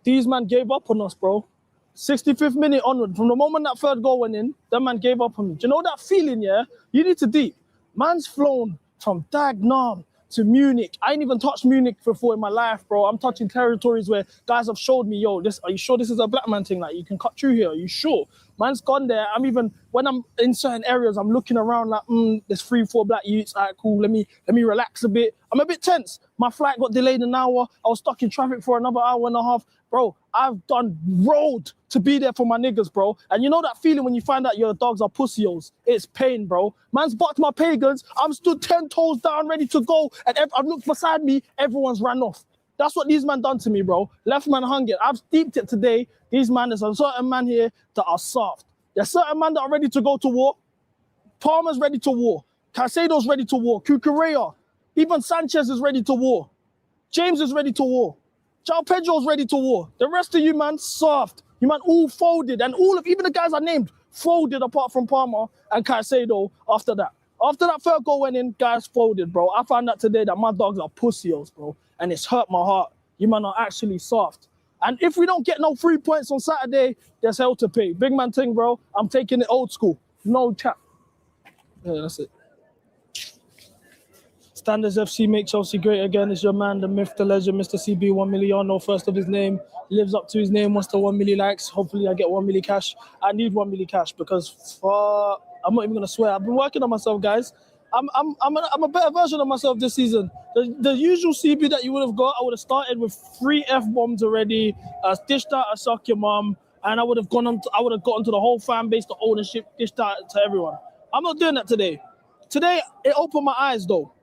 these man gave up on us, bro. 65th minute onward, from the moment that third goal went in, that man gave up on me. Do you know that feeling, yeah? You need to deep. Man's flown from Dagenham to Munich. I ain't even touched Munich before in my life, bro. I'm touching territories where guys have showed me, yo, are you sure this is a black man thing? Like, you can cut through here. Are you sure? Man's gone there. When I'm in certain areas, I'm looking around like, there's 3-4 black youths. All right, cool. Let me relax a bit. I'm a bit tense. My flight got delayed an hour. I was stuck in traffic for another hour and a half. Bro, I've done road to be there for my niggas, bro. And you know that feeling when you find out your dogs are pussios? It's pain, bro. Man's bucked my pagans. I'm stood 10 toes down, ready to go. And I've looked beside me, everyone's ran off. That's what these man done to me, bro. Left man hungry. I've steeped it today. These man, there's a certain man here that are soft. There's certain man that are ready to go to war. Palmer's ready to war. Caicedo's ready to war. Cucurella. Even Sanchez is ready to war. James is ready to war. João Pedro's ready to war. The rest of you, man, soft. You, man, all folded. And even the guys I named, folded apart from Palmer and Caicedo after that. After that third goal went in, guys folded, bro. I found out today that my dogs are pussios, bro. And it's hurt my heart. You, man, are actually soft. And if we don't get no 3 points on Saturday, there's hell to pay. Big man thing, bro. I'm taking it old school. No chat. Yeah, that's it. Standards FC make Chelsea great again. It's your man, the myth, the legend, Mr. CB, 1 million, no first of his name. Lives up to his name, wants the 1 million likes. Hopefully I get 1 million cash. I need 1 million cash because I'm not even going to swear. I've been working on myself, guys. I'm a better version of myself this season. The usual CB that you would have got, I would have started with 3 F-bombs already, dished out a suck your mum, and I would have gotten to the whole fan base, the ownership, dished out to everyone. I'm not doing that today. Today, it opened my eyes, though.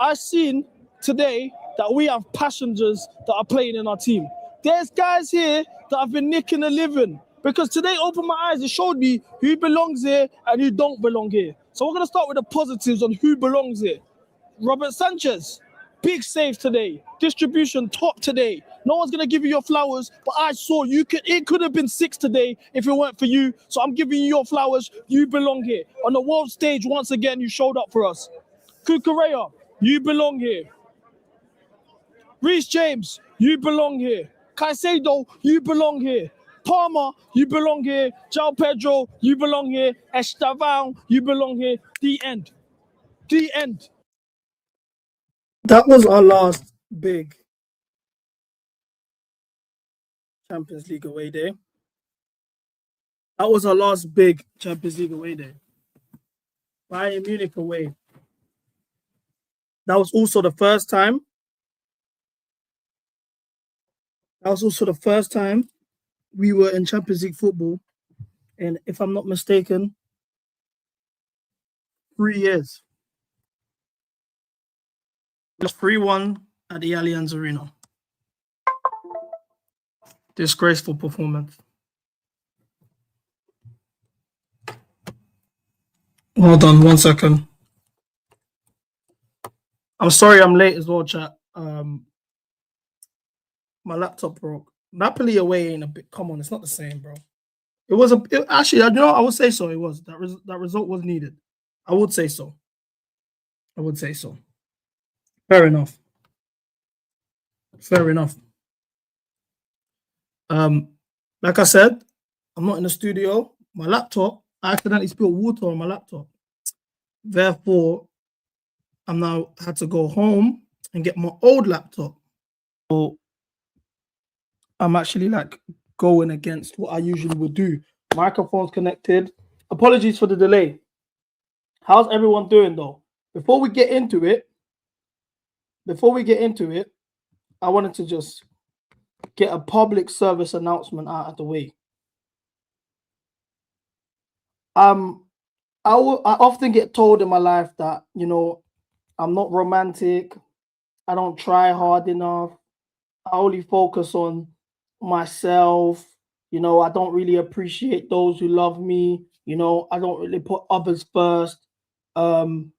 I've seen today that we have passengers that are playing in our team. There's guys here that have been nicking a living because today opened my eyes. It showed me who belongs here and who don't belong here. So we're going to start with the positives on who belongs here. Robert Sanchez, big save today. Distribution top today. No one's going to give you your flowers, but I saw it could have been 6 today if it weren't for you. So I'm giving you your flowers. You belong here. On the world stage, once again, you showed up for us. Cucurella, you belong here. Reece James, you belong here. Caicedo, you belong here. Palmer, you belong here. João Pedro, you belong here. Estevan, you belong here. The end. The end. That was our last big Champions League away day. That was our last big Champions League away day. Bayern Munich away. That was also the first time. We were in Champions League football. And if I'm not mistaken, 3 years. Just 3-1 at the Allianz Arena. Disgraceful performance. Hold on 1 second. I'm sorry I'm late as well, chat. My laptop broke. Napoli away ain't a bit. Come on, it's not the same, bro. It was actually, you know, I would say so. It was that result was needed. I would say so. Fair enough. Like I said, I'm not in the studio. My laptop, I accidentally spilled water on my laptop. Therefore, I'm now had to go home and get my old laptop. So I'm actually like going against what I usually would do. Microphone's connected. Apologies for the delay. How's everyone doing though? Before we get into it, I wanted to just get a public service announcement out of the way. I often get told in my life that, you know, I'm not romantic. I don't try hard enough. I only focus on myself. You know, I don't really appreciate those who love me. You know, I don't really put others first. And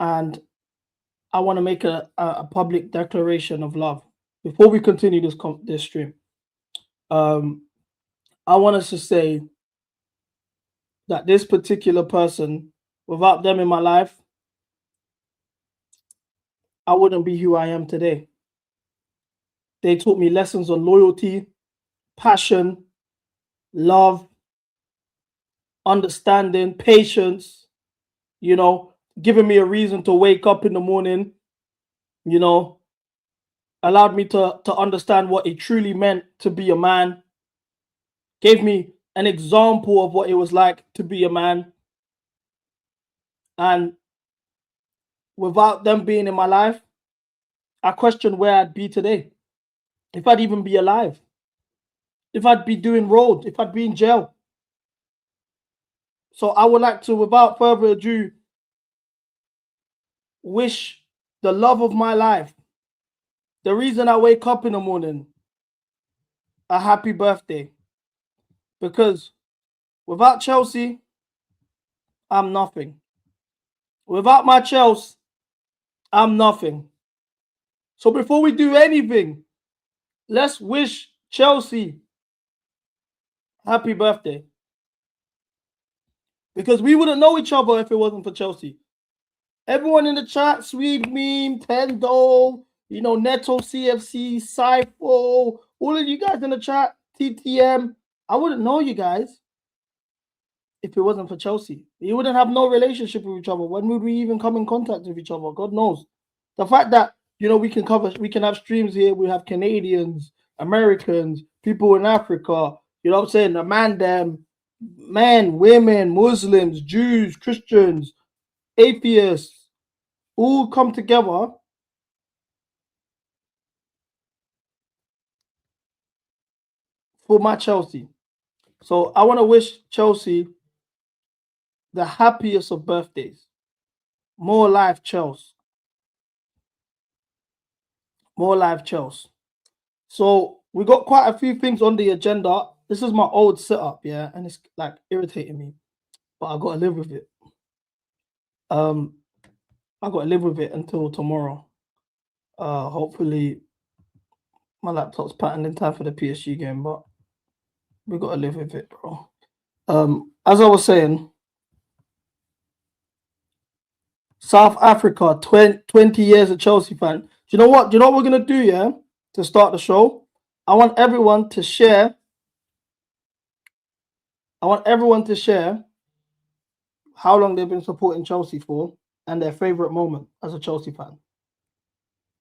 I want to make a public declaration of love before we continue this stream. I want us to say that this particular person, without them in my life, I wouldn't be who I am today. They taught me lessons on loyalty, passion, love, understanding, patience, you know, giving me a reason to wake up in the morning, you know, allowed me to understand what it truly meant to be a man, gave me an example of what it was like to be a man. And without them being in my life, I question where I'd be today. If I'd even be alive. If I'd be doing road, if I'd be in jail. So I would like to, without further ado, wish the love of my life, the reason I wake up in the morning, a happy birthday. Because without Chelsea, I'm nothing. Without my Chelsea, I'm nothing. So before we do anything, let's wish Chelsea happy birthday. Because we wouldn't know each other if it wasn't for Chelsea. Everyone in the chat, Sweet Meme, Tendo, you know, Neto, CFC, Cypho, all of you guys in the chat, TTM, I wouldn't know you guys if it wasn't for Chelsea. We wouldn't have no relationship with each other. When would we even come in contact with each other? God knows. The fact that, you know, we can have streams here. We have Canadians, Americans, people in Africa, you know what I'm saying? The men, women, Muslims, Jews, Christians, atheists, all come together for my Chelsea. So I want to wish Chelsea the happiest of birthdays. More life, Chelsea. More life, Chelsea. So we got quite a few things on the agenda. This is my old setup, yeah, and it's like irritating me, but I gotta live with it. I gotta live with it until tomorrow. Hopefully my laptop's patterned in time for the PSG game, but we gotta live with it, bro. As I was saying, South Africa, 20 years a Chelsea fan. Do you know what? Do you know what we're gonna do, yeah? To start the show, I want everyone to share. How long they've been supporting Chelsea for and their favorite moment as a Chelsea fan.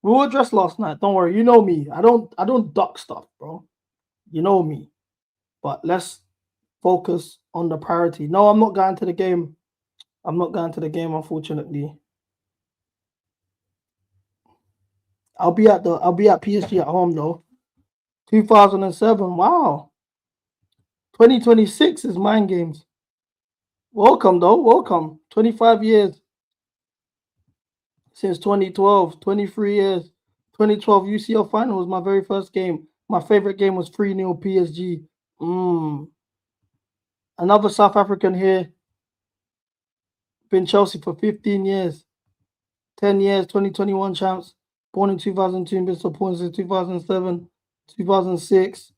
We were dressed last night. Don't worry, you know me. I don't duck stuff, bro. You know me. But let's focus on the priority. No, I'm not going to the game. I'm not going to the game, unfortunately. I'll be at PSG at home though. 2007. Wow. 2026 is Mind Games. Welcome though. Welcome. 25 years since 2012. 23 years. 2012 UCL final was my very first game. My favorite game was 3-0 PSG. Another South African here. Been Chelsea for 15 years. 10 years, 2021 champs. Born in 2002, been supporting since 2007, 2006,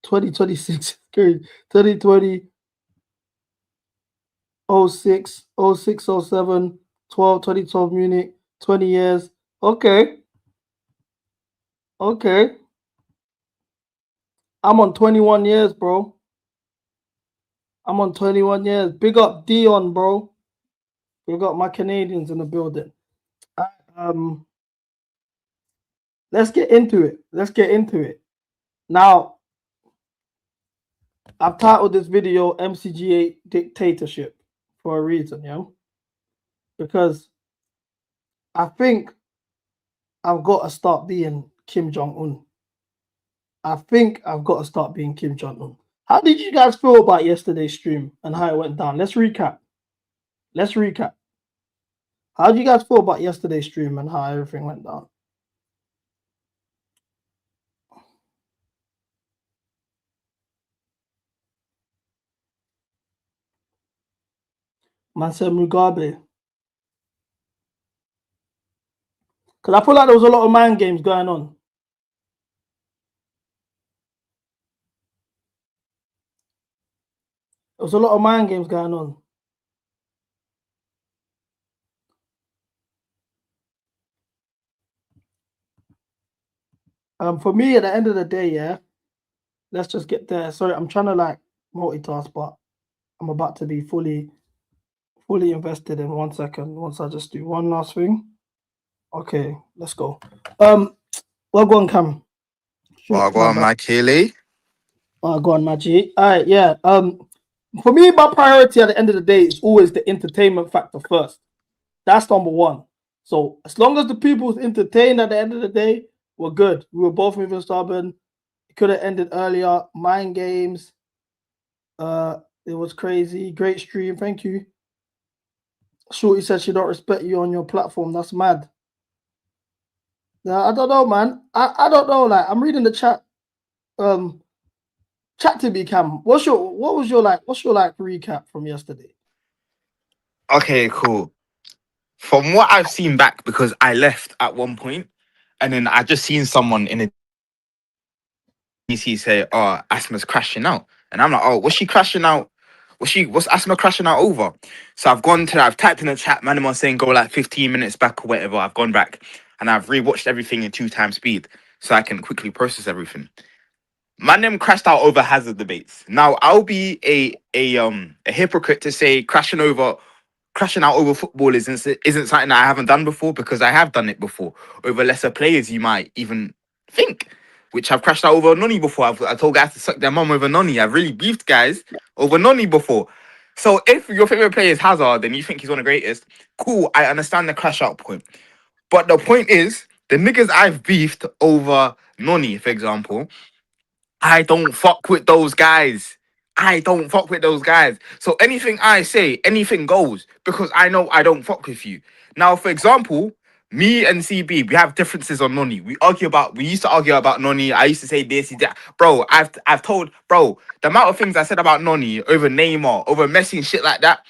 2026, 2020, 06, 06, 07, 12, 2012 Munich, 20 years. Okay. Okay. I'm on 21 years, bro. I'm on 21 years. Big up Dion, bro. We got my Canadians in the building. Let's get into it. Now, I've titled this video MCGA Dictatorship for a reason, yeah? Because I think I've got to start being Kim Jong-un. How did you guys feel about yesterday's stream and how it went down? Let's recap. How did you guys feel about yesterday's stream and how everything went down? Man said Mugabe. Because I feel like there was a lot of mind games going on. There was a lot of mind games going on. For me, at the end of the day, yeah, let's just get there. Sorry, I'm trying to like multitask, but I'm about to be fully invested in 1 second. Once I just do one last thing. Okay, let's go. Well, go on, Cam. Well, go on, my Keely. Go on, Najee. All right, yeah. For me, my priority at the end of the day is always the entertainment factor first. That's number one. So as long as the people was entertained at the end of the day, we're good. We were both moving stubborn. It could have ended earlier. Mind games. It was crazy. Great stream. Thank you. Shorty said she don't respect you on your platform. That's mad. I don't know, man. I don't know. Like, I'm reading the chat. Chat to me, Cam. What's your recap from yesterday? Okay, cool. From what I've seen back, because I left at one point, and then I just seen someone in a DC say, "Oh, Asma's crashing out," and I'm like, "Oh, was she crashing out? What's Asma crashing out over?" So I've typed in the chat, man, I'm saying go like 15 minutes back or whatever. I've gone back and I've rewatched everything in 2x speed so I can quickly process everything. Man, them crashed out over Hazard debates. Now I'll be a hypocrite to say crashing out over football isn't something that I haven't done before, because I have done it before over lesser players. You might even think, which I've crashed out over Noni before. I told guys to suck their mum over Noni. I've really beefed guys over Noni before. So if your favorite player is Hazard and you think he's one of the greatest, cool. I understand the crash out point, but the point is the niggas I've beefed over Noni, for example, I don't fuck with those guys. I don't fuck with those guys. So anything I say, anything goes, because I know I don't fuck with you. Now, for example, me and CB, we have differences on Noni. We used to argue about Noni. I used to say this, that. Bro, I've told, bro, the amount of things I said about Noni over Neymar, over Messi and shit like that.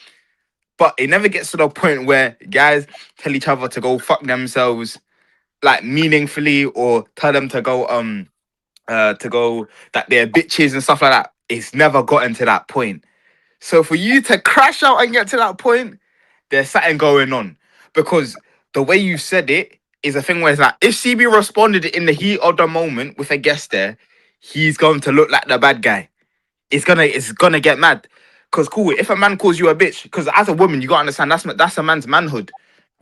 But it never gets to the point where guys tell each other to go fuck themselves, like meaningfully, or tell them to go that they're bitches and stuff like that. It's never gotten to that point. So for you to crash out and get to that point, there's something going on. Because the way you said it is a thing where it's like, if CB responded in the heat of the moment with a guest there, he's going to look like the bad guy. It's gonna get mad. Cause cool, if a man calls you a bitch, because as a woman, you gotta understand that's a man's manhood.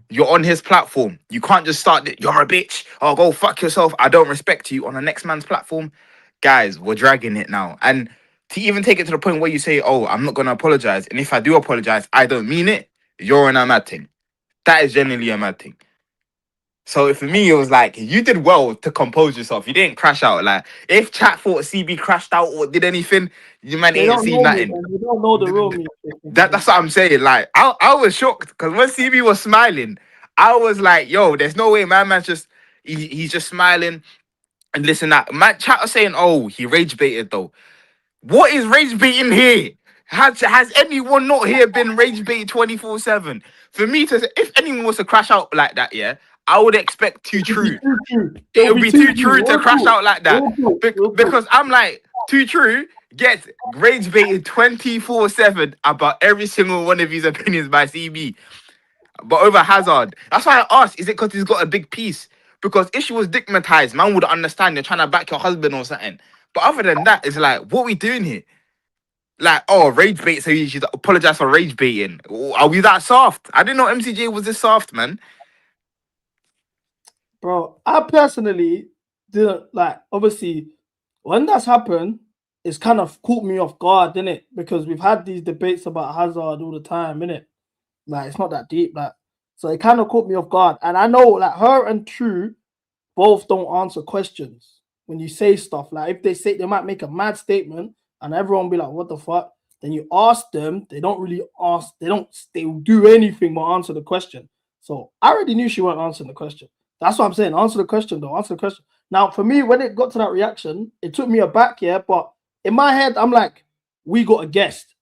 You're on his platform. You can't just start, you're a bitch. Oh, go fuck yourself. I don't respect you on the next man's platform. Guys, we're dragging it now. And to even take it to the point where you say, oh, I'm not going to apologize. And if I do apologize, I don't mean it. You're in a mad thing. That is generally a mad thing. So for me, it was like, you did well to compose yourself. You didn't crash out. Like, if chat thought CB crashed out or did anything, you man ain't seen nothing. You don't know the real me. That's what I'm saying. Like, I was shocked because when CB was smiling, I was like, yo, there's no way, man's just he's just smiling and listen. That man chat was saying, oh, he rage baited though. What is rage baiting here? Has anyone not here been rage baited 24/7? For me to say, if anyone was to crash out like that, yeah, I would expect Too True. It would be Too True to crash out like that. Because I'm like, Too True gets rage baited 24/7 about every single one of his opinions by CB. But over Hazard, that's why I asked, is it because he's got a big piece? Because if she was stigmatized, man would understand you're trying to back your husband or something. But other than that, it's like, what are we doing here? Like, oh, rage bait, so you should apologize for rage baiting. Are we that soft? I didn't know MCGA was this soft, man. Bro, I personally didn't like, obviously, when that's happened, it's kind of caught me off guard, didn't it? Because we've had these debates about Hazard all the time, innit? Like, it's not that deep, like, so it kind of caught me off guard. And I know, like, her and True both don't answer questions when you say stuff. Like, if they might make a mad statement and everyone will be like, what the fuck? Then you ask them, they don't really ask, they do anything but answer the question. So I already knew she wasn't answering the question. That's what I'm saying. Answer the question, though. Answer the question. Now, for me, when it got to that reaction, it took me aback, yeah. But in my head, I'm like, we got a guest.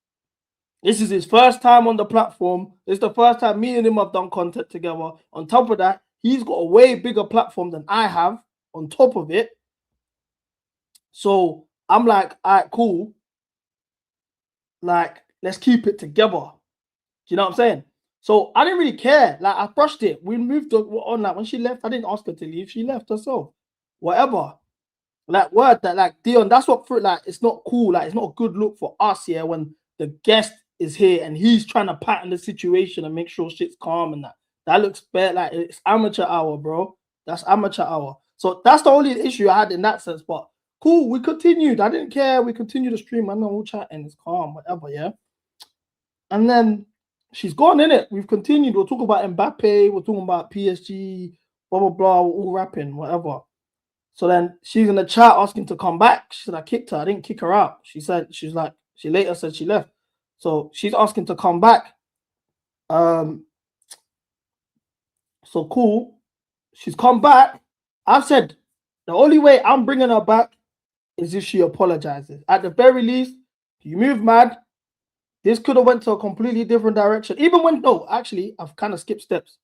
This is his first time on the platform. It's the first time me and him have done content together. On top of that, he's got a way bigger platform than I have on top of it. So I'm like, all right, cool. Like, let's keep it together. Do you know what I'm saying? So I didn't really care. Like, I brushed it. We moved on. Like, when she left, I didn't ask her to leave. She left herself. Whatever. Like word that like Dion, that's what for like it's not cool. Like it's not a good look for us here when the guest is here and he's trying to pattern the situation and make sure shit's calm and that. That looks bad. Like it's amateur hour, bro. That's amateur hour. So that's the only issue I had in that sense. But cool, we continued. I didn't care. We continued the stream. I know we'll chat and it's calm, whatever, yeah. And then she's gone in it. We've continued. We're talking about Mbappe. We're talking about PSG. Blah blah blah. We're all rapping, whatever. So then she's in the chat asking to come back. She said, I kicked her. I didn't kick her out. She later said she left. So she's asking to come back. So cool. She's come back. I've said the only way I'm bringing her back is if she apologizes. At the very least, you move mad. This could have went to a completely different direction. Even when, no, actually, I've kind of skipped steps.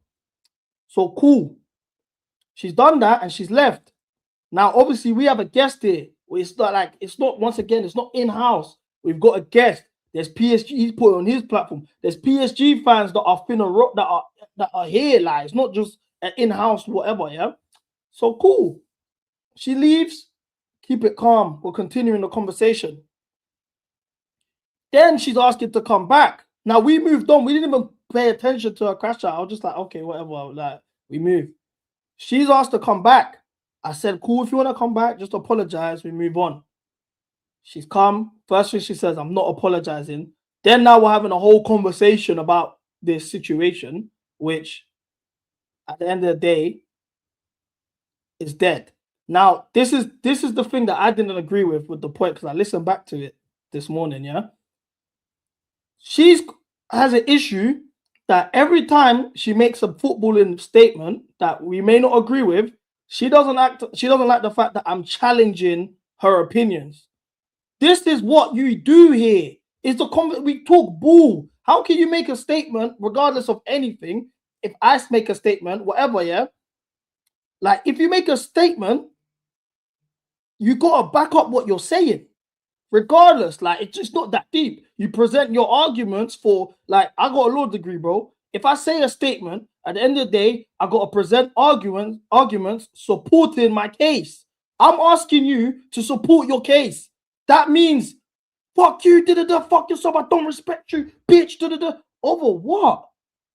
So cool. She's done that and she's left. Now, obviously, we have a guest here. It's not, once again, it's not in-house. We've got a guest. There's PSG, he's put it on his platform. There's PSG fans that are that are here. Like, it's not just an in-house, whatever, yeah? So cool. She leaves. Keep it calm. We're continuing the conversation. Then she's asking to come back. Now, we moved on. We didn't even pay attention to her crash out. I was just like, okay, whatever. Like, we moved. She's asked to come back. I said, cool, if you want to come back, just apologize. We move on. She's come. First thing she says, I'm not apologizing. Then now we're having a whole conversation about this situation, which at the end of the day is dead. Now, this is the thing that I didn't agree with the point, because I listened back to it this morning, yeah? She has an issue that every time she makes a footballing statement that we may not agree with, she doesn't like the fact that I'm challenging her opinions. This is what you do here. It's we talk ball. How can you make a statement regardless of anything? If I make a statement, whatever, yeah? Like, if you make a statement, you got to back up what you're saying. Regardless, like, it's just not that deep. You present your arguments for, like, I got a law degree, bro. If I say a statement, at the end of the day, I got to present arguments supporting my case. I'm asking you to support your case. That means, fuck you, fuck yourself, I don't respect you, bitch, Over what?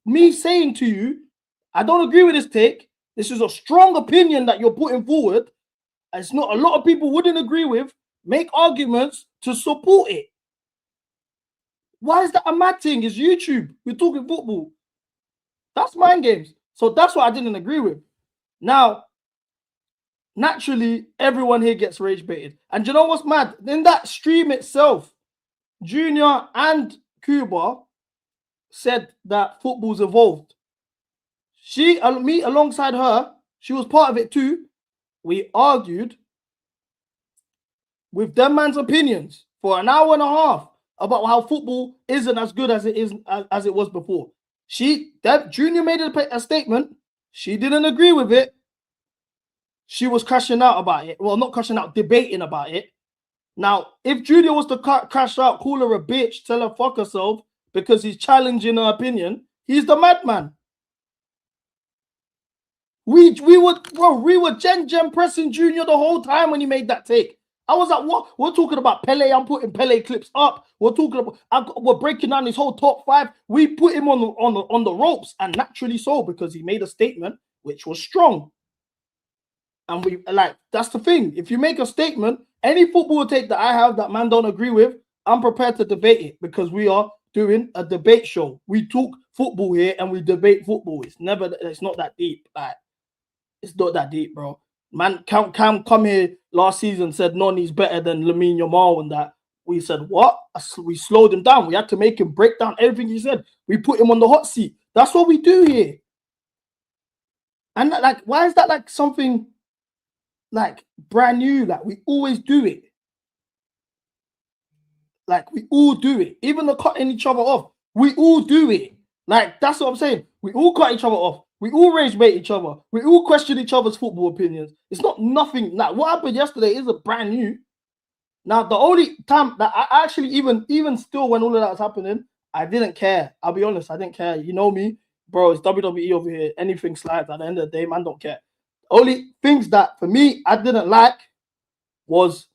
Me saying to you, I don't agree with this take. This is a strong opinion that you're putting forward. It's not a lot of people wouldn't agree with. Make arguments to support it. Why is that a mad thing? It's YouTube. We're talking football. That's mind games. So that's what I didn't agree with. Now, naturally, everyone here gets rage baited. And you know what's mad? In that stream itself, Junior and Cuba said that football's evolved. Me alongside her, she was part of it too. We argued with them man's opinions for an hour and a half about how football isn't as good as it was before. Junior made a statement. She didn't agree with it. She was crashing out about it. Well, not crashing out, debating about it. Now, if Junior was to crash out, call her a bitch, tell her fuck herself because he's challenging her opinion, he's the madman. We were gen pressing Junior the whole time when he made that take. I was like, what? We're talking about Pele. I'm putting Pele clips up. We're talking about. We're breaking down his whole top five. We put him on the ropes, and naturally so, because he made a statement which was strong. And we that's the thing. If you make a statement, any football take that I have that man don't agree with, I'm prepared to debate it because we are doing a debate show. We talk football here and we debate football. It's not that deep. Like, it's not that deep, bro. Man, Cam come here last season, said Noni's better than Lamine Yamal and that. We said, what? We slowed him down. We had to make him break down everything he said. We put him on the hot seat. That's what we do here. And like, why is that like something like brand new? Like, we always do it. Like, we all do it. Even the cutting each other off, we all do it. Like, that's what I'm saying. We all cut each other off. We all rage bait each other. We all question each other's football opinions. It's not nothing. Like, what happened yesterday isn't brand new. Now, the only time that I actually, even still when all of that was happening, I didn't care. I'll be honest, I didn't care. You know me, bro, it's WWE over here. Anything slides at the end of the day, man, don't care. Only things that, for me, I didn't like was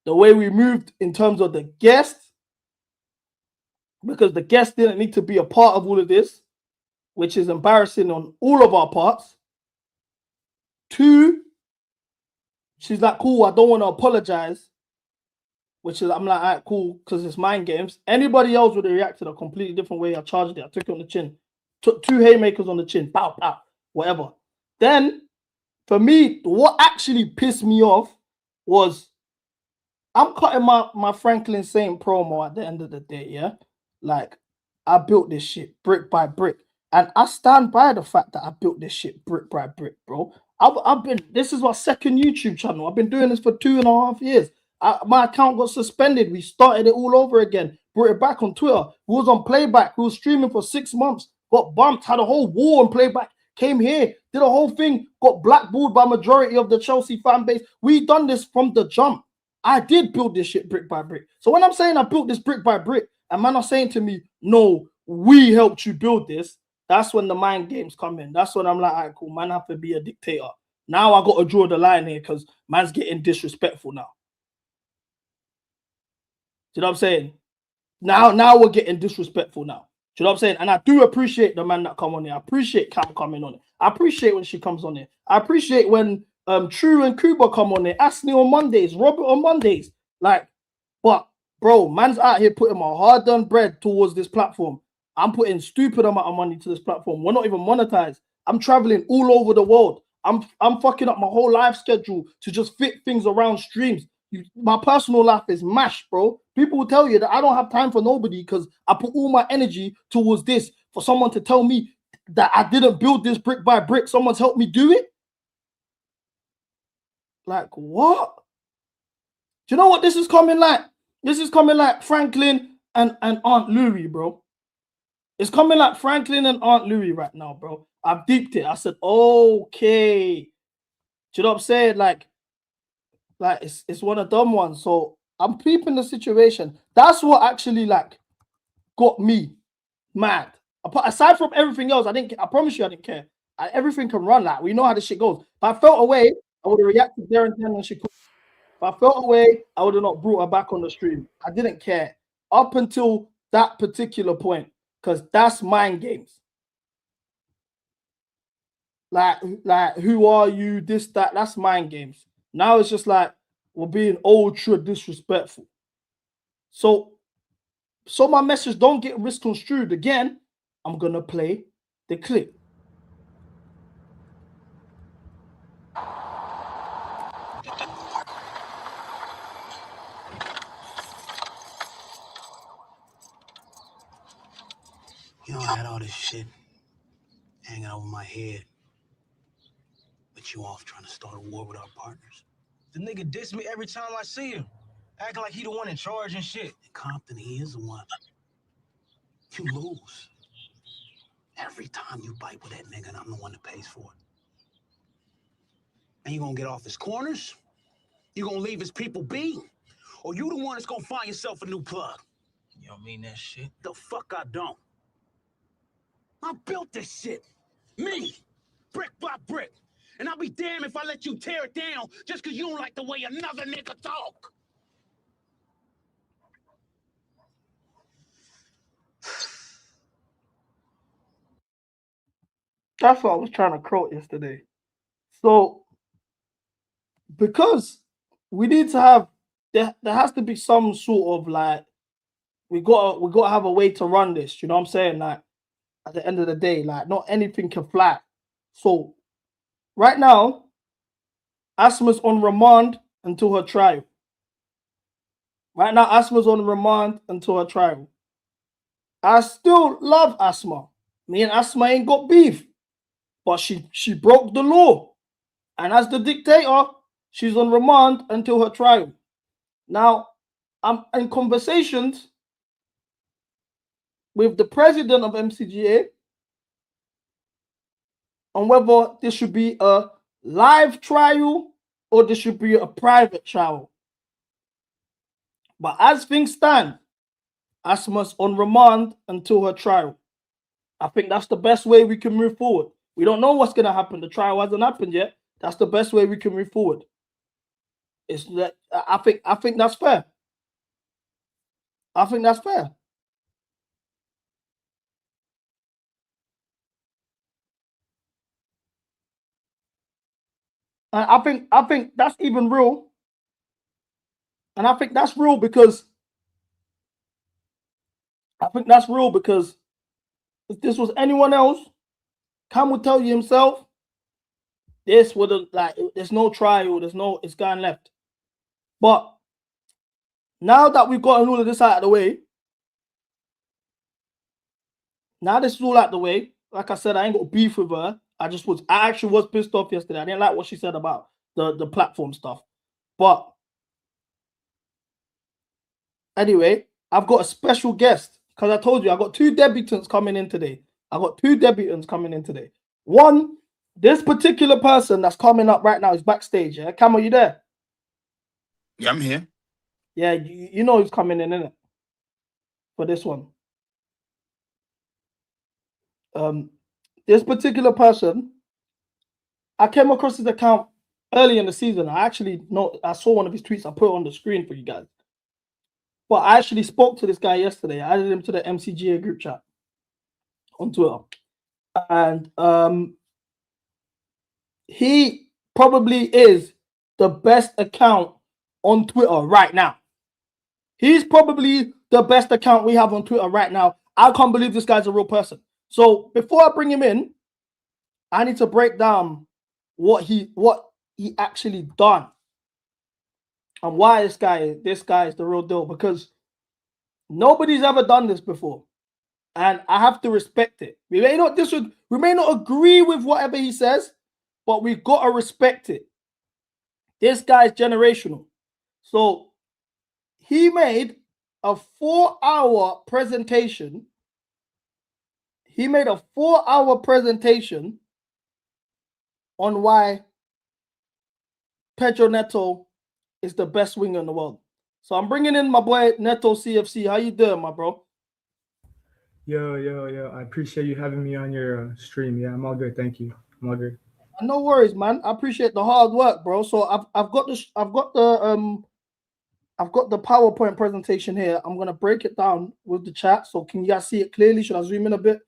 the way we moved in terms of the guests, because the guests didn't need to be a part of all of this, which is embarrassing on all of our parts. 2, she's like, cool, I don't want to apologize, which is, I'm like, all right, cool, because it's mind games. Anybody else would have reacted a completely different way. I charged it, I took it on the chin, took 2 haymakers on the chin, pow, pow, whatever. Then, for me, what actually pissed me off was, I'm cutting my Franklin Saint promo at the end of the day, yeah? Like, I built this shit brick by brick. And I stand by the fact that I built this shit brick by brick, bro. I've been, this is my second YouTube channel. I've been doing this for 2.5 years. My account got suspended. We started it all over again. Brought it back on Twitter. We was on playback. We was streaming for 6 months. Got bumped. Had a whole war on playback. Came here. Did a whole thing. Got blackballed by majority of the Chelsea fan base. We done this from the jump. I did build this shit brick by brick. So when I'm saying I built this brick by brick, and man are saying to me, no, we helped you build this, that's when the mind games come in. That's when I'm like, all right, cool, man, I have to be a dictator. Now I got to draw the line here because man's getting disrespectful now. Do you know what I'm saying? Now we're getting disrespectful now. Do you know what I'm saying? And I do appreciate the man that come on here. I appreciate Cam coming on it. I appreciate when she comes on here. I appreciate when True and Kuba come on here. Ashley on Mondays, Robert on Mondays. Like, but bro, man's out here putting my hard-earned bread towards this platform. I'm putting stupid amount of money to this platform. We're not even monetized. I'm traveling all over the world. I'm fucking up my whole life schedule to just fit things around streams. My personal life is mashed, bro. People will tell you that I don't have time for nobody because I put all my energy towards this. For someone to tell me that I didn't build this brick by brick, someone's helped me do it. Like, what? Do you know what this is coming like? This is coming like Franklin and Aunt Louie, bro. It's coming like Franklin and Aunt Louie right now, bro. I've deeped it. I said, okay. Do you know what I'm saying? Like it's one of them ones. So I'm peeping the situation. That's what actually like got me mad. Aside from everything else, I promise you I didn't care. Everything can run. Like, we know how this shit goes. If I felt away, I would have reacted there and then when she could. If I felt away, I would have not brought her back on the stream. I didn't care up until that particular point, because that's mind games. Like, who are you? This, that, that's mind games. Now it's just like we're being ultra disrespectful. So my message don't get misconstrued again. I'm gonna play the clip. You know, I had all this shit hanging over my head, but you off trying to start a war with our partners. The nigga diss me every time I see him, acting like he the one in charge and shit. In Compton, he is the one. You lose. Every time you bite with that nigga, and I'm the one that pays for it. And you gonna get off his corners? You gonna leave his people be? Or you the one that's gonna find yourself a new plug? You don't mean that shit? The fuck I don't. I built this shit. Me. Brick by brick. And I'll be damned if I let you tear it down just because you don't like the way another nigga talk. That's what I was trying to quote yesterday. So, because we need to have, there has to be some sort of like, we gotta have a way to run this. You know what I'm saying? Like, at the end of the day, like, not anything can fly. So right now, Asma's on remand until her trial. Right now, Asma's on remand until her trial. I still love Asma. Me and Asma ain't got beef, but she broke the law. And as the dictator, she's on remand until her trial. Now, I'm in conversations with the president of MCGA on whether this should be a live trial or this should be a private trial. But as things stand, Asma's on remand until her trial. I think that's the best way we can move forward. We don't know what's going to happen. The trial hasn't happened yet. That's the best way we can move forward. It's that I think that's fair. I think that's fair. And I think that's even real. And I think that's real because if this was anyone else, Cam would tell you himself, this would have there's no trial, it's gone left. But now that we've gotten all of this out of the way, like I said, I ain't got beef with her. I actually was pissed off yesterday. I didn't like what she said about the platform stuff. But anyway, I've got a special guest because I told you I got two debutants coming in today. One, this particular person that's coming up right now is backstage. Yeah, Cam, are you there? Yeah, I'm here. Yeah, you know who's coming in, innit? For this one. This particular person, I came across his account early in the season. I saw one of his tweets. I put it on the screen for you guys. But I actually spoke to this guy yesterday. I added him to the MCGA group chat on Twitter. And he probably is the best account on Twitter right now. He's probably the best account we have on Twitter right now. I can't believe this guy's a real person. So before I bring him in, I need to break down what he actually done and why this guy is the real deal, because nobody's ever done this before. And I have to respect it. We may not agree with whatever he says, but we've got to respect it. This guy's generational. So he made a 4-hour presentation. On why Pedro Neto is the best winger in the world. So I'm bringing in my boy Neto CFC. How you doing, my bro? Yo. I appreciate you having me on your stream. Yeah, I'm all good. Thank you. I'm all good. No worries, man. I appreciate the hard work, bro. So I've got the PowerPoint presentation here. I'm gonna break it down with the chat. So can you guys see it clearly? Should I zoom in a bit?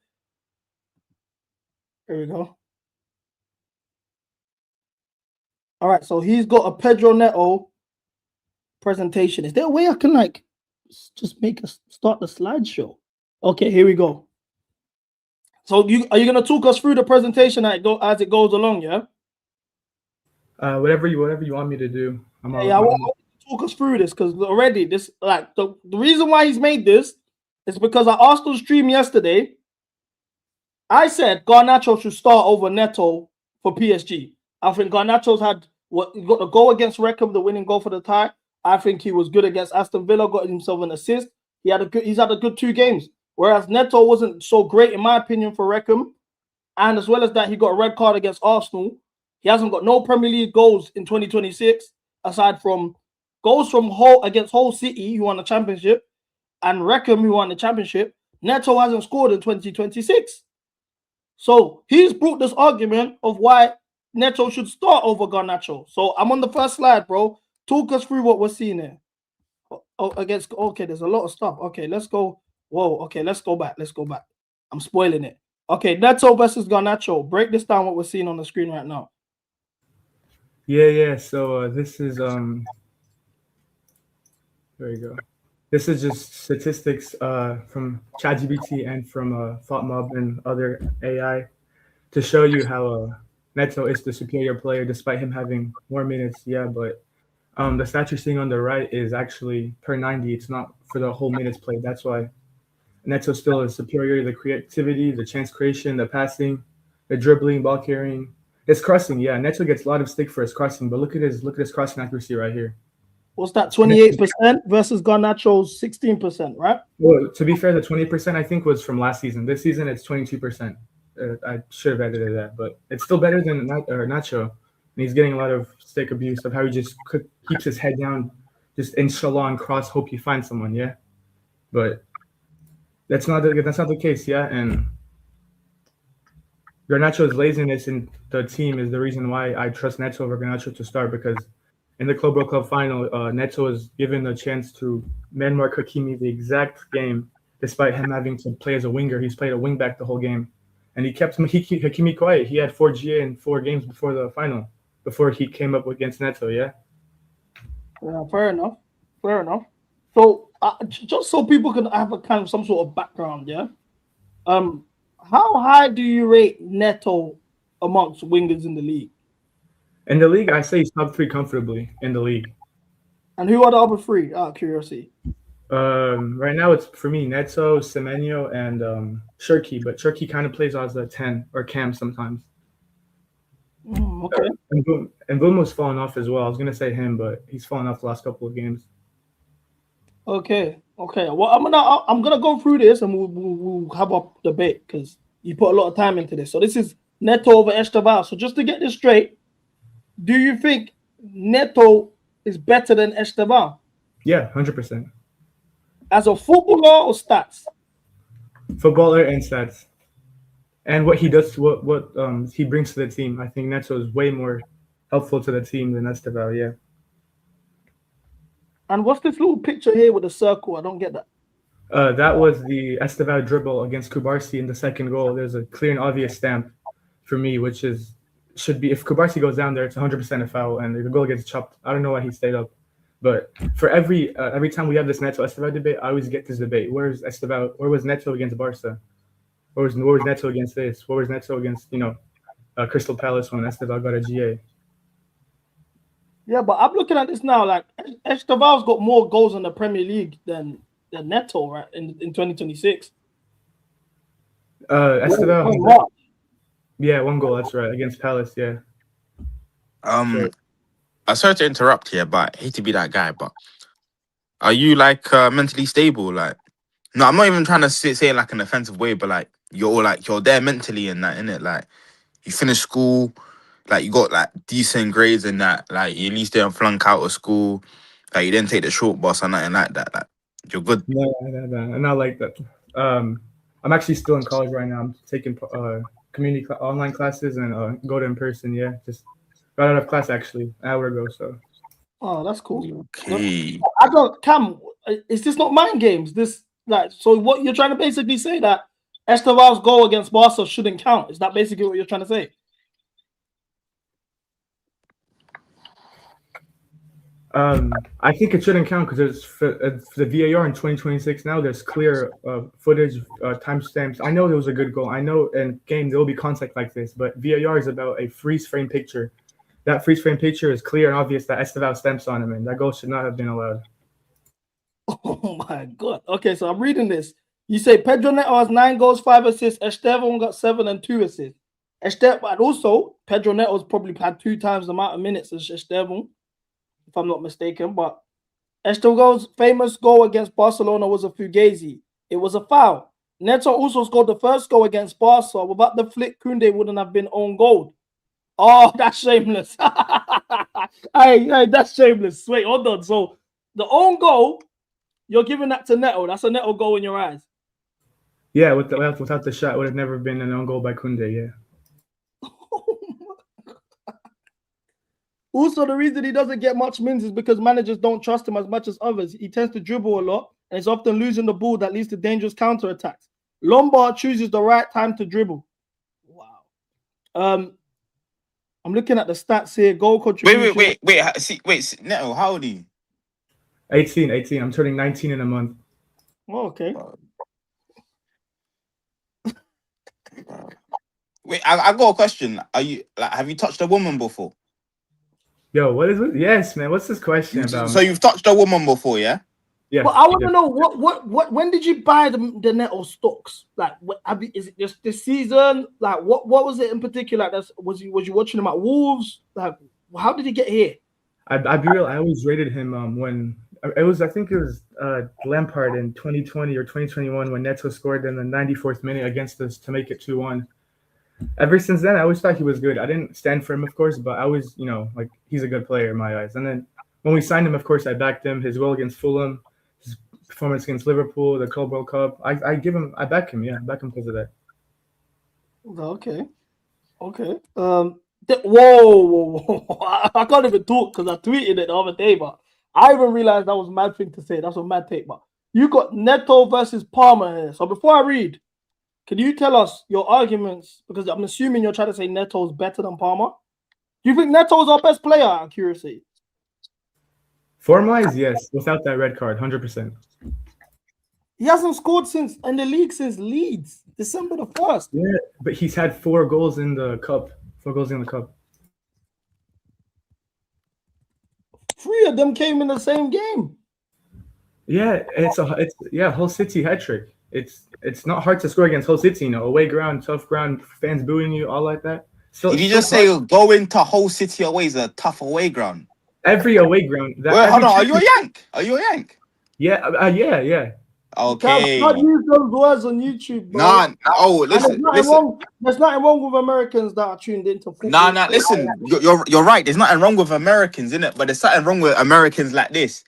There we go. All right, so he's got a Pedro Neto presentation. Is there a way I can just start the slideshow? Okay, here we go. So are you gonna talk us through the presentation as it goes along? Yeah. Whatever you want me to do. I want to talk us through this because already the reason why he's made this is because I asked on stream yesterday. I said Garnacho should start over Neto for PSG. I think Garnacho's got the goal against Reckham, the winning goal for the tie. I think he was good against Aston Villa, got himself an assist. He's had a good 2 games. Whereas Neto wasn't so great, in my opinion, for Reckham. And as well as that, he got a red card against Arsenal. He hasn't got no Premier League goals in 2026, aside from goals from against Hull City, who won the championship, and Reckham, who won the championship. Neto hasn't scored in 2026. So he's brought this argument of why Neto should start over Garnacho. So I'm on the first slide, bro. Talk us through what we're seeing here. There's a lot of stuff. Okay, let's go. Whoa, okay, let's go back. I'm spoiling it. Okay, Neto versus Garnacho. Break this down, what we're seeing on the screen right now. Yeah. So this is there you go. This is just statistics from ChatGPT and from ThoughtMob and other AI to show you how Neto is the superior player despite him having more minutes. Yeah, but the stat you're seeing on the right is actually per 90. It's not for the whole minutes played. That's why Neto still is superior. The creativity, the chance creation, the passing, the dribbling, ball carrying, his crossing. Yeah, Neto gets a lot of stick for his crossing, but look at his crossing accuracy right here. What's that? 28% versus Garnacho's 16%, right? Well, to be fair, the 20% I think was from last season. This season it's 22%. I should have edited that, but it's still better than Nacho. And he's getting a lot of stick abuse of how he just keeps his head down, just inshallah and cross, hope you find someone. Yeah, but that's not the case. Yeah, and Garnacho's laziness in the team is the reason why I trust Neto over Garnacho to start, because in the Club World Cup final, Neto was given a chance to man-mark Hakimi the exact game, despite him having to play as a winger. He's played a wing-back the whole game. And he kept Hakimi quiet. He had 4 GA in 4 games before the final, before he came up against Neto, yeah? Yeah, fair enough. Fair enough. So, just so people can have a kind of some sort of background, yeah? How high do you rate Neto amongst wingers in the league? In the league, I say he's top 3 comfortably in the league. And who are the other 3, out of curiosity? Right now, it's for me Neto, Semenyo, and Shirky. But Shirky kind of plays as a 10 or cam sometimes. Okay. And Boom fallen off as well. I was gonna say him, but he's fallen off the last couple of games. Okay. Well, I'm gonna go through this and we'll have a debate because you put a lot of time into this. So this is Neto over Esteval. So just to get this straight, do you think Neto is better than Esteval? Yeah, 100%. As a footballer or stats? Footballer and stats, and what he does, what he brings to the team. I think Neto is way more helpful to the team than Esteval. Yeah. And what's this little picture here with the circle? I don't get that. That was the Esteval dribble against Kubarsi in the second goal. There's a clear and obvious stamp for me, which should be if Kubarsi goes down there, it's 100% a foul, and the goal gets chopped. I don't know why he stayed up. But for every time we have this Neto Esteval debate, I always get this debate. Where's Esteval? Where was Neto against Barca? Where was Neto against this? Where was Neto against Crystal Palace when Esteval got a GA? Yeah, but I'm looking at this now. Like Esteval's got more goals in the Premier League than Neto, right? In 2026. Esteval. Yeah, 1 goal. That's right, against Palace. Yeah. I'm sorry to interrupt here, but I hate to be that guy, but are you like mentally stable? Like, no, I'm not even trying to say it like an offensive way, but like you're there mentally and that, innit? Like, you finish school, like you got like decent grades and that, like you at least didn't flunk out of school, like you didn't take the short bus or nothing like that. Like, you're good. No, I'm not like that. I'm actually still in college right now. I'm taking community online classes and go to in person. Yeah, just got out of class actually an hour ago. So. Oh, that's cool. Okay. I don't. Cam, is this not mind games? This so what you're trying to basically say that Esteval's goal against Barca shouldn't count? Is that basically what you're trying to say? I think it shouldn't count because for the VAR in 2026 now. There's clear footage, timestamps. I know there was a good goal. I know in game there will be contact like this, but VAR is about a freeze frame picture. That freeze frame picture is clear and obvious that Esteval stamps on him, and that goal should not have been allowed. Oh my God. Okay, so I'm reading this. You say Pedro Neto has 9 goals, 5 assists. Esteban got 7 and 2 assists. And also, Pedro Neto's probably had 2 times the amount of minutes as Esteban, if I'm not mistaken. But Esteban's famous goal against Barcelona was a fugazi. It was a foul. Neto also scored the first goal against Barca. Without the flick, Koundé wouldn't have been own goal. Oh, that's shameless. Hey, that's shameless. Wait, hold on. So the own goal, you're giving that to Neto. That's a Neto goal in your eyes. Yeah, without the shot, would have never been an own goal by Koundé. Yeah. Also, the reason he doesn't get much minutes is because managers don't trust him as much as others. He tends to dribble a lot and is often losing the ball that leads to dangerous counterattacks. Lombard chooses the right time to dribble. Wow. I'm looking at the stats here. Goal contribution. Wait. Neto, how old are you? 18. I'm turning 19 in a month. Oh, okay. Wait, I got a question. Are you like, have you touched a woman before? Yo, what is it? Yes, man. What's this question about? So you've touched a woman before, yeah? Yeah. But I want to know what when did you buy the Neto stocks? Like, is it just this season? Like, what was it in particular? Like, was you watching him at Wolves? Like, how did he get here? I'd be real. I always rated him when it was. I think it was Lampard in 2020 or 2021 when Neto scored in the 94th minute against us to make it 2-1. Ever since then, I always thought he was good. I didn't stand for him, of course, but I was, like he's a good player in my eyes. And then when we signed him, of course, I backed him. His goal against Fulham, his performance against Liverpool, the Club World Cup. I back him. Yeah, I back him because of that. Okay. Whoa. I can't even talk because I tweeted it the other day, but I even realized that was a mad thing to say. That's a mad take, but you got Neto versus Palmer here. So before I read, can you tell us your arguments? Because I'm assuming you're trying to say Neto's better than Palmer. Do you think Neto's our best player, out of curiosity? Form-wise, yes. Without that red card, 100%. He hasn't scored in the league since Leeds, December the 1st. Yeah, but he's had 4 goals in the cup. 4 goals in the cup. 3 of them came in the same game. Yeah, it's Hull City hat trick. It's not hard to score against Hull City, away ground, tough ground, fans booing you, all like that. So Did you just say going to Hull City away is a tough away ground? Every away ground. Wait, hold on. Are you a Yank? Yeah, yeah. Okay. Can't use those words on YouTube, bro. Nah. Oh, listen. There's nothing wrong with Americans that are tuned into football. Nah. Listen, you're right. There's nothing wrong with Americans, innit? But there's something wrong with Americans like this.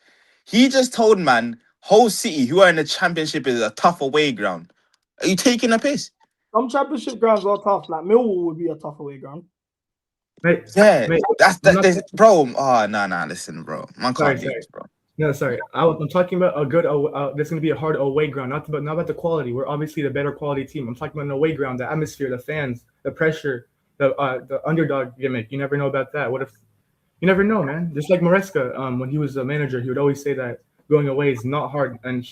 He just told man, Hull City, who are in the championship, is a tough away ground. Are you taking a piss? Some championship grounds are tough. Like Millwall would be a tough away ground. Mate, that's bro. Oh, nah. Listen, bro. Man can't do this, bro. No, sorry. I'm talking about a good. There's going to be a hard away ground, not about the quality. We're obviously the better quality team. I'm talking about an away ground, the atmosphere, the fans, the pressure, the underdog gimmick. You never know about that. What if? You never know, man. Just like Maresca, when he was a manager, he would always say that going away is not hard. And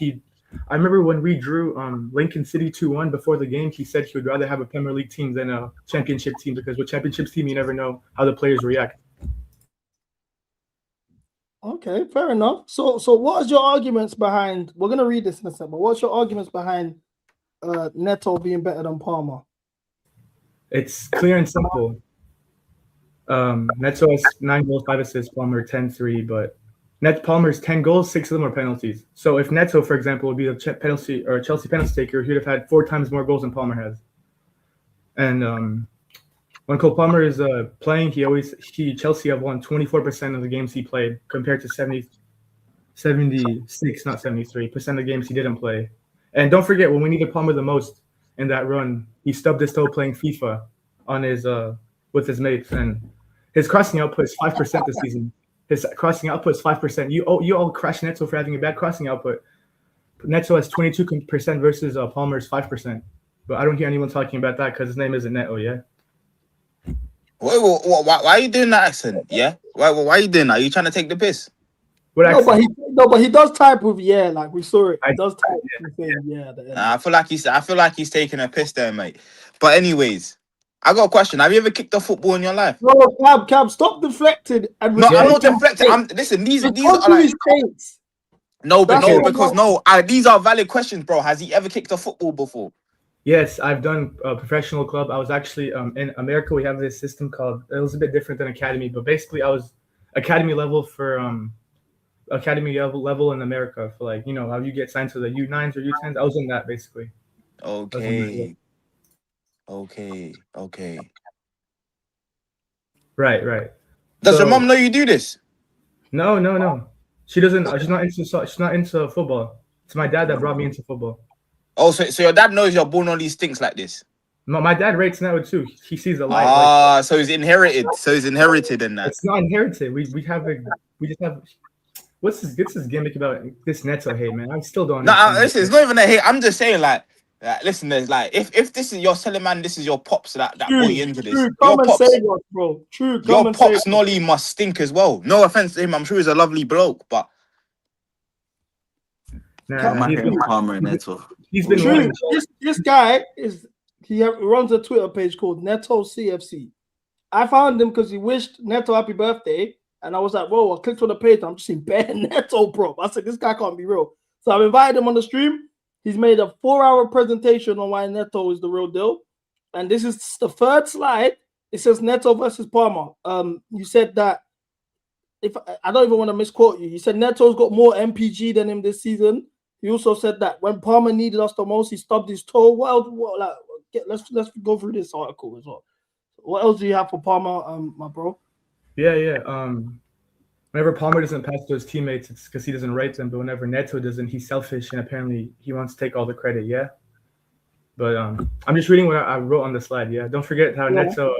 I remember when we drew Lincoln City 2-1 before the game, he said he would rather have a Premier League team than a championship team because with championship team, you never know how the players react. Okay, fair enough. So what is your arguments behind? We're gonna read this in a second, but what's your arguments behind Neto being better than Palmer? It's clear and simple. Neto has 9 goals, 5 assists, Palmer 10-3, but Palmer's 10 goals, 6 of them are penalties. So if Neto, for example, would be a Chelsea penalty taker, he'd have had 4 times more goals than Palmer has. And when Cole Palmer is playing, Chelsea have won 24% of the games he played compared to 76, not 73% of the games he didn't play. And don't forget, when we needed Palmer the most in that run, he stubbed his toe playing FIFA on his with his mates, and his crossing output is 5% this season. His crossing output is 5%. You all crash Neto for having a bad crossing output. Neto has 22% versus Palmer's 5%. But I don't hear anyone talking about that because his name isn't Neto, yeah? Wait, why are you doing that accent? Yeah? Why are you doing that? Are you trying to take the piss? But he does type with like we saw it. He does type with yeah. I feel like he's taking a piss there, mate. But anyways, I got a question. Have you ever kicked a football in your life? No, Cab, stop deflecting. No, I'm not deflecting. Listen, these are like these are valid questions, bro. Has he ever kicked a football before? Yes, I've done a professional club. I was actually in America. We have this system called. It was a bit different than academy, but basically, I was academy level for academy level in America for how you get signed to the U9s or U10s. I was in that basically. Okay. Right. Does your mom know you do this? No. She doesn't. She's not into football. It's my dad that brought me into football. Oh, so your dad knows you're born on these things like this? No, my dad rates now too. He sees the light. So he's inherited. in that. It's not inherited. We just have. What's this gimmick about this Neto hate, man? I still don't. Listen, it's not even a hate. I'm just saying, listen, there's if this is your selling man, this is your pops that brought you into this. Your pops Nolly must stink as well. No offense to him, I'm sure he's a lovely bloke, but he's been winning. This guy runs a Twitter page called Neto CFC. I found him because he wished Neto happy birthday, and I was like, whoa, I clicked on the page, I'm just seeing bare Neto, bro. I said, this guy can't be real. So I've invited him on the stream. He's made a 4-hour presentation on why Neto is the real deal. And this is the third slide. It says Neto versus Palmer. You said that, if I don't even want to misquote you, you said Neto's got more MPG than him this season. You also said that when Palmer needed us the most, he stubbed his toe. Let's go through this article as well. What else do you have for Palmer, my bro? Yeah. Whenever Palmer doesn't pass to his teammates, it's because he doesn't rate them. But whenever Neto doesn't, he's selfish and apparently he wants to take all the credit. Yeah. But I'm just reading what I wrote on the slide. Yeah. Don't forget how Neto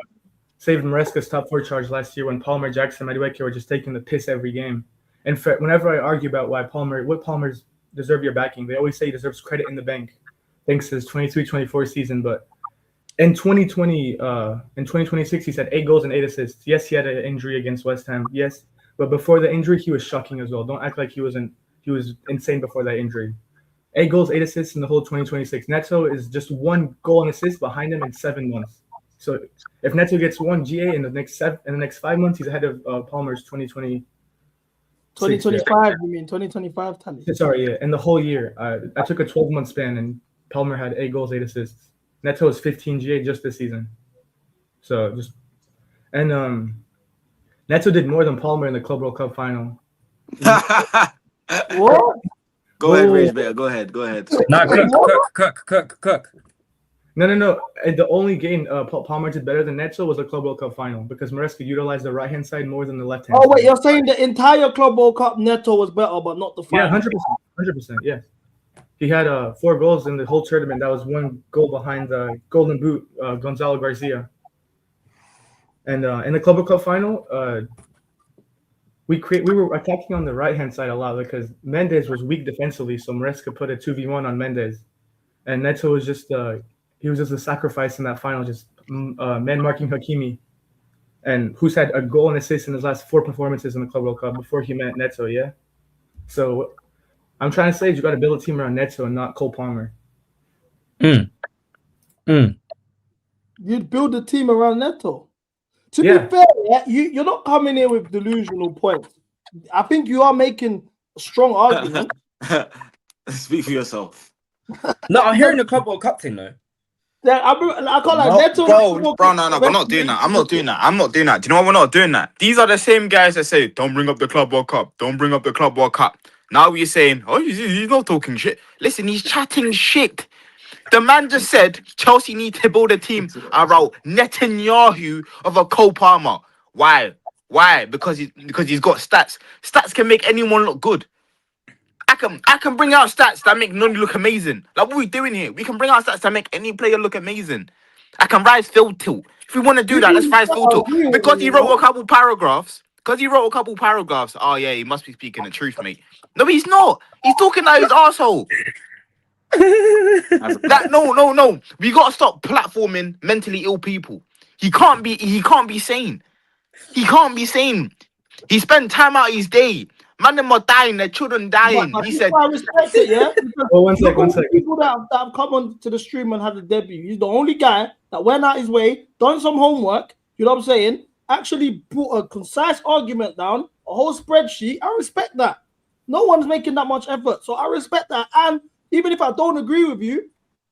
saved Maresca's top 4 charge last year when Palmer, Jackson, Madueke were just taking the piss every game. And whenever I argue about what Palmer's deserve your backing, they always say he deserves credit in the bank, thanks to his 23-24 season. But in 2026, he's had 8 goals and 8 assists. Yes, he had an injury against West Ham. Yes, but before the injury, he was shocking as well. Don't act like he was insane before that injury. 8 goals, 8 assists in the whole 2026. Neto is just 1 goal and assist behind him in 7 months. So if Neto gets 1 GA in the next 5 months, he's ahead of Palmer's 2020. 2025, you mean 2025 tally? Sorry, yeah. In the whole year, I took a 12-month span, and Palmer had 8 goals, 8 assists. Neto is 15 GA just this season. So Neto did more than Palmer in the Club World Cup final. What? Go ahead, Rage Bear. Go ahead. Nah, cook. No. The only game Palmer did better than Neto was the Club World Cup final because Maresca utilized the right-hand side more than the left-hand side. Oh, wait, you're saying the entire Club World Cup Neto was better, but not the final? Yeah, 100%. Yeah. He had 4 goals in the whole tournament. That was 1 goal behind the Golden Boot, Gonzalo Garcia. And in the Club World Cup final, we were attacking on the right-hand side a lot because Mendes was weak defensively, so Maresca put a 2v1 on Mendes. And Neto was just he was just a sacrifice in that final, just man marking Hakimi, and who's had a goal and assist in his last 4 performances in the Club World Cup before he met Neto, yeah? So I'm trying to say you got to build a team around Neto and not Cole Palmer. You'd build a team around Neto. To be fair, you're not coming in with delusional points. I think you are making a strong argument. Speak for yourself. No, I'm hearing the Club World Cup thing though. Yeah, I can't like Neto. Bro, no, we're not doing that. I'm not doing that. Do you know why we're not doing that? These are the same guys that say, don't bring up the Club World Cup. Don't bring up the Club World Cup. Now you're saying, oh, he's not talking shit. Listen, he's chatting shit. The man just said Chelsea need to build a team around Netanyahu of a Cole Palmer. Why? Because he's got stats. Stats can make anyone look good. I can bring out stats that make none look amazing. Like what we doing here? We can bring out stats that make any player look amazing. I can rise field tilt. If we want to do that, let's rise field tilt. Because he wrote a couple paragraphs. Oh yeah, he must be speaking the truth, mate. No, he's not. He's talking like his arsehole. No. We gotta stop platforming mentally ill people. He can't be sane. He He spent time out his day. Man, them are dying, their children dying. He said, I respect it, yeah? One sec. People that have come on to the stream and had a debut. He's the only guy that went out his way, done some homework, you know what I'm saying? Actually put a concise argument down, a whole spreadsheet. I respect that. No one's making that much effort. So I respect that. And even if I don't agree with you,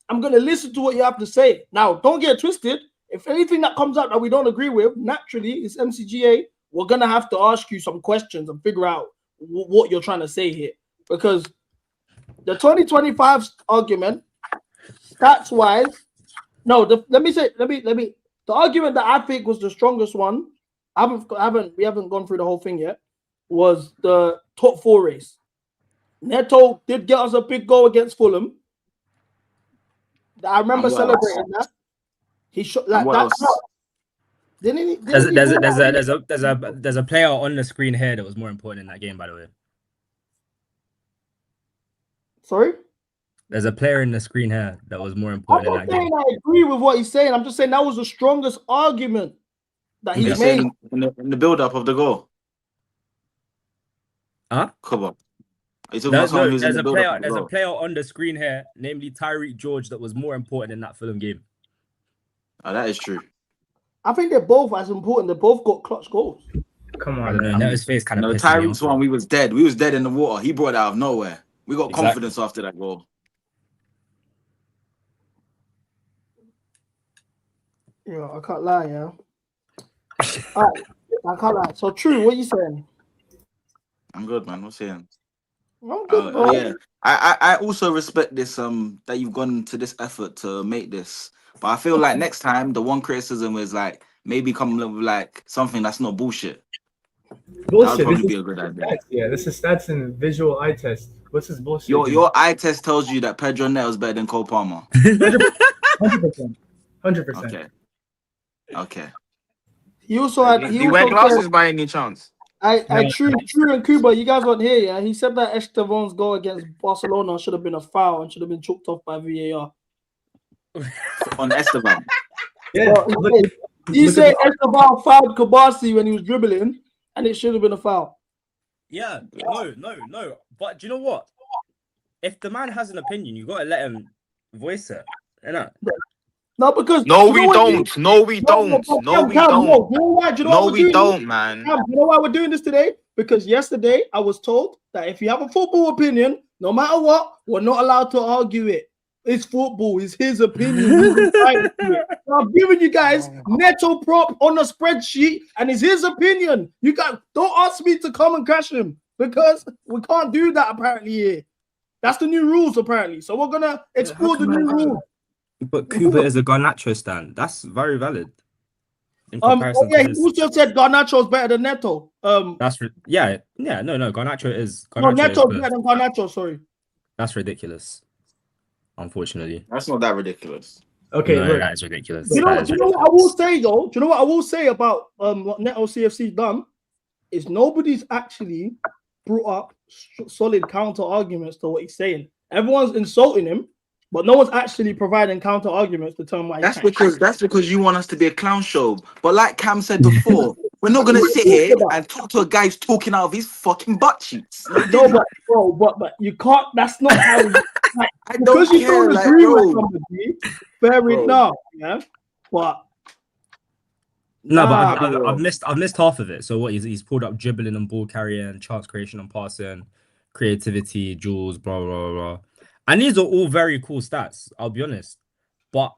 I'm going to listen to what you have to say. Now, don't get twisted. If anything that comes out that we don't agree with, naturally, it's MCGA. We're going to have to ask you some questions and figure out what you're trying to say here. Because the 2025 argument, stats-wise, the argument that I think was the strongest one, we haven't gone through the whole thing yet, was the top 4 race. Neto did get us a big goal against Fulham. I remember celebrating that. He shot like that. There's a player on the screen here that was more important in that game, by the way. Sorry? There's a player in the screen here that was more important in that game. I agree with what he's saying. I'm just saying that was the strongest argument that he's made. In the build-up of the goal. Huh? Come on. There's a player on the screen here, namely Tyreek George, that was more important in that Fulham game. Oh, that is true. I think they're both as important. They both got clutch goals. Come on. His face kind of. No, Tyreek's one, we was dead. We was dead in the water. He brought it out of nowhere. We got confidence after that goal. Yeah, I can't lie, yeah. All right, I can't lie. So, True, what are you saying? I'm good, man. What's saying? I'm good, bro. Yeah. I also respect this that you've gone to this effort to make this. But I feel like next time the one criticism is like maybe come up with like something that's not bullshit. That would probably be a good idea. Stats, yeah, this is stats and visual eye test. What's this bullshit? Your eye test tells you that Pedro Neto is better than Cole Palmer. 100%. 100%. Okay. He also had. Do He you wear also glasses said, by any chance? True and Kuba, you guys weren't here, yeah? He said that Esteban's goal against Barcelona should have been a foul and should have been chalked off by VAR. On Esteban. Yeah, He said Esteban fouled Kabasi when he was dribbling, and it should have been a foul. Yeah, no. But do you know what? If the man has an opinion, you gotta let him voice it. Innit? No, because No, we don't. No, we don't. No, we don't. No, we don't, man. You know why we're doing this today? Because yesterday I was told that if you have a football opinion, no matter what, we're not allowed to argue it. It's football. It's his opinion. I'm giving you guys Neto prop on a spreadsheet, and it's his opinion. You guys don't ask me to come and crash him because we can't do that apparently here. That's the new rules apparently. So we're gonna explore the new rules. But Cuba is a Garnacho stand. That's very valid. In He his... also said Garnacho is better than Neto. No. Garnacho is. No, Neto is better than Garnacho. Sorry. That's ridiculous. Unfortunately, that's not that ridiculous. Okay, no, that is ridiculous. You know what I will say though? Do you know what I will say about what Neto CFC done? Is nobody's actually brought up solid counter arguments to what he's saying. Everyone's insulting him. But no one's actually providing counter arguments to tell him why. That's because you want us to be a clown show. But like Cam said before, we're not gonna sit here and talk to a guy who's talking out of his fucking butt cheeks. No, but you can't. That's not how. Like, I don't because you care, don't agree with somebody. Fair enough, yeah. But I've missed half of it. So what he's pulled up dribbling and ball carrying, chance creation and passing, creativity, jewels, blah blah blah. And these are all very cool stats, I'll be honest. But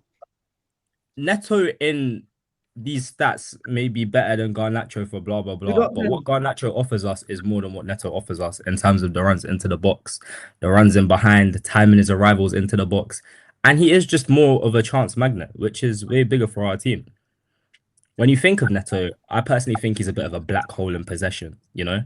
Neto in these stats may be better than Garnacho for blah, blah, blah. But what Garnacho offers us is more than what Neto offers us in terms of the runs into the box, the runs in behind, the timing his arrivals into the box. And he is just more of a chance magnet, which is way bigger for our team. When you think of Neto, I personally think he's a bit of a black hole in possession, you know?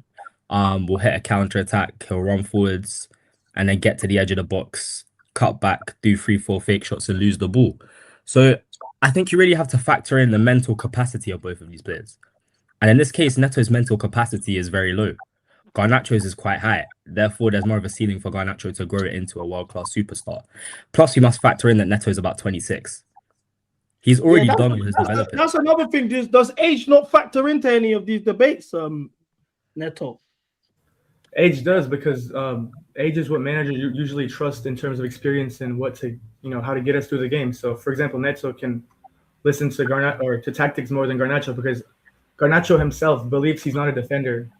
We'll hit a counter-attack, he'll run forwards, and then get to the edge of the box, cut back, do 3-4 fake shots and lose the ball. So I think you really have to factor in the mental capacity of both of these players. And in this case, Neto's mental capacity is very low. Garnacho's is quite high. Therefore, there's more of a ceiling for Garnacho to grow it into a world-class superstar. Plus, we must factor in that Neto is about 26. He's already done with his development. That's another thing. Does age not factor into any of these debates, Neto? Age does, because age is what managers usually trust in terms of experience and what to, how to get us through the game. So, for example, Neto can listen to Garnacho or to tactics more than Garnacho because Garnacho himself believes he's not a defender.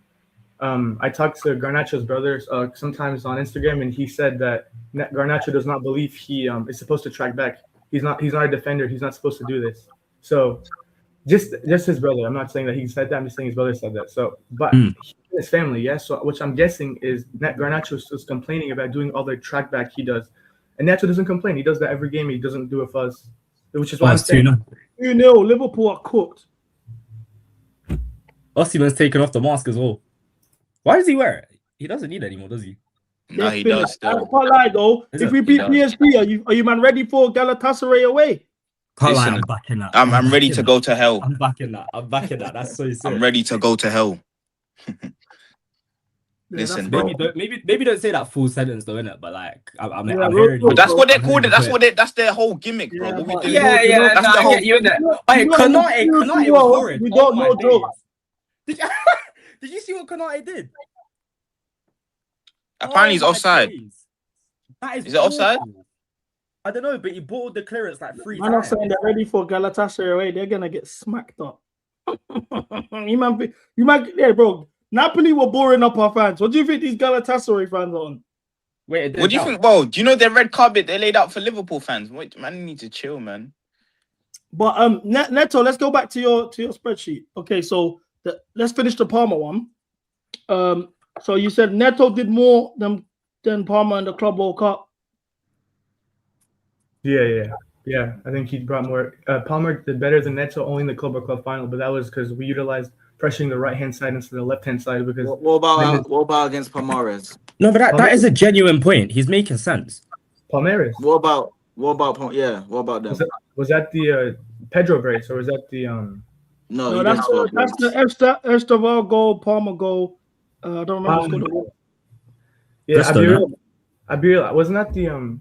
I talked to Garnacho's brother sometimes on Instagram, and he said that Garnacho does not believe he is supposed to track back. He's not a defender. He's not supposed to do this. So, just his brother. I'm not saying that he said that. I'm just saying his brother said that. So, but his family, yes. So, which I'm guessing is Garnacho is complaining about doing all the track back he does, and Neto doesn't complain. He does that every game. He doesn't do a fuzz, which is why I'm saying 2-0. Liverpool are cooked. Osimhen's taken off the mask as well. Why does he wear it? He doesn't need it anymore, does he? No, he does. I can't lie though. If we beat PSG, are you man ready for Galatasaray away? Can't lie, I'm backing that. I'm ready to go to hell. I'm backing that. That's so sick. I'm ready to go to hell. Listen, maybe don't say that full sentence though, innit? But like, I'm hearing. But that's what they called it. That's their whole gimmick, bro. What we do. Yeah. That's the whole. Hey, Konate was horrid. We don't know jokes. Did you see what Konate did? Apparently he's offside. Is it offside? I don't know, but he balled the clearance like 3 times. I'm not saying they're ready for Galatasaray away. They're gonna get smacked up. you might, bro. Napoli were boring up our fans. What do you think these Galatasaray fans are on? Wait, what do you think? Well, do you know their red carpet they laid out for Liverpool fans? Wait, man, you need to chill, man. But Neto, let's go back to your spreadsheet. Okay, so let's finish the Palmer one. So you said Neto did more than Palmer in the Club World Cup. Yeah. I think he brought more. Palmer did better than Neto only in the Club World Cup final, but that was because we utilized pressuring the right-hand side instead of the left-hand side. Because what about against Palmeiras? No, but that is a genuine point. He's making sense. Palmeiras. What about them? Was that the Pedro brace or was that the No, No, he that's didn't score the Esteval goal, Palmer goal. I don't remember who scored the goal. Yeah, Bristol, Abiril, wasn't that the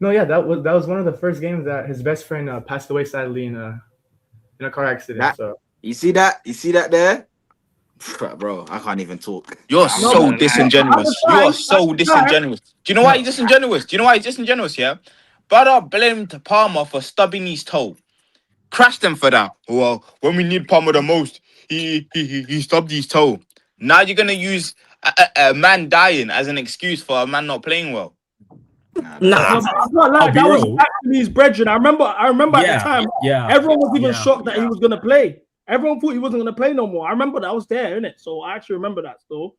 No, yeah, that was one of the first games that his best friend passed away sadly in a car accident. That- So You see that? You see that there? Bro, I can't even talk. You're I'm so not gonna lie. disingenuous. You are so disingenuous. Do you know why he's disingenuous? Yeah? Brother blamed Palmer for stubbing his toe. Crashed him for that. Well, when we need Palmer the most, he stubbed his toe. Now you're gonna use a man dying as an excuse for a man not playing well. Nah, No, but I'm not I'll like be that was real. actually his brethren. I remember at the time, everyone was even shocked that he was gonna play. Everyone thought he wasn't gonna play no more. I remember that I was there, innit? So I actually remember that still.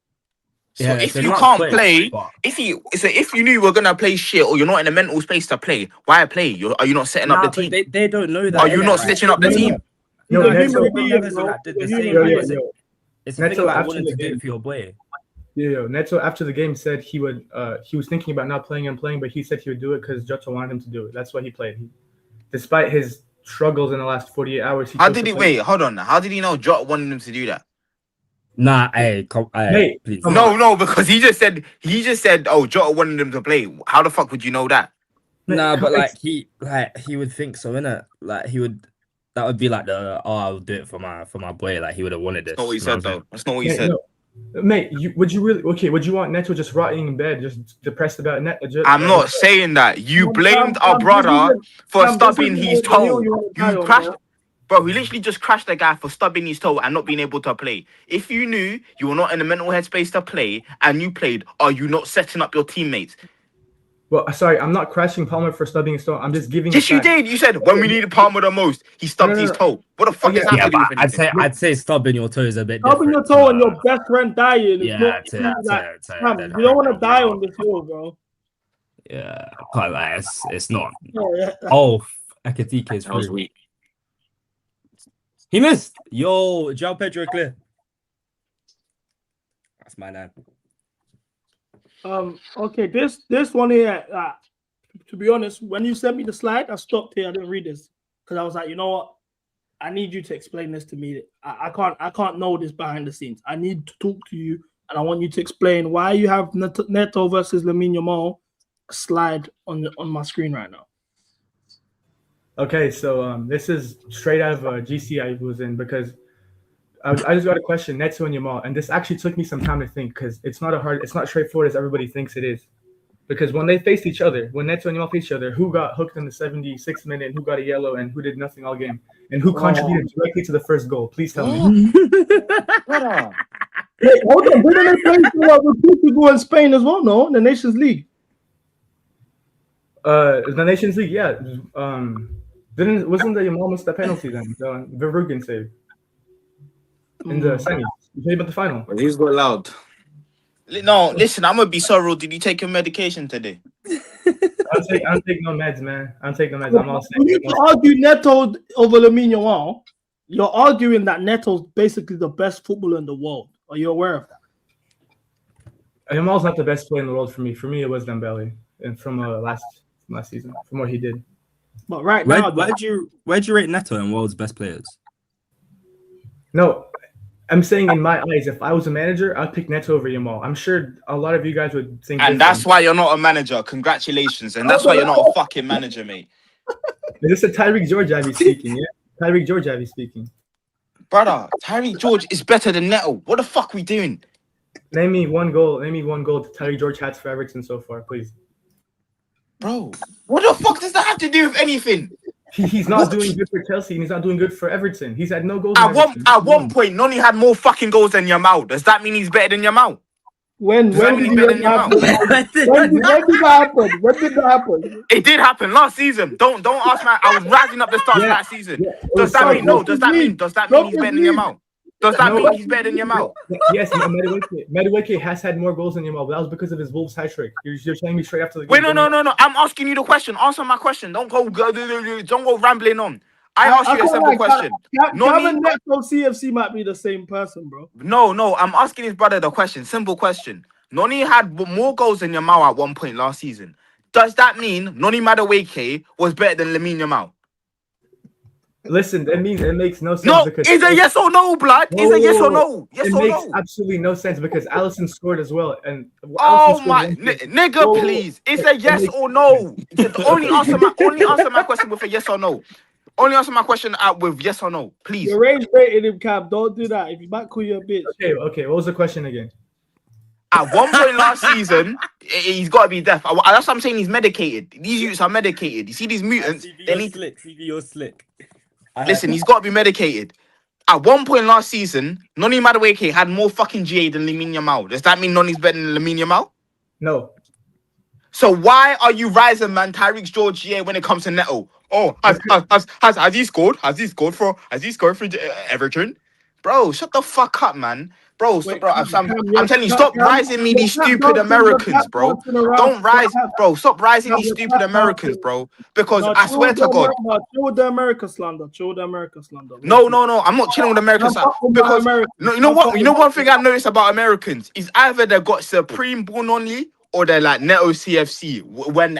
So if you can't play, if you knew you were gonna play shit or you're not in a mental space to play, why play? Are you not setting up the team? They don't know that. Are you not stitching up the team? Yo, Neto, It's a thing about wanting to do it for your boy. Yeah, Neto after the game said he would. He was thinking about not playing, but he said he would do it because Jota wanted him to do it. That's why he played. Despite his struggles in the last 48 hours. How did he wait? Hold on. How did he know Jota wanted him to do that? Nah, please. No, because he just said, oh, Jota wanted him to play. How the fuck would you know that? Nah, but like he would think so, innit? Like that would be like I'll do it for my boy. Like he would have wanted this. That's not what he said though. That's not what he said. No. Mate, would you want Neto just rotting in bed, just depressed about Neto? I'm not saying that. You blamed our brother for stubbing his toe. You crashed. Bro, he literally just crashed the guy for stubbing his toe and not being able to play. If you knew you were not in a mental headspace to play and you played, are you not setting up your teammates? Well, sorry, I'm not crashing Palmer for stubbing his toe. I'm just giving. Yes, you did. You said when we needed Palmer the most, he stubbed his toe. What the fuck is that? Yeah, but I'd say stubbing your toe is a bit stubbing different. your toe and your best friend dying. Yeah, you don't want to die on this hill, bro. Yeah, quite like it's not. Yeah. Oh, Ekatike is free. He missed. Yo, João Pedro clear. That's my name. Okay, this one here. To be honest, when you sent me the slide, I stopped here. I didn't read this because I was like, you know what? I need you to explain this to me. I can't know this behind the scenes. I need to talk to you, and I want you to explain why you have Neto versus Lamine Yamal slide on my screen right now. Okay, so this is straight out of GC I was in because I just got a question, Neto and Yamal, and this actually took me some time to think because it's not straightforward as everybody thinks it is. Because when they faced each other, when Neto and Yamal faced each other, who got hooked in the 76th minute, who got a yellow, and who did nothing all game, and who contributed directly to the first goal? Please tell me. Wait, hold on, didn't they play with Portugal and Spain as well? No, in the Nations League. The Nations League, yeah. Wasn't the Yamal missed the penalty then? The Verbruggen save in the semis. You played about the final. Well, he's got loud. No, listen, I'm gonna be so real. Did you take your medication today? I don't take no meds, man. I don't take no meds. I'm all When you argue Neto over Lamine Yamal, you're arguing that Neto's basically the best footballer in the world. Are you aware of that? Yamal's not the best player in the world for me. For me, it was Dembele, and from last season, from what he did. But right now, where'd you rate Neto and world's best players? No, I'm saying in my eyes, if I was a manager, I'd pick Neto over Yamal. I'm sure a lot of you guys would think. And that's why you're not a manager. Congratulations. And that's why you're not a fucking manager, mate. Is this a Tyreek George Ivy speaking? Yeah, Tyreek George Ivy speaking. Brother, Tyreek George is better than Neto. What the fuck we doing? Name me one goal Tyreek George had for Everton so far, please. Bro, what the fuck does that have to do with anything? He's not doing good for Chelsea and he's not doing good for Everton. He's had no goals. At one point, Noni had more fucking goals than Yamal. Does that mean he's better than Yamal? When did that happen? When did that happen? It did happen last season. Don't ask me. I was rising up the stars last season. Yeah. Does that mean he's better than Yamal? Does that mean he's better than Yamal? Yes, Madueke has had more goals than Yamal, but that was because of his Wolves hat trick. You're telling me straight after the game. Wait, no. I'm asking you the question. Answer my question. Don't go rambling on. I asked you a simple question. Gavin Neto CFC might be the same person, bro. No. I'm asking his brother the question. Simple question. Noni had more goals than Yamal at one point last season. Does that mean Noni Madueke was better than Lamine Yamal? Listen, it makes no sense No, because is a yes or no, blood? Is a yes or no? Yes it or makes no? absolutely no sense because Allison scored as well, and Oh Allison my scored one thing. nigga, please. It's a yes makes or no sense. no. Only answer my question with a yes or no. Only answer my question out with yes or no, please. You're rage baiting him, Cam. Don't do that. If you might call you a bitch. Okay. What was the question again? At one point last season, he's got to be deaf. That's what I'm saying. He's medicated. These youths are medicated. You see these mutants? They need. CV slick. Listen, he's got to be medicated. At one point last season, Noni Madueke had more fucking GA than Lamine Yamal. Does that mean Noni's better than Lamine Yamal? No. So why are you rising, man? Tyreek George GA when it comes to Neto. Oh, has he scored? Has he scored for Everton? Bro, shut the fuck up, man. Bro, Wait, bro, Cam, I'm telling you, stop rising me these stupid Americans, bro. Don't rise, bro. Stop rising these stupid Americans, bro. Because I swear to God. Chill with the America slander. Chill with the America slander. No. I'm not chilling with Americans. Because you know what? You know one thing I noticed about Americans is either they've got supreme born only or they're like Neto CFC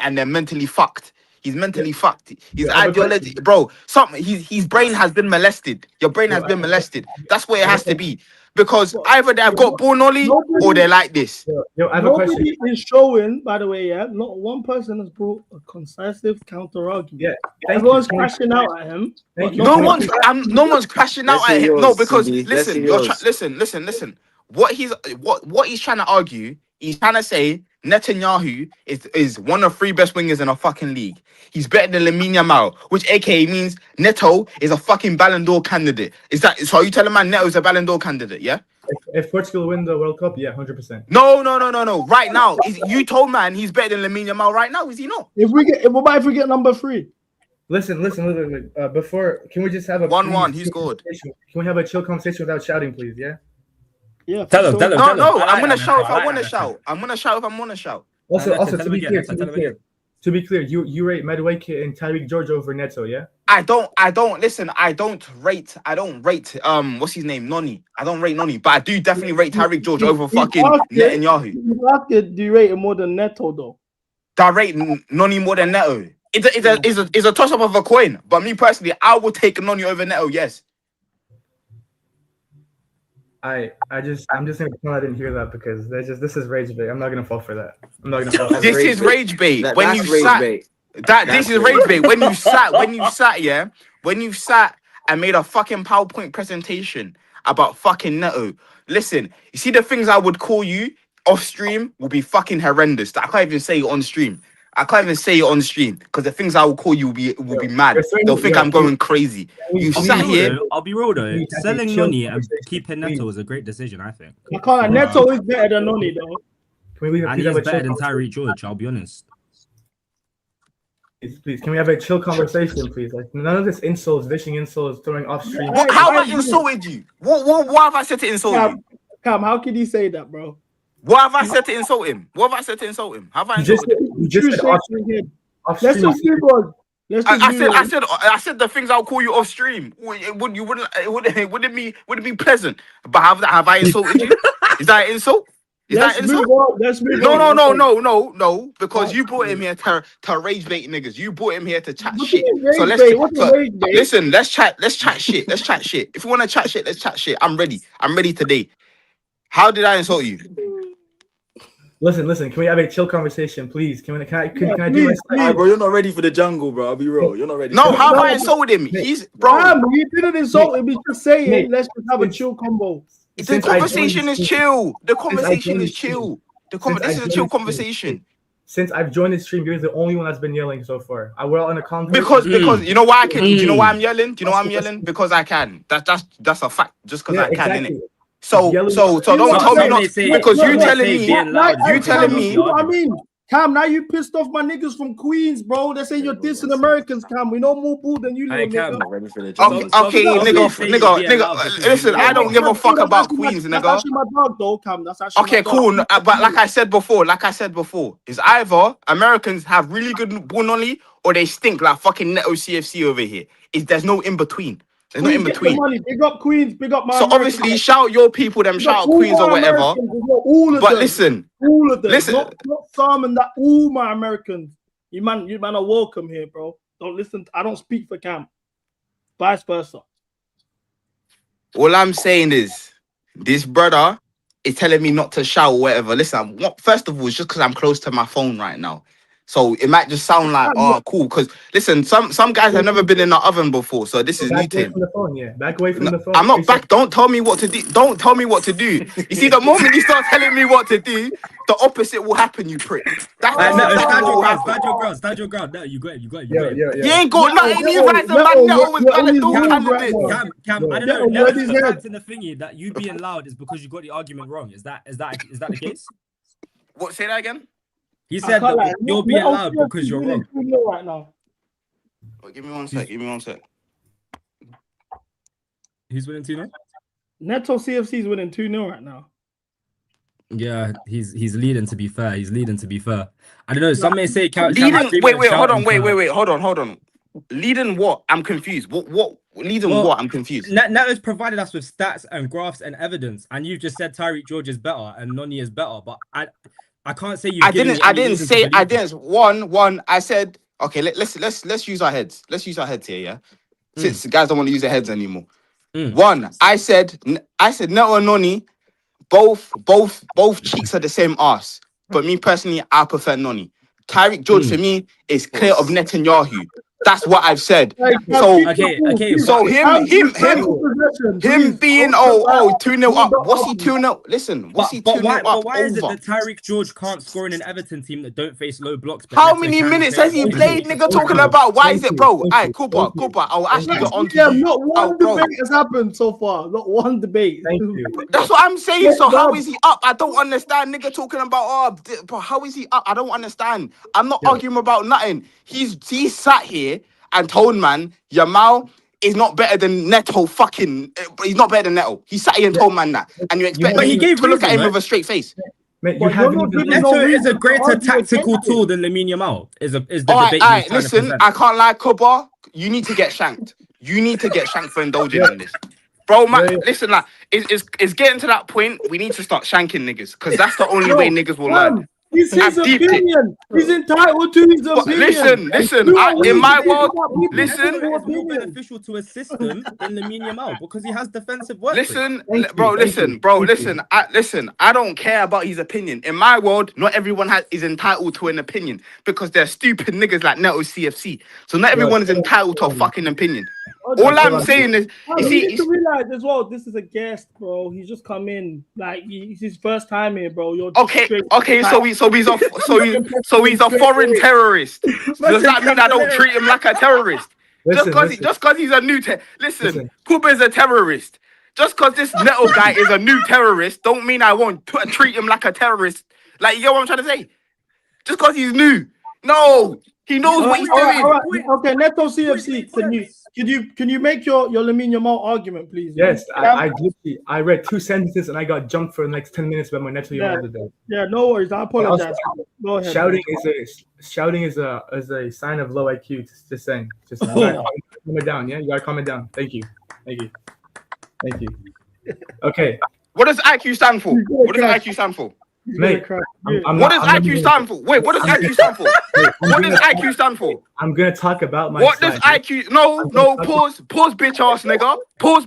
and they're mentally fucked. He's mentally fucked. His ideology, bro. His brain has been molested. Your brain has been molested. That's what it has to be. Because either they've got born only or they're like this. I have a question. Nobody is showing, by the way, yeah. Not one person has brought a concisive counter argument. Yeah, everyone's crashing out at him. No one's crashing out at him. No, because listen. What he's trying to argue, he's trying to say Netanyahu is one of 3 best wingers in a fucking league. He's better than Lamine Yamal, which aka means Neto is a fucking Ballon d'Or candidate. Is that so? Are you telling man Neto's a Ballon d'Or candidate? Yeah. If Portugal win the World Cup, yeah, 100%. No. Right now, you told man he's better than Lamine Yamal right now. Is he not? If we get number 3. Listen. Before, can we just have a 1-1? He scored. Can we have a chill conversation without shouting, please? Yeah. Yeah. Tell him. No. I'm gonna shout if I want to shout. I'm gonna shout if I want to shout. Also, to be clear, you rate Madueke and Tyreek George over Neto, yeah? I don't rate what's his name, Noni. I don't rate Noni, but I do definitely rate Tyreek George over fucking Netanyahu. Do you rate him more than Neto though? I rate Noni more than Neto. It's a toss up of a coin, but me personally, I will take Noni over Neto. Yes. I'm just gonna pretend I didn't hear that because this is rage bait. I'm not gonna fall for that. I'm not gonna fall for that. This is rage bait. When you sat and made a fucking PowerPoint presentation about fucking Neto. Listen, you see the things I would call you off stream will be fucking horrendous. I can't even say it on stream. Because the things I will call you will be mad. They'll think I'm going crazy. You sat here. I'll be real though. Selling Noni and keeping Neto was a great decision, I think. Neto is better than Noni though. And he's better than Tyreek George. I'll be honest. Please, can we have a chill conversation, please? Like none of this insults, dishing insults, throwing off stream. How have I insulted you? What have I said to insult you? Cam, how can you say that, bro? What have I said to insult him? Have I insulted him? You just said off stream. Let's just move on. I said the things I'll call you off stream. Wouldn't be pleasant. But have I insulted you? Is that an insult? Let's move on. No. Because you brought him here to rage bait niggas. You brought him here to chat shit. So listen. Let's chat shit. If you want to chat shit, let's chat shit. I'm ready today. How did I insult you? Listen. Can we have a chill conversation, please? Can I do my Alright, bro, you're not ready for the jungle, bro. I'll be real. You're not ready. No, how have I insulted him? He's bro. You didn't insult him. He's just saying, let's just have a chill combo. The conversation is chill. This is a chill conversation. Since I've joined the stream, you're the only one that's been yelling so far. We're all on a convo. Because you know why I can. Do you know why I'm yelling? Because I can. That's a fact. Just because I can, innit? So don't tell me not because you telling me. I mean, Cam, now you pissed off my niggas from Queens, bro. They say you're dissing Americans, Cam. We know more bull than you, little nigga. Okay, nigga. Listen, I don't give a fuck about Queens, nigga. That's actually my dog, though, Cam. That's actually okay, cool. But like I said before, it's either Americans have really good ball knowledge or they stink like fucking Neto CFC over here. There's no in between. There's no in between. Big up Queens, big up my. So obviously, shout your people, shout Queens or whatever. All of but them. listen, all of them. Not some and that. All my Americans. You man are welcome here, bro. Don't listen. I don't speak for Cam. vice versa. All I'm saying is, this brother is telling me not to shout or whatever. Listen, first of all, it's just because I'm close to my phone right now. So it might just sound like, oh, cool. Because listen, some guys have never been in the oven before, so this is new Back to away him. from the phone, yeah. Back away from the phone. I'm not back. Don't tell me what to do. Don't tell me what to do. You see, the moment you start telling me what to do, the opposite will happen, you prick. That's No, exactly what will happen. stand your ground. No, you got it. Yeah. You ain't got nothing. You guys are man. Neto was Gallador candidate. Cam, I don't know. Neto said in the thingy that you being loud is because you got the argument wrong. Is that the case? What? Say that again. He said that you're being loud because you're wrong. Right now. Oh, give me one sec. Who's winning 2-0? Neto CFC is winning 2-0 right now. Yeah, he's leading. To be fair, I don't know. Some may say leading. Wait. Hold on. Leading what? I'm confused. What? Leading what? I'm confused. Neto's provided us with stats and graphs and evidence, and you've just said Tyreek George is better and Noni is better, but I can't say you. I didn't say. One. I said okay. Let's use our heads. Let's use our heads here. Yeah. Since the guys don't want to use their heads anymore. One. I said Neto and Noni. Both cheeks are the same arse. But me personally, I prefer Noni. Tyreek George for me is clear of Netanyahu. That's what I've said. So okay. So him being 2-0 up. What's he 2-0? Listen, what's he 2-0 up? But why is it that Tyreek George can't score in an Everton team that don't face low blocks? How many minutes has he played, nigga? Talking about why is it, bro? Alright, Cooper. I'll actually get on to you. Not one debate has happened so far. Not one debate. Thank you. That's what I'm saying. So how is he up? I don't understand. Nigga talking about bro, how is he up? I don't understand. I'm not arguing about nothing. He's sat here and told man Yamal is not better than Neto. He's not better than Neto. He sat here and told man that, and you expect me to look at him with a straight face. Mate, Neto is a greater tactical tool than Lamine Yamal. Is the debate. All right, listen, I can't lie, Kuba. You need to get shanked. You need to get shanked for indulging in this. Bro, man, listen, like, it's getting to that point. We need to start shanking niggas, because that's the only way niggas will learn. It's his opinion. He's entitled to his opinion. Listen. In my world, listen. It's more beneficial to a system than Lamine Yamal because he has defensive work. Listen. I don't care about his opinion. In my world, not everyone is entitled to an opinion because they're stupid niggas like Neto CFC. So not everyone is entitled to a fucking opinion. All I'm saying is, you need to realize as well, this is a guest, bro. He's just come in, like it's his first time here, bro. You're okay. So he's a foreign terrorist. Does that mean I don't treat him like a terrorist? Just because he's a new listen, Kuba is a terrorist. Just because this Neto guy is a new terrorist, don't mean I won't treat him like a terrorist. Like, you know what I'm trying to say? Just because he's new, no, he knows what he's doing. All right. Okay, Neto CFC. Can you make your Lamine Yamal argument, please? Yes, I read 2 sentences and I got jumped for the next 10 minutes by my Neto Yamal today. Yeah, no worries. I apologize. Go ahead. Shouting is a sign of low IQ. Just saying. Just calm it down. Yeah, you gotta calm it down. Thank you. Okay. What does IQ stand for? Mate, what does IQ stand for? Wait, what does IQ stand for? What does IQ stand for? I'm gonna talk about my. What does IQ? No, pause, bitch ass nigga. Pause.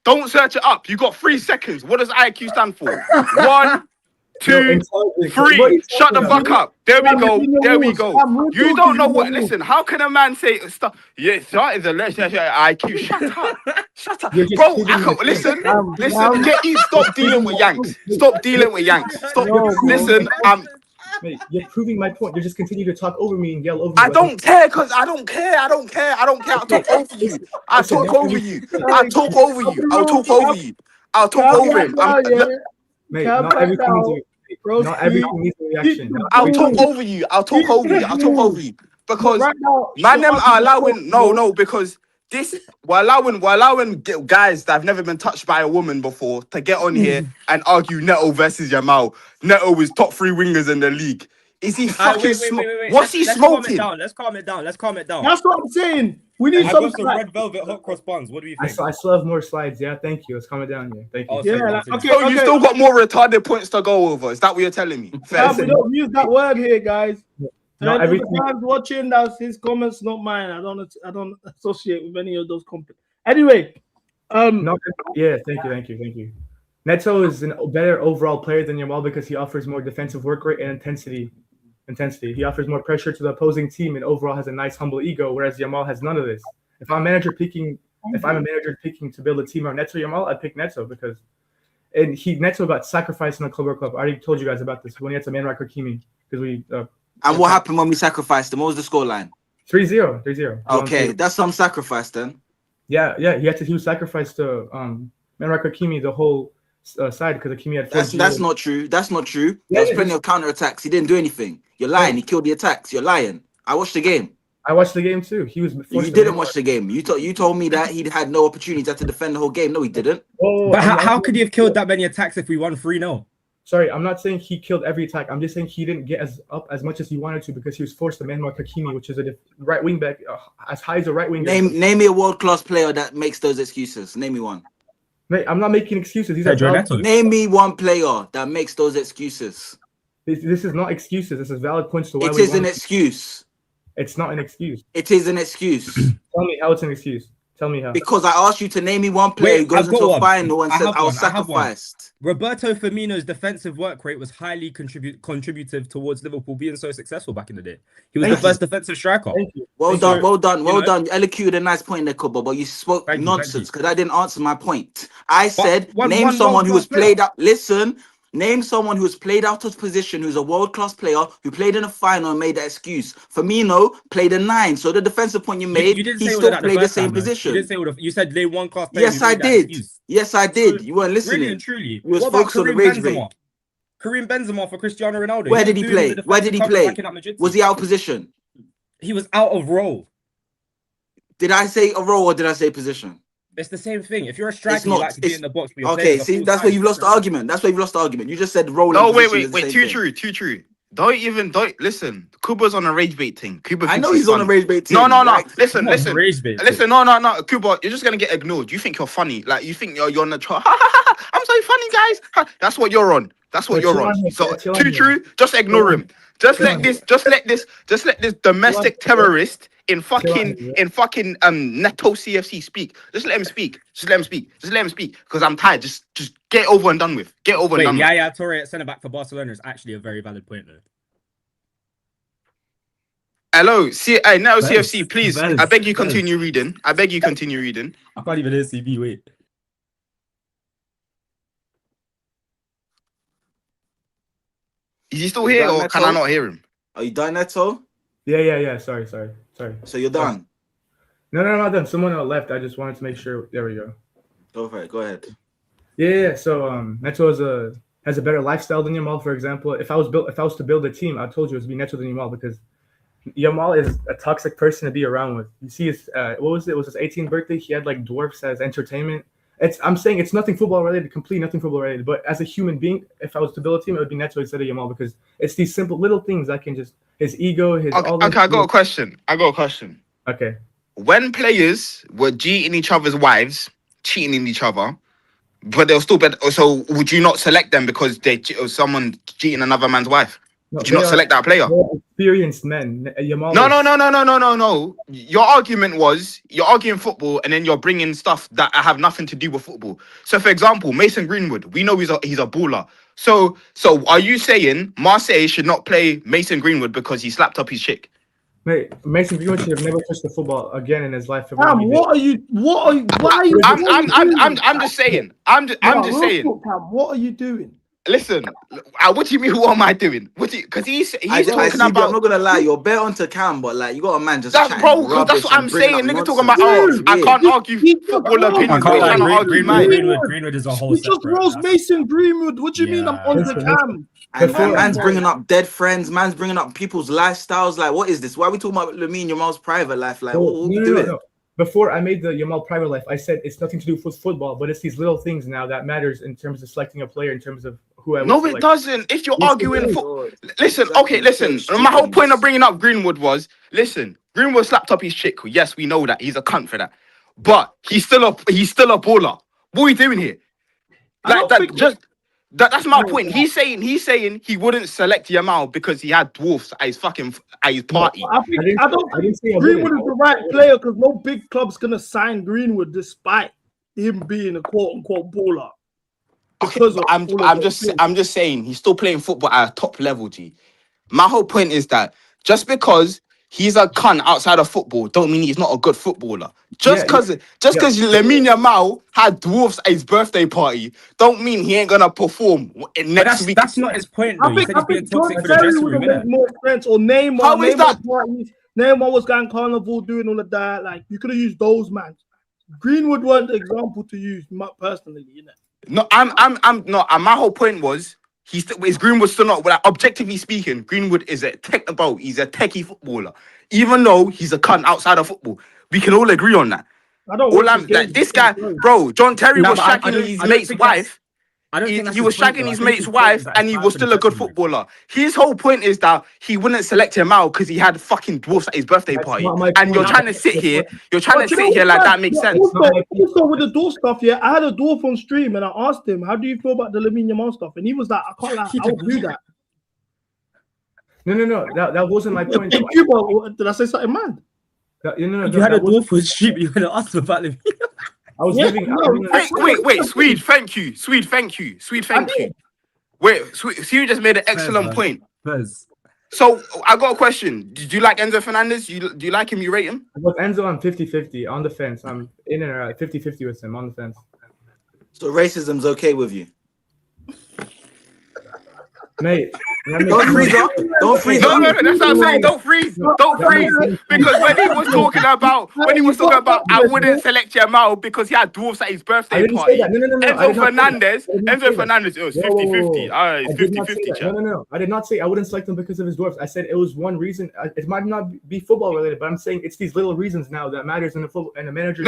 Don't search it up. You got 3 seconds. What does IQ stand for? 1, 2, 3. Shut the fuck up. There we go. You don't know what. Listen, how can a man say stuff? Yes, that is a IQ. Shut up, bro. Listen. Stop dealing with Yanks. Listen, Mate, you're proving my point. You just continue to talk over me and yell over me. I don't care because I don't care. I'll talk over you. I'll talk over him. Mate, not everything needs a reaction. I'll talk over you. Because man, them are allowing because this we're allowing guys that have never been touched by a woman before to get on here and argue Neto versus Yamal. Neto is top 3 wingers in the league. Is he fucking what's he smoking? Let's calm it down. That's what I'm saying. We need some red velvet hot cross buns. What do you think? I still have more slides. Yeah, thank you. Let's calm it down here. Thank you. So you still got more retarded points to go over. Is that what you're telling me? We don't use that word here, guys. Not The everything. guy's watching. That's his comments, not mine. I don't associate with any of those companies. Anyway, No, yeah, thank you. Neto is a better overall player than Yamal because he offers more defensive work rate and intensity. He offers more pressure to the opposing team and overall has a nice humble ego, whereas Yamal has none of this. If I'm a manager picking to build a team around Neto Yamal, I'd pick Neto because Neto got sacrificed in the Club World Cup. I already told you guys about this when he had to man Rack Hakimi because we. And what happened when we sacrificed him? What was the scoreline? 3-0. Okay, that's some sacrifice then. Yeah. He was sacrificed to Rack Hakimi the whole side because Hakimi had. That's not true. That's not true. Yeah, There was plenty of counter attacks. He didn't do anything. You're lying. He killed the attacks. You're lying. I watched the game. I watched the game too. He was. You didn't watch the game. You told me that he had no opportunity to defend the whole game. No, he didn't. But how could he have killed that many attacks if we won 3-0? Sorry, I'm not saying he killed every attack. I'm just saying he didn't get up as much as he wanted to because he was forced to man mark Hakimi, which is a right wing back, as high as a right wing. Name me a world class player that makes those excuses. Name me one. Mate, I'm not making excuses. These are Name me one player that makes those excuses. This is not excuses. This is valid points to why it is an excuse. It's not an excuse. It is an excuse. Tell me how it's an excuse. Tell me how. Because I asked you to name me one player who goes into a final and says I was sacrificed. Roberto Firmino's defensive work rate was highly contributive towards Liverpool being so successful back in the day. He was the first defensive striker. Well done. You elocuted a nice point there, Kuba, but you spoke nonsense because I didn't answer my point. I said name someone who was played out. Listen. Name someone who's played out of position, who's a world-class player, who played in a final and made that excuse. Firmino played a 9, so the defensive point you made, he still played the same position. You didn't say you said name one class player. Yes, I did. Yes, I did. You weren't listening. Really and truly. You was focused on the rage rate. Karim Benzema for Cristiano Ronaldo. Where did he play? Where did he play? Was he out of position? He was out of role. Did I say a role or did I say position? It's the same thing. If you're a striker, you like to be in the box. Okay, see, that's where you've lost the argument. That's where you've lost the argument. You just said rolling. No, wait. Too true. Don't listen. Kuba's on a rage bait thing. I know he's on a rage bait thing. No. Listen. Listen, no. Kuba, you're just gonna get ignored. You think you're funny. Like you think you're on the trial. I'm so funny, guys. That's what you're on. So too true. Just ignore him. Just let this domestic terrorist in fucking Neto CFC speak. Just let him speak. Because I'm tired. Just get over and done with. Yaya Toure at centre back for Barcelona is actually a very valid point, though. Hello, Neto CFC, please. I beg you continue reading. I can't even hear CB. Wait. Is he still here or can I not hear him? Are you done, Neto? Yeah. Sorry. So you're done? No, I'm not done. Someone left. I just wanted to make sure. There we go. Go ahead. Yeah. So Neto has a better lifestyle than Yamal, for example. If I was to build a team, I told you it would be Neto than Yamal because Yamal is a toxic person to be around with. You see, what was it? It was his 18th birthday. He had like dwarfs as entertainment. I'm saying it's nothing football related, completely nothing football related. But as a human being, if I was to build a team, it would be Neto instead of Yamal because it's these simple little things that can just his ego, his. Okay, I got a question. Okay. When players were cheating each other's wives, cheating in each other, but they'll still better. So would you not select them because someone cheating another man's wife? Would you not select that player? Experienced men. Yamal No. Your argument was you're arguing football and then you're bringing stuff that have nothing to do with football. So, for example, Mason Greenwood, we know he's a baller. So are you saying Marseille should not play Mason Greenwood because he slapped up his chick? Mate, Mason Greenwood should have never touched the football again in his life. Why are you? I'm just saying. I'm just saying. What are you doing? Listen, what do you mean? What am I doing? Because he's talking about. I'm not gonna lie, you're better onto Cam, but like you got a man just. That's what I'm saying. Nigga talking about. I can't argue football opinions. Greenwood is a whole. He just rose Mason Greenwood. What do you mean? I'm onto Cam. And man's bringing up dead friends. Man's bringing up people's lifestyles. Like, what is this? Why are we talking about Lamine Yamal's private life? Like, what are we doing? No. Before I made the Yamal private life, I said it's nothing to do with football, but it's these little things now that matters in terms of selecting a player, in terms of who I. No, it doesn't. If you're arguing for, listen. My whole point of bringing up Greenwood was, listen, Greenwood slapped up his chick. Yes, we know that he's a cunt for that, but he's still a baller. What are we doing here? Like that, That's my point. He's saying he wouldn't select Yamal because he had dwarfs at his party. I don't I didn't say I Greenwood wouldn't. is the right player because no big club's gonna sign Greenwood despite him being a quote unquote baller. Okay, Because but of all I'm of just those I'm just saying he's still playing football at a top level, G. My whole point is that just because he's a cunt outside of football, don't mean he's not a good footballer. Just because Lamine Yamal had dwarfs at his birthday party, don't mean he ain't gonna perform But next week. that's not his point, though. I You think said he's being John toxic for the Terry dressing would room, have made innit? more sense, or Neymar. How is that? Neymar was going carnival doing all of that. Like you could have used those man. Greenwood weren't the example to use personally, you know. No, I'm not. And my whole point was is Greenwood still not? Like, objectively speaking, Greenwood is a he's a techie footballer, even though he's a cunt outside of football. We can all agree on that. I don't All watch I'm his games. like this guy, bro. John Terry No, was but I shagging don't- his I don't mate's think that's- wife. I don't think that's He was his point, shagging though. I his think mate's his point wife, is that and it's he bad was for the still a good dressing room. footballer. His whole point is that he wouldn't select him out because he had fucking dwarfs at his birthday That's party. not my And you're point. trying to sit here. You're trying to But you know sit here what, like man? that makes But sense. Also with the dwarf stuff, yeah, I had a dwarf on stream and I asked him, "How do you feel about the Lamine Yamal stuff?" And he was like, "I can't lie, I would do that." No. That wasn't my point. Hey, Cuba, did I say something mad? You had a dwarf for street. You had to ask him about him. I was Yeah, giving. no, Wait, Swede, thank you. Swede, thank you. Wait, Swede just made an excellent man. point. Fez. So I got a question. Do you like Enzo Fernandez? Do you like him? You rate him? With Enzo, I'm 50-50 on the fence. I'm in and out 50-50 with him on the fence. So racism's okay with you? Mate, Don't freeze up. Don't freeze No, up. that's what I'm saying. Don't freeze. Because when he was talking about, I wouldn't select Jamal because he had dwarfs at his I birthday didn't party. say that. No. I Enzo did not say that. Fernandez, I did not say that. it was Whoa, 50-50. I It's did not say 50-50, that. chat. No. I did not say I wouldn't select him because of his dwarfs. I said it was one reason. It might not be football related, but I'm saying it's these little reasons now that matters in the football and the manager.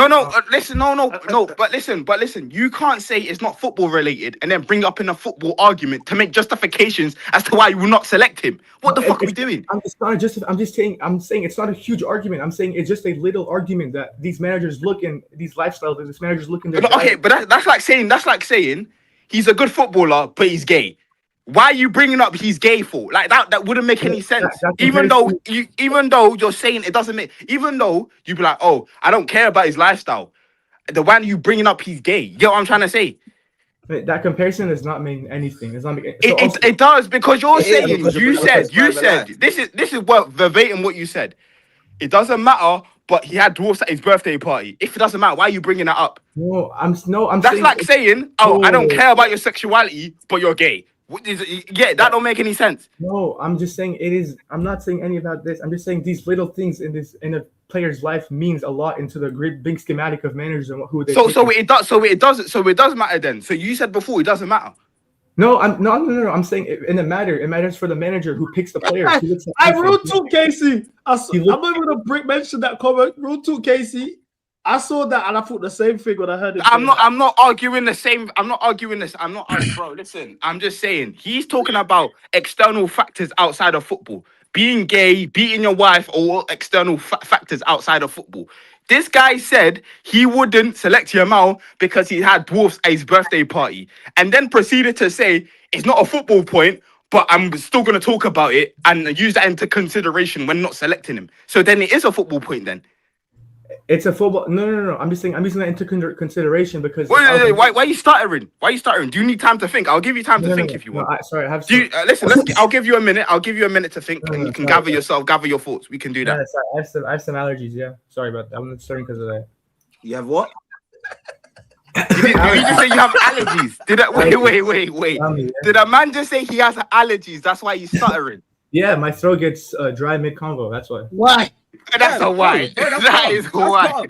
Listen, but listen, you can't say it's not football related and then bring up in a football argument to make justifications as to why you will not select him. What the fuck are we doing? I'm saying it's not a huge argument. I'm saying it's just a little argument that these managers look in these lifestyles that these managers look in their Okay, but that's like saying he's a good footballer, but he's gay. Why are you bringing up he's gay for? Like that wouldn't make any sense. Even though you're saying it doesn't make, even though you'd be like, oh, I don't care about his lifestyle. The one you bringing up he's gay. You know what I'm trying to say? That comparison does not mean anything. It's not. It does because you're saying you said life. this is what verbatim what you said. It doesn't matter, but he had dwarfs at his birthday party. If it doesn't matter, why are you bringing that up? I'm That's saying, like saying, oh, I don't care about your sexuality, but you're gay. That don't make any sense. No, I'm just saying it is. I'm not saying any about this. I'm just saying these little things in a player's life means a lot into the great big schematic of managers and who they. So it does matter then. So you said before it doesn't matter. No. I'm saying it matters. It matters for the manager who picks the players. I rule 2 Casey. I'm able to mention that comment. Rule 2 Casey. I saw that and I thought the same thing when I heard it. I'm not arguing the same. I'm not arguing this. Bro, listen. I'm just saying he's talking about external factors outside of football. Being gay, beating your wife, or external factors outside of football. This guy said he wouldn't select Yamal because he had dwarfs at his birthday party, and then proceeded to say it's not a football point, but I'm still going to talk about it and use that into consideration when not selecting him. So then it is a football point then. It's a football. No. I'm using that into consideration because. Wait. Why are you stuttering? Do you need time to think? I'll give you time to think if you want. Sorry, I have. Listen. I'll give you a minute. I'll give you a minute to think, and you can gather your thoughts. We can do that. I have some allergies. Yeah, sorry about that. I'm not starting because of that. You have what? Did you just say you have allergies? Wait. Did a man just say he has allergies? That's why he's stuttering. Yeah, my throat gets dry mid convo. That's why. Why? That's a why. That is why.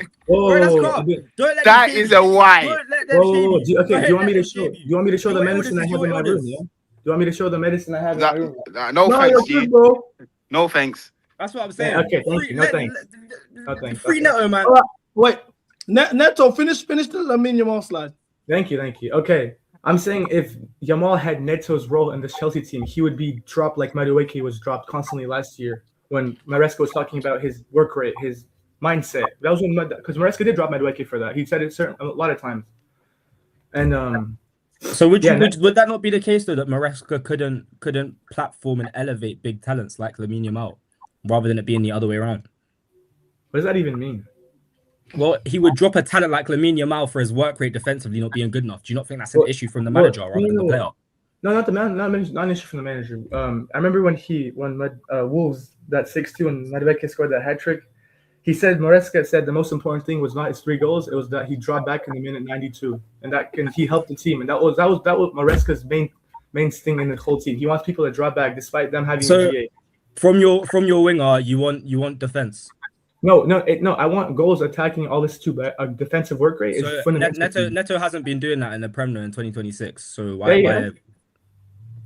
That is a why. Okay. Do you want me to show? Do you want me to show the medicine I have in my room? Yeah. Do you want me to show the medicine I have in my room? No thanks, G. No thanks. That's what I'm saying. Yeah, okay, thank you. No thanks. Free Neto, man. Wait, Neto, finish the Lamine Yamal slide. Thank you. Okay. I'm saying if Yamal had Neto's role in the Chelsea team, he would be dropped like Madueke was dropped constantly last year when Maresca was talking about his work rate, his mindset. That was when because Maresca did drop Madueke for that. He said it a lot of times. And So would Yeah, would that not be the case though, that Maresca couldn't platform and elevate big talents like Lamine Yamal, rather than it being the other way around? What does that even mean? Well, he would drop a talent like Lamine Yamal for his work rate defensively not being good enough. Do you not think that's an issue from the manager rather than the player? No, not the man, not an issue from the manager. I remember when Wolves that 6-2 and Madueke scored that hat trick. He said Maresca said the most important thing was not his 3 goals; it was that he dropped back in the minute 92, and he helped the team, and that was Maresca's main thing in the whole team. He wants people to drop back despite them having a GA. From your winger, you want defense. No. I want goals attacking all this too, but a defensive work rate is fundamental. Neto hasn't been doing that in the Premier in 2026. So why?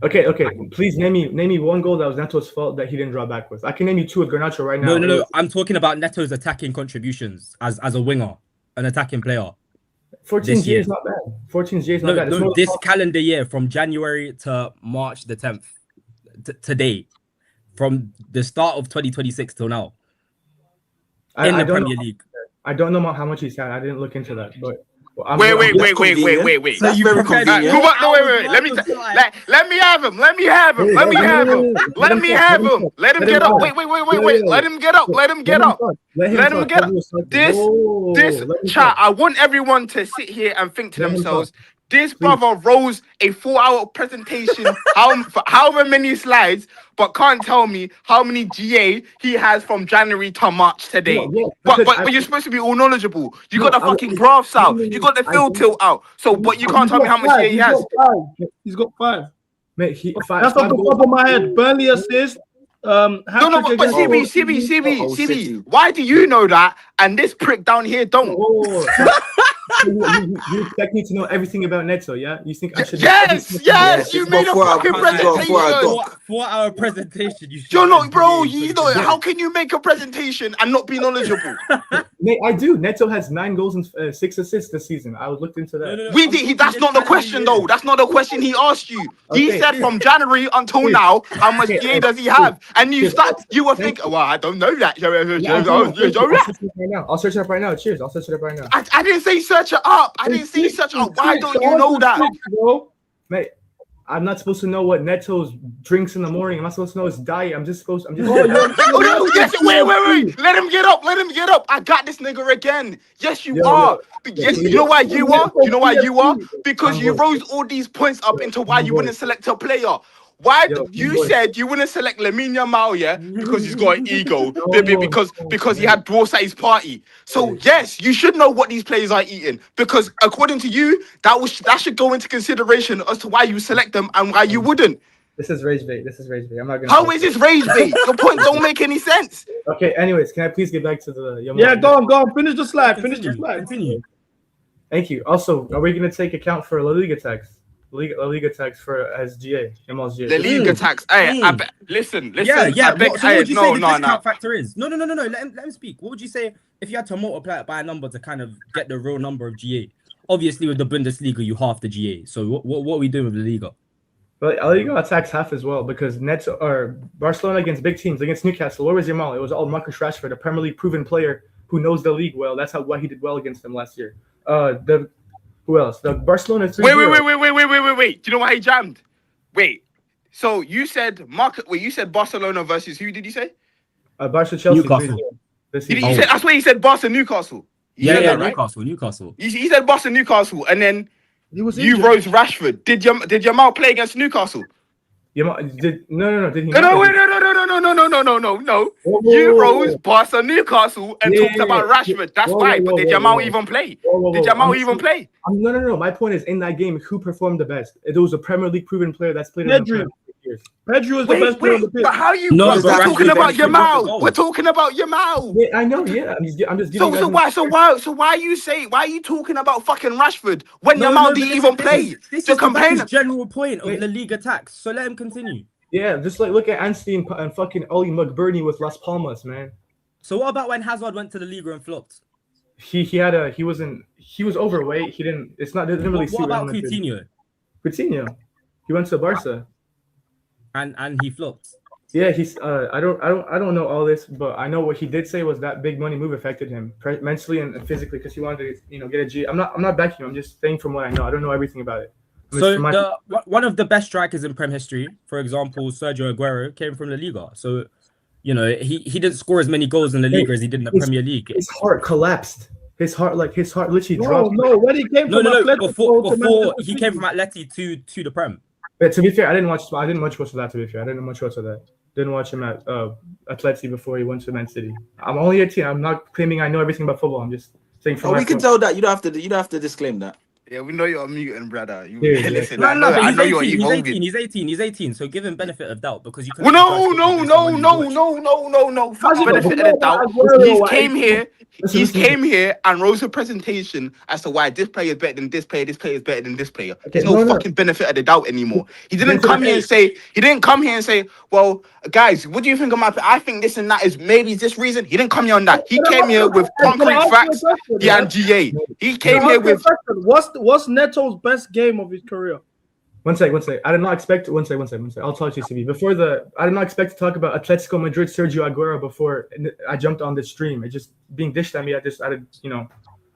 Okay. Please name me one goal that was Neto's fault that he didn't draw back with. I can name you 2 with Garnacho right now. No. I'm talking about Neto's attacking contributions as a winger, an attacking player. 14 G is not bad. 14 G is not bad. No, this calendar year from January to March the 10th today, from the start of 2026 till now. In the Premier League. I don't know how much he's had. I didn't look into that, but Wait. So that's very convenient. Wait. Let me have him. Let him get up. Wait. Let him get up. This chat. I want everyone to sit here and think to themselves. This brother rose a 4-hour presentation, however many slides, but can't tell me how many GA he has from January to March today. But you're supposed to be all knowledgeable. You got the fucking graphs out. You got the field tilt out. So, but you can't tell me how much GA he has. He's got 5. Mate, that's off the top of my head. Burnley assist. No, but CB, why do you know that and this prick down here don't? You expect me to know everything about Neto, yeah? You think I should? Yes. You made a fucking presentation. 4-hour presentation. You're not, bro. You know how can you make a presentation and not be knowledgeable? Mate, I do. Neto has 9 goals and 6 assists this season. I looked into that. No. That's not the question, though. That's not the question he asked you. He said from January until now, how much GA does he have? And you were thinking, well, I don't know that. I'll search it up right now. Cheers. I'll search it up right now. I didn't say search it up. Why don't you know that? Mate, I'm not supposed to know what Neto's drinks in the morning. I'm not supposed to know his diet. I'm just. Wait. Let him get up. I got this nigga again. Yes, you are. Yes, you know why you are? Because you rose all these points up into why you wouldn't select a player. Why you said you wouldn't select Lamine Yamal, yeah? Because he's got an ego. Because he had dwarfs at his party. So yes, you should know what these players are eating. Because according to you, that should go into consideration as to why you select them and why you wouldn't. This is rage bait. I'm not gonna. How is this rage bait? Your point don't make any sense. Okay. Anyways, can I please get back to the Yamal? Yeah, go on. Finish the slide. Continue. Thank you. Also, are we gonna take account for La Liga tax? La Liga tax for as GA, Yamal's GA. The Liga tax. Hey, listen. Yeah. I beg, what would you say the discount no. factor is? No. Let him speak. What would you say if you had to multiply it by a number to kind of get the real number of GA? Obviously, with the Bundesliga, you half the GA. So what are we doing with the Liga? Well, La Liga tax half as well because Barcelona against big teams against Newcastle. Where was Yamal? It was all Marcus Rashford, a Premier League proven player who knows the league well. That's why he did well against them last year. Who else? The Barcelona 3-0. Wait. Do you know why he jammed? Wait. So you said you said Barcelona versus who did you say? Barca Chelsea. Newcastle. That's why he said Barca Newcastle. Yeah, right? Newcastle. He said Barca Newcastle, and then you rose Rashford. Did Yamal play against Newcastle? No. Did he? No. You rose Barca Newcastle and talked about Rashford. That's why. But did Yamal even play? Did Yamal even play? No. My point is, in that game, who performed the best? It was a Premier League proven player that's played in the years. Pedro is the best player on the pitch. But how you? We're talking about Yamal. We're talking about Yamal. Yeah, I know. Yeah, I'm just giving. So why are you talking about fucking Rashford when Yamal didn't even play? This is general point of the Liga tax. So let him continue. Yeah, just like look at Anstey and fucking Ollie McBurney with Las Palmas, man. So what about when Hazard went to the Liga and flopped? He was overweight. He didn't. It didn't really. What about Coutinho? He went to Barca. And he flopped. Yeah, he's. I don't know all this, but I know what he did say was that big money move affected him mentally and physically because he wanted to, get a G. I'm not backing him. I'm just saying from what I know. I don't know everything about it. So from my- one of the best strikers in Prem history, for example, Sergio Aguero, came from La Liga. So, you know, he didn't score as many goals in La Liga as he did in the Premier League. His heart collapsed. His heart literally No, dropped. no. When he came No, from Atletico before to Manchester he City. came from Atleti to the Prem. But to be fair, I didn't much watch that. To be fair, I didn't much watch of that. Didn't watch him at Atleti before he went to Man City. I'm only 18. I'm not claiming I know everything about football. I'm just saying from Oh, my we can point. tell that. You don't have to disclaim that. Yeah, we know you're muting, brother. You, Yeah, yeah. listen, No, I but know he's you're 18. evolving. He's 18. So give him benefit of doubt because you can. Well, no. Fuck How's it benefit gonna of the doubt. go about He's Aguero, came here. He's Listen. came here and wrote a presentation as to why this player is better than this player. This player is better than this player. There's no fucking benefit of the doubt anymore. He didn't come here and say. He didn't come here and say, "Well, guys, what do you think of my? I think this and that is maybe this reason." He didn't come here on that. He came here with concrete facts. Yeah, and GA. He came here with. What's Neto's best game of his career? One sec. I did not expect. One sec. I'll talk to you, CB. I did not expect to talk about Atletico Madrid, Sergio Aguero before I jumped on this stream. It just being dished at me. I didn't,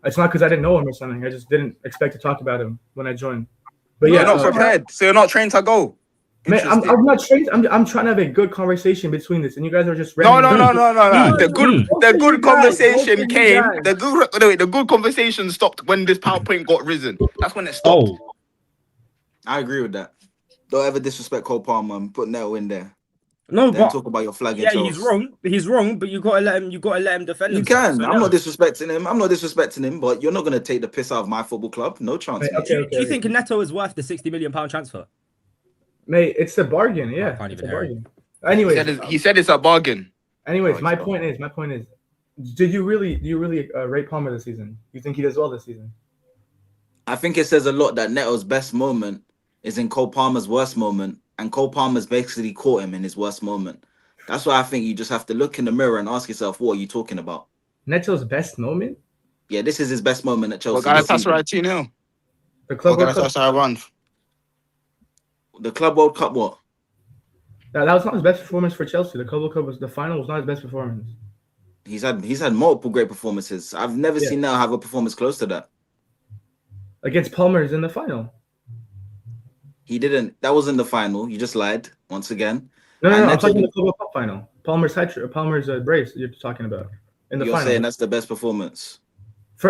it's not because I didn't know him or something. I just didn't expect to talk about him when I joined. But You're yeah, not prepared, so you're not trained to go. man, I'm not trained. I'm trying to have a good conversation between this, and you guys are just No. randomly- The good conversation came. The good conversation stopped when this PowerPoint got risen. That's when it stopped. Oh, I agree with that. Don't ever disrespect Cole Palmer and put Neto in there. no, Then but talk about your flag. yeah, he's wrong. He's wrong, but you gotta let him defend You himself. can. So, I'm yeah. not disrespecting him. But you're not gonna take the piss out of my football club. No chance. Right, mate. okay. Do you think Neto is worth the £60 million transfer? Mate, it's a bargain. Yeah, I can't it's even a hear bargain. Anyways, He said it's a bargain. my point is, do you really rate Palmer this season? You think he does well this season? I think it says a lot that Neto's best moment is in Cole Palmer's worst moment, and Cole Palmer's basically caught him in his worst moment. That's why I think you just have to look in the mirror and ask yourself, what are you talking about? Neto's best moment? Yeah, this is his best moment at Chelsea. Well, this season. Galatasaray 2-0. The club Well, World Cup. Galatasaray won. The Club World Cup, what? That was not his best performance for Chelsea. The Club World Cup the final was not his best performance. He's had multiple great performances. I've never seen Neto have a performance close to that. Against Palmer's in the final. He didn't. That wasn't the final. You just lied once again. No, And I'm Neto- talking the Club World Cup final. Palmer's brace you're talking about in the You're final. saying that's the best performance.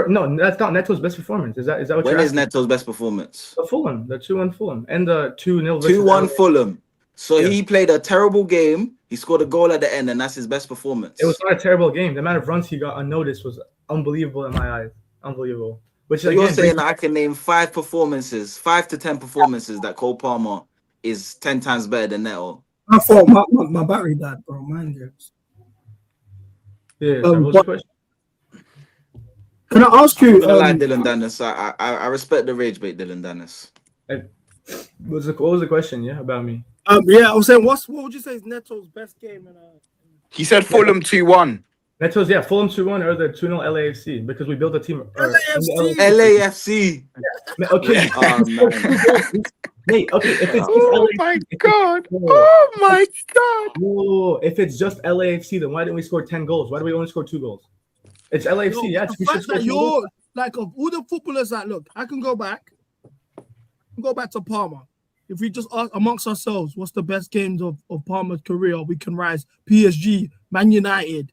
No, that's not Neto's best performance. Is that what When you're is asking? Neto's best performance? The Fulham, the 2-1 Fulham, and the 2-0 2-1 Fulham. So Yeah. he played a terrible game. He scored a goal at the end, and that's his best performance. It was not a terrible game. The amount of runs he got unnoticed was unbelievable in my eyes. Unbelievable. Which So again, you're saying that I can name 5 to 10 performances that Cole Palmer is 10 times better than Neto. I thought my battery died, bro. Mind games. yeah. So what was the what- question? Can I ask I'm you? not gonna lie, Dylan Dennis. I respect the rage bait, Dylan Dennis. What was the question? Yeah, about me. Yeah, I was saying, what would you say is Neto's best game? He said Fulham 2-1. Neto's Fulham 2-1 or the 2-0 LAFC because we built a team. LAFC. LAFC. Okay. Oh, man. Mate, okay. If it's Oh my god! Oh my god! no, if it's just LAFC, then why didn't we score 10 goals? Why do we only score 2 goals? It's LAFC, yeah. The We should fact score that 10 goals. you're like of all the footballers that look, I can go back to Palmer. If we just ask amongst ourselves, what's the best games of Palmer's career? We can rise PSG, Man United,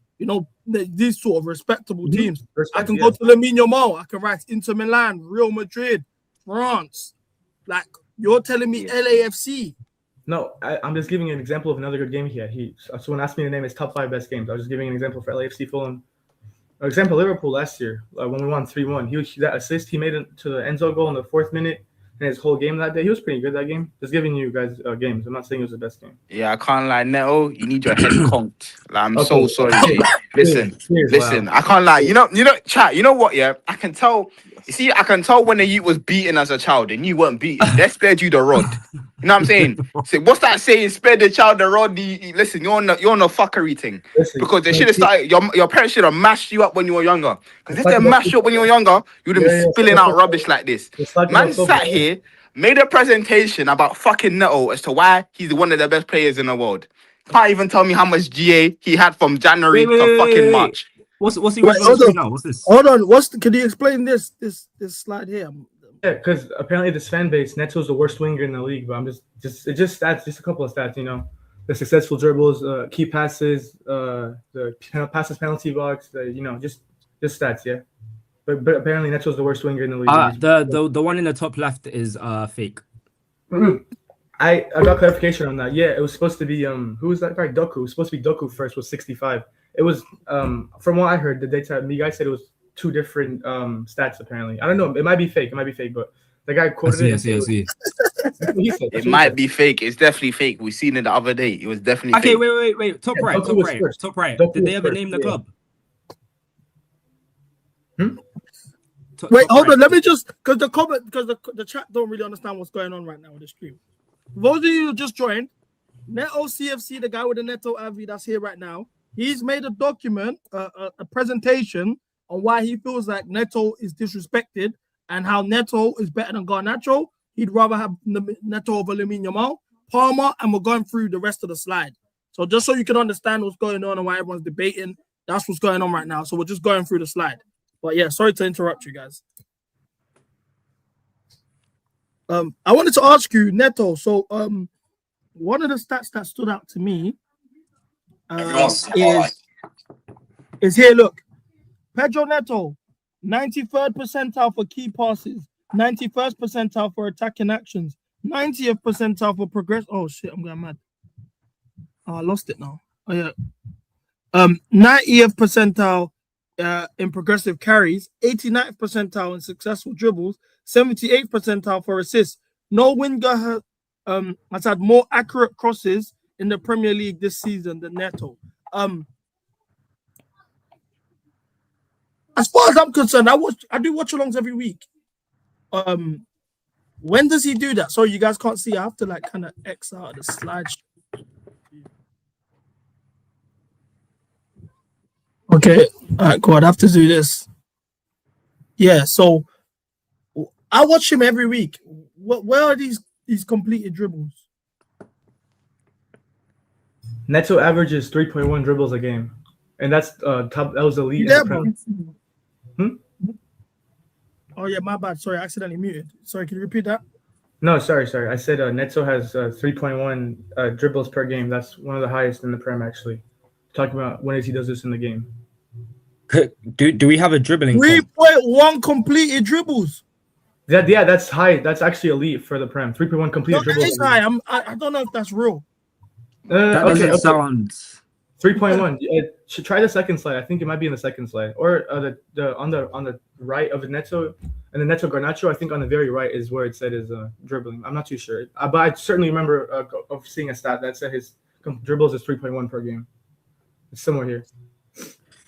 these sort of respectable teams. I can go to Lamine Yamal. I can rise Inter Milan, Real Madrid, France. Like you're telling me LAFC. No, I'm just giving an example of another good game he had. Someone asked me to name his top 5 best games. I was just giving an example for LAFC Fulham. For example, Liverpool last year when we won 3-1. That assist he made to the Enzo goal in the 4th minute. And his whole game that day, he was pretty good that game. Just giving you guys games. I'm not saying it was the best game. Yeah, I can't lie, Neto. You need your head conked. Like, I'm so Okay. sorry. G. Listen, Cheers, wow. I can't lie. You know, chat. You know what? Yeah, I can tell. You see, I can tell when the youth was beaten as a child and you weren't beaten. They spared you the rod. You know what I'm saying? So what's that saying? Spare the child the rod. Listen, you're on a fuckery thing. Listen, Because they should have started. Your parents should have mashed you up when you were younger. Because if they mashed you up when you were younger, you'd have been spilling out rubbish like this. Man sat here, made a presentation about fucking Neto as to why he's one of the best players in the world. Can't even tell me how much GA he had from January to fucking March. What's he Wait, referring to now? What's this? Hold on. Can you explain this slide here? Yeah, because apparently this fan base, Neto's the worst winger in the league. But I'm just stats, just a couple of stats. You know, the successful dribbles, key passes, the passes penalty box. Just stats. Yeah, but apparently Neto's the worst winger in the league. The one in the top left is fake. I got clarification on that. Yeah, it was supposed to be who was that guy? Doku. It was supposed to be Doku first, was 65. It was from what I heard, the data me guy said it was two different stats apparently. I don't know. It might be fake, but the guy quoted it. I see. It might be fake. It's definitely fake. We seen it the other day. It was definitely Okay, fake. wait. Top Yeah, right. Doku Did they was ever first, name the yeah. club? Wait, Top hold right. on. Let me just because the chat don't really understand what's going on right now with the stream. For those of you who just joined, Neto CFC, the guy with the Neto Avi that's here right now, he's made a document, a presentation on why he feels like Neto is disrespected and how Neto is better than Garnacho. He'd rather have Neto over Lamine Yamal, Palmer, and we're going through the rest of the slide. So just so you can understand what's going on and why everyone's debating, that's what's going on right now. So we're just going through the slide. But yeah, sorry to interrupt you guys. I wanted to ask you, Neto. So one of the stats that stood out to me is here. Look, Pedro Neto, 93rd percentile for key passes, 91st percentile for attacking actions, 90th percentile for progress. Oh shit, I'm going mad. Oh, I lost it now. Oh yeah. 90th percentile in progressive carries, 89th percentile in successful dribbles, 78th percentile for assists. No winger has had more accurate crosses in the Premier League this season than Neto. As far as I'm concerned, I do watch alongs every week. When does he do that? Sorry, you guys can't see. I have to like kind of X out of the slide. Okay, all right, cool. I'd have to do this. Yeah, so I watch him every week. Where are these completed dribbles? Neto averages 3.1 dribbles a game, and that's top. That was the lead. Yeah, bro. Oh yeah, my bad. Sorry, I accidentally muted. Sorry, can you repeat that? No, sorry. I said Neto has 3.1 dribbles per game. That's one of the highest in the Prem, actually. Talking about when he does this in the game. Do we have a dribbling? 3.1 completed dribbles. Yeah, that's high. That's actually elite for the Prem. 3.1 completed dribbles. That is high. I don't know if that's real. That doesn't sound. 3.1. Should try the second slide. I think it might be in the second slide, or the on the right of the Neto and the Neto Garnacho. I think on the very right is where it said is dribbling. I'm not too sure, but I certainly remember of seeing a stat that said his dribbles is 3.1 per game. It's somewhere here.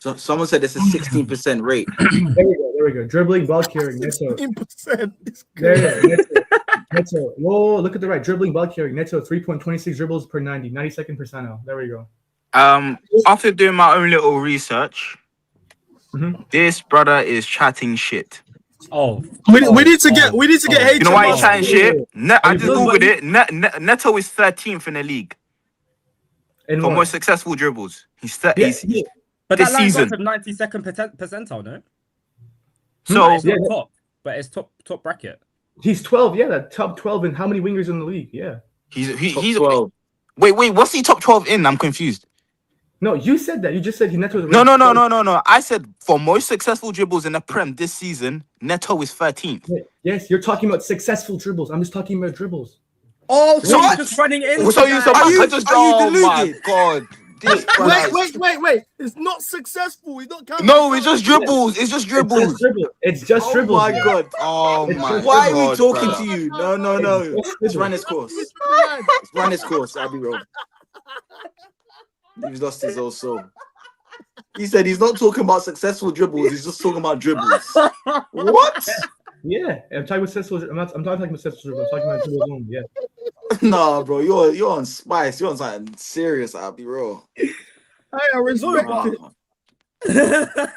So someone said it's a 16% rate. There we go. Dribbling, ball carrying, Neto. 16%. There you go. Neto. Whoa, look at the right. Dribbling, ball carrying, Neto. 3.26 dribbles per 92nd percentile. There we go. After doing my own little research, this brother is chatting shit. Oh, we need to get HMR. You know why he's chatting shit? I just googled it. Neto is 13th in the league for more successful dribbles. But this that lines season up to 92nd percentile, no? So it's not top, but it's top bracket. He's 12. Yeah, that top 12 in how many wingers in the league? Yeah, he's 12. Wait, what's he top 12 in? I'm confused. No, you said that. You just said Neto was No. I said for most successful dribbles in the Prem this season, Neto is 13th. Yes, you're talking about successful dribbles. I'm just talking about dribbles. Oh, so you're just running in. So you my God. Wait. It's not successful. He's not counting. No, it's just dribbles. It's just dribbles. It's just dribbles. Oh my God. Oh my God. Why are we talking to you? No. Let's run his course. Let's run his course. I'll be wrong. He's lost his old soul. He said he's not talking about successful dribbles. He's just talking about dribbles. What? Yeah, I'm talking about successful. I'm not talking about successful dribbles. I'm talking about dribbles only. Yeah. Nah, bro, you're on spice. You're on something serious. I'll be real. I respect it.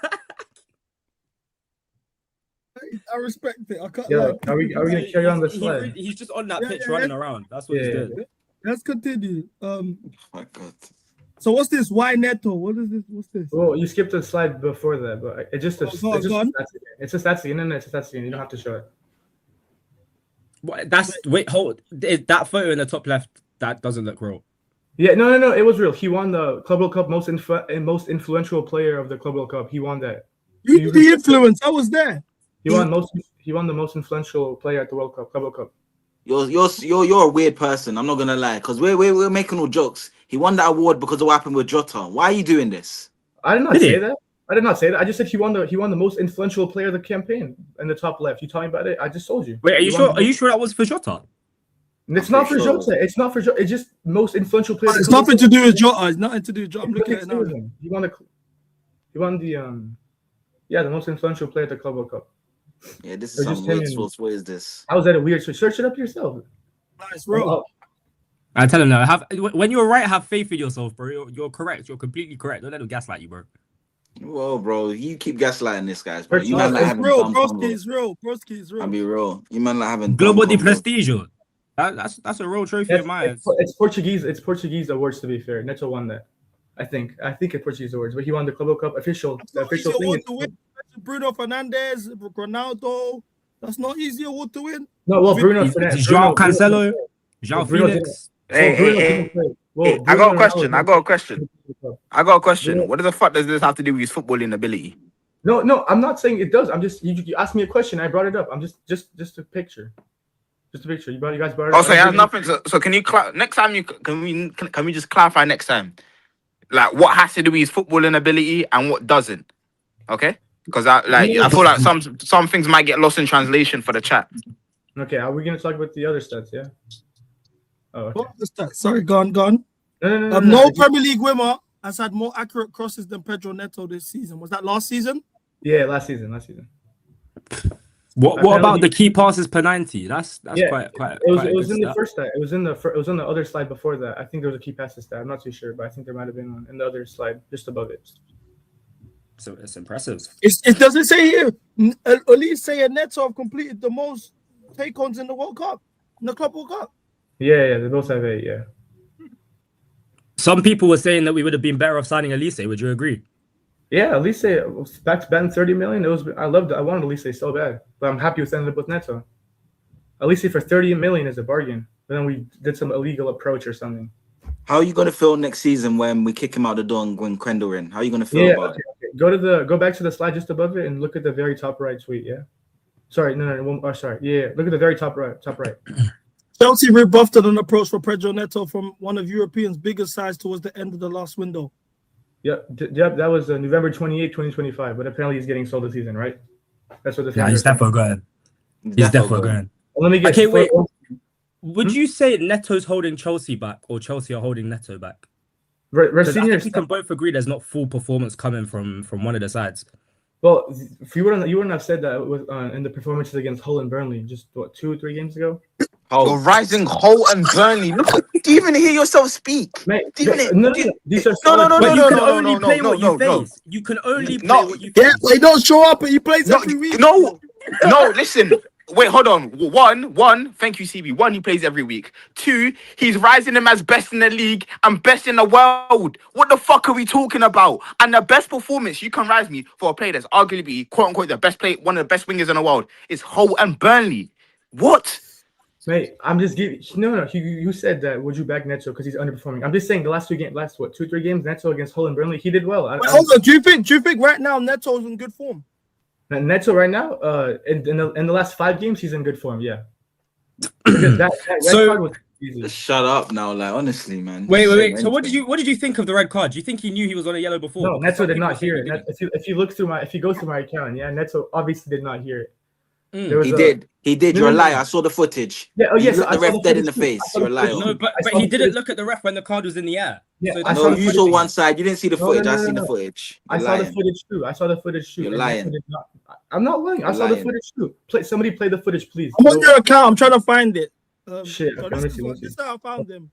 I respect it. I can't. Yeah, are we gonna carry on the slide? He's just on that pitch running around. That's what he's doing. Let's continue. Oh my God. So what's this? Why Neto? What is this? What's this? Well, you skipped a slide before that, but it's just a stats again. It's a stats again. No, it's a stats again. You don't have to show it. That's wait, hold that photo in the top left. That doesn't look real. Yeah, no, it was real. He won the Club World Cup most influential player of the Club World Cup. He won that. The influence. I was there. He won the most influential player at the World Cup, Club World Cup. You're a weird person. I'm not gonna lie, because we're making all jokes. He won that award because of what happened with Jota. Why are you doing this? I did not say that. I did not say that. I just said he won the most influential player of the campaign in the top left. You talking about it? I just told you. Wait, are you sure? Are you sure that was for Jota? It's not for Jota. It's not for Jota. It's just most influential player. It's nothing to do with Jota. It's nothing to do with Jota. I'm looking at it now. He won the most influential player at the Club World Cup. Yeah, this is some weird source. What is this? How is that a weird? So search it up yourself. Nice, bro. I tell him now. When you're right, have faith in yourself, bro. You're correct. You're completely correct. Don't let them gaslight you, bro. Whoa, bro, you keep gaslighting this, guys. Bro. You man like having real. Broski is real. Broski is real. I'll be real. You man like having Global de Prestigio. That's a real trophy of mine. It's Portuguese. It's Portuguese awards, to be fair. Neto won that. I think it's Portuguese awards, but he won the Club World Cup official. The official thing. Bruno Fernandes, Ronaldo. That's not easy award to win. No, well, Bruno Fernandes, João Cancelo, João Felix. Hey. I got a question. What the fuck does this have to do with his footballing ability? No, I'm not saying it does. I'm just you asked me a question. I brought it up. I'm just a picture. Just a picture. You guys brought it up. Oh, so it has nothing. So can you next time can we just clarify next time, like what has to do with his footballing ability and what doesn't? Okay, because I feel like some things might get lost in translation for the chat. Okay, are we gonna talk about the other stats? Yeah. Oh, okay. What the stats? Sorry, gone. No. No Premier League winner has had more accurate crosses than Pedro Neto this season. Was that last season? Yeah, last season. What about the key passes per 90? That's quite. It was in the first stat. It was on the other slide before that. I think there was a key passes stat. I'm not too sure, but I think there might have been in the other slide just above it. So it's impressive. It doesn't say here. Elise say Neto have completed the most take-ons in the World Cup, in the Club World Cup. Yeah, they both have 8. Yeah. Some people were saying that we would have been better off signing Elise. Would you agree? Yeah, Elise back to spend 30 million. I wanted Elise so bad, but I'm happy with ending up with Neto. Elise for 30 million is a bargain. But then we did some illegal approach or something. How are you gonna feel next season when we kick him out the door and when Quendel in? How are you gonna feel about it? Okay. Go back to the slide just above it and look at the very top right tweet. Yeah. Sorry, no. Sorry. Yeah, look at the very top right. Chelsea rebuffed an approach for Pedro Neto from one of Europeans' biggest sides towards the end of the last window. Yep. That was November 28, 2025. But apparently he's getting sold this season, right? That's what the he's definitely going. He's definitely going. Let me get. Okay, wait. Would you say Neto's holding Chelsea back or Chelsea are holding Neto back? I think we can both agree there's not full performance coming from one of the sides. Well, if you wouldn't have said that with in the performances against Hull and Burnley just 2 or 3 games ago. Oh, rising Hull and Burnley. Look, do you even hear yourself speak? Mate, no. You can only play what you face. You can only play what you face. Yeah, he don't show up and he plays every week. No, listen. Wait, hold on. One, thank you, CB. 1, he plays every week. 2, he's rising him as best in the league and best in the world. What the fuck are we talking about? And the best performance you can rise me for a player that's arguably, quote unquote, the best player, one of the best wingers in the world is Hull and Burnley. What? Mate, I'm just giving. No. You said that. Would you back Neto because he's underperforming? I'm just saying the last 2 3 games, Neto against Hull and Burnley, he did well. Hold on. Do you think right now Neto's in good form? Neto right now, in the last 5 games, he's in good form. Yeah. That card was easy. Just shut up now, like honestly, man. Wait. So what did you think of the red card? Do you think he knew he was on a yellow before? No, Neto did not hear it. If you go through my account, yeah, Neto obviously did not hear it. He did. You're a liar. I saw the footage. Yeah. Oh yes. You looked the ref dead in the face. You're a liar. No, but he didn't look at the ref when the card was in the air. Yeah. So you saw one side. You didn't see the footage. I seen the footage. I saw the footage too. You're lying. I'm not lying. I saw the footage too. Somebody play the footage, please. I'm on your account. I'm trying to find it. Shit. So this is how I found them.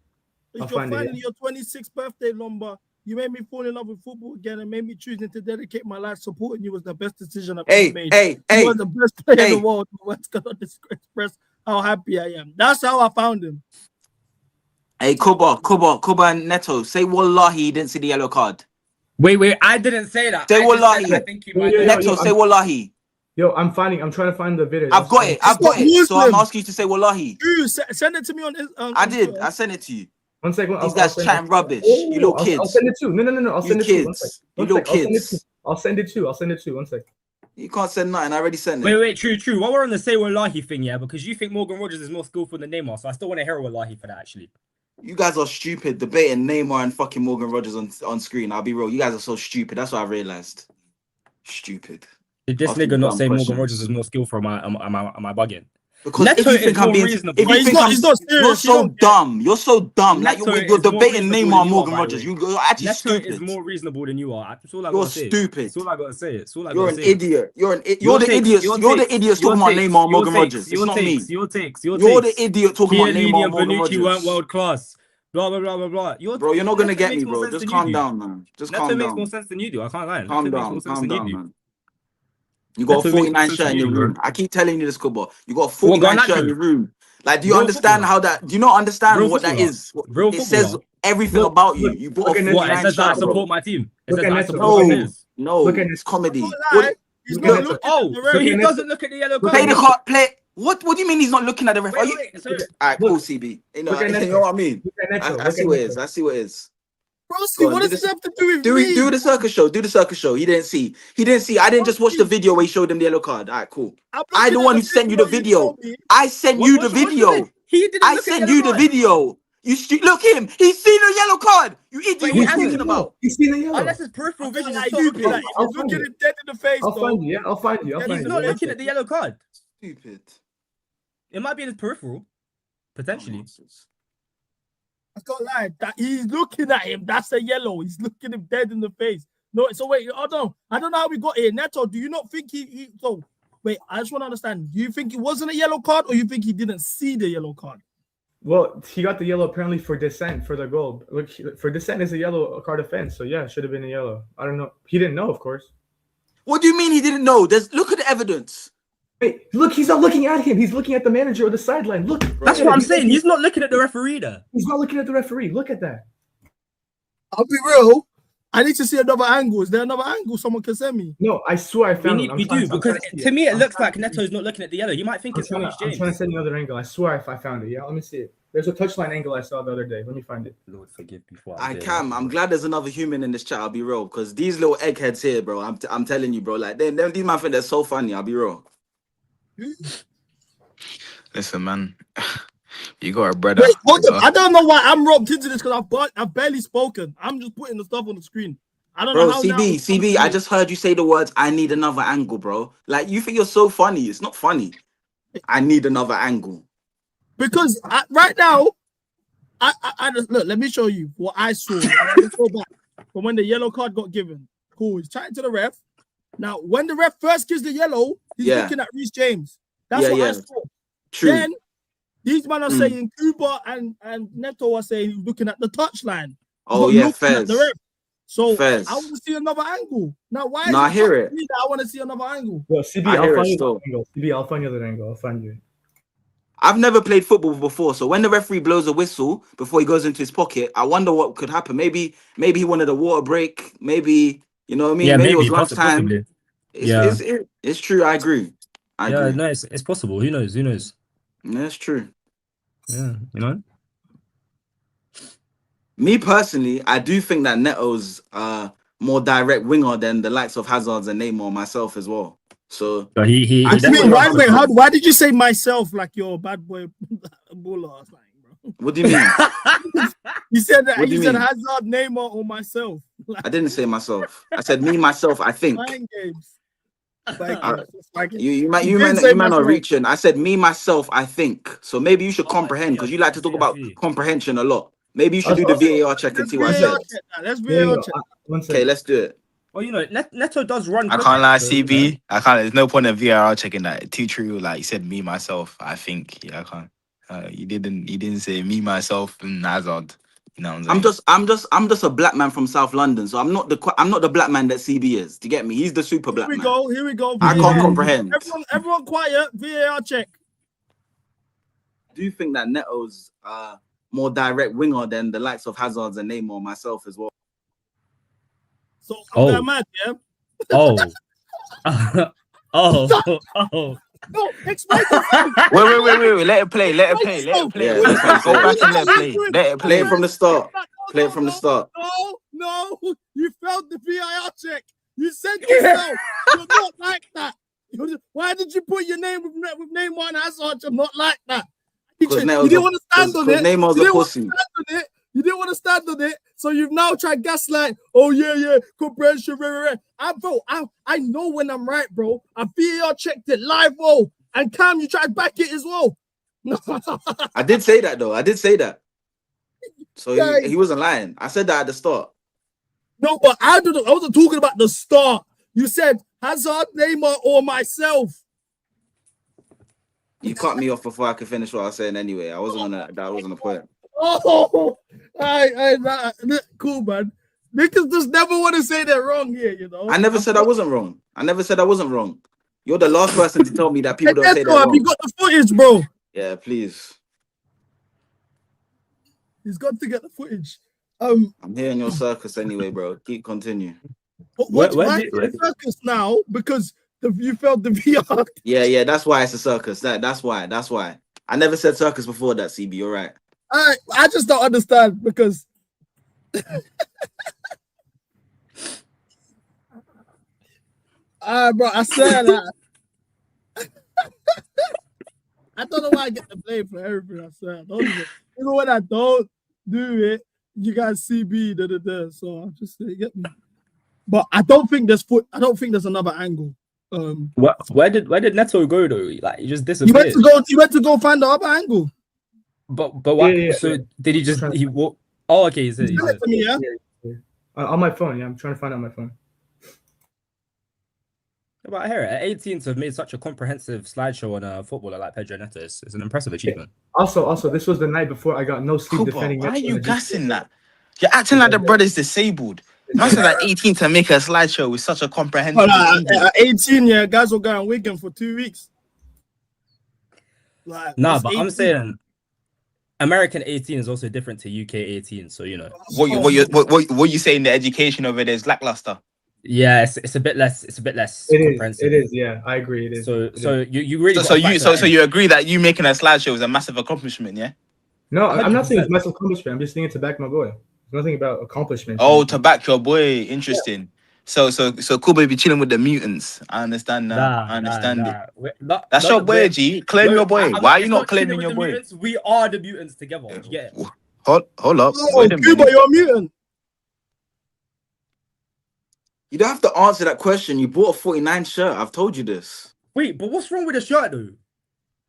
If you're finding your 26th birthday number, you made me fall in love with football again and made me choosing to dedicate my life supporting you was the best decision I've ever made. You were the best player in the world. What's gonna express how happy I am. That's how I found him. Hey, Kuba and Neto, say wallahi he didn't see the yellow card. Wait, I didn't say that. Say wallahi. I think you might. Neto, say wallahi. Yo, I'm trying to find the video. I've got it. I've got it. So I'm asking you to say wallahi. Dude, send it to me on. I did. Twitter. I sent it to you. One second. These guys chatting rubbish. Oh, You little I'll kids. send it too. No. I'll send it too. One sec. You little kids. I'll send it too. One sec. You can't send nothing. I already sent it. Wait, true. While we're on the say wallahi thing, yeah, because you think Morgan Rogers is more skillful than Neymar, so I still want to hear wallahi for that, actually. You guys are stupid debating Neymar and fucking Morgan Rogers on screen. I'll be real. You guys are so stupid. That's what I realized. Stupid. Did this Asking nigga not dumb say questions. Morgan Rogers is more skillful? Am I bugging? Because Neto if you is think I'm more being, reasonable. if you He's think not- I'm, he's not serious, you're he so don't care. dumb. You're so dumb. Like Neto you're is more debating reasonable Neymar than and you Morgan are, by Rogers. the way. You're actually Neto stupid. is more reasonable than you are. That's all I You're gotta say. stupid. That's all I gotta say. That's all I You're gotta an say. idiot. You're the Your idiots. takes, You're the idiots talking about Neymar and Morgan Rogers. It's not me. Your takes. You're the idiot talking about Chiellini Neymar and and Morgan Bonucci weren't Rogers. world class. Blah blah blah blah blah. Bro, you're not gonna Neto get makes me, more bro. sense Just than calm you do. down, man. Just Neto calm makes more down. sense than you do. I can't lie. Calm Neto makes more down. sense Calm than you down, do. man. You got a Neto makes more 49 sense shirt than in you your do, room. bro. I keep telling you this, Kubo. You got a What, 49 shirt in Garnacho? your room. Like, do you Real understand footballer. how that? Do you not understand Real what that footballer. is? Real It says footballer. everything Look, about you. look, You bought look a at What? It 49 says that I shirt, bro. support my team. It Look says at that I Neto. support my No, players. no, Look at it's comedy. Don't What? lie. He's Look not at Neto. looking Oh, at the so referee. he doesn't look at the yellow Look card. Play the Neto. card. Play. What do you mean he's not looking at the ref? Are you? Wait. So All right, cool, Look. CB. You Look at know Neto. what I mean. Look at Neto. I Look see at what it Neto. is. I see what it is. Broski, Go on, what do does this. this have to do with Do me? the circus show. Do the circus show. He didn't see. I didn't just watch the video where he showed him the yellow card. All right, cool. I'm I the looking one at who sent you the video video. told me. I sent you the what's the video. thing? He didn't I look at sent the you yellow the card. video. Look him. He's seen the yellow card. You idiot. But he What are you hasn't. talking about? He's seen the yellow. Unless his peripheral vision is Like, so you stupid. like, I'll he's find looking it. him dead in the face, I'll though. find you. Yeah, I'll find you. He's not looking at the yellow card. Stupid. It might be in his peripheral, potentially. Nonsense. I can't lie. That he's looking at him. That's a yellow. He's looking him dead in the face. No, so wait, I don't know how we got here. Neto, do you not think he so wait, I just want to understand. Do you think it wasn't a yellow card or you think he didn't see the yellow card? Well, he got the yellow apparently for dissent for the goal. Look, for dissent is a yellow card offense. So yeah, it should have been a yellow. I don't know. He didn't know, of course. What do you mean he didn't know? Look at the evidence. Wait, look, he's not looking at him. He's looking at the manager or the sideline. Look. That's what I'm saying. He's not looking at the referee there. He's not looking at the referee. Look at that. I'll be real. I need to see another angle. Is there another angle someone can send me? No, I swear I found it. We do, because to me it looks like Neto's not looking at the yellow. You might think it's I'm Reece trying to James. send you another angle. I swear if I found it. Yeah, let me see it. There's a touchline angle I saw the other day. Let me find it. Lord forgive me for I can. I'm glad there's another human in this chat. I'll be real, because these little eggheads here, bro. I'm telling you, bro. Like these man think they're so funny. I'll be real. Listen, man. You got a brother. Wait, hold up. I don't know why I'm roped into this because I've barely spoken. I'm just putting the stuff on the screen. I don't Bro, know how CB, I just heard you say the words, I need another angle, bro. Like, you think you're so funny. It's not funny. I need another angle. because right now, I just look. Let me show you what I saw. Let's go back from when the yellow card got given. Cool. He's chatting to the ref. Now, when the ref first gives the yellow, he's looking at Reece James. That's what I saw. True. Then these men are saying Cuba and Neto are saying he's looking at the touchline. Oh yeah, Fez. So Fez. I want to see another angle. Now, why? No, I hear it. I want to see another angle. Well, CB, I'll find you that angle. CB, I'll find you that angle. I'll find you. I've never played football before, so when the referee blows a whistle before he goes into his pocket, I wonder what could happen. Maybe he wanted a water break. Maybe, you know what I mean? Yeah, maybe it was possibly. lunchtime. It's true. I agree. No, it's possible. Who knows? That's true. Yeah, you know. Me personally, I do think that Neto's more direct winger than the likes of Hazard's and Neymar, myself as well. So he why did you say myself like you're a bad boy baller or something, bro? What do you mean? You said that. What do You you said mean? Hazard, Neymar, or myself. I didn't say myself. I said me, myself, I think. Playing games. You man are reaching. I said me, myself, I think. So maybe you should comprehend, because you like to talk about comprehension a lot. Maybe you should do the VAR check and see what I said. Let's VAR check. Okay, let's do it. Well, you know, Neto does run. I can't lie, CB. I can't. There's no point of VAR checking that. Too true. Like you said, me myself. I think. Yeah, I can't. You didn't say me myself and Hazard. You know what I'm saying? I'm just a black man from South London. So I'm not the black man that CB is. Do you get me? He's the super black man. Here we go. I can't comprehend. Everyone quiet. VAR check. Do you think that Neto's more direct winger than the likes of Hazard's and Neymar, myself as well? So I'm mad, yeah. Oh. Oh. No, explain to me. Wait. Let it play. Yeah, Go back and let it play. Let it play play. it from the start. Play it from the start. No, you failed the VIR check. You said yourself, you're not like that. Why did you put your name with Neymar and Hazard? You're not like that. You didn't want to stand on it. Neymar's a pussy. You didn't want to stand on it, so you've now tried gaslight. Oh yeah, comprehension. I know when I'm right, bro. I VAR checked it live, bro. And Cam, you tried back it as well. No, I did say that though. I did say that. So he wasn't lying. I said that at the start. No, but I wasn't talking about the start. You said Hazard, Neymar, or myself. You cut me off before I could finish what I was saying anyway. I wasn't gonna. That wasn't the point. Oh, cool, man. Niggas just never want to say they're wrong here, you know. I never said I wasn't wrong. You're the last person to tell me that people don't say they're wrong. You got the footage, bro. Yeah, please. He's got to get the footage. I'm here in your circus anyway, bro. Continue. Why the circus now? Because you failed the VR. Yeah. That's why it's a circus. That's why. I never said circus before that, CB. You're right. I just don't understand because bro, I said that. I don't know why I get the blame for everything I said. Even when I don't do it, you guys see me. So I'm just saying, get me. But I don't think there's another angle. Where did Neto go though? Like he just disappeared. He went to go find the other angle. But why? Yeah. So did he just walk? Oh, okay. He said. Yeah. On my phone. Yeah, I'm trying to find out my phone. But I hear it. At 18 to have made such a comprehensive slideshow on a footballer like Pedro Neto is an impressive achievement. Also, this was the night before I got no sleep Cooper, defending. why are you gassing that? You're acting like the brother's disabled. Man said at 18 to make a slideshow with such a comprehensive. At 18, yeah, guys will go in Wigan for 2 weeks. But 18. I'm saying American 18 is also different to UK 18. So you know what you saying? The education over there is lackluster. Yeah, it's a bit less. It's a bit less comprehensive. It is. Yeah, I agree. It is. So you really. So you agree that you making a slideshow is a massive accomplishment, yeah? No, I'm not saying it's a massive accomplishment. I'm just saying it to back my boy. There's nothing about accomplishment. Oh, to back your boy. Interesting. So cool, baby, chilling with the mutants. I understand now. I understand it. That's your boy, G. Claim your boy. Why are you not claiming your boy? Mutants. We are the mutants together. Yeah. Hold up. Wait a minute. Cuba, you're a mutant. You don't have to answer that question. You bought a 49 shirt. I've told you this. Wait, but what's wrong with the shirt though?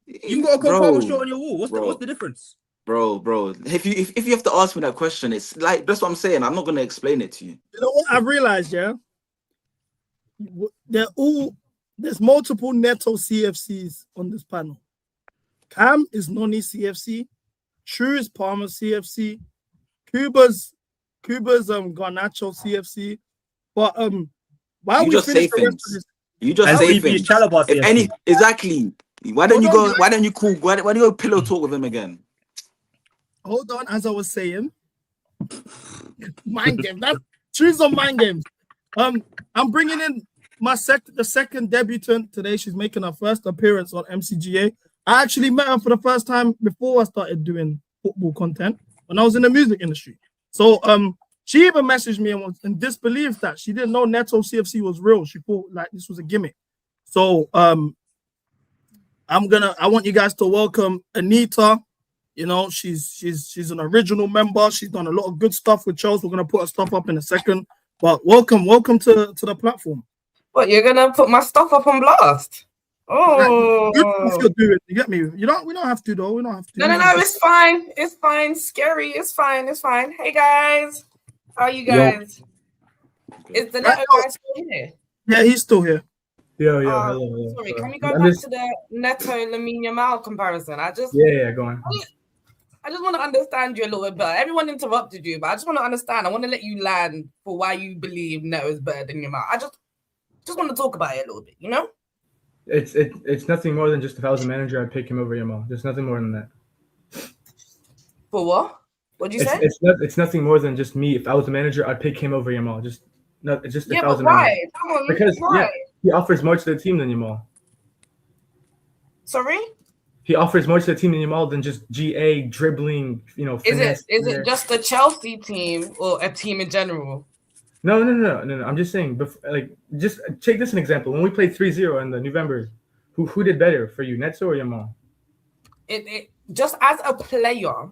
You got a Conformal shirt on your wall. What's the difference? Bro. If you have to ask me that question, it's like that's what I'm saying. I'm not gonna explain it to you. You know what I've realized, yeah? There's multiple Neto CFCs on this panel. Cam is Noni CFC, True is Palmer CFC, Cuba's Garnacho CFC. But why you we just say things? You just say things. If any exactly. Why don't you go pillow talk with him again? Hold on, as I was saying. Mind game. That's True's on mind games. I'm bringing in the second debutant today. She's making her first appearance on MCGA. I actually met her for the first time before I started doing football content when I was in the music industry. So she even messaged me and was in disbelief that she didn't know Neto CFC was real. She thought like this was a gimmick. So I want you guys to welcome Anita. You know, she's an original member. She's done a lot of good stuff with Chelsea. We're gonna put her stuff up in a second. But welcome to the platform. What, you're gonna put my stuff up on blast? Oh, if you do it, you get me. We don't have to though. We don't have to. No, it's fine. It's fine. Scary. It's fine. Hey guys, how are you guys? Is the Neto guy still here? Yeah, he's still here. Hello. Sorry, can we go back to the Neto Lamine Yamal comparison? Go on. I just want to understand you a little bit better. Everyone interrupted you, but I just want to understand. I want to let you land for why you believe Neto is better than Yamal. I just want to talk about it a little bit, you know? It's nothing more than just if I was a manager, I'd pick him over Yamal. There's nothing more than that. For what? What'd you say? It's nothing more than just me. If I was a manager, I'd pick him over Yamal. If I was a why? manager. Come on, because why? He offers more to the team than Yamal. Sorry? He offers more to the team than Yamal than just GA dribbling, you know. Is it just the Chelsea team or a team in general? No. I'm just saying, just take this an example. When we played 3-0 in the November, who did better for you, Neto or Yamal? It just as a player,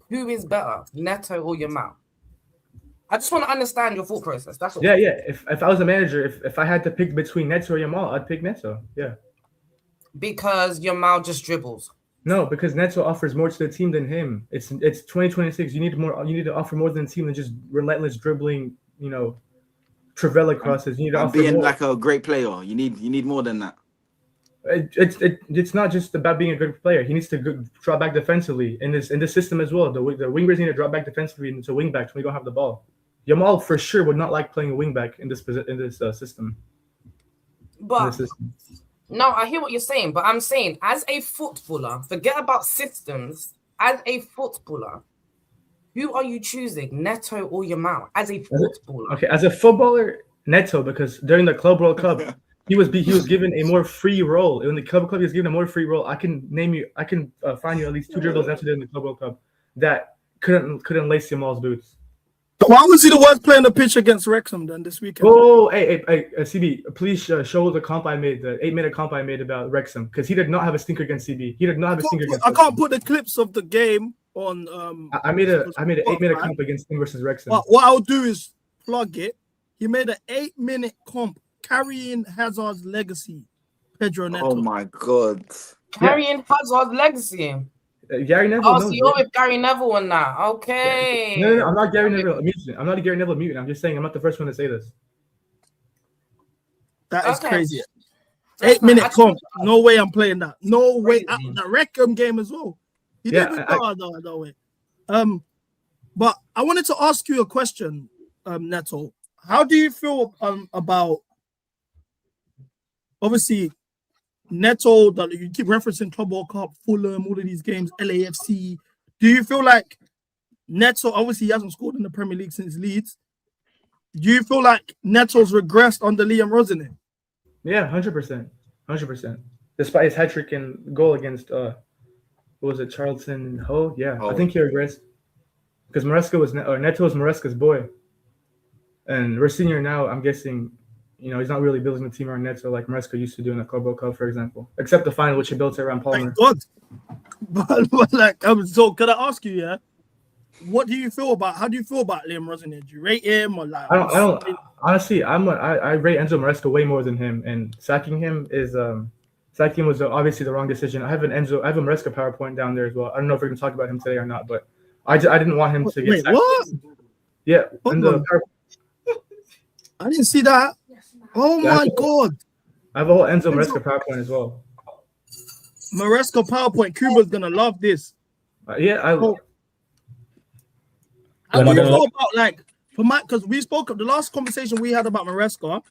who is better, Neto or Yamal? I just want to understand your thought process. That's all. Yeah. If I was a manager, if I had to pick between Neto or Yamal, I'd pick Neto. Yeah. Because Yamal just dribbles. No, because Neto offers more to the team than him. It's 2026. You need more. You need to offer more than the team than just relentless dribbling. You know, Trivela crosses. You need to offer being more. like a great player. You need more than that. It's not just about being a good player. He needs to drop back defensively in this system as well. The wingers need to drop back defensively into wing backs when we don't have the ball. Yamal for sure would not like playing a wing back in this system. But no, I hear what you're saying, but I'm saying as a footballer, forget about systems. As a footballer, who are you choosing, Neto or Yamal? As a footballer, okay, as a footballer, Neto, because during the Club World Cup, he was given a more free role. In the Club World Cup, he was given a more free role. I can find you at least 2 dribbles after in the Club World Cup that couldn't lace Yamal's boots. Why was he the worst player on the pitch against Wrexham then this weekend? Oh, hey, CB, please show the comp I made, the 8-minute comp I made about Wrexham, because he did not have a stinker against CB. He did not have a stinker against. I can't put the clips of the game on. I made an 8-minute comp against him versus Wrexham. What I'll do is plug it. He made an 8-minute comp carrying Hazard's legacy, Pedro Neto. Oh my God! Carrying Hazard's legacy. Gary Neville. Oh, so you're with Gary Neville and that. Okay. No, I'm not Gary Neville mutant. I'm not a Gary Neville mutant. I'm just saying I'm not the first one to say this. That is crazy. 8-minute comp. No way I'm playing that. No way. The Wrexham game as well. He didn't no way. But I wanted to ask you a question, Neto. How do you feel about obviously Neto, that you keep referencing Club World Cup, Fulham, all of these games, LAFC. Do you feel like Neto, obviously he hasn't scored in the Premier League since Leeds. Do you feel like Neto's regressed under Liam Rosenior? Yeah, 100%. 100%. Despite his hat-trick and goal against, what was it, Charlton Ho? Yeah, I think he regressed. Because Neto was Maresca's boy. And Rosenior now, I'm guessing, you know, he's not really building the team around Neto like Maresca used to do in the Club World Cup, for example. Except the final, which he built around Palmer. Thank God. But like, so can I ask you, yeah? What do you feel about? How do you feel about Liam Rosenior? Do you rate him or like? I don't. Honestly, I rate Enzo Maresca way more than him, and sacking him was obviously the wrong decision. I have a Maresca PowerPoint down there as well. I don't know if we're gonna talk about him today or not, but I didn't want him to get sacked. What? Yeah, I didn't see that. Oh my God! I have a whole Enzo Maresca PowerPoint as well. Maresca PowerPoint. Cuba's gonna love this. How do you feel about like because we spoke of the last conversation we had about Maresca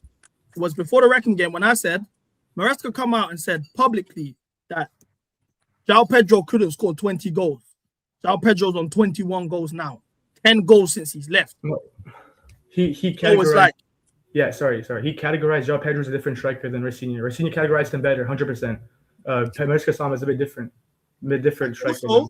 was before the Wrexham game when I said Maresca come out and said publicly that João Pedro could have scored 20 goals. João Pedro's on 21 goals now, 10 goals since he's left. No. He categorized. It was like, yeah, sorry. He categorized João Pedro as a different striker than Rosenior. Rosenior categorized him better, 100%. Maresca saw him as a bit different striker. Also,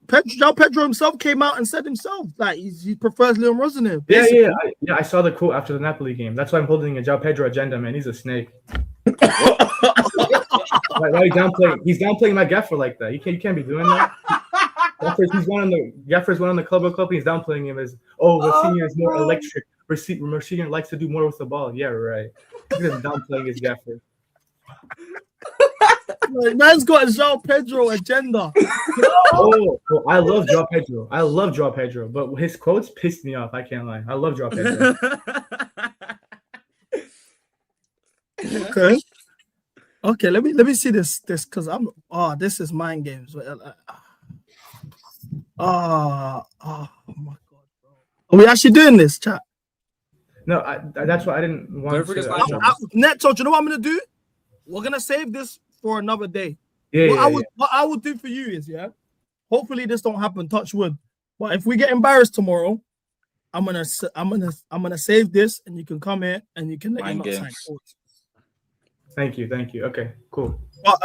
João Pedro himself came out and said himself like he prefers Liam Rosenior. Yeah. I saw the quote after the Napoli game. That's why I'm holding a João Pedro agenda, man. He's a snake. Why he's downplaying my gaffer like that? You can't be doing that. Gaffer's one on the Club World Cup. He's downplaying him as Rosenior is more electric. Rosenior likes to do more with the ball. Yeah, right. He's just downplaying his gaffer. Man's got a João Pedro agenda. I love João Pedro. But his quotes pissed me off. I can't lie. I love João Pedro. Okay. Let me see this because this is mind games. Oh my God, bro. Are we actually doing this, chat? No, that's why I didn't want to. Neto, do you know what I'm gonna do? We're gonna save this for another day. What I would do for you is, hopefully this don't happen, touch wood. But if we get embarrassed tomorrow, I'm gonna save this, and you can come here and you can let your Mind not sign games. forward. Thank you. Okay, cool. But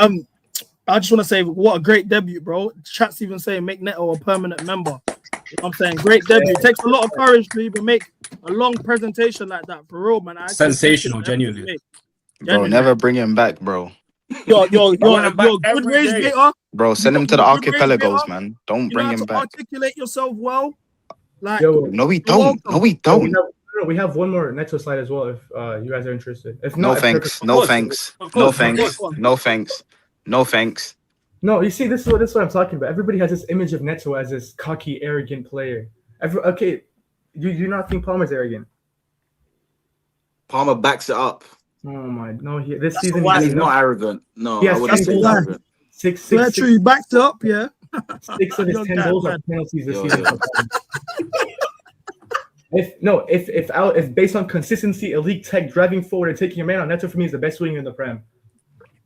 I just want to say what a great debut, bro. Chat's even saying make Neto a permanent member. You know what I'm saying great debut. It takes a lot of courage to even make a long presentation like that. For real, man. I actually Sensational, appreciate the effort you genuinely. made. Bro, Genuinely. never bring him back, bro. You're want him back a good every rage day. baiter. Bro, send him to the You're a good rage archipelagos, baiter. man. Don't You know bring how him to back. articulate yourself well. Like, Yo, No, we you're don't. No, welcome. we don't. we have one more Neto slide as well if you guys are interested. If No not, thanks. Of No course, thanks. of No course, of thanks. course. No thanks. No thanks. No, you see, this is what I'm talking about. Everybody has this image of Neto as this cocky, arrogant player. Okay, you not think Palmer's arrogant? Palmer backs it up. Oh my, no, this That's season why. And he's not arrogant. No, He I has wouldn't That's say he's why. arrogant. Yeah, true. You backed it up, yeah. 6 of his Young 10 guy, goals man. are penalties this Yo, season. yo. If based on consistency, elite tech, driving forward and taking a man on, Neto for me is the best winger in the Prem.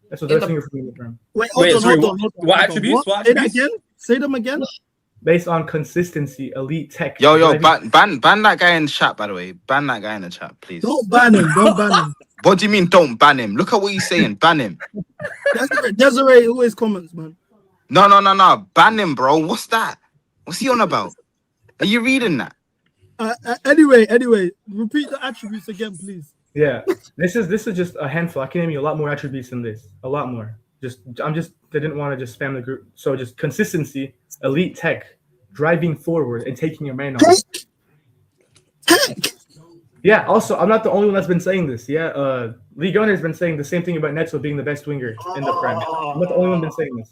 That's the best winger for me in the Prem. Wait, Wait, hold sorry, on. what Hold on. attributes? What Say that attributes? again. Say them again. Based on consistency, elite tech. Yo, driving- ban that guy in the chat, by the way. Ban that guy in the chat, please. Don't ban him. Don't ban him. What do you mean don't ban him? Look at what he's saying. Ban him. Desiree always comments, man. No. Ban him, bro. What's that? What's he on about? Are you reading that? Anyway, repeat the attributes again, please. Yeah, this is just a handful. I can name you a lot more attributes than this. A lot more. They didn't want to just spam the group. So just consistency, elite tech, driving forward and taking a man on. Yeah, also, I'm not the only one that's been saying this. Yeah, Lee Gunner has been saying the same thing about Neto being the best winger in the Prem. I'm not the only one been saying this.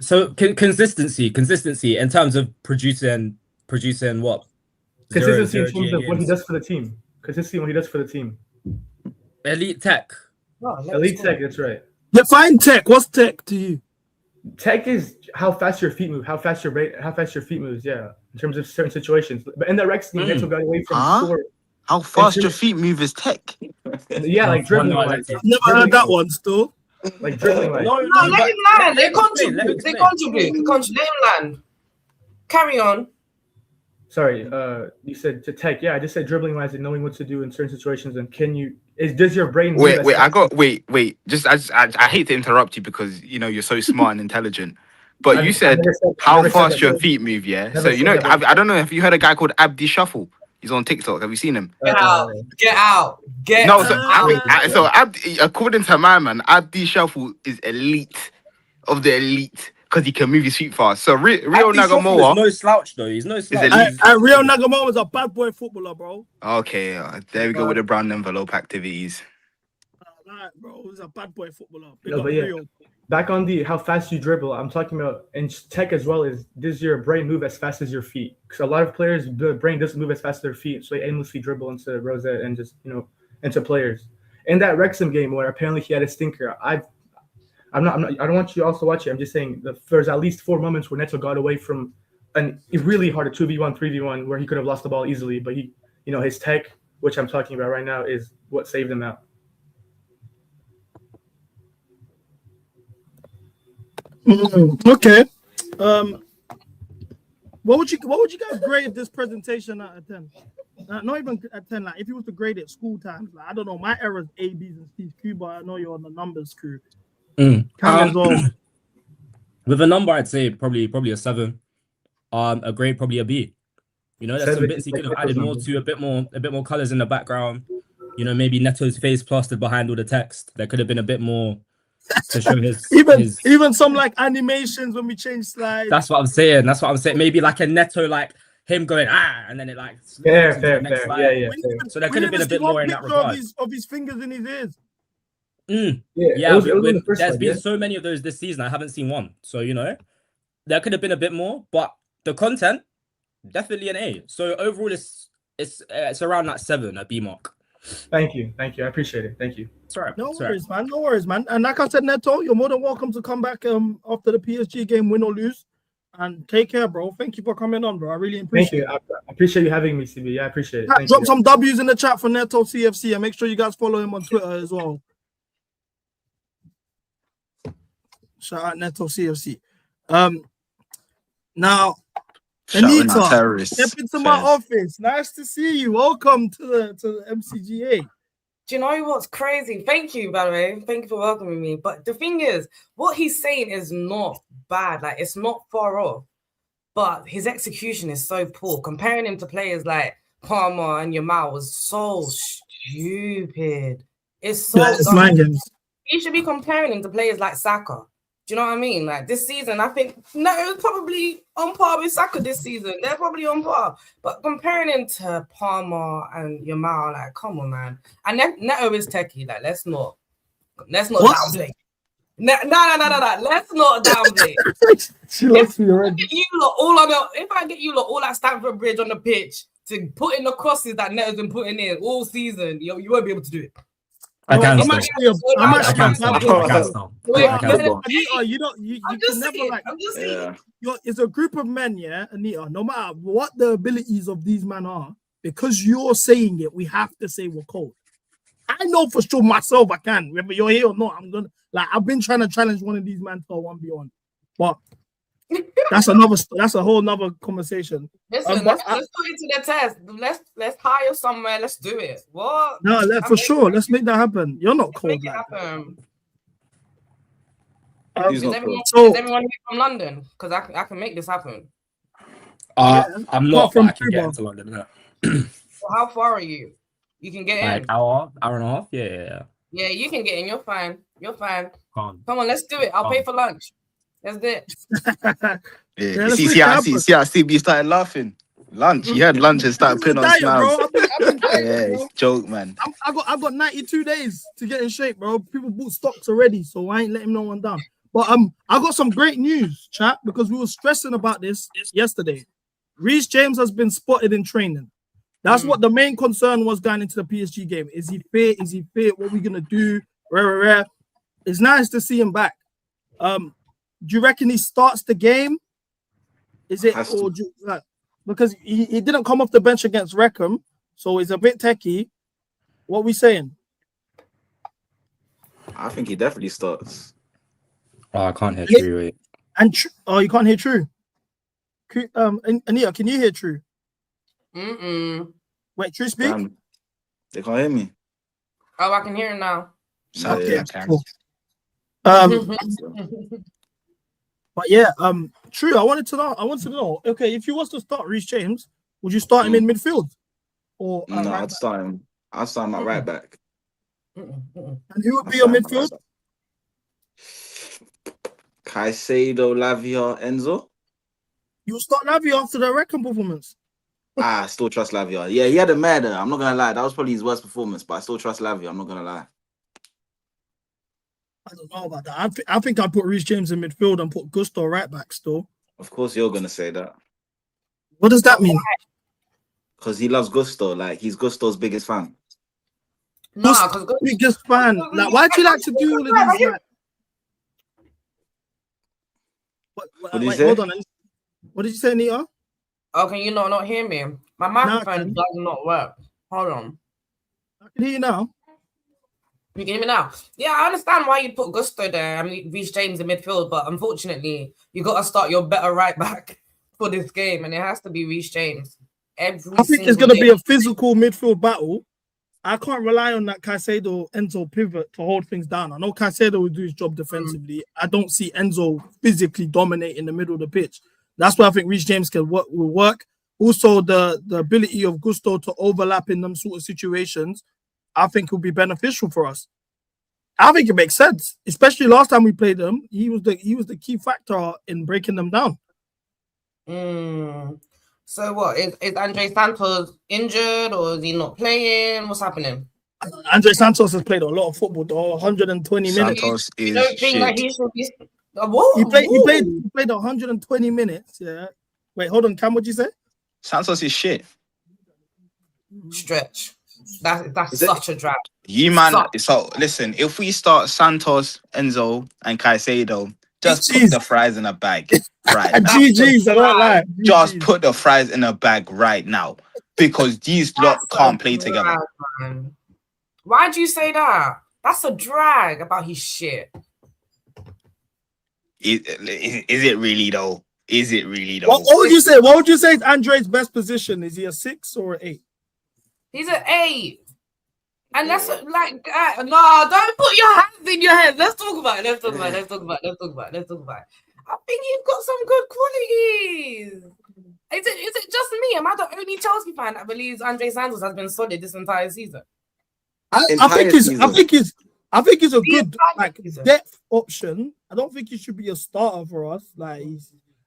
So consistency in terms of producing what? Consistency in Zero terms GA of what he games. does for the team. Consistency what he does for the team. Elite tech. Elite tech, that's right. Define tech. What's tech to you? Tech is how fast your feet move, how fast your feet moves. Yeah, in terms of certain situations. But in the Rex team, Neto got away from score. How fast your feet move is tech. Yeah, like dribbling. Never heard that one. Still. Like dribbling. Like. No, let him land. They contribute. Let him land. Carry on. Sorry, you said to tech. Yeah, I just said dribbling wise and knowing what to do in certain situations. And does your brain wait? I hate to interrupt you because you're so smart and intelligent. But you said how fast your feet move, yeah. So I don't know if you heard a guy called Abdi Shuffle. He's on TikTok. Have you seen him? Get out. So Abdi, according to my man, Abdi Shuffle is elite of the elite because he can move his feet fast. So Rio Nagamoa, no slouch though. He's no slouch. Rio Nagamoa is a bad boy footballer, bro. Okay, there we go with the brown envelope activities. Right, bro, he's a bad boy footballer. Back on how fast you dribble, I'm talking about in tech as well. Does your brain move as fast as your feet? Because a lot of players, the brain doesn't move as fast as their feet, so they aimlessly dribble into Rosette and just into players. In that Wrexham game where apparently he had a stinker, I don't want you to also watch it. I'm just saying there's at least 4 moments where Neto got away from a really hard 2v1, 3v1 where he could have lost the ball easily, but his tech, which I'm talking about right now, is what saved him out. Okay. What would you guys grade this presentation out of 10? Not even at 10. Like if you was to grade it school times, like I don't know, my errors A, B's, and C's Q, but I know you're on the numbers crew. With a number, I'd say probably a 7. A grade, probably a B. There's some bits he could have added more to, a bit more colors in the background. Maybe Neto's face plastered behind all the text. There could have been a bit more to show his even some like animations when we change slides. That's what I'm saying. Maybe like a Neto, like him going and then it like fair. Yeah. So there could have been a bit more in that regard. Of his fingers in his ears. There's been so many of those this season. I haven't seen one. So there could have been a bit more, but the content definitely an A. So overall, it's around that 7, a B mark. Thank you. I appreciate it. Thank you. Sorry. No worries, man. And like I said, Neto, you're more than welcome to come back after the PSG game, win or lose. And take care, bro. Thank you for coming on, bro. I really appreciate it. Thank you. I appreciate you having me, CB. Yeah, I appreciate it. Drop some W's in the chat for Neto CFC and make sure you guys follow him on Twitter as well. Shout out Neto CFC. Now, Shouting out Anita, terrorists. step into my office. Nice to see you. Welcome to the MCGA. Do you know what's crazy? Thank you, by the way. Thank you for welcoming me. But the thing is, what he's saying is not bad. Like, it's not far off. But his execution is so poor. Comparing him to players like Palmer and Yamal was so stupid. It's so dumb. He should be comparing him to players like Saka. Do you know what I mean? Like, this season, I think Neto is probably on par with Saka this season. They're probably on par. But comparing him to Palmer and Yamal, like, come on, man. And Neto is techie. Like, let's not downplay. No. Let's not downplay. She loves me already. If I get you lot all at Stamford Bridge on the pitch to put in the crosses that Neto's been putting in all season, you won't be able to do it. I can't I'm actually it's a group of men, yeah, Anita. No matter what the abilities of these men are, because you're saying it, we have to say we're cold. I know for sure myself I can, whether you're here or not. I've been trying to challenge one of these men to a 1v1, but that's a whole nother conversation. Listen, let's put it to the test. Let's hire somewhere. Let's do it. What? No, for sure. Let's make that happen. You're not cold. Make it happen. Is everyone here from London? Because I can make this happen. I'm not from. I can get into London. So how far are you? You can get in. Like hour and a half. Yeah. Yeah, you can get in. You're fine. Come on, let's do it. I'll pay for lunch. Let's do it. Yeah, see how CB started laughing. Lunch. He had lunch and started putting on smiles. It's a joke, man. I got 92 days to get in shape, bro. People bought stocks already, so I ain't letting no one down. But I got some great news, chat, because we were stressing about this yesterday. Reece James has been spotted in training. That's what the main concern was going into the PSG game. Is he fit? What are we gonna do? Rare. It's nice to see him back. Do you reckon he starts the game? Is it because he didn't come off the bench against Wrexham, so he's a bit techie. What are we saying? I think he definitely starts. Oh, I can't hear True. Wait. You can't hear True. Anita, can you hear True? Wait, True, speak. They can't hear me. Oh, I can hear him now. Okay, cool. But yeah, True. I wanted to know. Okay, if you was to start Reece James, would you start him in midfield? Or no, I'd start him. I'd start him at right back. And who would be your midfield? Caicedo, Lavia, Enzo. You start Lavia after the Wrexham performance. I still trust Lavia. Yeah, he had a murder. I'm not gonna lie. That was probably his worst performance, but I still trust Lavia. I'm not gonna lie. I don't know about that. I think I'd put Reece James in midfield and put Gusto right back still. Of course you're gonna say that. What does that mean? Because he loves Gusto. Like, he's Gusto's biggest fan. No, because biggest fan. Like, why do you like to do all of these? What did you say? Hold on. What did you say, Nita? Oh, can you not hear me? My microphone does not work. Hold on. I can hear you now. You can hear me now? Yeah, I understand why you put Gusto there. I mean, Reece James in midfield, but unfortunately, you got to start your better right back for this game, and it has to be Reece James. I think it's going to be a physical midfield battle. I can't rely on that Caicedo Enzo pivot to hold things down. I know Caicedo will do his job defensively. I don't see Enzo physically dominate in the middle of the pitch. That's why I think Reece James will work. Also, the ability of Gusto to overlap in them sort of situations, I think will be beneficial for us. I think it makes sense, especially last time we played them. He was the key factor in breaking them down. So what is Andre Santos injured or is he not playing? What's happening? Andre Santos has played a lot of football, though. 120 minutes. Santos is don't think shit. that he should be. He played 120 minutes. Yeah. Wait, hold on, Cam. What'd you say? Santos is shit. Stretch. That's such a drag. You man. So listen, if we start Santos, Enzo, and Caicedo, just put the fries in a bag. Right. GG's, I don't lie. Just put the fries in a bag right now. Because these lot can't play together. Man. Why'd you say that? That's a drag about his shit. Is it really though? Is it really though? What would you say? What would you say is Andre's best position? Is he a 6 or an 8? He's an 8. And that's like, no, don't put your hands in your head. Let's talk about it. I think he's got some good qualities. Is it just me? Am I the only Chelsea fan that believes Andre Santos has been solid this entire season? I think he's a good depth option. I don't think he should be a starter for us. Like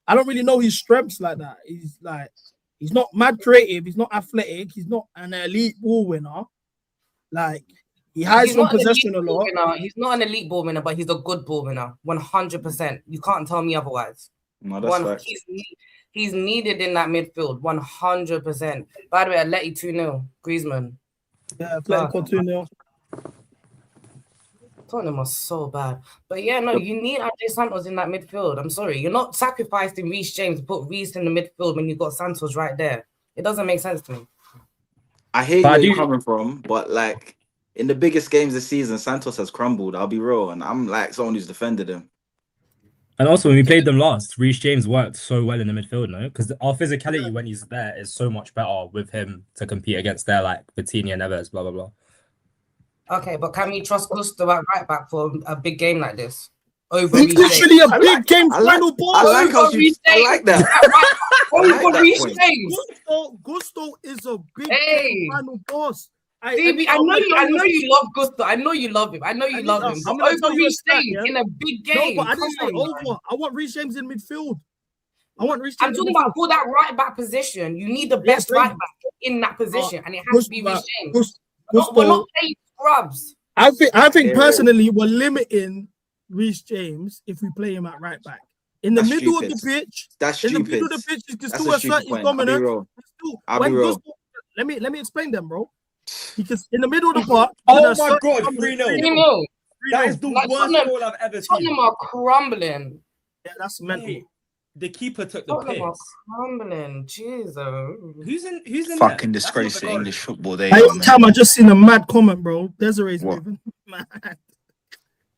I don't really know his strengths like that. He's not mad creative. He's not athletic. He's not an elite ball winner. Like he hides from possession a lot. He's not an elite ball winner, but he's a good ball winner. 100%. You can't tell me otherwise. No, that's right. He's needed in that midfield. 100%. By the way, Atleti 2-0. Griezmann. Yeah, Atletico 2-0. Tottenham was so bad. But yeah, no, you need Andre Santos in that midfield. I'm sorry. You're not sacrificing Reece James to put Reece in the midfield when you've got Santos right there. It doesn't make sense to me. I hear where you're coming from, but like in the biggest games this season, Santos has crumbled. I'll be real. And I'm like someone who's defended him. And also, when we played them last, Reece James worked so well in the midfield, no? Because our physicality when he's there is so much better with him to compete against their like Vitinha, Neves, blah, blah, blah. Okay, but can we trust Gusto at right back for a big game like this? Over It's literally a big game final ball. I like that. Over Reece James. Gusto is a big game final boss. I know you love Gusto. I know you love him. I know you love him. But over Reece James in a big game. No, but I didn't say over. I want Reece James in midfield. I'm talking about for that right back position. You need the best right back in that position, and it has to be Reece James. We're not playing scrubs. I think personally we're limiting Reece James if we play him at right back. In the middle of the pitch, in the middle of the pitch, he can still assert his dominance. Let me explain them, bro. Because in the middle of the park. Oh my god, 3-0. That is the worst goal I've ever seen. Tottenham are crumbling. Yeah, that's mental. The keeper took the pick. Crumbling, Jesus. Who's in fucking disgrace to English football? There I just seen a mad comment, bro. Desiree's moving.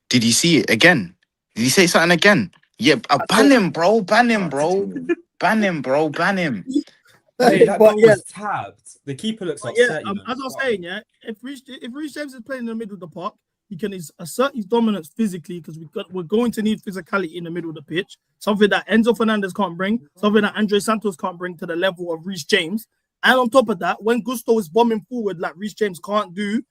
Did you see it again? Did you say something again? Yeah, ban him, bro. Ban him. Hey, that goal was tabbed. The keeper looks like as I was saying, if Reece James is playing in the middle of the park, he can assert his dominance physically because we're going to need physicality in the middle of the pitch. Something that Enzo Fernandez can't bring, something that Andre Santos can't bring to the level of Reece James. And on top of that, when Gusto is bombing forward like Reece James can't do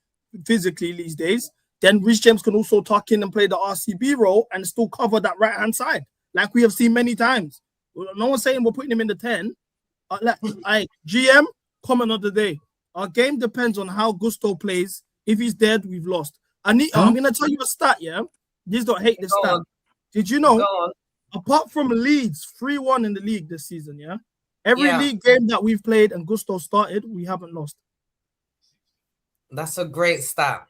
physically these days, then Reece James can also tuck in and play the RCB role and still cover that right-hand side, like we have seen many times. No one's saying we're putting him in the 10. GM, comment of the day. Our game depends on how Gusto plays. If he's dead, we've lost. I'm going to tell you a stat, yeah? Please don't hate this stat. Did you know, apart from Leeds, 3-1 in the league this season, yeah? Every league game that we've played and Gusto started, we haven't lost. That's a great stat.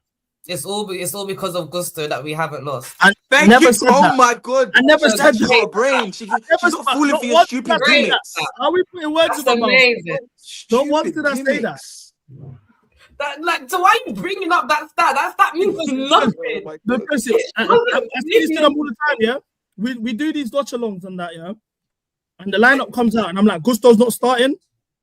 It's all because of Gusto that we haven't lost. Thank you. Oh my god! I never said she's got a brain. She's not fooling for your stupid gimmicks. Are we putting words in the mouth? Don't want to say that. So why are you bringing up that stat? That stat means nothing. Listen, I see this to them all the time, yeah? We do these watch-alongs and that, yeah? And the lineup comes out, and I'm like, Gusto's not starting?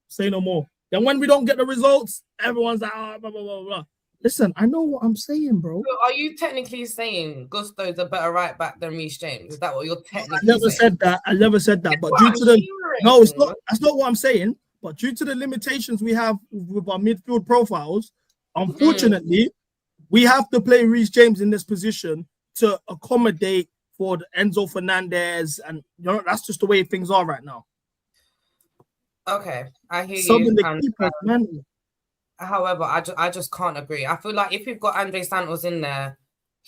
Say no more. Then when we don't get the results, everyone's like, blah, blah, blah, blah. Listen, I know what I'm saying, bro. So are you technically saying Gusto's a better right back than Reece James? Is that what you're technically saying? I never said that. But due to it's not. That's not what I'm saying. But due to the limitations we have with our midfield profiles, unfortunately, we have to play Reece James in this position to accommodate for the Enzo Fernandez, and that's just the way things are right now. Okay, I hear you. However, I just can't agree. I feel like if you've got Andre Santos in there,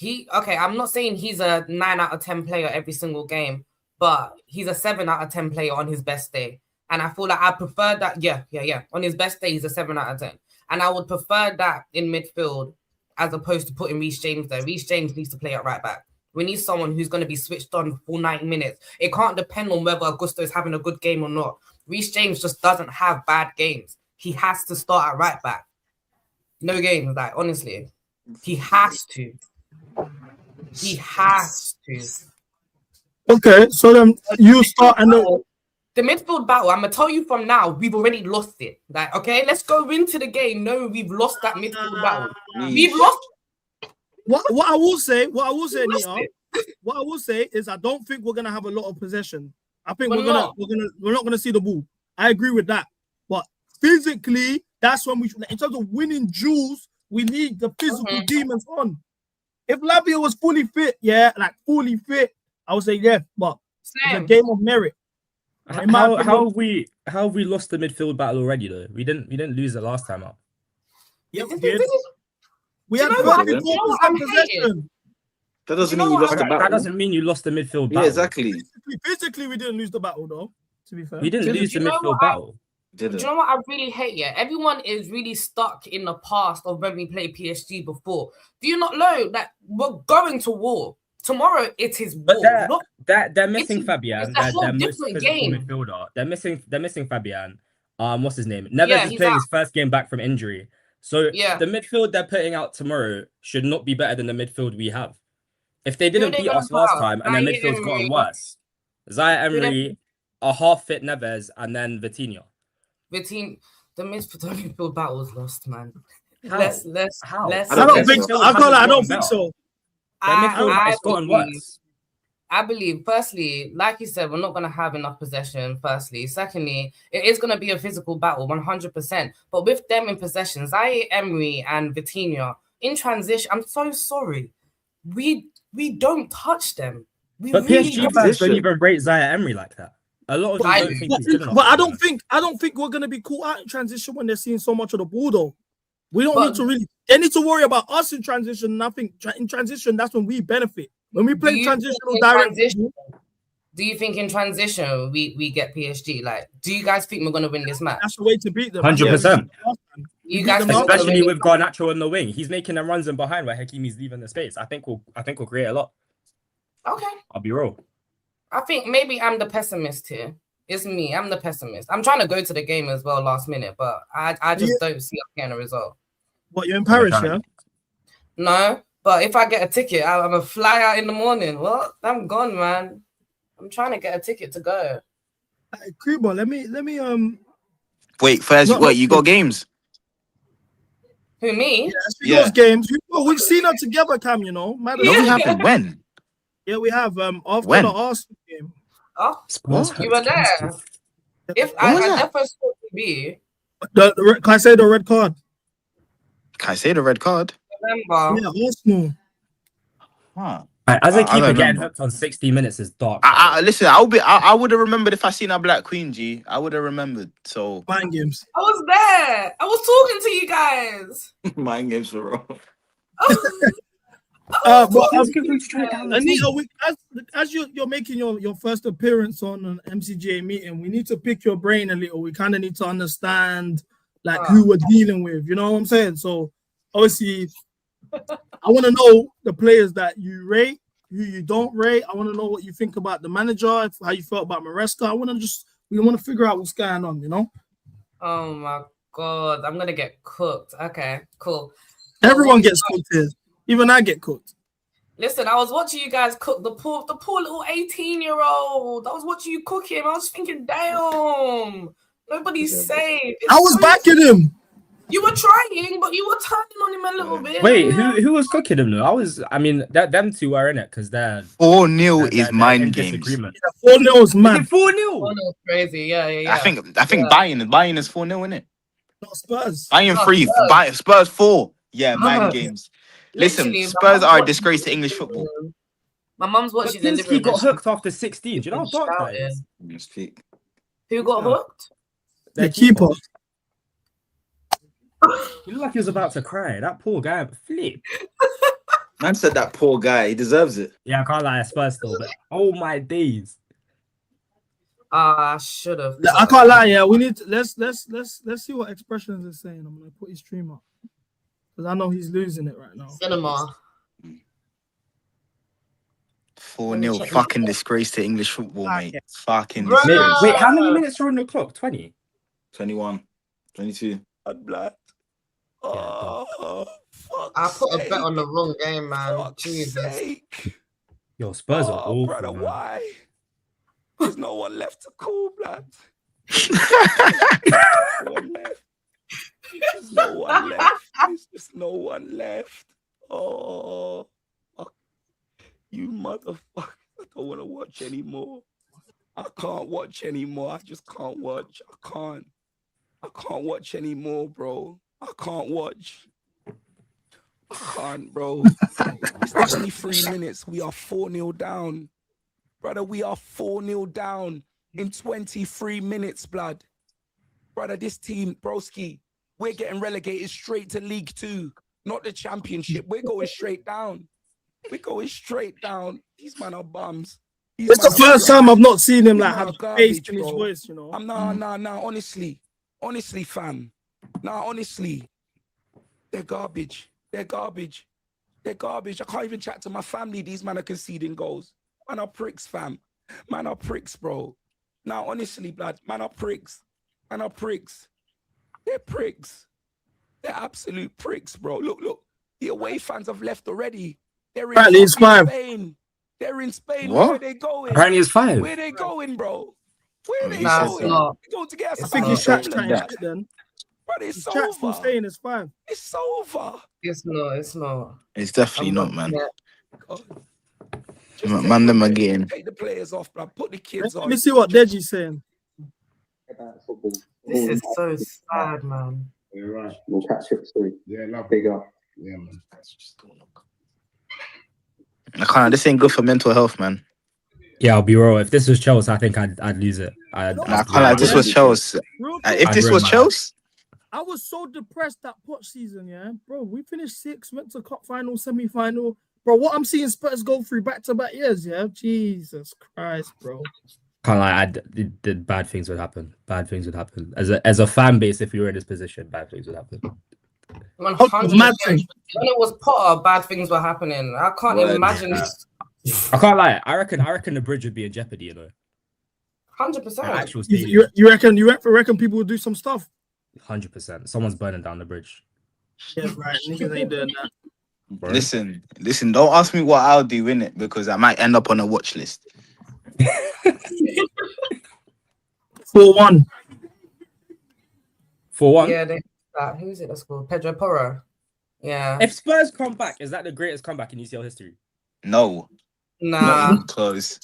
I'm not saying he's a 9 out of 10 player every single game, but he's a 7 out of 10 player on his best day. And I feel like I prefer that. Yeah. On his best day, he's a 7 out of 10. And I would prefer that in midfield as opposed to putting Reece James there. Reece James needs to play at right back. We need someone who's going to be switched on for 90 minutes. It can't depend on whether Augusto is having a good game or not. Reece James just doesn't have bad games. He has to start at right back. No games, like, honestly. He has to. Okay, so then you start and the midfield battle, I'm gonna tell you from now, we've already lost it. Like, okay, let's go into the game knowing we've lost that midfield battle. We've lost. What I will say, Nita, what I will say is I don't think we're gonna have a lot of possession. I think we're not gonna see the ball. I agree with that. But physically, that's when we, in terms of winning duels, we need the physical demons on. If Lavia was fully fit, fully fit, I would say yes. But it's a game of merit. How have we lost the midfield battle already though? We didn't lose it last time out. Yeah, we did. We had 34% possession. That doesn't mean you lost the battle. That doesn't mean you lost the midfield battle. Yeah, exactly. Physically, we didn't lose the battle though. To be fair, we didn't lose the midfield battle. Do you know what I really hate? Yeah, everyone is really stuck in the past of when we played PSG before. Do you not know that we're going to war tomorrow? It is war. But they're missing Fabian. It's a whole different game. Midfielder. They're missing Fabian. What's his name? Neves is playing his first game back from injury. So the midfield they're putting out tomorrow should not be better than the midfield we have. If they didn't beat us last time and their midfield's gotten worse, Zaya Emery, a half-fit Neves, and then Vitinha. The midfield battle was lost, man. How? Let's. I don't think so. Their midfield has gotten worse. I believe, firstly, like you said, we're not going to have enough possession, firstly. Secondly, it is going to be a physical battle, 100%. But with them in possession, Zaya Emery and Vitinha, in transition, I'm so sorry. We don't touch them. But PSG fans don't even rate Zaya Emery like that. A lot of them don't think he's good enough. But I don't think we're going to be caught out in transition when they're seeing so much of the ball, though. We don't need to really... They need to worry about us in transition. Nothing in transition, that's when we benefit. When we play transitional direction, do you think in transition we get PSG? Like, do you guys think we're gonna win this match? That's the way to beat them. 100%. You guys, especially with Garnacho on the wing, he's making them runs in behind where Hakimi's leaving the space. I think we'll create a lot. Okay, I'll be real. I think maybe I'm the pessimist here. It's me. I'm the pessimist. I'm trying to go to the game as well last minute, but I just don't see us getting a result. What, you're in Paris, yeah? No. But if I get a ticket, I'm a fly out in the morning. What? I'm gone, man. I'm trying to get a ticket to go. Kuba, let me Wait, first, you got games? Who, me? Yeah, those games. We've seen them together, Cam, you know. No, we haven't. When? Yeah, we have. After the Arsenal game. Oh, you were there. If I never spoke to be. Can I say the red card? Can I say the red card? Remember? Yeah, Arsenal. Huh. As a keeper, getting hooked on 60 minutes is dark. Listen, I would have remembered if I seen a Black Queen, G. I would have remembered. So mind games. I was there. I was talking to you guys. Mind games for wrong. Anita, as you're making your first appearance on an MCGA meeting, we need to pick your brain a little. We kind of need to understand who we're dealing with. You know what I'm saying? So obviously, I want to know the players that you rate, who you don't rate. I want to know what you think about the manager, how you felt about Maresca. We want to figure out what's going on, you know? Oh my God, I'm gonna get cooked. Okay, cool. Everyone gets cooked here. Even I get cooked. Listen, I was watching you guys cook the poor little 18-year-old. I was watching you cook him. I was thinking, damn, nobody's safe. I was backing him. You were trying, but you were turning on him a little bit. Wait, who was cooking him though? Them two are in it because they're 4-0 is mind games. 4-0 is mad. 4-0. 4-0 crazy. Yeah. I think Bayern is 4-0, isn't it? Not Spurs. Bayern 3, Spurs 4. Yeah, mind games. Listen, Spurs are a disgrace to English football. My mum's watching the He got hooked after 16. Do you know how dark that is? Who got hooked? The keeper. He looked like he was about to cry. That poor guy, flip. Man said that poor guy. He deserves it. Yeah, I can't lie. Spurs still, but oh my days. I should have. I can't lie. Yeah, we need to, let's see what Expressions is saying. I'm gonna put his stream up because I know he's losing it right now. Cinema. 4-0, fucking disgrace to English football, mate. Fucking. Wait, how many minutes are on the clock? 20, 21, 22. I'm black. I put a bet on the wrong game, man. Jesus. Yo, Spurs are awful. Brother, why? There's no one left to call, blood. There's no one left. There's just no one left. Oh, fuck. You motherfucker. I don't want to watch anymore. I can't watch anymore. I just can't watch. I can't watch anymore, bro. I can't watch. I can't, bro. It's 23 minutes. We are 4-0 down. Brother, we are 4-0 down in 23 minutes, blood. Brother, this team, broski, we're getting relegated straight to League 2, not the Championship. We're going straight down. We're going straight down. These men are bums. It's the first time I've not seen him like have bass in his voice, you know. Nah, honestly, fam. Nah, honestly. They're garbage. They're garbage. They're garbage. I can't even chat to my family. These men are conceding goals. Man are pricks, fam. Man are pricks, bro. Now, honestly, blood, man are pricks. Man are pricks. They're pricks. They're absolute pricks, bro. Look. The away fans have left already. They're in Spain. They're in Spain. What? Where are they going? Apparently it's 5. Where are they going, bro? Where are they Nah, going? it's not. They're going to get us. I think his chat's chatting shit then. Brother, it's His chat's still over. saying it's 5. It's over. It's not. It's definitely not, man. God. Man, them are getting. Take the players off, bro. Put the kids Let on. me see what Deji's saying. This is so sad, man. You're right. We'll catch up soon. Yeah, love Big up. Yeah, man. I can't. This ain't good for mental health, man. Yeah, I'll be real. If this was Chelsea, I think I'd lose it. I can't lie. This was Chelsea. If this was Chelsea, I was so depressed that Poch season, yeah, bro. We finished 6th, went to cup final, semi-final, bro. What I'm seeing Spurs go through back-to-back years, yeah, Jesus Christ, bro. Can't lie, the bad things would happen. Bad things would happen. As a fan base, if you were in this position, bad things would happen. 100%. When it was Potter, bad things were happening. I can't imagine this. I can't lie. I reckon the bridge would be in jeopardy, you know. 100%. Actual You reckon people would do some stuff? 100%. Someone's burning down the bridge. Yeah, right. Niggas ain't doing that. Bro. listen. Don't ask me what I'll do in it because I might end up on a watch list. 4-1. 4-1. Yeah, who is it that's called? Pedro Porro. Yeah. If Spurs come back, is that the greatest comeback in UCL history? No. Nah. Not even close.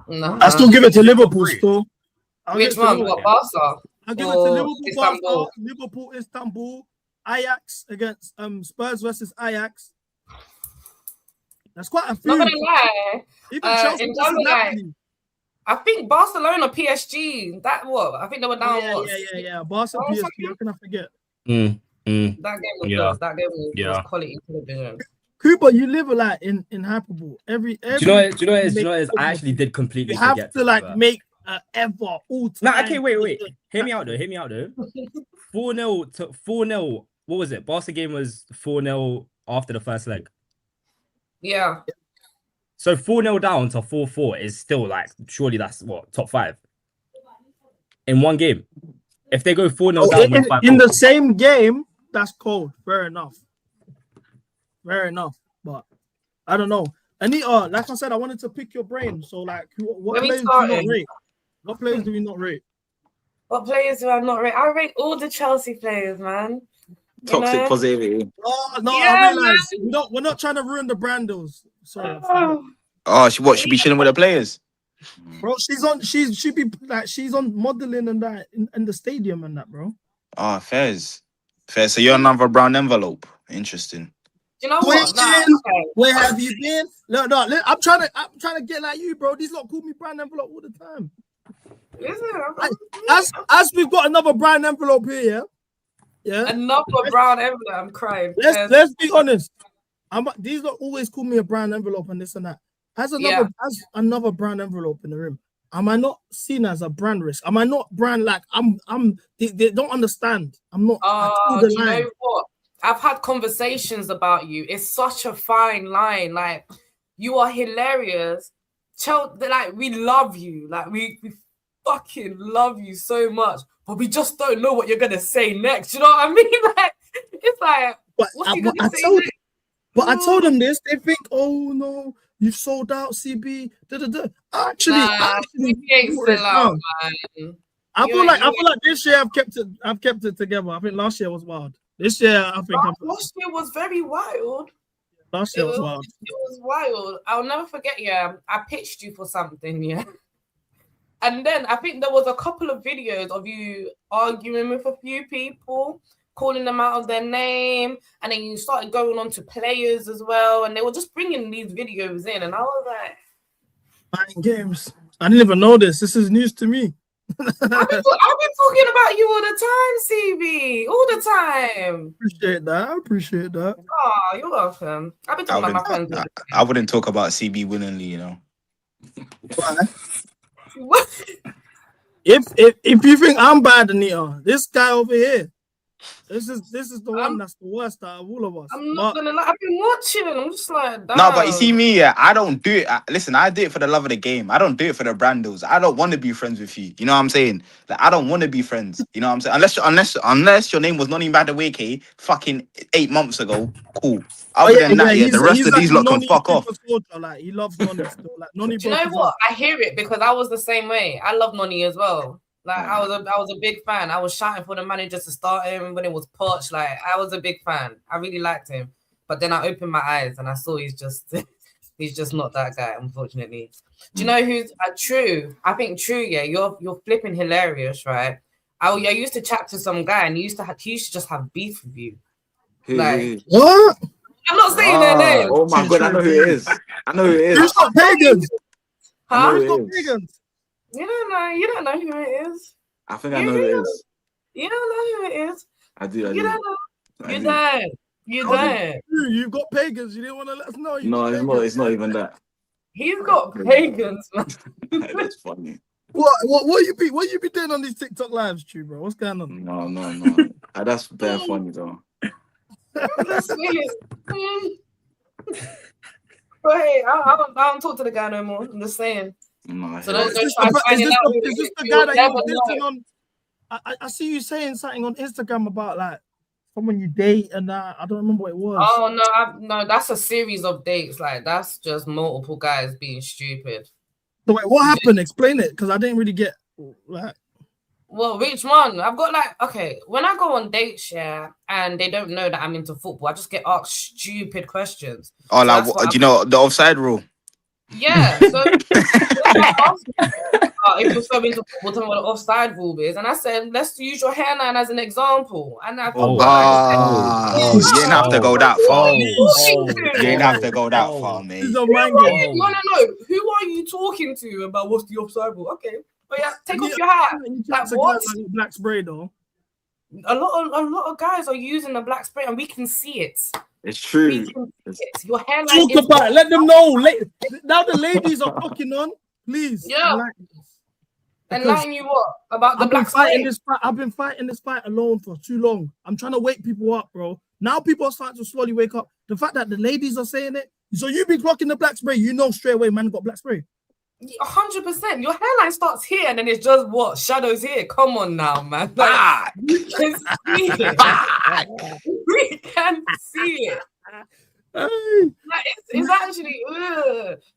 Nah. I still give it to Liverpool. Still. Which one? What, Barca? I give it to Liverpool, Istanbul. Barca, Liverpool, Istanbul, Ajax against Spurs versus Ajax. That's quite a few. Not gonna lie. Even Chelsea in versus terms of, like, Napoli. I think Barcelona, PSG. That what? I think they were down. Yeah. Barca, PSG. How can I forget? That game was good. That game was quality television. Cooper, you live like in Hyperball. Every Do you know what it is? I actually did completely you have forget. to like make ever all time. Nah, okay, wait. Hear me out though. 4-0 to 4-0. What was it? Barca game was 4-0 after the first leg. Yeah. So 4-0 down to 4-4 is still like, surely that's what, top 5 in one game. If they go 4-0 down in the same game, that's cold. Fair enough. But I don't know. Anita, like I said, I wanted to pick your brain. So, like, what players do you not rate? What players do we not rate? What players do I not rate? I rate all the Chelsea players, man. Toxic positivity. Oh no, Yeah, I realize we're not trying to ruin the brandos. Sorry. Oh, she be chilling with the players. Bro, she's on modeling and that in the stadium and that, bro. Oh, fairs. So you're another brown envelope. Interesting. You know what? Where have you been? No, I'm trying to get like you, bro. These lot call me brown envelope all the time. As we've got another brown envelope here, yeah. Another brown envelope. I'm crying. Let's be honest. These lot always call me a brown envelope and this and that. As another brown envelope in the room, am I not seen as a brand risk? Am I not brand like they don't understand. I'm not. Do you know what? I've had conversations about you. It's such a fine line. Like, you are hilarious. Like, we love you. Like, we fucking love you so much. But we just don't know what you're gonna say next. You know what I mean? Like, it's like, what's he gonna say next? But I told them this. They think, oh no, you've sold out, CB. Actually, CB ain't sell out, man. I feel like this year I've kept it together. I think last year was wild. This year I think last year was very wild. Last year was wild. It was wild. I'll never forget. Yeah, I pitched you for something. Yeah, and then I think there was a couple of videos of you arguing with a few people, calling them out of their name, and then you started going on to players as well, and they were just bringing these videos in, and I was like, "Mind games." I didn't even know this. This is news to me. I've been talking about you all the time, CB, all the time. Appreciate that. I appreciate that. Oh, you're welcome. I've been talking about my friends. I wouldn't talk about CB willingly, you know. What? If you think I'm bad, Anita, this guy over here, this is the one that's the worst out of all of us. I'm not gonna lie. I've been watching. I'm just like, damn. No, but you see me, yeah, I don't do it. Listen, I do it for the love of the game. I don't do it for the brandos. I don't want to be friends with you. You know what I'm saying? Like, I don't want to be friends. You know what I'm saying? Unless your name was Nonny Madueke fucking 8 months ago, cool. Other than that, the rest of these lot can fuck off. Like, he loves Nonny still. Like, Nonny. Do you know what? I hear it because I was the same way. I love Nonny as well. Like, I was a big fan. I was shouting for the manager to start him when it was Poch. Like, I was a big fan. I really liked him. But then I opened my eyes and I saw he's just not that guy, unfortunately. Do you know who's True? I think True, yeah, you're flipping hilarious, right? I used to chat to some guy and he used to just have beef with you. Like, what? I'm not saying their name. Oh my god, I know who it is. I know who it is. Who's got pagans? Huh? Who's got pagans? You don't know who it is. I think I know who it is. You don't know who it is. I do. You don't know. You don't. You've got pagans. You didn't want to let us know. No, it's not even that. He's got pagans, man. That's funny. What you be doing on these TikTok lives, True, bro? What's going on? No. That's bare funny though. That's weird. But hey, I don't talk to the guy no more. I'm just saying. No, so don't is this the guy that you were on? I see you saying something on Instagram about like someone you date and that. I don't remember what it was. Oh no, that's a series of dates. Like that's just multiple guys being stupid. So wait, what happened? Explain it, because I didn't really get like. Well, which one? I've got like, okay, when I go on dates, yeah, and they don't know that I'm into football, I just get asked stupid questions. Oh, like, do you know the offside rule? Yeah. So if you're so into football, tell me what the offside rule is. And I said, let's use your hairline as an example. And I you didn't have to go that far. You didn't have to go that far, mate. No. Who are you talking to about what's the offside rule? Okay. But yeah, take off your hat. Like, what? Black spray though. A lot of guys are using the black spray, and we can see it. It's true. Your hairline. Talk about it. Let them know. Now the ladies are fucking on. Please. Yeah. Enlighten you what about the black spray? I've been fighting this fight alone for too long. I'm trying to wake people up, bro. Now people are starting to slowly wake up. The fact that the ladies are saying it. So you be clocking the black spray, you know straight away, man got black spray. 100%. Your hairline starts here and then it's just what? Shadows here. Come on now, man. Like, we can see it. We can see it. Like, it's actually,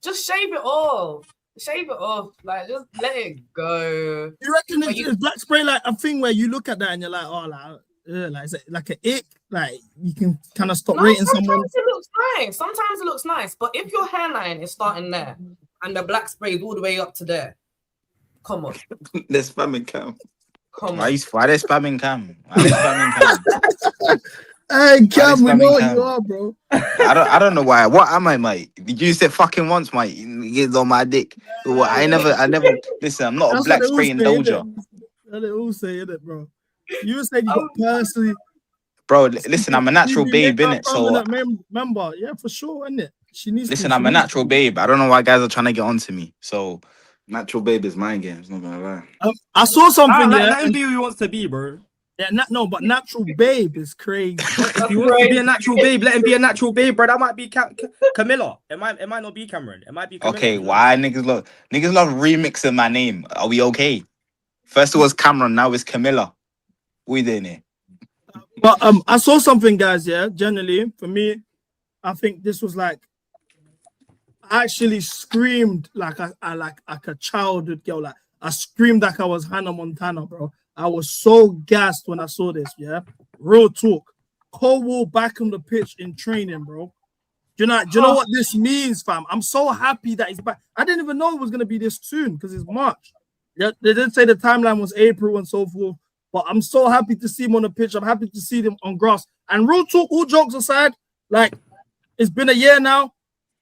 just shave it off. Shave it off. Like, just let it go. You reckon is black spray like a thing where you look at that and you're like, oh, like is it like an ick? Like, you can kind of stop rating someone? Sometimes it looks nice. Sometimes it looks nice. But if your hairline is starting there, and the black spray is all the way up to there. Come on. They're spamming Cam. Come on. Why they spamming Cam? Hey, Cam, we know what you are, bro. I don't know why. What am I, mate? Did you say fucking once, mate? It's on my dick. What? I never. Listen, I'm not a black spray indulger. That's what all say, innit, bro? You were saying you got personally. Bro, listen, I'm a natural babe, innit? So member, yeah, for sure, innit? She needs. Listen, I'm a natural babe. I don't know why guys are trying to get onto me. So, natural babe is mind games. Not gonna lie. I saw something. Let him be who he wants to be, bro. Yeah, but natural babe is crazy. If he wants to be a natural babe, let him be a natural babe, bro. That might be Camilla. It might not be Cameron. It might be Camilla. Okay, why niggas love remixing my name? Are we okay? First it was Cameron, now it's Camilla. What are you doing here? But I saw something, guys. Yeah, generally for me, I think this was like, I actually screamed like a childhood girl. Like I screamed like I was Hannah Montana, bro. I was so gassed when I saw this. Yeah, real talk. Colwell back on the pitch in training, bro. Do you know what this means, fam? I'm so happy that he's back. I didn't even know it was gonna be this soon because it's March. Yeah, they did say the timeline was April and so forth. But I'm so happy to see him on the pitch. I'm happy to see him on grass. And real talk, all jokes aside, like it's been a year now.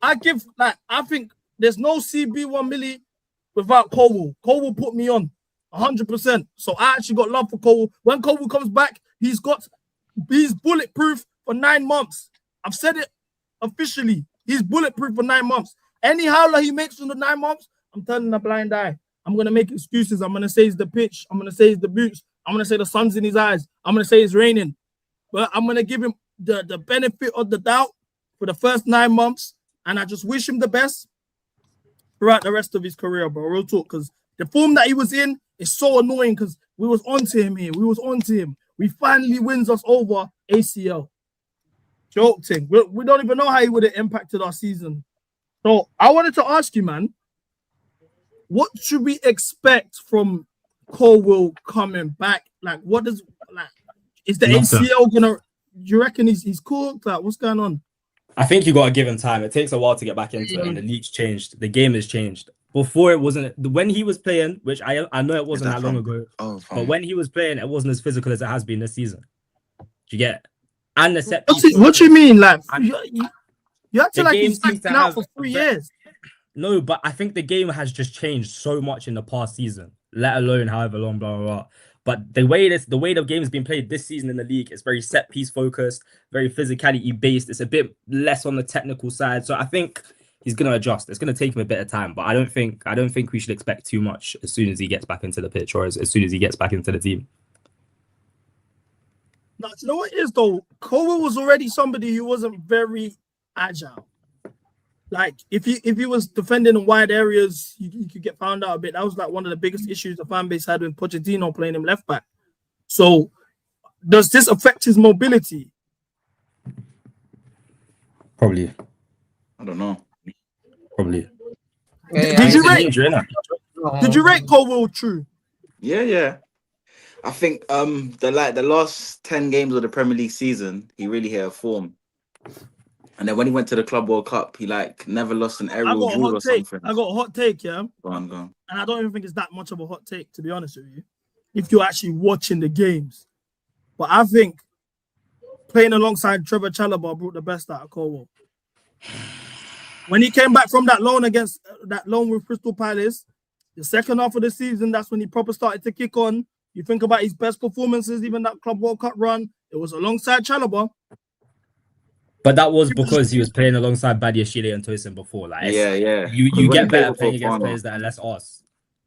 I think there's no CB1 milli without Colwell. Colwell put me on 100%. So I actually got love for Colwell. When Colwell comes back, he's bulletproof for 9 months. I've said it officially. He's bulletproof for 9 months. Any howler he makes in the 9 months, I'm turning a blind eye. I'm going to make excuses. I'm going to say it's the pitch. I'm going to say it's the boots. I'm going to say the sun's in his eyes. I'm going to say it's raining. But I'm going to give him the benefit of the doubt for the first 9 months. And I just wish him the best throughout the rest of his career, bro. Real talk. Because the form that he was in is so annoying because we was onto him here. We was onto him. We finally wins us over ACL. Joke thing. We don't even know how he would have impacted our season. So I wanted to ask you, man, what should we expect from Colwell coming back? Like, is the ACL gonna? Do you reckon he's cool? Like, what's going on? I think you got to give him time. It takes a while to get back into it, and the league's changed. The game has changed. Before it wasn't when he was playing, which I know it wasn't that long ago. But when he was playing, it wasn't as physical as it has been this season. Do you get it? And the set. What do you mean? Like you have to like he's been out for 3 years. No, but I think the game has just changed so much in the past season, let alone however long, blah, blah, blah. But the way the game has been played this season in the league is very set piece focused, very physicality based. It's a bit less on the technical side. So I think he's gonna adjust. It's gonna take him a bit of time, but I don't think we should expect too much as soon as he gets back into the pitch or as soon as he gets back into the team. No, you know what it is though? Colwell was already somebody who wasn't very agile. Like if he was defending in wide areas, you could get found out a bit. That was like one of the biggest issues the fan base had with Pochettino playing him left back. So does this affect his mobility? Probably. I don't know. Probably. Did you rate Colwell true? Yeah. I think the last 10 games of the Premier League season, he really hit a form. And then when he went to the Club World Cup, he like never lost an aerial duel or something. I got a hot take, yeah. Go on. And I don't even think it's that much of a hot take, to be honest with you, if you're actually watching the games. But I think playing alongside Trevor Chalobah brought the best out of Colwell. When he came back from that loan with Crystal Palace, the second half of the season, that's when he proper started to kick on. You think about his best performances, even that Club World Cup run, it was alongside Chalobah. But that was because he was playing alongside Badiashile and Tosin before. Like, yeah. You get better playing against players that are less us.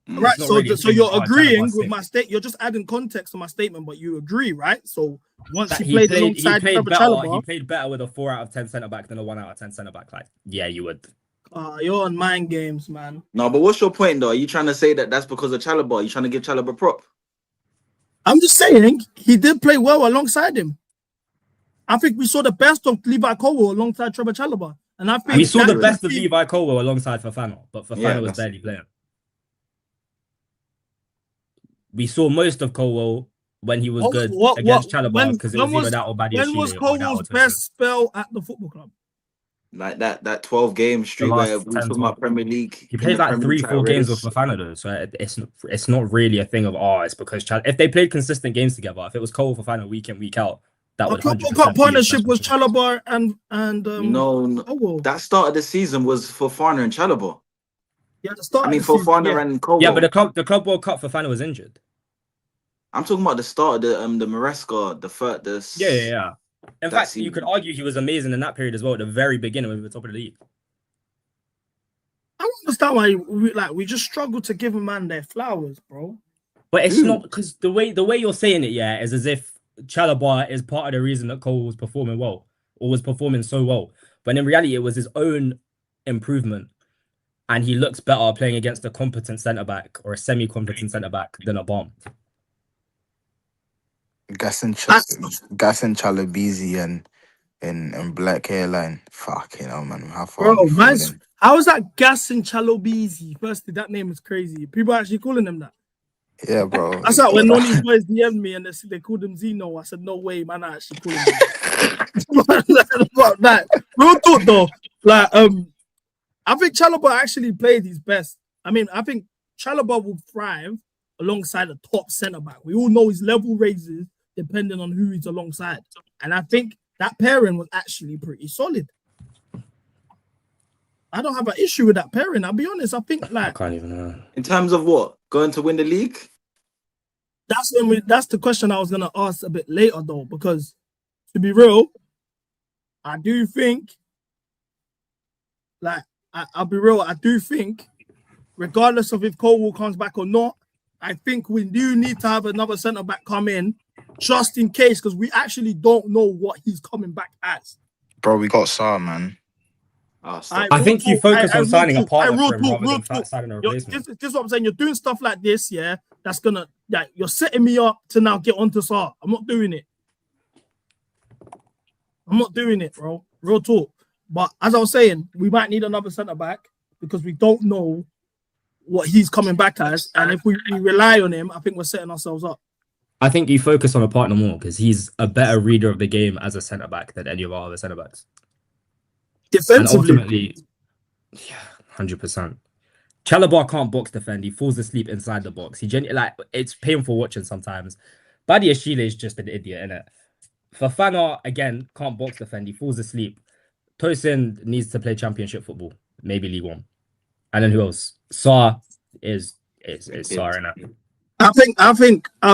Right. So you're agreeing with my statement. You're just adding context to my statement, but you agree, right? So once he played alongside Trevor Chalobah, he played better with a 4 out of 10 centre back than a 1 out of 10 centre back. Like, yeah, you would. You're on mind games, man. No, but what's your point though? Are you trying to say that's because of Chalobah? Are you trying to give Chalobah prop? I'm just saying he did play well alongside him. I think we saw the best of Levi Colwell alongside Trevor Chalobah. And I think we saw the best of Levi Colwell alongside Fofana, but Fofana was barely playing. We saw most of Colwell when he was good against Chalobah because it was either that or Badiashile. When was Colwell's best spell at the football club? Like that 12 game streak where we talking about Premier League. He played like 3-4 games with Fofana though, so it's not really a thing of it's because if they played consistent games together, if it was Cole Fofana week in week out, that would 100% partnership was Chalobah and no, that start of the season was Fofana and Chalobah. Yeah, the start. Fofana and Cole. Yeah, but the club World Cup Fofana was injured. I'm talking about the start of the Maresca, Yeah. In fact, you could argue he was amazing in that period as well, at the very beginning when we were top of the league. I don't understand why we just struggle to give a man their flowers, bro. But it's not because the way you're saying it, is as if Chalobah is part of the reason that Cole was performing well or was performing so well. But in reality, it was his own improvement. And he looks better playing against a competent centre-back or a semi-competent centre-back than a bomb. Gassing Chalabizi and and black hairline. Fucking hell, man. How far Bro, are we man's falling? how is that Gassin Chalobizi? Firstly, that name is crazy. People are actually calling him that. Yeah, bro. I saw when Noni's boys DM'd me and they called him Zeno. I said, no way, man, I actually called him that. Real talk though. Like, I think Chalobah actually played his best. I mean, I think Chalobah will thrive alongside a top centre back. We all know his level raises depending on who he's alongside. And I think that pairing was actually pretty solid. I don't have an issue with that pairing. I'll be honest. I think like I can't even know. In terms of what? Going to win the league? that's the question I was gonna ask a bit later though, because to be real, I do think like I'll be real, I do think regardless of if Colwell comes back or not, I think we do need to have another centre back come in just in case, because we actually don't know what he's coming back as. Bro, we got Saar, man. I think you focus on signing a partner for him rather than signing a replacement. This is what I'm saying. You're doing stuff like this, yeah. That's gonna, like, you're setting me up to now get onto Saar. I'm not doing it. I'm not doing it, bro. Real talk. But as I was saying, we might need another centre back because we don't know what he's coming back as, and if we rely on him, I think we're setting ourselves up. I think you focus on a partner more because he's a better reader of the game as a centre back than any of our other centre backs. Defensively, and ultimately, yeah, 100%. Chalobah can't box defend. He falls asleep inside the box. It's painful watching sometimes. Badiashile is just an idiot, innit? Fofana, again, can't box defend. He falls asleep. Tosin needs to play championship football, maybe League One. And then who else? Saar is Saar, innit? I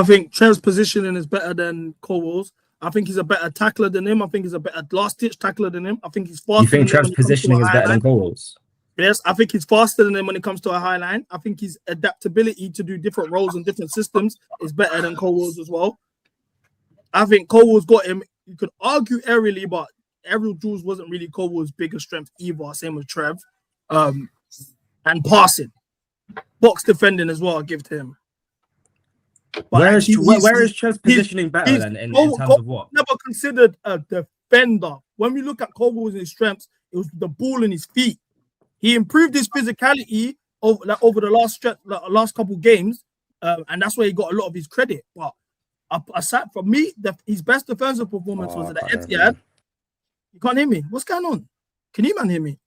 think Trev's positioning is better than Colwell's. I think he's a better tackler than him. I think he's a better last-ditch tackler than him. I think he's faster. You think Trev's positioning is better than Colwell's? Yes, I think he's faster than him when it comes to a high line. I think his adaptability to do different roles and different systems is better than Colwell's as well. I think Colwell's got him. You could argue aerially, but aerial duels wasn't really Colwell's biggest strength either. Same with Trev. And passing. Box defending as well, I give to him. Where is Trev's positioning better than in terms of what? Never considered a defender. When we look at Colwell's and his strengths, it was the ball in his feet. He improved his physicality over the last couple games, and that's where he got a lot of his credit. But aside from me, his best defensive performance was at the Etihad. You can't hear me. What's going on? Can you man hear me?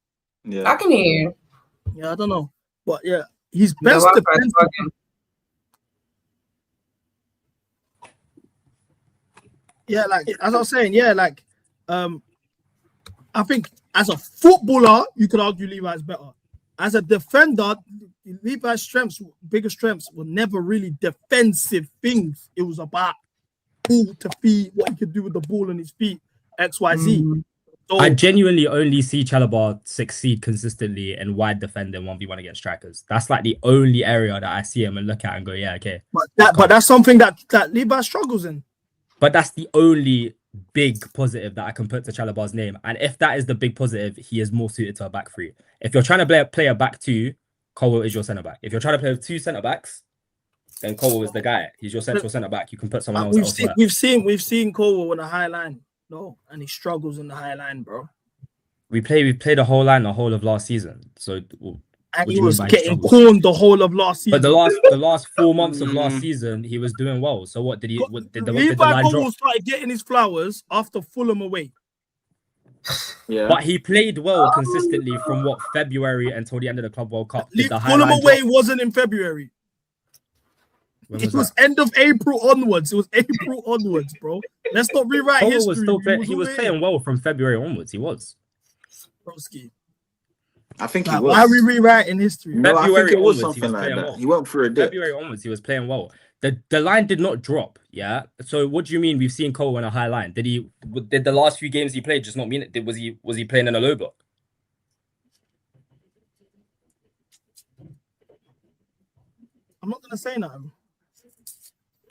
Yeah, I can hear you. Yeah, I don't know, but yeah, his best defensive. Yeah, like as I was saying, yeah, like I think as a footballer, you could argue Levi's better. As a defender, Levi's biggest strengths were never really defensive things. It was about ball to feet, what he could do with the ball on his feet, XYZ. So, I genuinely only see Chalobah succeed consistently in wide defending 1v1 against strikers. That's like the only area that I see him and look at and go, yeah, okay. But that's something that Levi struggles in. But that's the only big positive that I can put to Chalobah's name. And if that is the big positive, he is more suited to a back three. If you're trying to play a back two, Colwell is your centre back. If you're trying to play with two centre backs, then Colwell is the guy. He's your central centre back. You can put someone else elsewhere. We've seen Colwell on a high line, and he struggles in the high line, bro. We played the whole line the whole of last season. So and he was getting corned the whole of last season. But the last 4 months of last season, he was doing well. So what did he? Did the line drop? Started getting his flowers after Fulham away. Yeah, but he played well consistently from February until the end of the Club World Cup. Fulham away wasn't in February. It was end of April onwards. It was April onwards, bro. Let's not rewrite history. He was playing well from February onwards. He was. Broski. I think he was. Why are we rewriting history? No, I think it was something like that. Well. He went through a dip. February onwards, he was playing well. The line did not drop, yeah? So what do you mean we've seen Cole on a high line? Did the last few games he played just not mean it? Was he playing in a low block? I'm not gonna say nothing.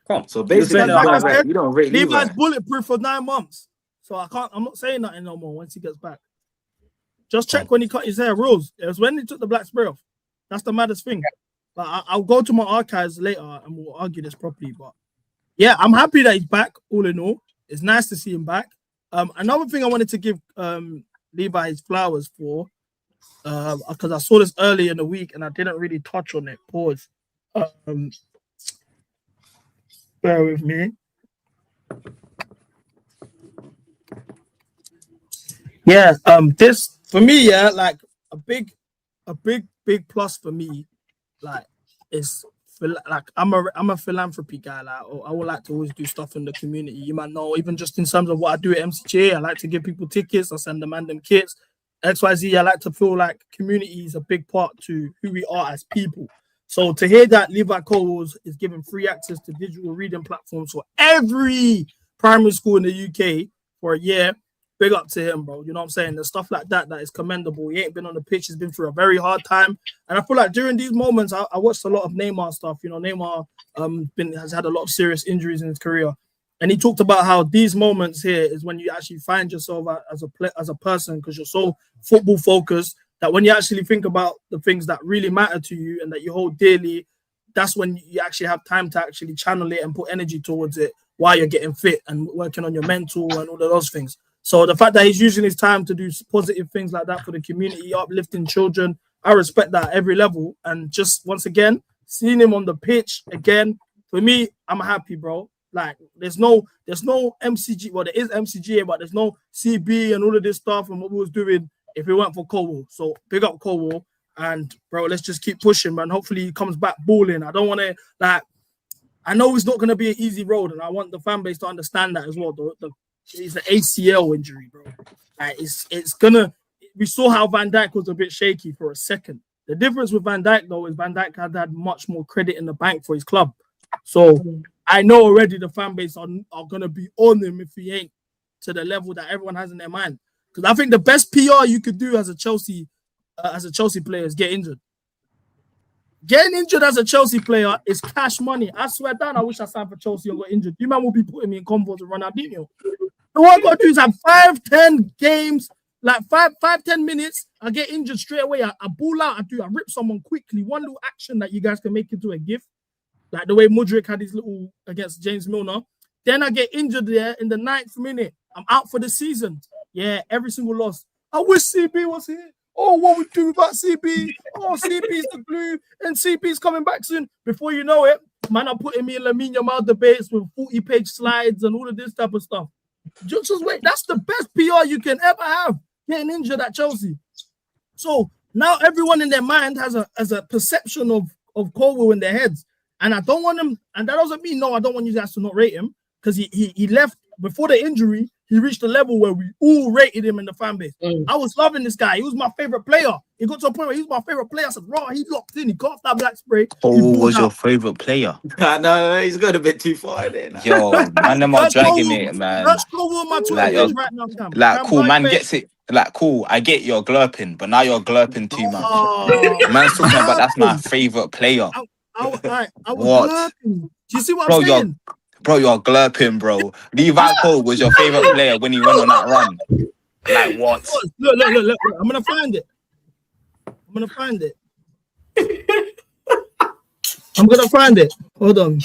Come on. So basically, you don't rate Levi's bulletproof for 9 months. So I'm not saying nothing no more once he gets back. Just check when he cut his hair. Rules. It was when he took the black spray off. That's the maddest thing. But I'll go to my archives later and we'll argue this properly. But yeah, I'm happy that he's back. All in all, it's nice to see him back. Another thing I wanted to give Levi his flowers for, because I saw this earlier in the week and I didn't really touch on it. Pause. Bear with me. Yeah. This for me, yeah, like a big plus for me, like is like I'm a philanthropy guy. Like I would like to always do stuff in the community. You might know, even just in terms of what I do at MCGA, I like to give people tickets. I send them random kits. XYZ. I like to feel like community is a big part to who we are as people. So to hear that Levi Coles is giving free access to digital reading platforms for every primary school in the UK for a year, big up to him, bro. You know what I'm saying? There's stuff like that is commendable. He ain't been on the pitch. He's been through a very hard time. And I feel like during these moments, I watched a lot of Neymar stuff. You know, Neymar has had a lot of serious injuries in his career. And he talked about how these moments here is when you actually find yourself as a person, because you're so football focused that when you actually think about the things that really matter to you and that you hold dearly, that's when you actually have time to actually channel it and put energy towards it while you're getting fit and working on your mental and all of those things. So the fact that he's using his time to do positive things like that for the community, uplifting children, I respect that at every level. And just once again, seeing him on the pitch again, for me, I'm happy, bro. Like there's no MCG, well, there is MCGA, but there's no CB and all of this stuff and what we was doing if we went for Colwell. So big up Colwell, and bro, let's just keep pushing, man. Hopefully he comes back balling. I don't want to I know it's not going to be an easy road, and I want the fan base to understand that as well. It's an ACL injury, bro. Like it's gonna. We saw how Van Dijk was a bit shaky for a second. The difference with Van Dijk though is Van Dijk had much more credit in the bank for his club. So I know already the fan base are gonna be on him if he ain't to the level that everyone has in their mind. Because I think the best PR you could do as a Chelsea player is get injured. Getting injured as a Chelsea player is cash money. I swear down, I wish I signed for Chelsea and got injured. You man will be putting me in combos with Ronaldinho. So what I got to do is have 5-10 games, like 5-10 minutes. I get injured straight away. I ball out. I rip someone quickly. One little action that you guys can make into a gift, like the way Mudryk had his little against James Milner. Then I get injured there in the 9th minute. I'm out for the season. Yeah, every single loss. I wish CB was here. Oh, what we do about CB? Oh, CB's the glue, and CB's coming back soon. Before you know it, man, I'm putting me in Lamine Yamal debates with 40-page slides and all of this type of stuff. Just wait, that's the best PR you can ever have, getting injured at Chelsea. So now everyone in their mind has a perception of Colwell in their heads, and I don't want them. And that doesn't mean I don't want you guys to not rate him, because he left before the injury. He reached a level where we all rated him in the fan base. I was loving this guy. He was my favorite player. He got to a point where he was my favorite player. I said, "Raw, he locked in. He got that black spray." Who was your favorite player? No, he's going a bit too far there. Yo, man, them are dragging it, man. Let's go on my Twitter page right now, Cam. Like, cool, man gets it. Like, cool, I get you're glurping, but now you're glurping too much. Man's talking about that's my favorite player. I was What? glurping. Do you see what I'm saying? Bro, you're glurping, bro. Levi Cole was your favorite player when he went on that run. Like what? Look. I'm gonna find it. I'm gonna find it. Hold on.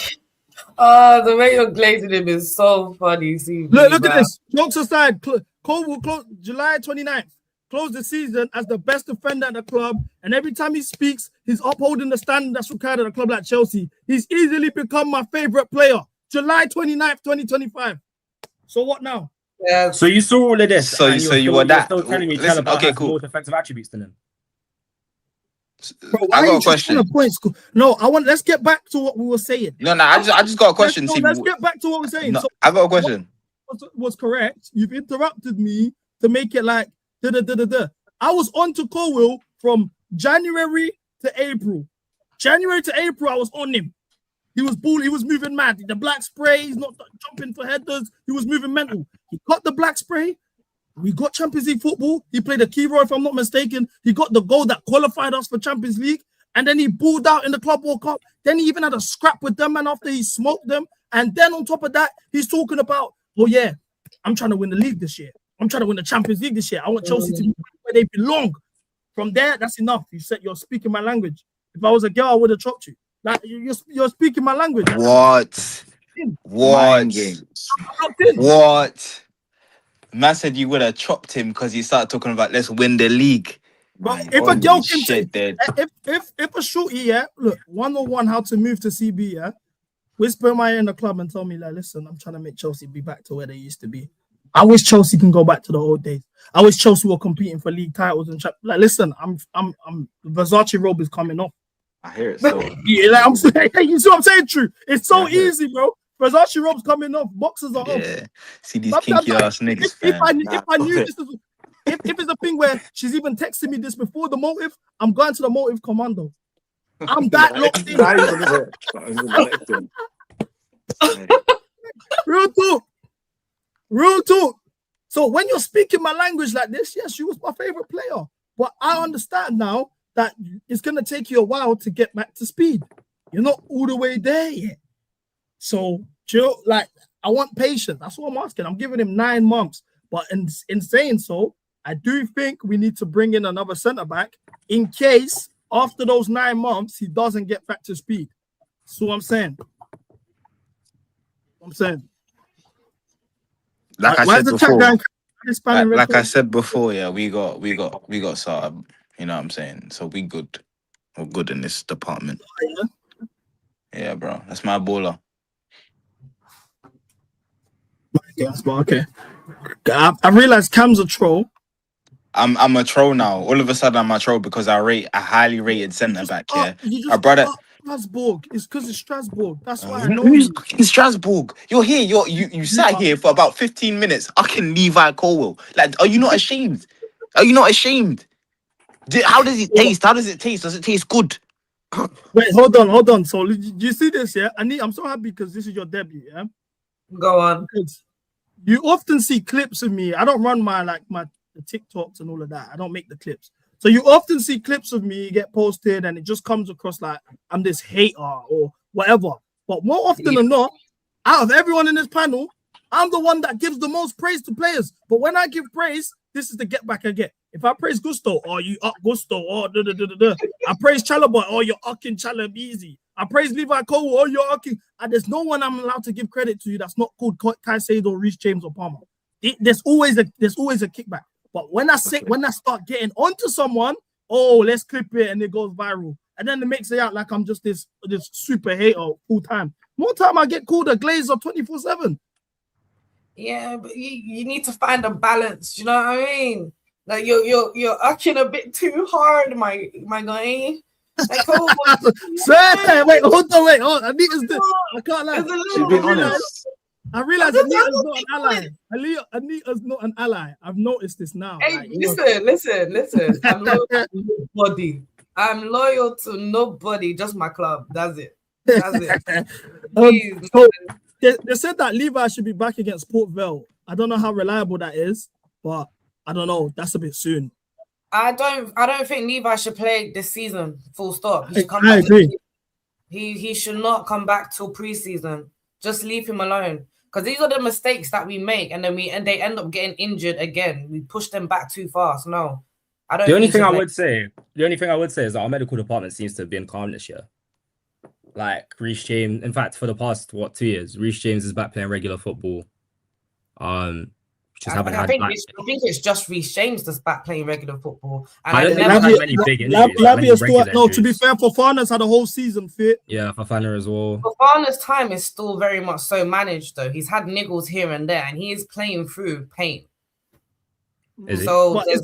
The way you're glazing him is so funny. See, look at this. Jokes aside, Cole will close July 29th. Close the season as the best defender at the club, and every time he speaks, he's upholding the standard that's required at a club like Chelsea. He's easily become my favorite player. July 29th, 2025. So what now? Yeah. So you saw all of this. So you were that. Still telling me Listen, okay, cool. More defensive attributes than him. Bro, I got a question. Let's get back to what we were saying. No, I just got a question. Let's get back to what we're saying. No, so, I got a question. Was correct. You've interrupted me to make it like I was on to Colwell from January to April. January to April, I was on him. He was ball. He was moving mad. The black spray. He's not jumping for headers. He was moving mental. He got the black spray. We got Champions League football. He played a key role, if I'm not mistaken. He got the goal that qualified us for Champions League. And then he balled out in the Club World Cup. Then he even had a scrap with them, man, after he smoked them. And then on top of that, he's talking about, oh yeah, I'm trying to win the league this year. I'm trying to win the Champions League this year. I want Chelsea to be where they belong. From there, that's enough. You said you're speaking my language. If I was a girl, I would have chopped you. Like you're speaking my language. What? Man said you would have chopped him because he started talking about let's win the league. But if a girl can shit, take, if a shorty, yeah, look, 101 how to move to CB, yeah, whisper in my ear in the club and tell me, like, listen, I'm trying to make Chelsea be back to where they used to be. I wish Chelsea can go back to the old days. I wish Chelsea were competing for league titles and like, listen, I'm Versace robe is coming off. I hear it. So Yeah, like, I'm saying, you see what I'm saying? True. It's so easy, bro. Versace robe's coming off. Boxes are off. Yeah. See these Sometimes, kinky ass niggas. if I Nah, knew this is, if it's a thing where she's even texting me this before the motive, I'm going to the motive commando. I'm that locked in. Real talk. Real talk. So when you're speaking my language like this, yes, she was my favorite player. But I understand now that it's going to take you a while to get back to speed. You're not all the way there yet. So, chill, like, I want patience. That's what I'm asking. I'm giving him 9 months. But in saying so, I do think we need to bring in another centre-back in case after those 9 months, he doesn't get back to speed. That's what I'm saying. Like I Why said is the chat before, going? like I said before, yeah, we got started. You know what I'm saying? So we good. We're good in this department. Yeah, bro. That's my baller. Okay. I realized Cam's a troll. I'm a troll now. All of a sudden, I'm a troll because I rate a highly rated centre back. Yeah, I brought it. Strasbourg. It's because it's Strasbourg. That's why I know Who's you. in Strasbourg? You're here. You sat here for about 15 minutes. I can Levi Colwell. Like, are you not ashamed? Are you not ashamed? How does it taste? How does it taste? Does it taste good? Wait, hold on. So, do you see this? Yeah, I'm so happy because this is your debut. Yeah, go on. Because you often see clips of me. I don't run my the TikToks and all of that. I don't make the clips. So you often see clips of me get posted and it just comes across like I'm this hater or whatever. But more often than not, out of everyone in this panel, I'm the one that gives the most praise to players. But when I give praise, this is the get back I get. If I praise Gusto, oh, you up Gusto, oh, I praise Chalobah, oh, you're ucking Chalabizi. I praise Levi Cole, oh, you're ucking. And there's no one I'm allowed to give credit to that's not called Caicedo, Reece James, or Palmer. There's always a kickback. But when I start getting onto someone, oh, let's clip it and it goes viral. And then it makes it out like I'm just this super hater full time. More time I get called a Glazer 24/7. Yeah, but you need to find a balance. You know what I mean? Like you're acting a bit too hard, my guy. Like, wait, hold on. I can't lie. She's being honest. I realize Anita's not an ally. Anita's not an ally. I've noticed this now. Hey, like, listen. I'm loyal to nobody. I'm loyal to nobody. Just my club. That's it. So they said that Levi should be back against Port Vale. I don't know how reliable that is, but I don't know. That's a bit soon. I don't think Levi should play this season. Full stop. He should come I back. agree. He should not come back till preseason. Just leave him alone. Because these are the mistakes that we make, and then they end up getting injured again. We push them back too fast. No, I don't. The only thing I would say is that our medical department seems to have been calm this year. Like Reece James, in fact, for the past 2 years, Reece James is back playing regular football. I think it's just Reece James that's back playing regular football. And I don't think there's many big injuries. To be fair, Fofana's had a whole season fit. Yeah, Fofana as well. Fofana's time is still very much so managed, though. He's had niggles here and there, and he is playing through pain. So this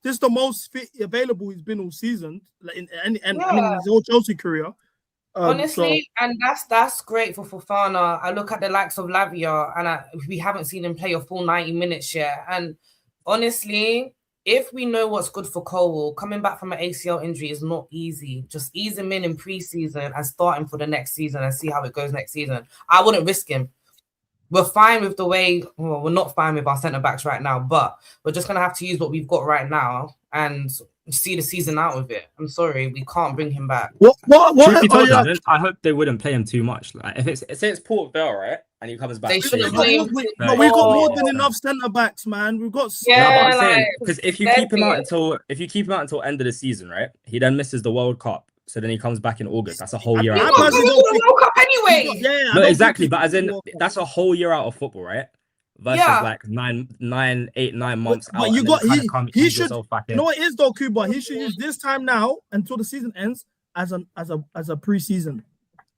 is the most fit available he's been all season, like in his whole Chelsea career. Honestly, and that's great for Fofana. I look at the likes of Lavia, and we haven't seen him play a full 90 minutes yet. And honestly, if we know what's good for Cole, coming back from an ACL injury is not easy. Just ease him in preseason and start him for the next season and see how it goes next season. I wouldn't risk him. We're fine with the way. Well, we're not fine with our centre backs right now, but we're just gonna have to use what we've got right now and see the season out with it. I'm sorry, we can't bring him back. I hope they wouldn't play him too much. Like if it's Port Vale, right, and he comes back. They shouldn't play him. But we've got more than enough centre backs, man. We've got. Because if you keep him out until end of the season, right, he then misses the World Cup. So then he comes back in August. That's a whole year out. World Cup anyway. No, exactly. But as in, that's a whole year out of football, right? versus Yeah. like 8, 9 months But out. you And got then kind of come he ease should. yourself back You in. know what it is though, Cuba? He should use this time now until the season ends as a preseason.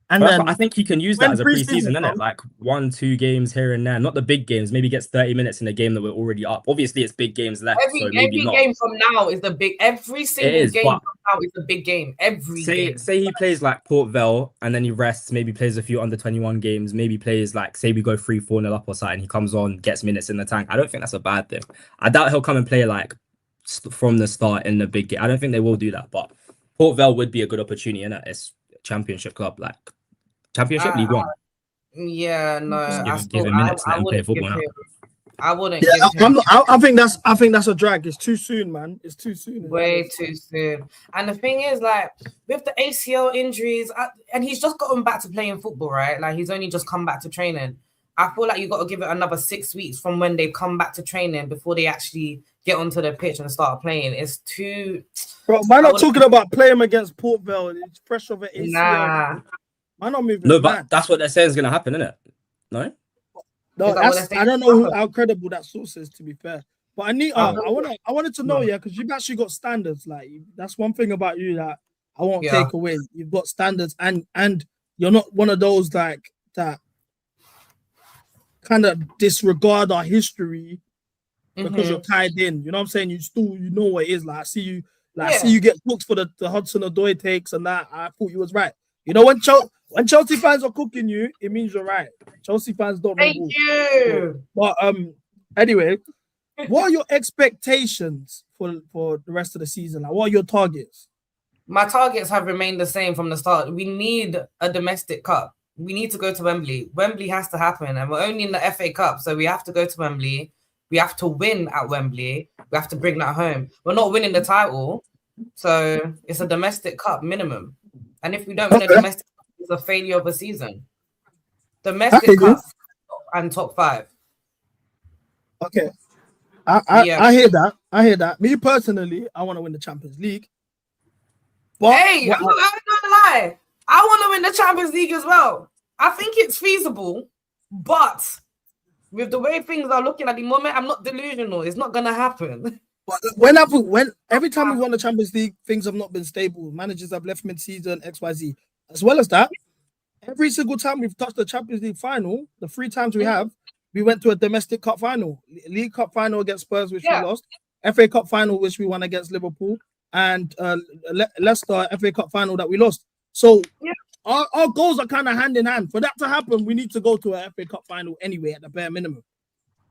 And That's then what I think he can use that when as a preseason, innit? comes, Like 1-2 games here and there, not the big games. Maybe gets 30 minutes in a game that we're already up. Obviously, it's big games left, so maybe every not. game from now is the big. Every single is, game but from now is a big game. Every game. Say he plays like Port Vale and then he rests, maybe plays a few under 21 games, maybe plays like, say we go 3-4-0 up or something, he comes on, gets minutes in the tank. I don't think that's a bad thing. I doubt he'll come and play like from the start in the big game. I don't think they will do that, but Port Vale would be a good opportunity, and it's a championship club, like Championship League One. Yeah, no, Give him minutes, let him play football now. I wouldn't yeah, give him. I think that's a drag. It's too soon, man. It's too soon. Way too soon. And the thing is, like, with the ACL injuries, and he's just gotten back to playing football, right? Like, he's only just come back to training. I feel like you got to give it another 6 weeks from when they come back to training before they actually get onto the pitch and start playing. It's too. Bro, man, not talking about playing against Port Vale. It's fresh over ACL. Nah. Man, not moving. No, but that's what they're saying is going to happen, isn't it? No? No, I don't know how credible that source is, to be fair. But I wanted to know, because you've actually got standards. Like, that's one thing about you that I won't take away. You've got standards, and you're not one of those like that kind of disregard our history because you're tied in. You know what I'm saying? You know what it is. Like, I see you get books for the Hudson Odoi takes and that. I thought you was right. You know, when Chelsea fans are cooking you, it means you're right. Chelsea fans don't know. Thank you. But anyway, what are your expectations for the rest of the season? Like, what are your targets? My targets have remained the same from the start. We need a domestic cup. We need to go to Wembley. Wembley has to happen, and we're only in the FA Cup, so we have to go to Wembley. We have to win at Wembley. We have to bring that home. We're not winning the title, so it's a domestic cup minimum. And if we don't win a domestic cup, it's a failure of a season. Domestic cup and top 5. Okay. I hear that. I hear that. Me personally, I want to win the Champions League. But hey, I'm not gonna lie. I want to win the Champions League as well. I think it's feasible, but with the way things are looking at the moment, I'm not delusional. It's not gonna happen. But every time we won the Champions League, things have not been stable. Managers have left mid-season, XYZ. As well as that, every single time we've touched the Champions League final, the 3 times we have, we went to a domestic cup final. League Cup final against Spurs, which we lost. FA Cup final, which we won against Liverpool. And Leicester FA Cup final that we lost. So our goals are kind of hand in hand. For that to happen, we need to go to a FA Cup final anyway at the bare minimum.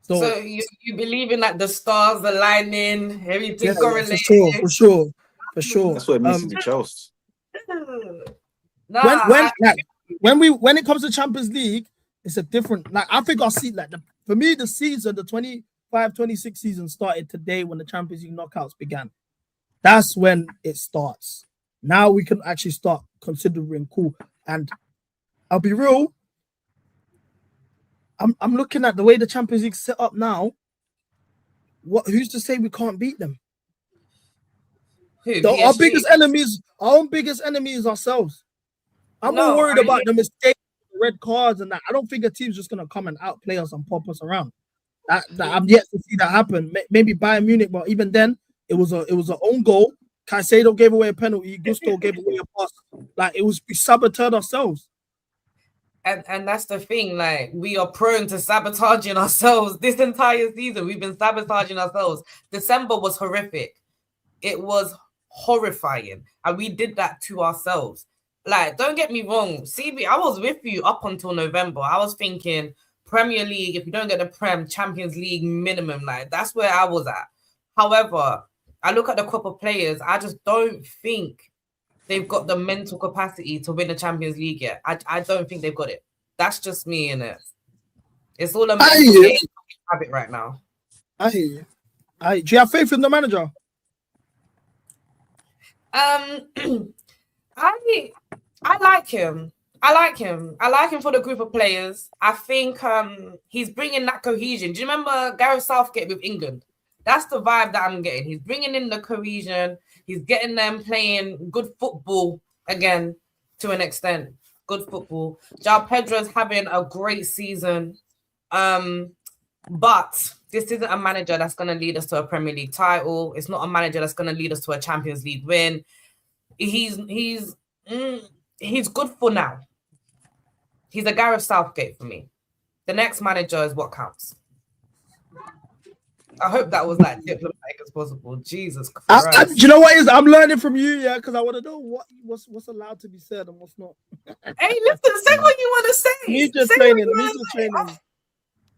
So you believe in like the stars aligning, everything correlated? For sure. That's what it means to be Chelsea. When it comes to Champions League, it's a different. Like, I think I'll see for me the season, the 25-26 season started today when the Champions League knockouts began. That's when it starts. Now we can actually start considering cool. And I'll be real. I'm looking at the way the Champions League set up now. Who's to say we can't beat them? Our biggest enemy is ourselves. I'm more worried about the mistakes, the red cards, and that. I don't think a team's just gonna come and outplay us and pop us around. I'm yet to see that happen. Maybe Bayern Munich, but even then, it was an own goal. Caicedo gave away a penalty. Gusto gave away a pass. Like, we sabotaged ourselves. And that's the thing, like, we are prone to sabotaging ourselves this entire season. We've been sabotaging ourselves. December was horrific. It was horrifying. And we did that to ourselves. Like, don't get me wrong. CB, I was with you up until November. I was thinking Premier League, if you don't get the Prem, Champions League minimum, like, that's where I was at. However, I look at the crop of players, I just don't think they've got the mental capacity to win the Champions League yet. I don't think they've got it. That's just me, innit? It's all a mental game habit right now. I hear you. Do you have faith in the manager? I like him. I like him for the group of players. I think he's bringing that cohesion. Do you remember Gareth Southgate with England? That's the vibe that I'm getting. He's bringing in the cohesion. He's getting them playing good football again to an extent. Good football. João Pedro's having a great season. But this isn't a manager that's going to lead us to a Premier League title. It's not a manager that's going to lead us to a Champions League win. He's good for now. He's a Gareth Southgate for me. The next manager is what counts. I hope that was like diplomatic as possible. Jesus Christ. Do you know what is? I'm learning from you, yeah, because I want to know what's allowed to be said and what's not. Hey, listen, say what you want to say. Media training.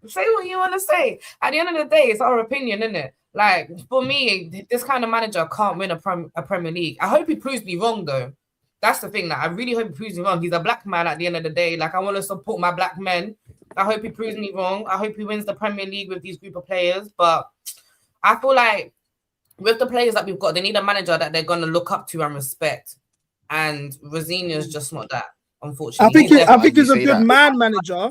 Say what you want to say. At the end of the day, it's our opinion, isn't it? Like, for me, this kind of manager can't win a Premier League. I hope he proves me wrong, though. That's the thing. That I really hope he proves me wrong. He's a black man at the end of the day. Like, I want to support my black men. I hope he proves me wrong. I hope he wins the Premier League with these group of players. But I feel like with the players that we've got, they need a manager that they're going to look up to and respect. And Rosenior's just not that, unfortunately. I think he's a good man manager.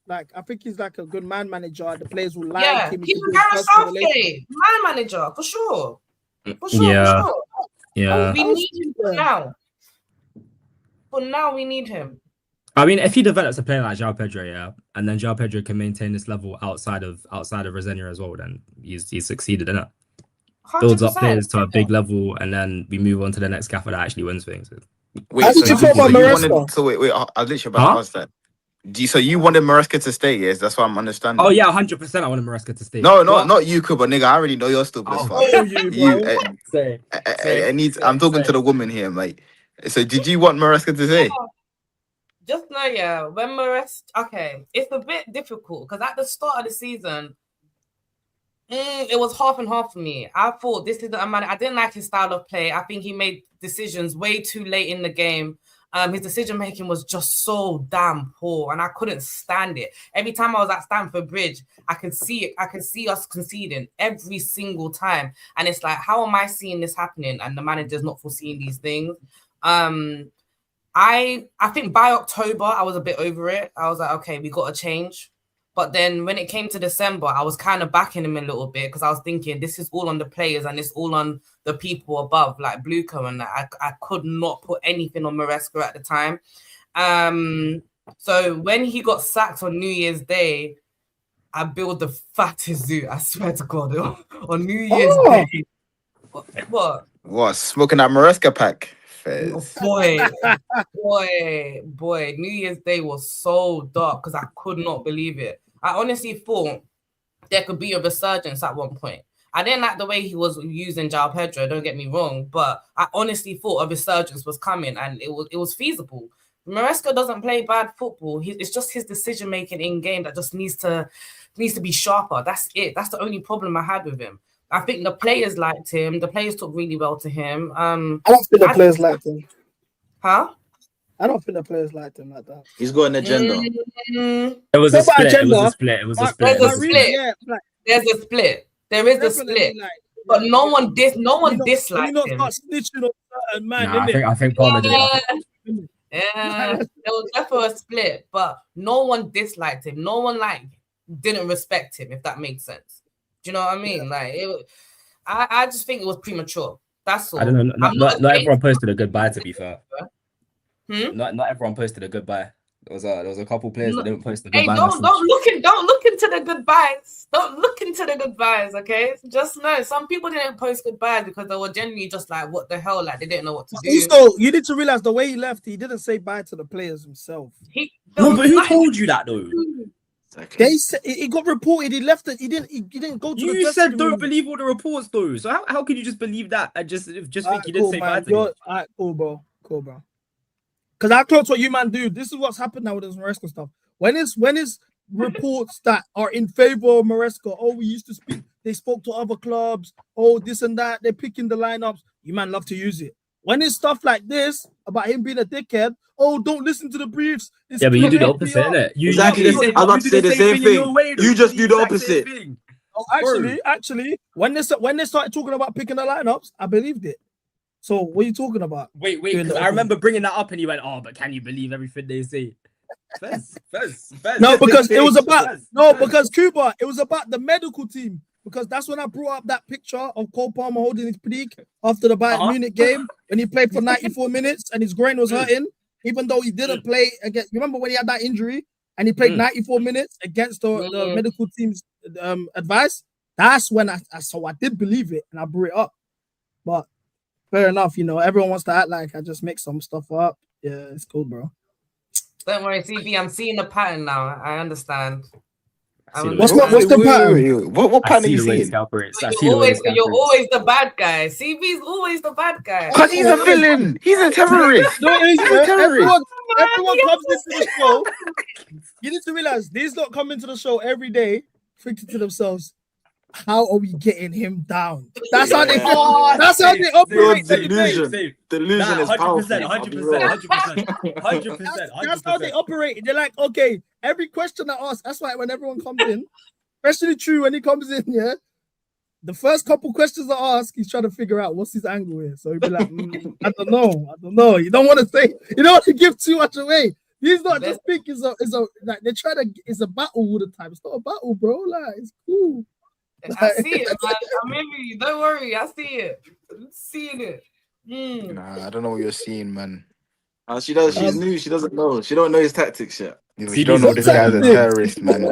Like, I think he's like a good man manager. The players will like him. He's a Gareth Southgate, man manager, for sure. For sure. Yeah. We need him for now. For now, we need him. I mean, if he develops a player like João Pedro, yeah, and then João Pedro can maintain this level outside of Rosenior as well, then he's succeeded in it. Builds up players to a big level, and then we move on to the next gaffer that actually wins things. Wait, so you wanted, wait, I was literally about to ask that. So you wanted Maresca to stay, yes? That's what I'm understanding. Oh yeah, 100%. I wanted Maresca to stay. No, not you, Kuba, nigga. I already know you're still blessed. I'm talking to the woman here, mate. So did you want Maresca to stay? Just know, yeah, when Maresca, okay, it's a bit difficult because at the start of the season, it was half and half for me. I thought this is a man. I didn't like his style of play. I think he made decisions way too late in the game. His decision making was just so damn poor, and I couldn't stand it. Every time I was at Stamford Bridge, I could see it. I could see us conceding every single time, and it's like, how am I seeing this happening? And the manager's not foreseeing these things. I think by October, I was a bit over it. I was like, okay, we got to change. But then when it came to December, I was kind of backing him a little bit because I was thinking this is all on the players and it's all on the people above, like Bluco. And I could not put anything on Maresca at the time. So when he got sacked on New Year's Day, I built the fattest zoo, I swear to God, on New Year's Day. What? Smoking that Maresca pack? Boy, New Year's Day was so dark because I could not believe it. I honestly thought there could be a resurgence at one point. I didn't like the way he was using João Pedro, don't get me wrong, but I honestly thought a resurgence was coming and it was feasible. Maresca doesn't play bad football. It's just his decision making in game that just needs to be sharper. That's it. That's the only problem I had with him. I think the players liked him. The players took really well to him. I don't think the players liked him. Huh? I don't think the players liked him like that. He's got an agenda. It was a split. It was a split. It was a split. There's a split. There's a split. There is a split. But no one disliked him. I think Palmer did it. Yeah, there was definitely a split, but no one disliked him. No one didn't respect him, if that makes sense. Do you know what I mean? I just think it was premature. That's all. I don't know. Not everyone posted a goodbye, to be fair. Not everyone posted a goodbye. There was a couple players that didn't post the goodbye. Hey, don't look into the goodbyes. Don't look into the goodbyes, okay? Just know some people didn't post goodbyes because they were genuinely just like, what the hell? Like they didn't know what to do. Also, you need to realize the way he left, he didn't say bye to the players himself. But who told you that though? They said it got reported. He left it. He didn't go to. You said don't believe all the reports though. So how can you just believe that and just think he didn't say bye to me? All right, cool, bro. Because I close what you man do. This is what's happened now with this Maresca stuff. When it's reports that are in favor of Maresca, we used to speak. They spoke to other clubs. This and that. They're picking the lineups. You man love to use it. When it's stuff like this about him being a dickhead, don't listen to the briefs. But you do the opposite, innit? Exactly. I'm about to say the same thing. You just do the opposite. Actually, when they started talking about picking the lineups, I believed it. So what are you talking about? Wait, because I remember bringing that up and you went, but can you believe everything they say? First. No, because it was about because Cuba, it was about the medical team. Because that's when I brought up that picture of Cole Palmer holding his peak after the Bayern Munich game when he played for 94 minutes and his groin was hurting, even though he didn't play against. You remember when he had that injury and he played 94 minutes against the medical team's advice, that's when I did believe it and I brought it up. But fair enough, everyone wants to act like I just make some stuff up. Yeah, it's cool, bro. Don't worry, CB. I'm seeing the pattern now. I understand. What's the pattern? What pattern are you seeing? You're always the bad guy. CB's always the bad guy. Because he's a villain. He's a terrorist. Everyone comes into the show. You need to realize these don't come into the show every day thinking to themselves, how are we getting him down? That's how they operate. Delusion is powerful. 100%. That's how they operate. They're like, okay, every question I ask, that's why when everyone comes in, especially True when he comes in, yeah, the first couple questions I ask, he's trying to figure out what's his angle here. So he'll be like, I don't know. You don't want to say, you don't want to give too much away. He's not just think it's a like they try to it's a battle all the time. It's not a battle, bro. Like it's cool. I see it, man. I'm with you. Don't worry. I see it. I'm seeing it. Nah, I don't know what you're seeing, man. She does. She's new. She doesn't know. She don't know his tactics yet. You don't know this guy's a terrorist, man. He's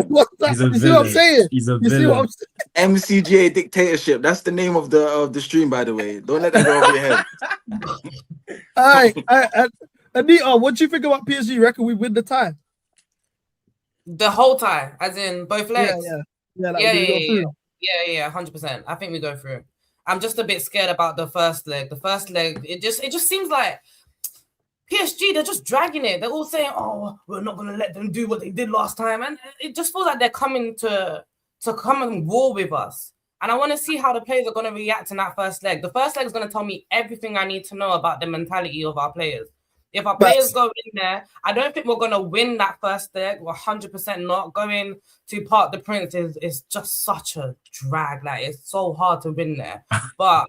a you see what I'm saying? He's a you see what I'm villain. saying? MCGA dictatorship. That's the name of the stream, by the way. Don't let that go over your head. All right. Anita, what do you think about PSG? Reckon we win the tie? The whole tie, as in both legs. Yeah, 100%. I think we go through. I'm just a bit scared about the first leg. The first leg, it just seems like PSG, they're just dragging it. They're all saying, "Oh, we're not gonna let them do what they did last time," and it just feels like they're coming to come and war with us. And I want to see how the players are going to react in that first leg. The first leg is going to tell me everything I need to know about the mentality of our players. If our players go in there, I don't think we're going to win that first leg. We're 100% not. Going to Parc des Princes is just such a drag. Like, it's so hard to win there. But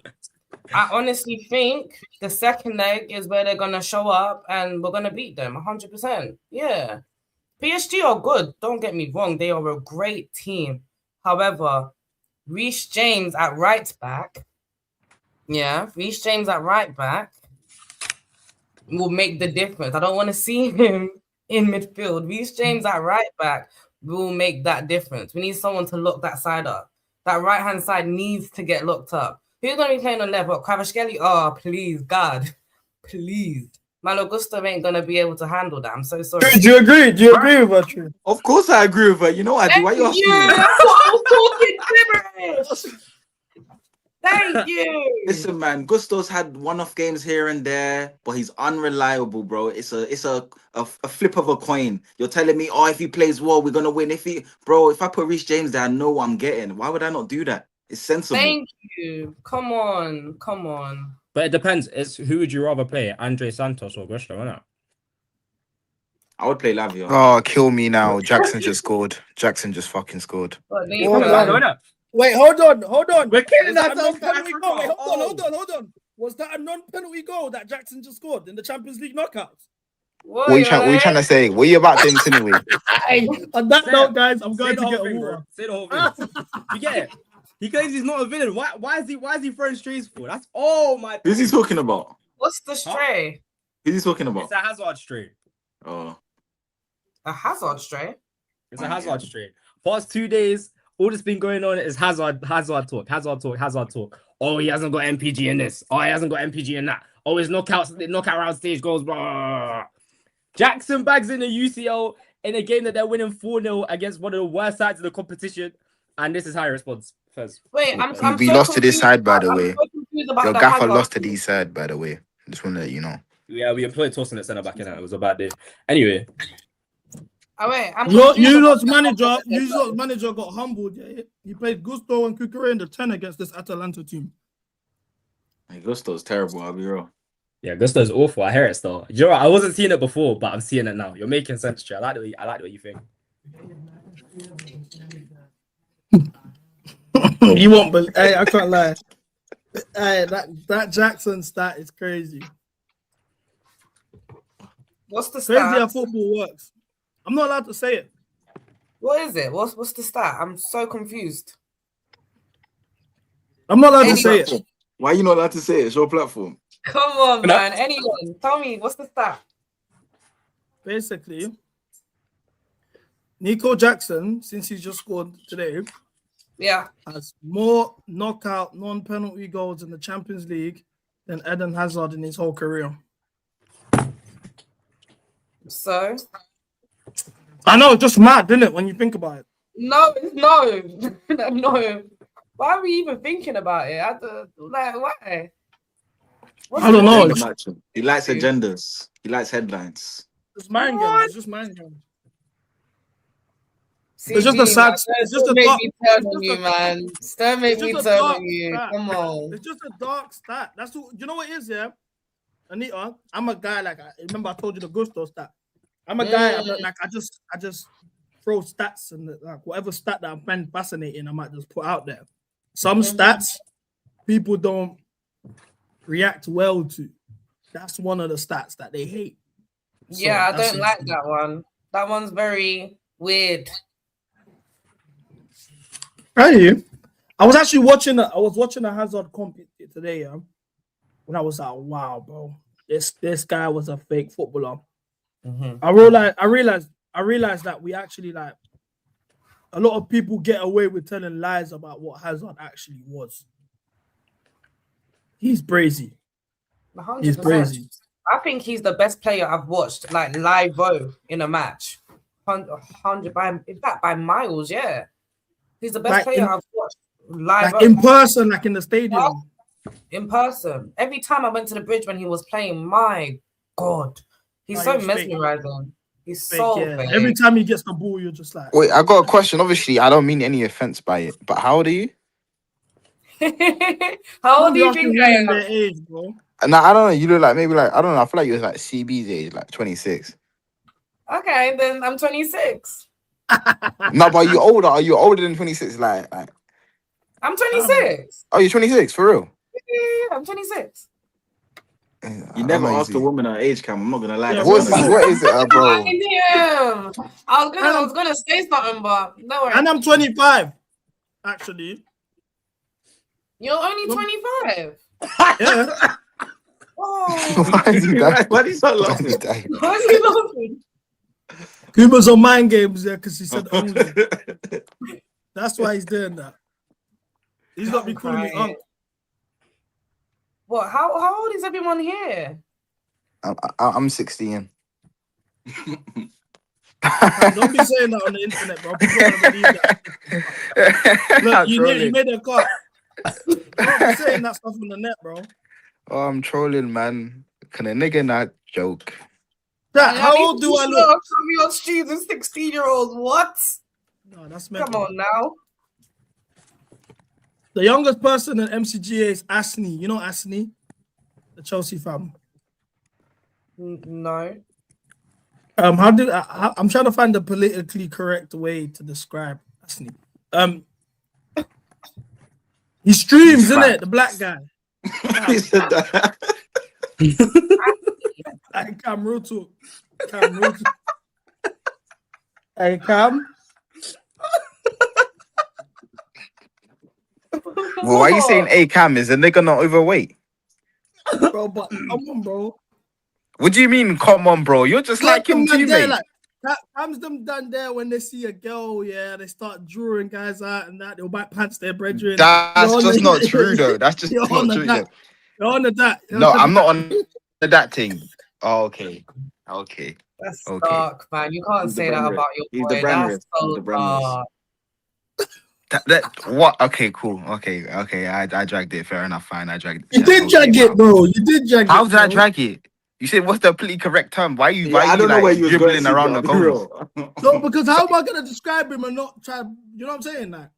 I honestly think the second leg is where they're going to show up and we're going to beat them 100%. Yeah. PSG are good. Don't get me wrong. They are a great team. However, Reece James at right back. Yeah, Reece James at right back will make the difference. I don't want to see him in midfield. Reece James at right back will make that difference. We need someone to lock that side up. That right-hand side needs to get locked up. Who's going to be playing on left? What, Kvaratskhelia? Oh, please, God. Please. Malo Gusto ain't going to be able to handle that. I'm so sorry. Do you agree? Do you agree with her, True? Of course I agree with her. You know I do. Why you asking me? That's what I was talking gibberish. Thank you. Listen, man, Gusto's had one-off games here and there, but he's unreliable, bro. It's a flip of a coin. You're telling me, oh, if he plays well, we're gonna win. If I put Reece James there, I know what I'm getting. Why would I not do that? It's sensible. Thank you. Come on. But it depends. Who would you rather play, Andre Santos or Gusto? Right? I would play Lavia. Oh, kill me now. Jackson just scored. Jackson just fucking scored. Wait, hold on. We're killing ourselves. Hold on. Was that a non-penalty goal that Jackson just scored in the Champions League knockouts? What are you trying to say? What are you about to insinuate? On that note, guys, I'm going to get a water. Say the whole thing. You get it? He claims he's not a villain. Why is he throwing strays for? That's all my. Who's he talking about? What's the stray? Who's he talking about? It's a Hazard stray. Oh. A Hazard stray? It's a Hazard stray. Past 2 days, all that's been going on is Hazard talk. Oh, he hasn't got MPG in this. Oh, he hasn't got MPG in that. Oh, his knockout round stage goes. Blah. Jackson bags in the UCL in a game that they're winning 4-0 against one of the worst sides of the competition. And this is how he responds. First. Wait, we lost to this side, by the way. Your gaffer lost to this side, by the way. Just want to let you know. Yeah, we employed Torsten at centre back in that. It was a bad day. Anyway. Oh, wait, you lot's manager got humbled. Yeah? He played Gusto and Kukure in the 10 against this Atalanta team. Hey, Gusto's terrible, I'll be real. Yeah, Gusto's awful. I hear it still. You know what? I wasn't seeing it before, but I'm seeing it now. You're making sense, Trey. I like the way you think. You won't believe. Hey, I can't lie. Hey, that Jackson stat is crazy. What's the stat? Crazy how football works. I'm not allowed to say it. What is it? What's the stat? I'm so confused. I'm not allowed to say it. Why are you not allowed to say it? It's your platform. Come on, man. Anyone, tell me, what's the stat? Basically, Nico Jackson, since he just scored today, Yeah. has more knockout, non-penalty goals in the Champions League than Eden Hazard in his whole career. So? I know, it's just mad, isn't it, when you think about it? No. No. Why are we even thinking about it? Why? I don't know. He likes agendas. He likes headlines. It's mind games. It's just mind games. It's just a sad. It's just a dark. Don't make me turn on you. Come on. It's just a dark stat. That's what, you know what it is, yeah. Anita, I'm a guy like I remember I told you the Gusto stat. I'm a guy like I just throw stats and like whatever stat that I find fascinating, I might just put out there. Some stats people don't react well to. That's one of the stats that they hate. So yeah, I don't like that one. That one's very weird. Hey, I was actually watching a Hazard comp today, yeah. When I was like, wow, bro, this guy was a fake footballer. I realized that we actually like a lot of people get away with telling lies about what Hazard actually was. He's brazy. 100%. He's brazy. I think he's the best player I've watched like live in a match. 100 by miles, yeah. He's the best player I've watched live in person, like in the stadium. In person. Every time I went to the bridge when he was playing, my God. He's so mesmerizing. He's so fake. Every time he gets the ball, you're just like... Wait, I got a question. Obviously, I don't mean any offense by it, but how old are you? How old do you think I am? Their age, bro. Nah, I don't know. You look like maybe like, I don't know. I feel like you was like CB's age, like 26. Okay, then I'm 26. No, but are you older? Are you older than 26? Like I'm 26. Oh, you're 26 for real? Yeah, I'm 26. You never asked a woman her age, Cam. I'm not gonna lie. Yeah, what is it, bro? I was gonna say something, but no worries. And I'm 25, actually. You're only 25. Yeah. Oh. Why is he dying? Why is he so laughing? Why is he laughing? Kuba's on mind games there because he said only. That's why he's doing that. He's not be calling me uncle. What? How old is everyone here? I'm 16. Don't be saying that on the internet, bro. People don't believe that. Look, you made a cut. Don't be saying that stuff on the net, bro. Oh, I'm trolling, man. Can a nigga not joke? How old do I look? Some of your 16-year-olds. What? No, that's Come on now. The youngest person in MCGA is Asni. You know Asni? The Chelsea fan. No. I'm trying to find the politically correct way to describe Asni. He streams, isn't it? The black guy. He said that. Hey, Cam, real talk. Hey, Cam. Well, why are you saying A Cam? Is the nigga not overweight? Bro, but come on, bro. What do you mean, come on, bro? You're just like him too, mate. Cam's them done there when they see a girl, yeah, they start drawing guys out and that. They'll bite pants their brethren. That's just not true, though. That's just not true. You're on that. No, I'm not on that thing. Oh, okay. That's dark, man. You can't say that about your boy. That's so dark. What? Okay, cool. Okay. I dragged it. Fair enough. Fine. I dragged it. You did drag it, bro. You did drag it. How did I drag it? You said what's the politically correct term? Why are you? I don't know where you dribbling around the goals? No, because how am I gonna describe him and not try? You know what I'm saying? Like,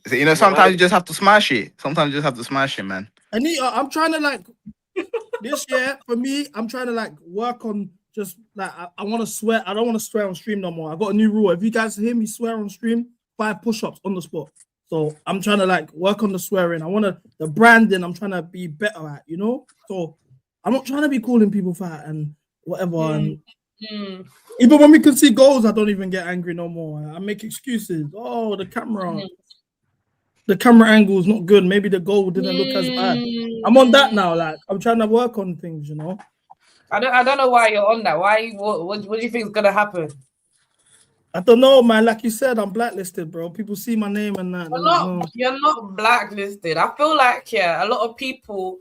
so, sometimes you just have to smash it. Sometimes you just have to smash it, man. Anita, I'm trying to like this year for me. I'm trying to like work on just like I want to swear. I don't want to swear on stream no more. I got a new rule. If you guys hear me swear on stream, 5 push-ups on the spot. So I'm trying to like work on the swearing. I want the branding. I'm trying to be better at, you know. So I'm not trying to be calling people fat and whatever. And even when we can see goals, I don't even get angry no more. I make excuses. Oh, the camera angle is not good. Maybe the goal didn't look as bad. I'm on that now. Like I'm trying to work on things, you know. I don't know why you're on that. What do you think is gonna happen? I don't know, man. Like you said, I'm blacklisted, bro. People see my name and that. You're not blacklisted. I feel like, a lot of people,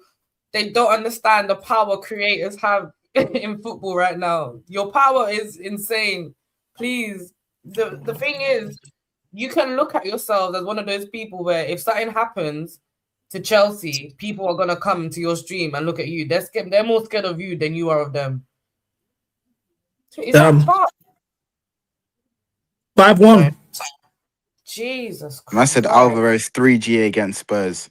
they don't understand the power creators have in football right now. Your power is insane. Please. The thing is, you can look at yourself as one of those people where if something happens to Chelsea, people are going to come to your stream and look at you. They're more scared of you than you are of them. Is that far? 5-1. Jesus Christ. I said Alvarez 3G against Spurs.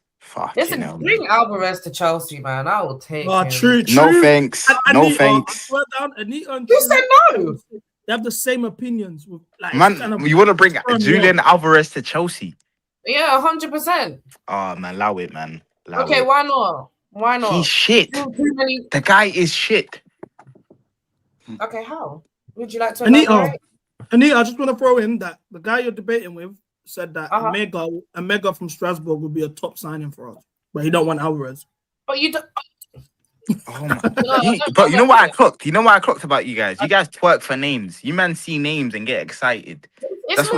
Listen, bring Alvarez to Chelsea, man. I will take him. True. No thanks. No thanks. You said no. They have the same opinions. Man, you want to bring Julian Alvarez to Chelsea? Yeah, 100%. Oh, man, allow it, man. Okay, why not? Why not? He's shit. The guy is shit. Okay, how? Would you like to Anita, I just want to throw in that the guy you're debating with said that a mega from Strasbourg would be a top signing for us, but he don't want Alvarez. But you don't. Oh my. But you know what I clocked? You know what I clocked about you guys? You guys twerk for names. You man see names and get excited. It's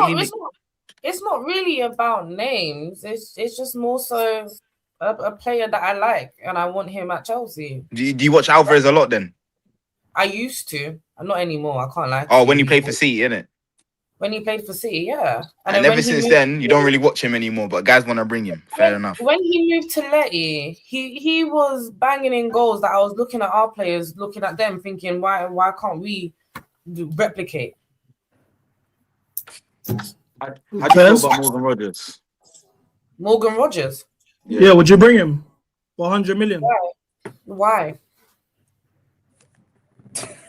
not really about names. It's just more so a player that I like and I want him at Chelsea. Do you watch Alvarez a lot then? I used to. Not anymore. I can't lie. Oh, when he played for City, innit? When he played for City, yeah. And ever since then, you don't really watch him anymore, but guys want to bring him. Fair enough. When he moved to Letty, he was banging in goals that I was looking at our players, looking at them, thinking, why can't we replicate? How do you feel about Morgan Rogers? Morgan Rogers? Yeah, would you bring him for 100 million? Why?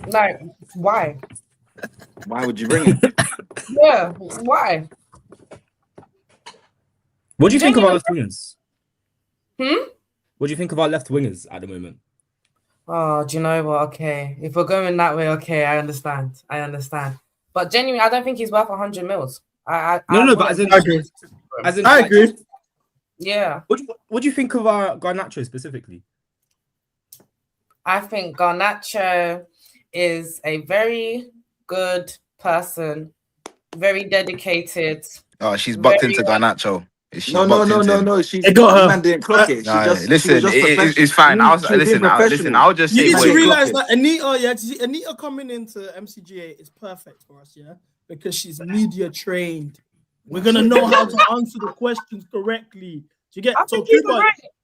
Like, why? Why would you bring him? Yeah, why? What do you think of our left wingers? What do you think of our left wingers at the moment? Oh, do you know what? Okay, if we're going that way, okay, I understand. But genuinely, I don't think he's worth 100 mils. But as in, I agree. Yeah. What do you think of our Garnacho specifically? I think Garnacho is a very good person, very dedicated. Oh, she's bucked into Garnacho. No. She man didn't clock it. It's fine. I'll just say. You need to realize that Anita coming into MCGA is perfect for us, because she's media trained. We're gonna know how to answer the questions correctly. You get so Cuba.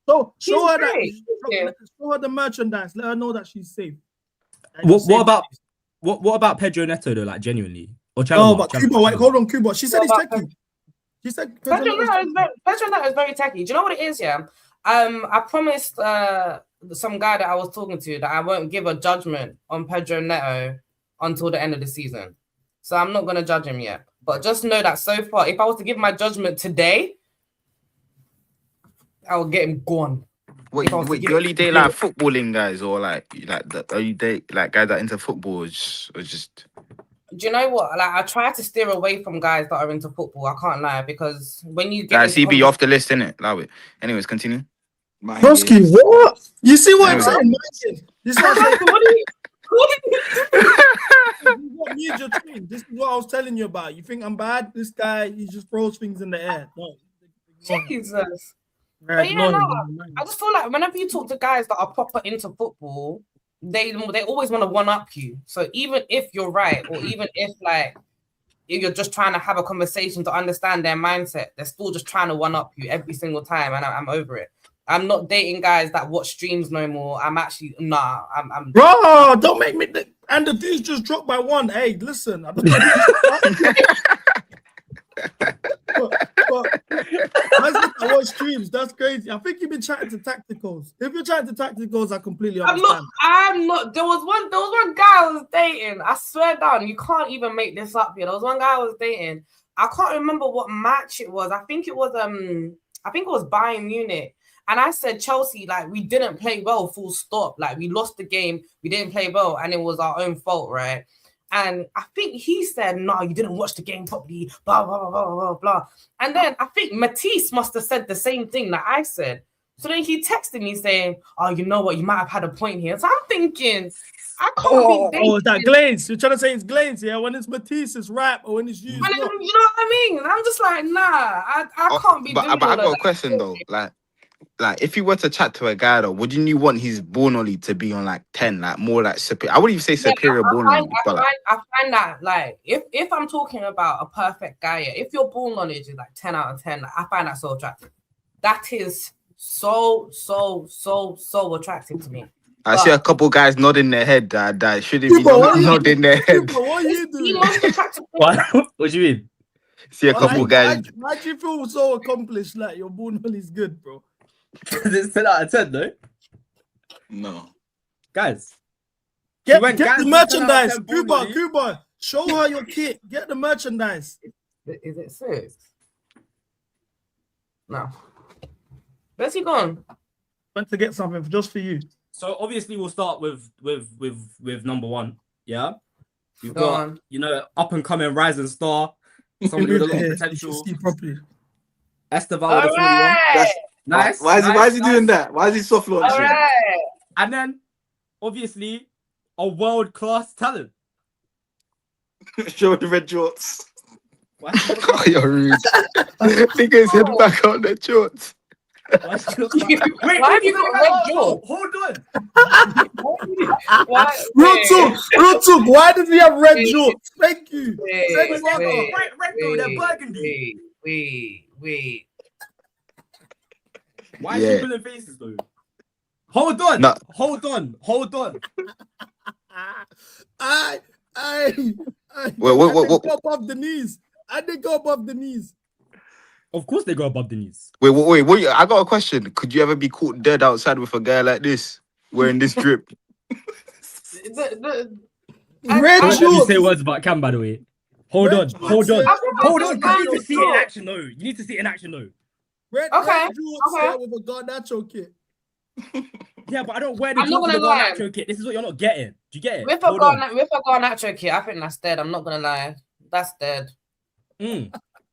So show her the merchandise. Let her know that she's safe. What about Pedro Neto though? Like genuinely, or but Cuba. Wait, hold on, Cuba. She said he's techie. She said Pedro Neto is very techie. Do you know what it is? Yeah. I promised some guy that I was talking to that I won't give a judgment on Pedro Neto until the end of the season. So I'm not gonna judge him yet. But just know that so far, if I was to give my judgment today, I will get him gone. Wait, you only date like footballing guys, or are you date like guys that are into football, or just? Do you know what? Like, I try to steer away from guys that are into football. I can't lie, because when you get CB off the list, innit? Allow it. Anyways, continue. Broski, what? You see what I'm saying? This is what I'm saying. This is what I was telling you about. You think I'm bad? This guy, he just throws things in the air. No. Jesus. But I just feel like whenever you talk to guys that are proper into football, they always want to one up you. So even if you're right, or even if you're just trying to have a conversation to understand their mindset, they're still just trying to one up you every single time, and I'm over it. I'm not dating guys that watch streams no more. I'm actually I'm bro. Don't make me. And the D's just dropped by 1. Hey, listen. But I watch streams. That's crazy. I think you've been chatting to tacticals. If you're chatting to tacticals, I completely understand. I'm not. There was one guy I was dating. I swear down, you can't even make this up here. There was one guy I was dating. I can't remember what match it was. I think it was Bayern Munich. And I said Chelsea, we didn't play well, full stop. We lost the game, we didn't play well, and it was our own fault, right? And I think he said, no, you didn't watch the game properly, blah, blah, blah, blah, blah. And then I think Matisse must have said the same thing that I said. So then he texted me saying, oh, you know what, you might have had a point here. So I'm thinking, I can't be Oh, is that glaze? You're trying to say it's glaze, yeah? When it's Matisse, it's rap, or when it's used. You know what I mean? I'm just like, nah, I can't be doing But I all got a of question though. Like if you were to chat to a guy though, wouldn't you want his ball knowledge to be on like 10, like more like superior? I wouldn't even say superior ball knowledge, but like I find that like if I'm talking about a perfect guy, yeah, if your ball knowledge is like 10 out of 10, like, I find that so attractive. That is so attractive to me. I see a couple guys nodding their head that shouldn't be nodding their head. What are you doing? What do you mean? See a couple guys. Why do you feel so accomplished? Like your ball knowledge is good, bro. It's 10 out of 10, though. No. Guys. Get the merchandise. Cuba, show her your kit. Get the merchandise. Is it serious? No. Where's he gone? Went to get something just for you. So obviously we'll start with number one. Yeah. You've Go got, on. up and coming rising star. Somebody with a lot of potential. See properly. Esteval with the 41. Right. Nice. Why is he doing that? Why is he soft launching? All right. And then, obviously, a world-class talent. Show the red shorts. Oh, you're rude. Niggas head back on the shorts. Wait, Why have you got red jaw? Hold on. Real talk. Why does he have red shorts? Thank you. Red, they're burgundy. Wait. Why is he pulling faces though? Hold on. No. Hold on. I Wait. go above the knees. I did go above the knees. Of course they go above the knees. Wait. I got a question. Could you ever be caught dead outside with a guy like this, wearing this drip? Red Don't let me shorts. say words about Cam, by the way. Hold on. You need to see it in action, though. Red shorts with a Garnacho kit. Yeah, but I don't wear the I'm not gonna Garnacho kit. This is what you're not getting. Do you get it? With a Garnacho kit, I think that's dead. I'm not gonna lie. That's dead.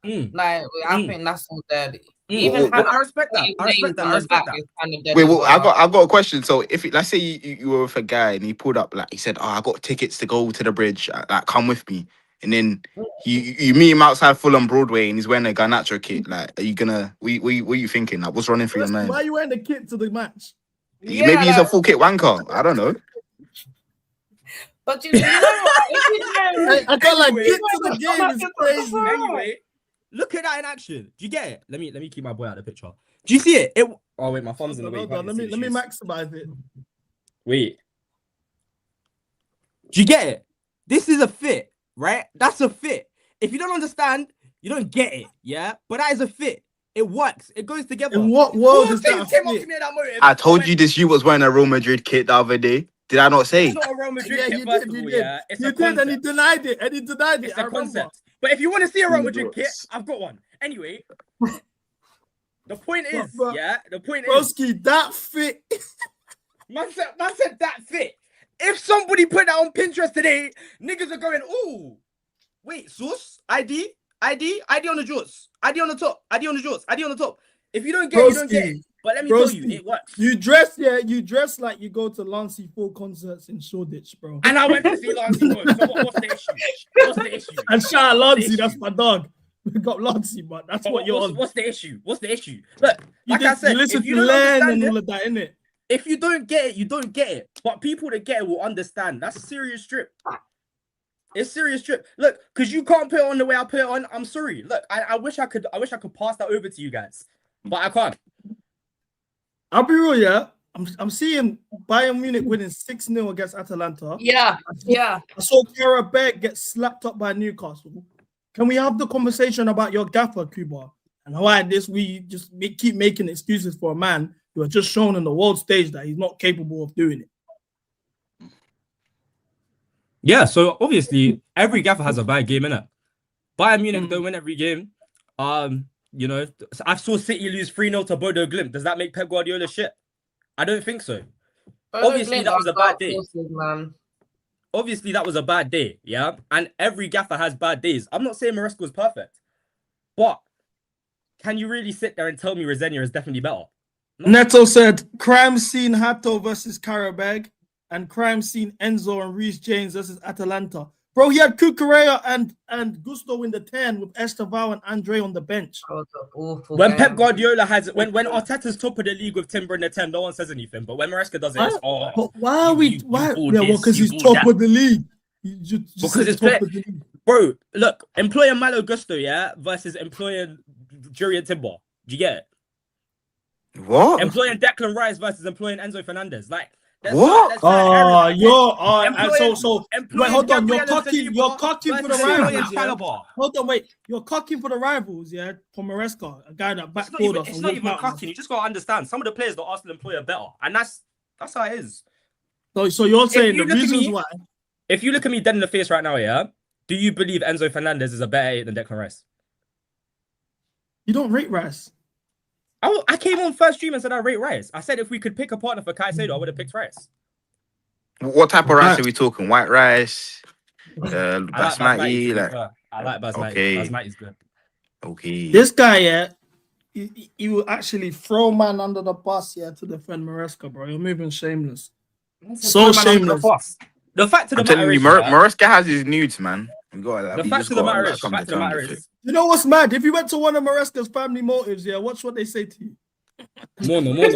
Like, I think that's all dead. Even I respect that. Wait, I got a question. So if let's say you were with a guy and he pulled up, like he said, "Oh, I got tickets to go to the bridge. Like, come with me." And then you meet him outside Fulham Broadway and he's wearing a Garnacho kit. Like, are you gonna? What are you thinking? Like, what's running through your mind? Why are you wearing the kit to the match? Maybe he's a full kit wanker. I don't know. But you know what? I felt like get to the game is crazy. Anyway, look at that in action. Do you get it? Let me keep my boy out of the picture. Do you see it? Oh wait, my thumb's in the way. Let me maximize it. Wait. Do you get it? This is a fit, right? That's a fit. If you don't understand, you don't get it, yeah? But that is a fit. It works. It goes together. In what world is that? I told you this. You was wearing a Real Madrid kit the other day. Did I not say? It's not a Real Madrid kit, you first did. of all, You yeah. did, and he denied it. It's a concept. But if you want to see a Real Madrid kit, I've got one. Anyway, the point is, Broski, that fit. Man said that fit. If somebody put that on Pinterest today, niggas are going, ooh, wait, source, ID on the jorts, ID on the top, ID on the jorts, ID on the top. If you don't get it, you don't get it. But let me tell you, it works. You dress like you go to Lancey Full concerts in Shoreditch, bro. And I went to see Lancey. So what's the issue? And shout out Lancey, that's my dog. We got Lancey, but that's what you're on. What's the issue? Look, I said, you listen to Len and all of that, innit? If you don't get it, you don't get it. But people that get it will understand. That's a serious trip. It's serious trip. Look, because you can't put it on the way I put it on. I'm sorry. Look, I wish I could pass that over to you guys, but I can't. I'll be real, yeah. I'm seeing Bayern Munich winning 6-0 against Atalanta. Yeah. I saw Karabakh get slapped up by Newcastle. Can we have the conversation about your gaffer, Cuba? And why we just keep making excuses for a man who has just shown on the world stage that he's not capable of doing it? Yeah, so obviously every gaffer has a bad game, innit? Bayern Munich don't win every game. You know, I saw City lose 3-0 to Bodo Glimt. Does that make Pep Guardiola shit? I don't think so. Obviously, that was a bad day. Obviously, that was a bad day, yeah? And every gaffer has bad days. I'm not saying Maresca was perfect, but can you really sit there and tell me Rosenia is definitely better? No. Neto said, crime scene Hato versus Karabakh. and crime scene Enzo and Reece James versus Atalanta. Bro, he had Cucurella and Gusto in the 10 with Estevao and Andre on the bench. When Pep Guardiola has when Arteta's top of the league with Timber in the 10, no one says anything. But when Maresca does it, it's but why are we why? Yeah, well, because he's top of the league. Because it's top of the league. Bro, look, employing Malo Gusto, yeah, versus employing Julian Timber. Do you get it? What? Employing Declan Rice versus employing Enzo Fernandez. Like, what? Wait, hold on. You're cocking for the rivals. Yeah? Hold on, wait. You're cocking for the rivals, yeah? For Maresca, a guy that backdoored us. It's not even cocking. You just gotta understand. Some of the players that Arsenal employ are better, and that's how it is. So you're saying the reasons why? If you look at me dead in the face right now, yeah, do you believe Enzo Fernandez is a better 8 than Declan Rice? You don't rate Rice. I came on first stream and said I rate Rice. I said if we could pick a partner for Caicedo, I would have picked Rice. What type of rice are we talking? White rice? Basmati? I like Basmati. Okay. Basmati's good. Okay. This guy, yeah, he will actually throw man under the bus, yeah, to defend Maresca, bro. You're moving shameless. So shameless. The fact of the matter is, Maresca has his nudes, man. The fact of the matter is, you know what's mad? If you went to one of Maresca's family motives, yeah, watch what they say to you. Mono. But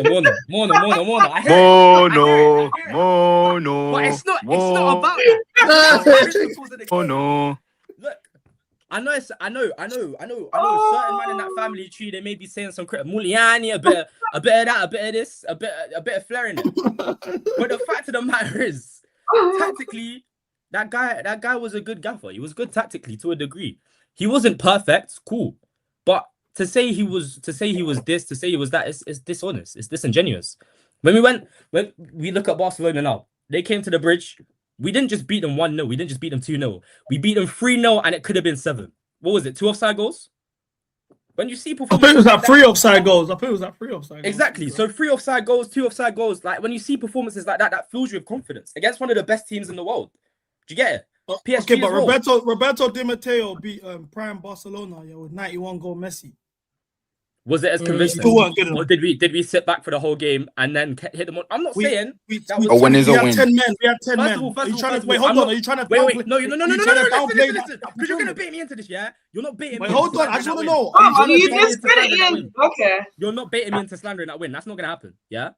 it's not about that. Oh no. Look, I know. Certain man in that family tree, they may be saying some crap. Muliani, a bit of that, a bit of this, a bit of flair in it. But the fact of the matter is, tactically, that guy was a good gaffer. He was good tactically to a degree. He wasn't perfect, cool, but to say he was this, to say he was that, is dishonest. It's disingenuous. When we look at Barcelona now, they came to the bridge. We didn't just beat them 1-0. We didn't just beat them 2-0. We beat them 3-0, and it could have been 7. What was it? 2 offside goals? When you see performances, I think it was that 3 offside goals. Exactly. So 3 offside goals, 2 offside goals. Like when you see performances like that, that fills you with confidence against one of the best teams in the world. Do you get it? PSG okay, but Roberto Di Matteo beat prime Barcelona with 91 goal Messi. Was it as convincing? Or did we sit back for the whole game and then hit them on? I'm not saying that was a win is a win. We had 10 men. Are you trying to wait? No. Listen. Because you're gonna bait me into this, yeah? You're not baiting me. Wait, hold on. I just want to know. Are you discrediting? Okay. You're not baiting me into slandering that win. That's not gonna happen, yeah?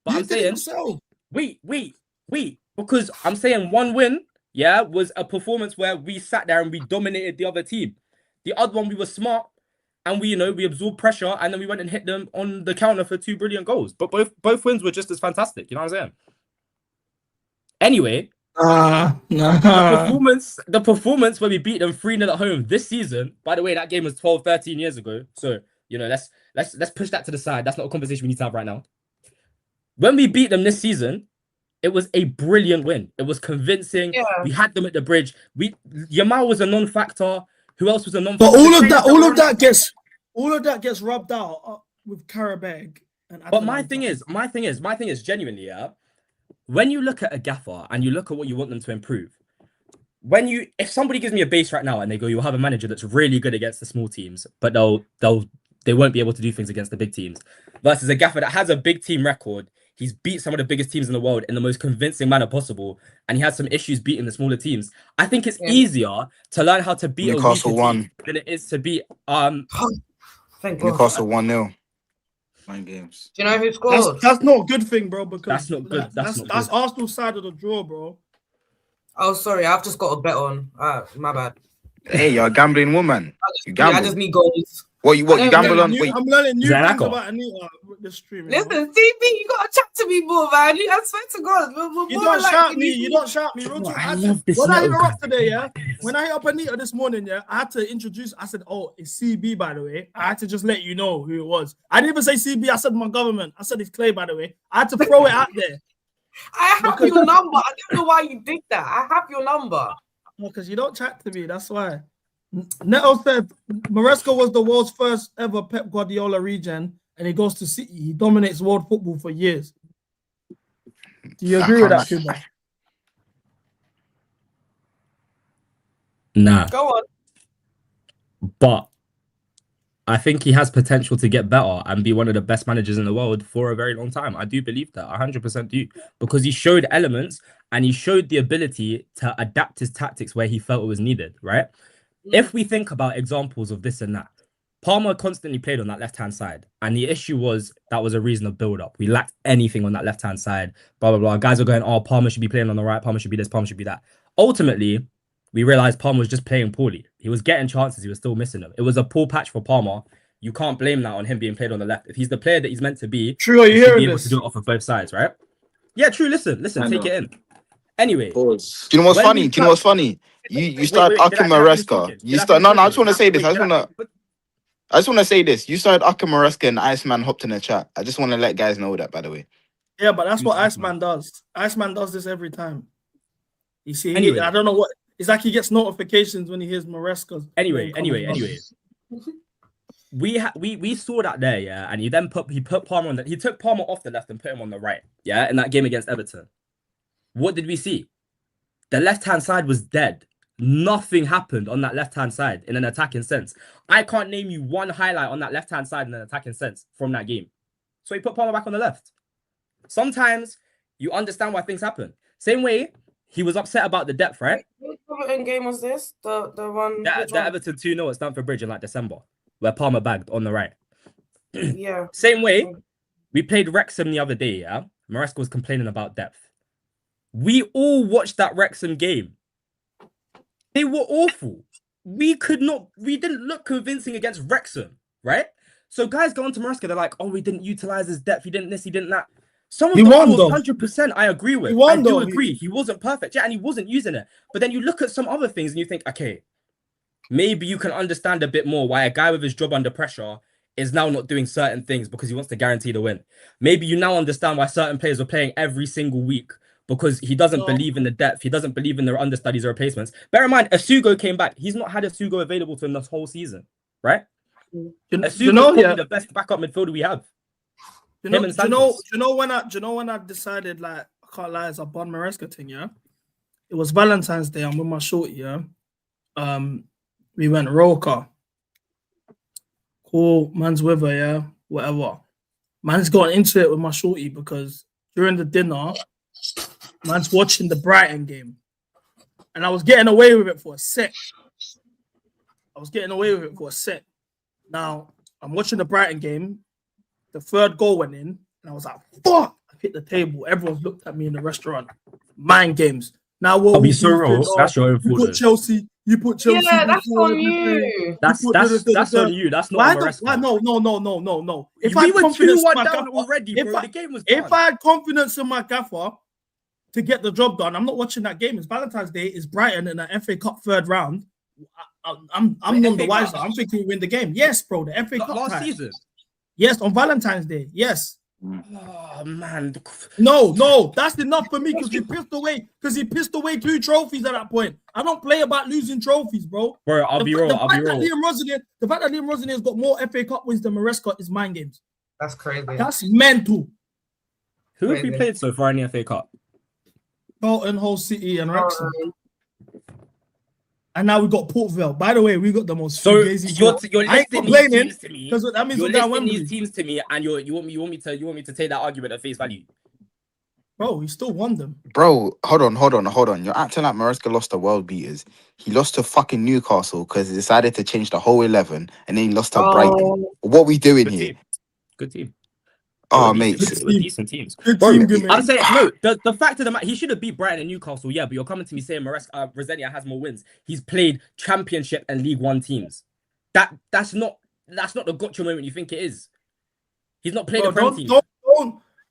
But I'm saying, wait, because I'm saying one win, yeah, was a performance where we sat there and we dominated the other team. The other one, we were smart. And we absorbed pressure, and then we went and hit them on the counter for 2 brilliant goals. But both wins were just as fantastic. You know what I'm saying? Anyway, the performance where we beat them 3-0 at home this season. By the way, that game was 12, 13 years ago. So let's push that to the side. That's not a conversation we need to have right now. When we beat them this season, it was a brilliant win. It was convincing. Yeah. We had them at the bridge. Yamal was a non-factor. Who else was a non? But all of that gets rubbed out with Karabag. But my thing is genuinely, yeah. When you look at a gaffer and you look at what you want them to improve, if somebody gives me a base right now and they go, you'll have a manager that's really good against the small teams, but they won't be able to do things against the big teams, versus a gaffer that has a big team record. He's beat some of the biggest teams in the world in the most convincing manner possible, and he has some issues beating the smaller teams. I think it's easier to learn how to beat Newcastle a weaker team than it is to beat Newcastle 1-0. 9 games. Do you know who scored? That's not a good thing, bro. Because that's not good. That's Arsenal's side of the draw, bro. Oh, sorry, I've just got a bet on. My bad. Hey, you're a gambling woman. I just need goals. What you gamble on? I'm learning new things about Anita with the stream. Listen, CB, you gotta chat to me more, man. I swear to God. You don't shout me. You don't shout me. When I hit her up today, yeah. When I hit up Anita this morning, yeah, I had to introduce. I said, "Oh, it's CB, by the way." I had to just let you know who it was. I didn't even say CB. I said my government. I said it's Clay, by the way. I had to throw it out there. I have your number. I don't know why you did that. I have your number. No, because you don't chat to me. That's why. Neto said Maresca was the world's first ever Pep Guardiola regen, and he goes to City. He dominates world football for years. Do you agree with that, Kuba? Nah. Go on. But I think he has potential to get better and be one of the best managers in the world for a very long time. I do believe that. 100% do. Because he showed elements and he showed the ability to adapt his tactics where he felt it was needed, right? If we think about examples of this and that, Palmer constantly played on that left-hand side. And the issue was that was a reason of build-up. We lacked anything on that left-hand side. Blah, blah, blah. Guys are going, oh, Palmer should be playing on the right. Palmer should be this. Palmer should be that. Ultimately, we realized Palmer was just playing poorly. He was getting chances. He was still missing them. It was a poor patch for Palmer. You can't blame that on him being played on the left. If he's the player that he's meant to be, True, are you he should hearing be able this? to do it off of both sides, right? Yeah, true. Listen, take it in. Anyway, Pause. Do you know what's when funny? we Do you know what's funny? You started wait, did I ucking finish Maresca. talking? You Did I start. finish No, I just talking? want to say this. Wait, I just want to say this. You started ucking Maresca and Iceman hopped in the chat. I just want to let guys know that, by the way. Yeah, but that's what Who's Iceman does. Iceman does this every time. You see, Anyway. I don't know what. It's like he gets notifications when he hears Maresca's. Anyway. We saw that there, yeah, and he put Palmer on he took Palmer off the left and put him on the right, yeah, in that game against Everton. What did we see? The left-hand side was dead. Nothing happened on that left-hand side in an attacking sense. I can't name you one highlight on that left-hand side in an attacking sense from that game. So he put Palmer back on the left. Sometimes you understand why things happen. Same way, he was upset about the depth, right? Which Everton game was this? The one. The Everton 2-0 at Stamford Bridge in like December, where Palmer bagged on the right. Yeah. Same way, we played Wrexham the other day, yeah? Maresca was complaining about depth. We all watched that Wrexham game. They were awful. We didn't look convincing against Wrexham, right? So guys go on to Maresca, they're like, oh, we didn't utilize his depth. He didn't this, he didn't that. Some of He the won, calls, though. 100% I agree with. He won, I do though. agree. He wasn't perfect, yeah, and he wasn't using it. But then you look at some other things and you think, okay, maybe you can understand a bit more why a guy with his job under pressure is now not doing certain things because he wants to guarantee the win. Maybe you now understand why certain players are playing every single week because he doesn't believe in the depth. He doesn't believe in their understudies or replacements. Bear in mind, Asugo came back. He's not had Asugo available to him this whole season, right? Asugo's probably the best backup midfielder we have. Do you know when I decided, like, I can't lie, it's a Bon Maresca thing, yeah? It was Valentine's Day. I'm with my shorty, yeah? We went Roca. Cool, man's with her, yeah? Whatever. Man's got into it with my shorty because during the dinner, man's watching the Brighton game. And I was getting away with it for a sec. Now, I'm watching the Brighton game. The third goal went in, and I was like, fuck! I hit the table. Everyone's looked at me in the restaurant. Mind games. Now, I'll be so real. That's your own fault. You put Chelsea. Yeah, that's on you. That's on you. That's not on Maresca. No. If we were 2-1 down already, bro. The game was done. If I had confidence in my gaffer to get the job done, I'm not watching that game. It's Valentine's Day. It's Brighton in the FA Cup third round. I'm none the wiser. I'm thinking we win the game. Yes, bro. The FA Cup last season. Yes, on Valentine's Day. Yes. Oh man. No, that's enough for me because he pissed away 2 trophies at that point. I don't play about losing trophies, bro. Bro, I'll be real. The fact that Liam Rosenier has got more FA Cup wins than Maresca is mind games. That's crazy. That's mental. Who have we played so far in the FA Cup? Bolton, Hull City, and Wrexham. And now we got Port Vale. By the way, we got the most. So you're listing these teams to me. That means you're listing these teams to me, and you want me to take that argument at face value. Bro, he still won them. Bro, hold on. You're acting like Maresca lost to world beaters. He lost to fucking Newcastle because he decided to change the whole 11, and then he lost to Brighton. What are we doing here? Good team. Oh, mate. With decent teams. I'm saying, no, the fact of the matter, he should have beat Brighton and Newcastle, yeah, but you're coming to me saying Rosenior has more wins. He's played Championship and League One teams. That's not the gotcha moment you think it is. He's not played a Prem team.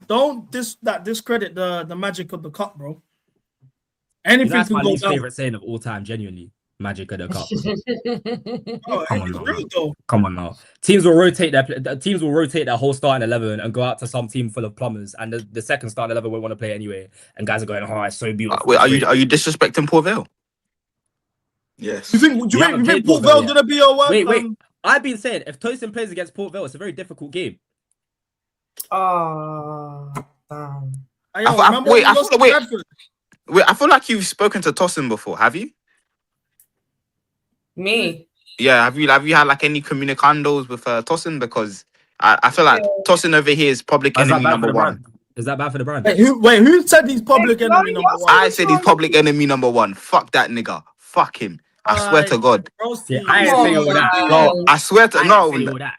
Don't discredit the magic of the cup, bro. Anything that's can my go least down. favorite saying of all time, genuinely. Magic of the cup. Oh, Come on now. Teams will rotate their whole starting 11 and go out to some team full of plumbers, and the second starting 11 won't want to play anyway. And guys are going, "Oh, it's so beautiful." Wait, are you disrespecting Port Vale? Yes. Do you think Port Vale gonna be a work? Wait. I've been saying if Tosin plays against Port Vale, it's a very difficult game. I feel like you've spoken to Tosin before. Have you? Me? Yeah, have you had like any communicandos with Tosin? Because I feel like Tosin over here is public Is that enemy bad for number the one. brand? Is that bad for the brand? Who said he's public enemy number one? I said he's public enemy number one. Fuck that nigga. Fuck him. I swear to God. See, I ain't saying all that. No, I swear to I ain't no. saying all that.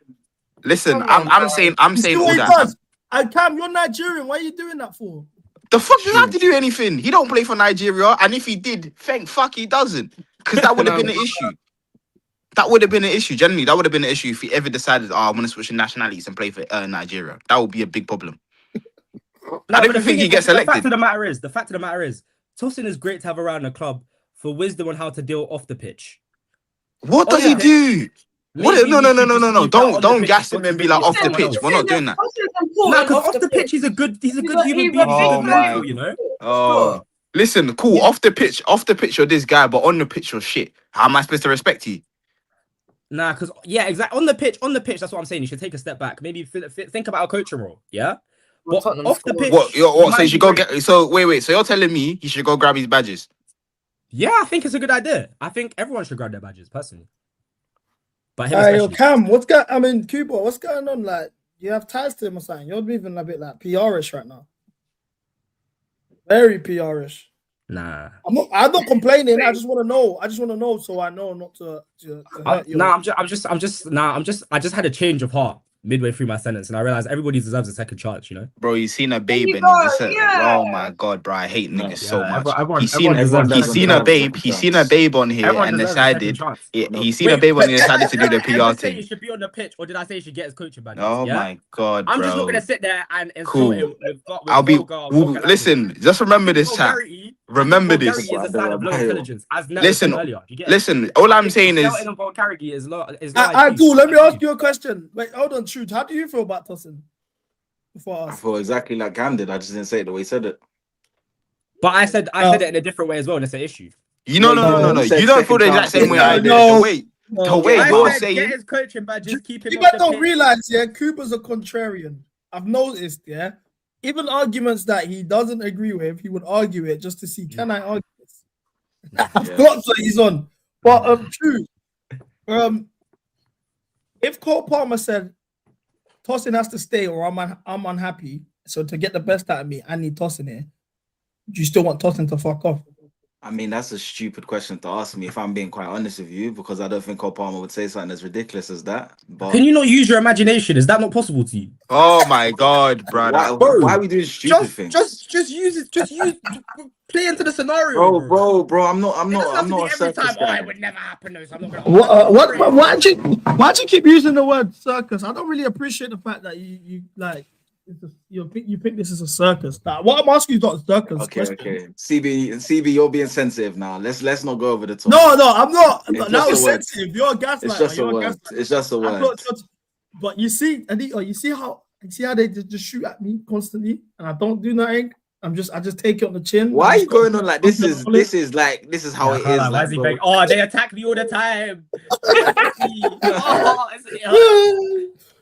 Listen, I'm saying all that. Does. And Cam, you're Nigerian. Why are you doing that for? The fuck does that have to do anything? He don't play for Nigeria, and if he did, thank fuck he doesn't. Because that would have been an issue. That would have been an issue. Generally, that would have been an issue if he ever decided, I want to switch nationalities and play for Nigeria. That would be a big problem. No, I don't think he gets selected. The fact of the matter is, Tosin is great to have around the club for wisdom on how to deal off the pitch. What does he do? What? No. Don't gas him and be like off the pitch. We're not doing that. No, because off the pitch, he's a good human being. You know. Oh, listen, cool. Off the pitch, you're this guy, but on the pitch, you're shit. How am I supposed to respect you? Nah, because exactly. On the pitch, that's what I'm saying. You should take a step back. Maybe think about a coaching role. Yeah. But off the pitch, what? So you should go get. So wait. So you're telling me he should go grab his badges? Yeah, I think it's a good idea. I think everyone should grab their badges personally. But Cam, Cuba, what's going on? Like, you have ties to him or something? You're moving a bit like PR-ish right now. Very PR-ish. Nah, I'm not complaining. I just want to know. So I know not to hurt you. I just had a change of heart midway through my sentence, and I realized everybody deserves a second chance. You know, bro. You seen a babe and you just said, "Oh my god, bro, I hate niggas so much." He's seen a babe. He's seen a babe on here and decided. He's seen a babe on here and decided to do the PR thing. He should be on the pitch, or did I say he should get his coaching badge? Oh my god, bro. I'm just not gonna sit there and cool. Him with I'll be. Listen, just remember this chat. Remember this. Is a sign of low intelligence. Listen. All I'm saying is. Cool. Let me ask you a question. Wait, hold on, Truth. How do you feel about Tosin? I feel exactly like Cam did. I just didn't say it the way he said it. But I said it in a different way as well, and it's an issue. No. You don't feel the exact same way I do. The way you're saying. Get his coaching badges, keep him. You guys don't realize, Cuba's a contrarian. I've noticed, even arguments that he doesn't agree with, he would argue it just to see, can I argue this? I've got that he's on. But Truth. If Cole Palmer said Tosin has to stay or I'm unhappy, so to get the best out of me, I need Tosin here, do you still want Tosin to fuck off? I mean, that's a stupid question to ask me if I'm being quite honest with you, because I don't think Cole Palmer would say something as ridiculous as that. But can you not use your imagination? Is that not possible to you? Oh my god, brother. Why are we doing stupid things? Just use it. Just play into the scenario. Bro. I'm not a every time. guy. It would never happen. So I'm not gonna. Why'd you keep using the word circus? I don't really appreciate the fact that you think this is a circus. What I'm asking you is not a circus. Okay. CB, you're being sensitive now. Let's not go over the top. No, I'm not. That was sensitive. You're a gaslighter. It's just a word. But you see, you see how they just shoot at me constantly, and I don't do nothing. I just take it on the chin. Why are you going on like this? This is how it is. Like, they attack me all the time.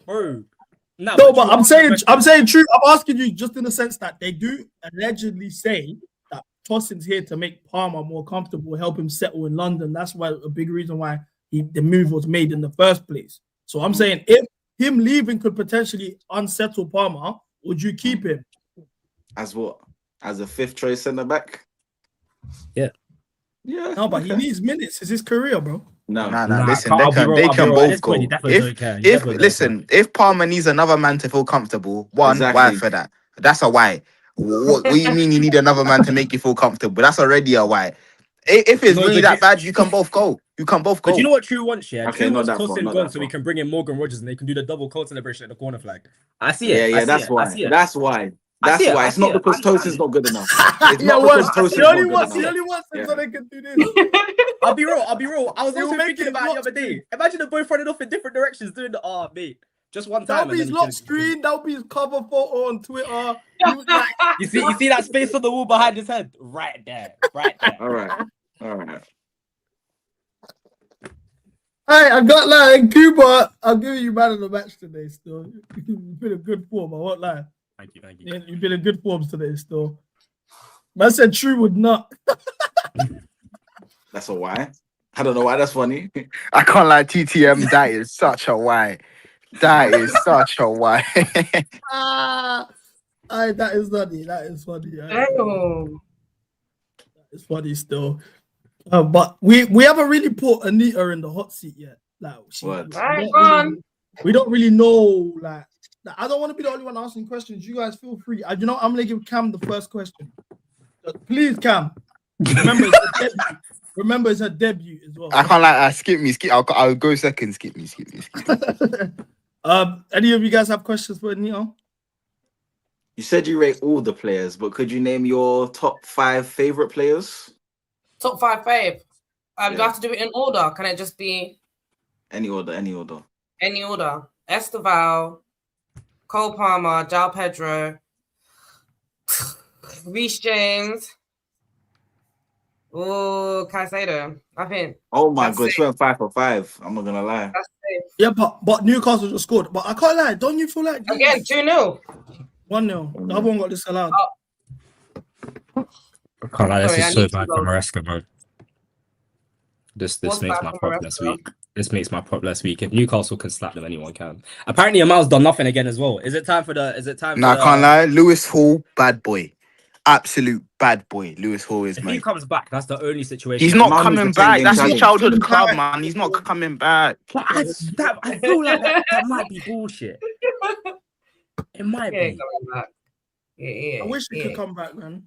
Bro. No, but I'm saying true. I'm asking you just in the sense that they do allegedly say that Tosin's here to make Palmer more comfortable, help him settle in London. That's why a big reason why the move was made in the first place. So I'm saying if him leaving could potentially unsettle Palmer, would you keep him? As what? As a fifth choice centre back? Yeah. No, but he needs minutes. It's his career, bro. No. Listen, they can both go. If Palmer needs another man to feel comfortable, why for that? That's a why. What do you mean you need another man to make you feel comfortable? That's already a why. If it's really that bad, you can both go. But you know what True wants, yeah? Okay, True wants Tosin gone so we can bring in Morgan Rogers and they can do the double code celebration at the corner flag. I see it. Yeah, that's why. That's why. It's not because Tosin's not good enough. It's not because Tosin's not good enough. He only wants so they can do this. I'll be real. I was also thinking about it the other day. Imagine them both running off in different directions doing the mate. Just one time. That'll be his lock screen. That'll be his cover photo on Twitter. You see that space on the wall behind his head? Right there. All right. Hey, I got like Cuba. I'll give you man of the match today. Still, you've been a good form. I won't lie. Thank you. Yeah, you've been in good forms today. Still, man said True would not. That's a why. I don't know why that's funny. I can't lie, TTM. That is such a why. That is such a why. That is funny. That is funny. Damn. It's funny still. But we haven't really put Anita in the hot seat yet. Like, we don't really know. Like, I don't want to be the only one asking questions. You guys feel free. I'm gonna give Cam the first question. Please, Cam. Remember, it's a debut as well. I can't lie. Skip me. I'll go second. Skip me. Any of you guys have questions for Anita? You said you rate all the players, but could you name your top 5 favorite players? Top 5 fave. Do I have to do it in order? Can it just be any order? Any order. Esteval, Cole Palmer, João Pedro, Reece James. Oh, Caicedo. I think. Oh my god, she went 5 for 5. I'm not gonna lie. Yeah, but Newcastle just scored. But I can't lie. Don't you feel like again 2-0? 1-0. The other one got disallowed. I can't lie. This is so bad for Maresca, bro. This makes my prop last week. This makes my prop last week. If Newcastle can slap them, anyone can. Apparently, Amal's done nothing again as well. Is it time for the? No, I can't lie. Lewis Hall, bad boy. Absolute bad boy. Lewis Hall is, if man. he comes back, that's the only situation. He's not coming back. That's his childhood club, man. He's not coming back. I feel like that might be bullshit. It might be. I wish he could come back, man.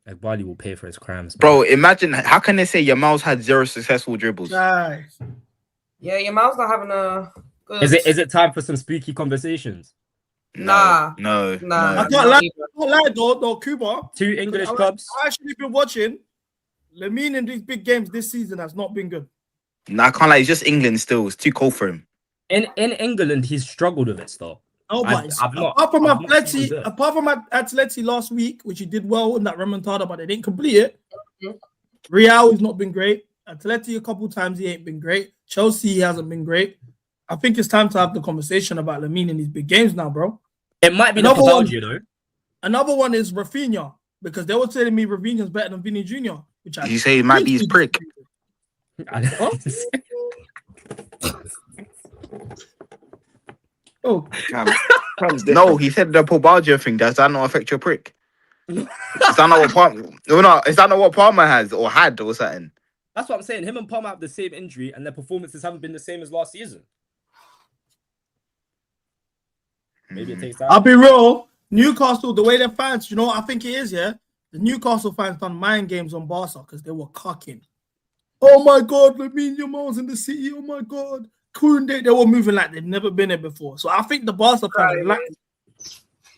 Like, Barley will pay for his crimes, bro. Imagine, how can they say Yamal's had 0 successful dribbles? Nice. Yeah, Yamal's not having a good... Is it time for some spooky conversations? Nah. No. I can't lie though, Cuba. 2 English clubs. I actually been watching. Lamine in these big games this season has not been good. No, I can't lie. It's just England still. It's too cold for him. In England, he's struggled with it still. Oh, but apart from Atleti last week, which he did well in that remontada, but they didn't complete it. Real has not been great. Atleti a couple times he ain't been great. Chelsea he hasn't been great. I think it's time to have the conversation about Lamine in these big games now, bro. It might be another one, you know. Another one is Rafinha, because they were telling me Rafinha's better than Vinny Jr. Which you say it might be his prick. Oh, no, he said the Pobalgia thing. Does that not affect your prick? Is that not what Palmer? No, is that not what Palmer has or had or something? That's what I'm saying. Him and Palmer have the same injury, and their performances haven't been the same as last season. Maybe it takes time. I'll be real. Newcastle, the way their fans, you know what I think it is, yeah? The Newcastle fans done mind games on Barca because they were cocking. Oh my God, Lamine Yamal's in the city. Oh my God. Koundé, they were moving like they've never been there before. So I think the Barca fans relaxed.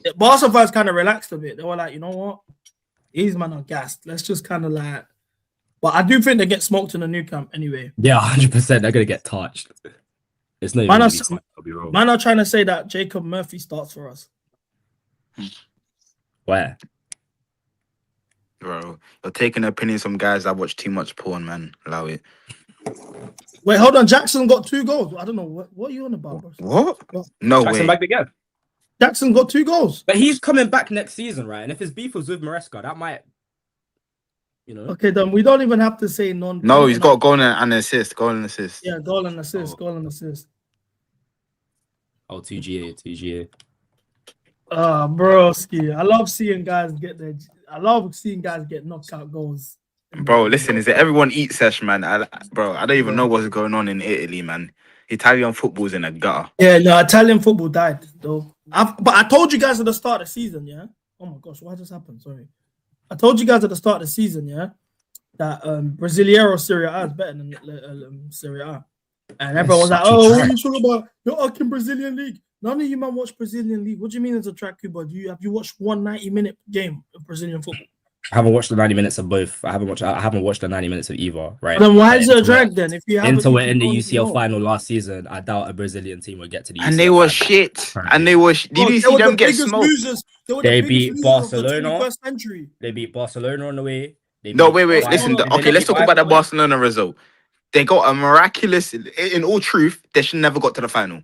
The Barca fans kind of relaxed a bit. They were like, you know what? These men are gassed. Let's just kind of like... But I do think they get smoked in the new camp anyway. Yeah, 100%. They're going to get touched. It's not even man are trying to say that Jacob Murphy starts for us. Where? Bro, you're taking opinions from guys that watch too much porn, man. Allow it. Wait, hold on. Jackson got 2 goals. I don't know. What are you on about, bro? What? No Jackson way. back again. Jackson got 2 goals. But he's coming back next season, right? And if his beef was with Maresca, that might... You know. Okay, then we don't even have to say non. No, he's got goal and an assist. Goal and assist. Yeah, goal and assist. Goal and assist. Oh, 2GA. Broski. I love seeing guys get knockout goals. Bro, listen, is it everyone eat sesh, man? I don't even know what's going on in Italy, man. Italian football's in a gutter. Yeah, no, Italian football died though. But I told you guys at the start of the season, yeah. Oh my gosh, what just happened? Sorry. I told you guys at the start of the season, yeah, that Brasileiro Serie A is better than Serie A. And everyone was like, oh, what are you talking about? You're fucking Brazilian League. None of you man watch Brazilian League. What do you mean it's a track, Cuba? Have you watched one 90-minute game of Brazilian football? I haven't watched the 90 minutes of both. I haven't watched the 90 minutes of either, right? Then why is it a drag then? If you Inter were in the UCL final last season, I doubt a Brazilian team would get to the UCL. And they were shit. And they were did you see them get smoked? They beat Barcelona. They beat Barcelona on the way. No, wait. Listen, okay, let's talk about the Barcelona result. They got a miraculous, in all truth, they should never got to the final.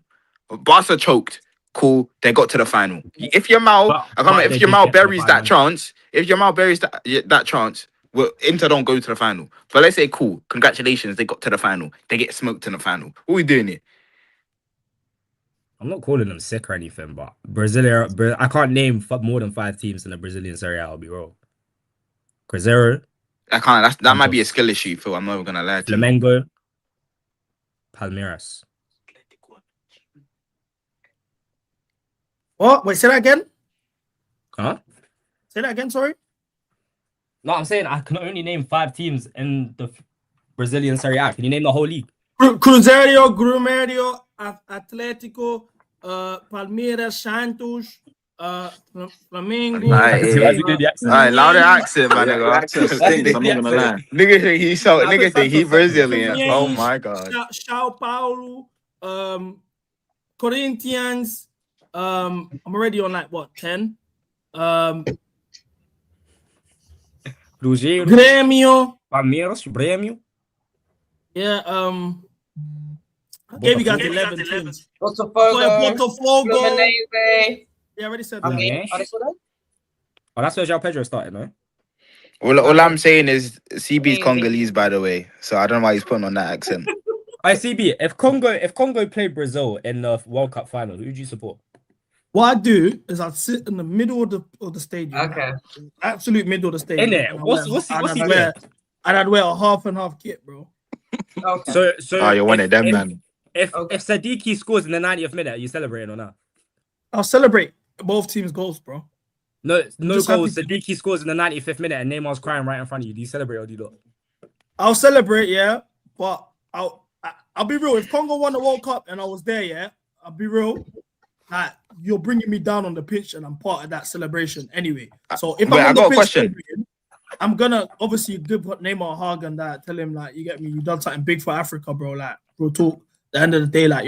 Barca choked. Cool, they got to the final. If Yamal buries that chance, Well, Inter don't go to the final. But let's say, cool, congratulations, they got to the final. They get smoked in the final. What are we doing here? I'm not calling them sick or anything, but I can't name more than 5 teams in the Brazilian Serie A. I'll be wrong. Cruzeiro. That might be a skill issue, Phil. I'm not gonna lie to you. Flamengo. Palmeiras. What? Wait, say that again. Huh? Say that again. Sorry. No, I'm saying I can only name 5 teams in the Brazilian Serie A. Can you name the whole league? Cruzeiro, Grumero, Atlético, Palmeiras, Santos, Flamengo. Alright, louder accent, man. Nigga think he Brazilian. Oh my god. Sao Paulo, Corinthians. I'm already on like what 10. Cruzeiro, Grêmio, Palmeiras, Grêmio. Yeah, I gave you guys 11 teams. Botafogo, Fluminense. Yeah, I already said that. Oh, that's where João Pedro started, no? All I'm saying is CB's Congolese, by the way. So I don't know why he's putting on that accent. I CB, if Congo played Brazil in the World Cup final, who would you support? What I do is I'd sit in the middle of the stadium. Okay. Absolute middle of the stadium. In there. What's he wear? And I'd wear a half and half kit, bro. Okay. So you're one of them, man. If Sadiki scores in the 90th minute, are you celebrating or not? I'll celebrate both teams' goals, bro. No goals. Sadiki scores in the 95th minute and Neymar's crying right in front of you. Do you celebrate or do you not? I'll celebrate, yeah. But I'll be real. If Congo won the World Cup and I was there, yeah, I'll be real. You're bringing me down on the pitch and I'm part of that celebration anyway. So if I'm on the pitch, I'm gonna obviously give Neymar a hug and that. Tell him like, you get me. You done something big for Africa, bro. Like, bro, talk. At the end of the day, like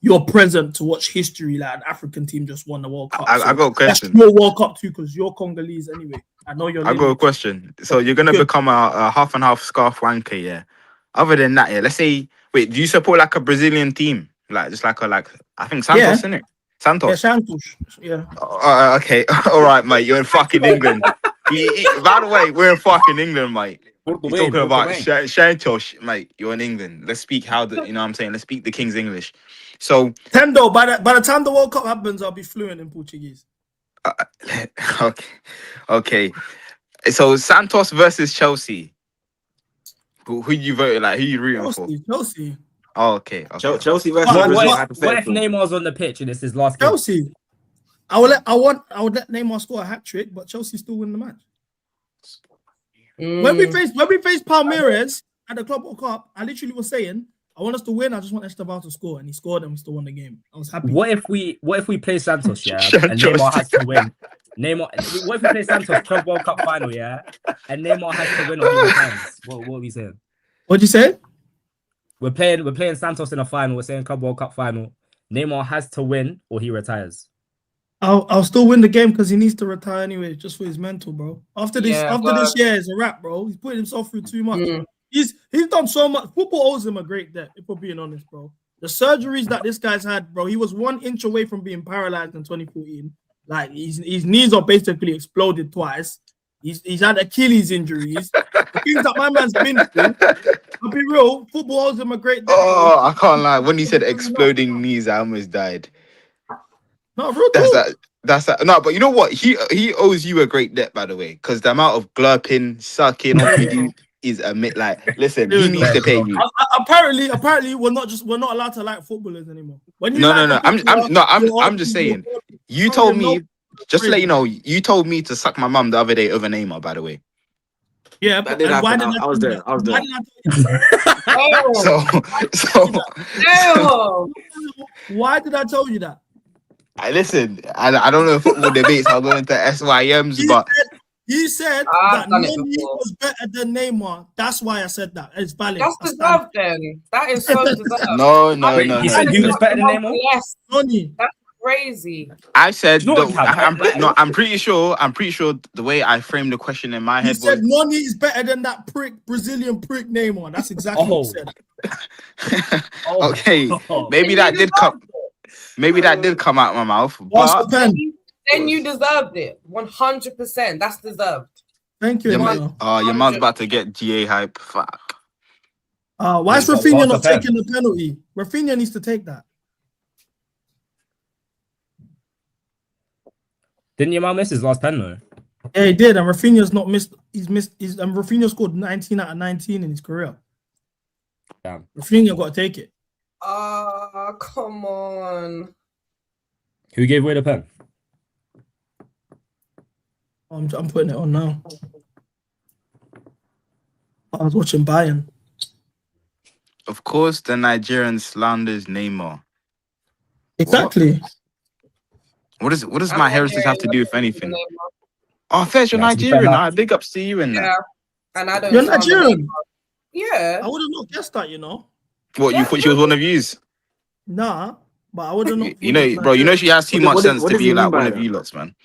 you're present to watch history. Like an African team just won the World Cup. I got a question. That's your World Cup too, because you're Congolese anyway. I know you're. I got a question. So you're gonna become a half and half scarf wanker, yeah. Other than that, yeah. Let's say, wait, do you support like a Brazilian team, like just like I think Santos, isn't it? Santos. Yeah, Santos. Yeah. Okay. All right, mate. You're in fucking England. By the way, we're in fucking England, mate. You're talking about Santos, mate. You're in England. Let's speak you know what I'm saying? Let's speak the King's English. So Tendo, by the time the World Cup happens, I'll be fluent in Portuguese. Okay. So Santos versus Chelsea. Who you voted like? Who you rooting for? Chelsea. Oh, okay. Chelsea versus Brazil. What if Neymar's on the pitch and it's his last game? Chelsea. I would let Neymar score a hat trick, but Chelsea still win the match. When we faced Palmeiras at the Club World Cup, I literally was saying, I want us to win. I just want Esteban to score, and he scored, and we still won the game. I was happy. What if we play Santos, yeah, and Neymar has to win? What if we play Santos Club World Cup final, yeah, and Neymar has to win on all times? What are we saying? What'd you say? We're playing Santos in a final. We're saying Club World Cup final. Neymar has to win or he retires. I'll still win the game because he needs to retire anyway, just for his mental, bro. After this year, it's a wrap, bro. He's putting himself through too much. He's done so much. Football owes him a great debt, if we're being honest, bro. The surgeries that this guy's had, bro. He was 1 inch away from being paralyzed in 2014. Like his knees are basically exploded twice. He's had Achilles injuries. The things that my man's been through. I'll be real. Football owes him a great debt. Oh, I can't lie. When he said exploding knees, I almost died. No, real that's that. No, but you know what? He owes you a great debt, by the way, because the amount of glurping, sucking off you do is like. Listen, he needs to pay you. Apparently, we're not allowed to like footballers anymore. When you no. I'm just saying. You told me, just to let you know, you told me to suck my mum the other day over Neymar, by the way. Yeah, that did happen. I was there. Why did I tell you that? Listen, I don't know if football debates are going into SYMs, but he said that Noni was better than Neymar. That's why I said that. It's valid. That's deserved then. That is so deserved. No. He said he was better than Neymar? Yes. Noni. That's crazy. I said I'm pretty sure the way I framed the question in my head said Noni is better than that Brazilian prick Neymar. That's exactly what he said. Okay. Maybe that did come. Maybe that did come out of my mouth. But then you deserved it. 100%. That's deserved. Thank you. Your Emilio. man's about to get GA hype. Fuck. Why is He's got Rafinha half not a pen. taking the penalty? Rafinha needs to take that. Didn't your man miss his last pen though? Yeah, he did, and Rafinha's not missed. He's missed. Rafinha scored 19 out of 19 in his career. Damn. Rafinha got to take it. Come on. Who gave away the pen? I'm putting it on now. I was watching Bayern. Of course, the Nigerian slanders Neymar. Exactly. What does I'm my heritage have to do with Nigerian, anything? Oh, Fetch, you're Yeah, to be fair, Nigerian. nah. Big ups to you in Yeah, that. and I don't. You're sound Nigerian. Yeah. I would have not guessed that, you know. What, you thought she was one of yous? Nah, but I would have not. You know, bro, you know she has too much sense to be like one of you lots, man.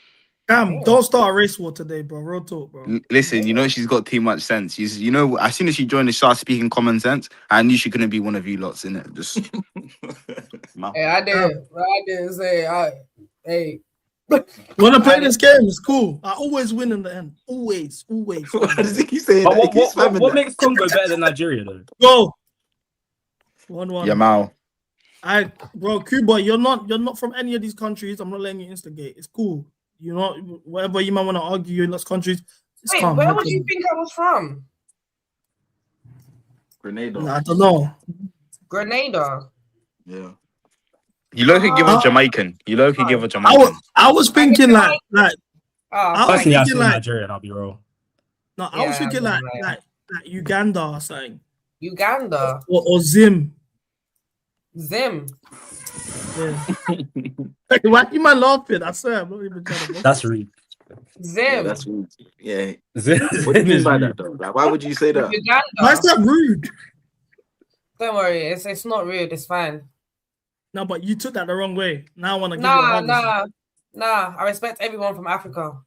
Damn, don't start a race war today, bro. Real talk, bro. Listen, you know she's got too much sense. You know, as soon as she joined and started speaking common sense, I knew she couldn't be one of you lots, innit? Just Hey, I didn't say. Hey. When I play this game, it's cool. I always win in the end. Always. Why does he keep saying But that? what makes Congo better than Nigeria though? Go. 1-1. Yamal. Bro, Cuba, you're not from any of these countries. I'm not letting you instigate. It's cool. You know, whatever you might want to argue in those countries. It's Wait, calm. where would you think I was from? Grenada. Nah, I don't know. Grenada. Yeah. You look could give her Jamaican. You look could give her Jamaican. I was thinking like I was Personally, I thinking feel like Nigerian. I'll be real. no, I was thinking like Uganda or something. Uganda. Or Zim. Zim. Yeah. Why you man laughing? I swear, I'm not even trying to. That's rude. Zim. Yeah, that's rude. Yeah. Zim What do you mean is by rude. that though? Like, why would you say that? Uganda. Why is that rude? Don't worry, it's not rude. It's fine. No, but you took that the wrong way. Now I want to give you a Nah. I respect everyone from Africa,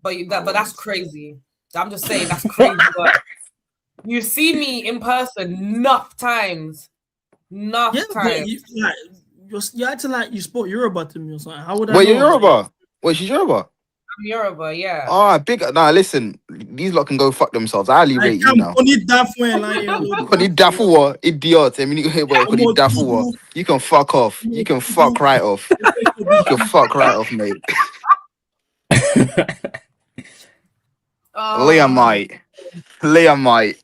but that's crazy. I'm just saying that's crazy. But you see me in person enough times. But you acting like you spoke Yoruba to me or something. How would I? Wait, know? you're Yoruba? Wait, she's Yoruba? I'm Yoruba, yeah. Oh, big. Nah, listen, these lot can go fuck themselves. I highly rate you now. Koni dafuwa, idiot. I mean, Koni dafuwa. You can fuck off. You can fuck right off. You can fuck right off, mate. Liam might.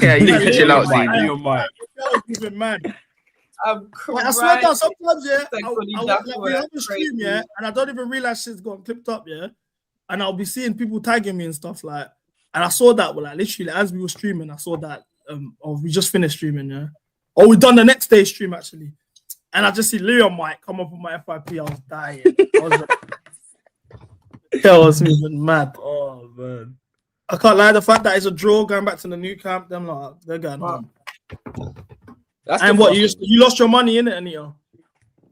Yeah, you need to chill out, Liam might. I'm crying. I swear down sometimes, yeah. Like we have a stream, yeah, and I don't even realize shit's got clipped up, yeah. And I'll be seeing people tagging me and stuff like. And I saw that, like literally as we were streaming, I saw that. We just finished streaming, yeah. Or we done the next day stream actually, and I just see Leon Mike come up with my FYP. I was dying. I was even mad. Oh man, I can't lie. The fact that it's a draw going back to the new camp, them like they're going home. And what you lost your money in it, Anita?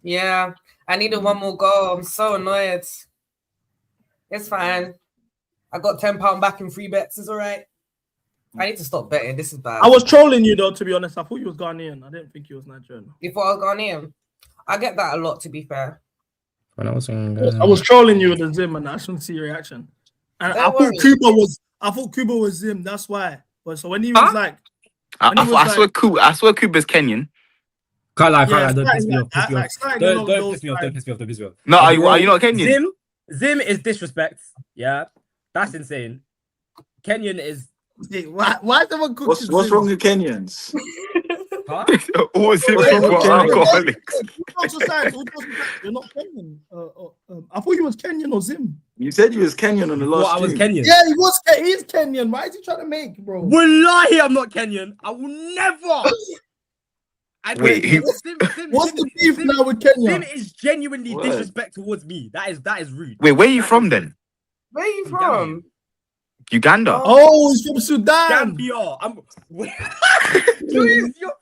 Yeah, I needed one more goal. I'm so annoyed. It's fine. I got £10 back in free bets. It's all right. I need to stop betting. This is bad. I was trolling you though, to be honest. I thought you was Ghanaian. I didn't think you was Nigerian. You thought I was Ghanaian? I get that a lot, to be fair. When I was trolling you with the Zim, and I shouldn't see your reaction. And I thought Cuba was Zim. That's why. But so when he was like. I swear Cuba's Kenyan. Can't lie, don't piss me off. Don't piss me off. No, are you not Kenyan? Zim is disrespect. Yeah, that's insane. Kenyan is. Why is everyone cooking? What's wrong with Kenyans? Huh? What's wrong with alcoholics? You're not Kenyan. I thought you was Kenyan or Zim. You said you was Kenyan on the last. I was Kenyan. Yeah, he's Kenyan. Why is he trying to make, bro? Wallahi, I'm not Kenyan. I will never. Wait, what's the beef now with Kenya? Zim is genuinely disrespect towards me. That is rude. Wait, where are you from then? Where are you from? Uganda. Oh, he's from Sudan. Gambia. You're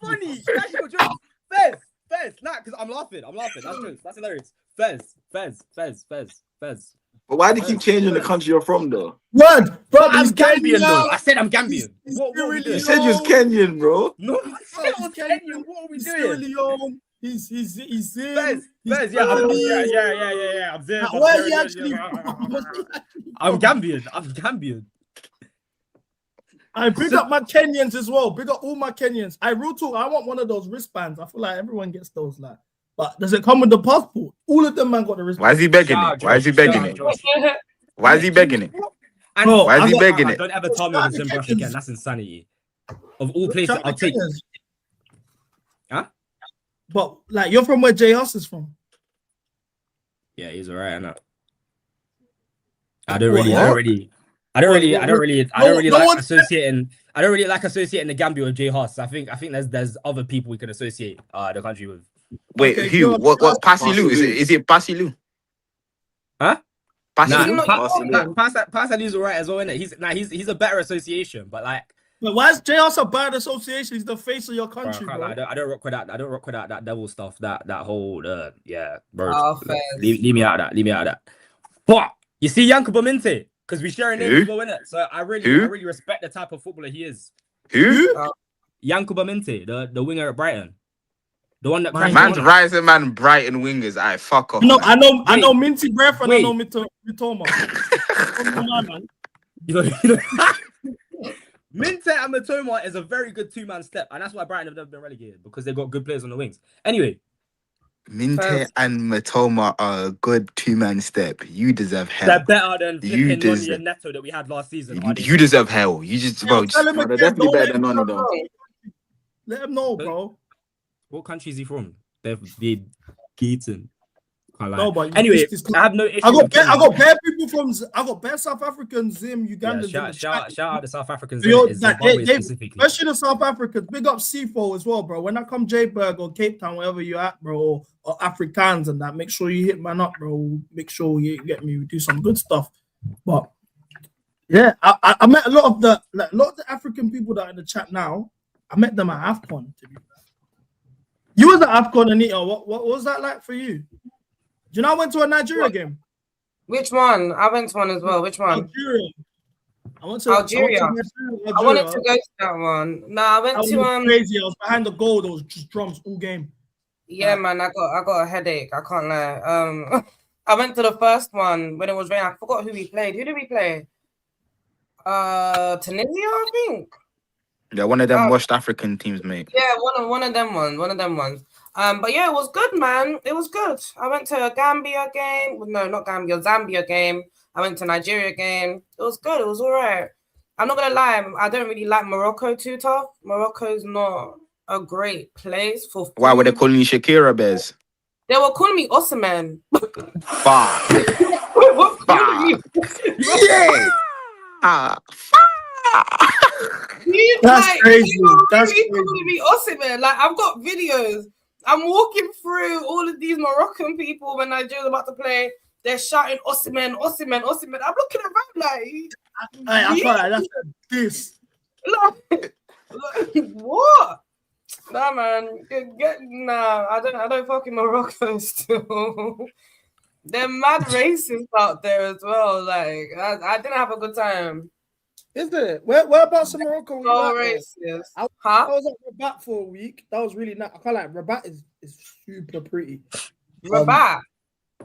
funny. Fez. Nah, because I'm laughing. That's true. That's hilarious. Fez. But why do you keep changing the country you're from, though? What? Bro, I'm Gambian, though. I said I'm Gambian. What you said you was Kenyan, bro. No, I said I was Kenyan. What are we doing? He's Fez. Yeah, I'm Zim. Where are you actually? I'm Gambian. I big up my Kenyans as well. Big up all my Kenyans. I real talk. I want one of those wristbands. I feel like everyone gets those. Like, but does it come with the passport? All of them man got the wristband. Why is he begging it? Why is he begging it? Why is he begging it? Why is he begging it? Don't ever tell me on the ZimBrush again. That's insanity. Of all places, I'll take. Huh? But like, you're from where J Hus is from. Yeah, he's alright. I don't really like associating. I don't really like associating the Gambia with J Hus. I think there's other people we can associate the country with. Wait, Okay, who? good. What? Pasilu? Is it Pasilu? Huh? Pasilu? Pasalu's alright as well, innit? He's a better association, but like. But why is J Hus a bad association? He's the face of your country, bro. I don't rock with that. I don't rock with that devil stuff. That whole yeah, bro. Oh, leave me out of that. Leave me out of that. But you see, Yankuba Minte, because we share a name as well, innit? So I really respect the type of footballer he is. Who? Yankuba Minte, the winger at Brighton. The one that man's rising man Brighton wingers. I fuck off. No, I know Minty Breath and I know Mitoma. Minte and Mitoma is a very good two-man step, and that's why Brighton have never been relegated, because they've got good players on the wings. Anyway, Minte and Mitoma are a good two-man step. You deserve hell. They're better than flipping Noni and Neto that we had last season. You deserve hell. You just they're definitely better than Noni though. Let him know, bro. What country is he from? They're Keaton. No, but anyway, I have no issue. I got bare people from. I got bare South Africans, Zim, Ugandans. Yeah, shout out the South Africans. Especially the South Africans. Big up CFO as well, bro. When I come J-Berg or Cape Town, wherever you're at, bro, or Afrikaans and that, make sure you hit man up, bro. Make sure you get me. We do some good stuff. But yeah, I met a lot of the African people that are in the chat now. I met them at AFCON. To be fair. You was at AFCON, Anita. What was that like for you? Do you know I went to a Nigeria game? Which one? I went to one as well. Which one? Algeria. I wanted to go to that one. No, I went to crazy. I was behind the goal. There was just drums all game. Yeah, man. I got a headache. I can't lie. I went to the first one when it was raining. I forgot who we played. Who did we play? Tunisia, I think. Yeah, one of them West African teams, mate. Yeah, one of them ones. But yeah, it was good, man. It was good. I went to a Gambia game. No, not Gambia, Zambia game. I went to Nigeria game. It was good. It was all right. I'm not gonna lie. I don't really like Morocco too tough. Morocco's not a great place for food. Why were they calling you Shakira Bears? They were calling me Osman. Fuck. Yeah. That's crazy. That's crazy. Calling me Osman. Like, I've got videos. I'm walking through all of these Moroccan people when Nigeria's about to play. They're shouting Osman. I'm looking around like, I feel like that's this. Like, what? Nah, man. I don't fucking Morocco still. They're mad racists out there as well. Like, I didn't have a good time. Isn't it? Whereabouts in Morocco? So racist. I was at Rabat for a week. That was really nice. I can't like Rabat is super pretty. Rabat.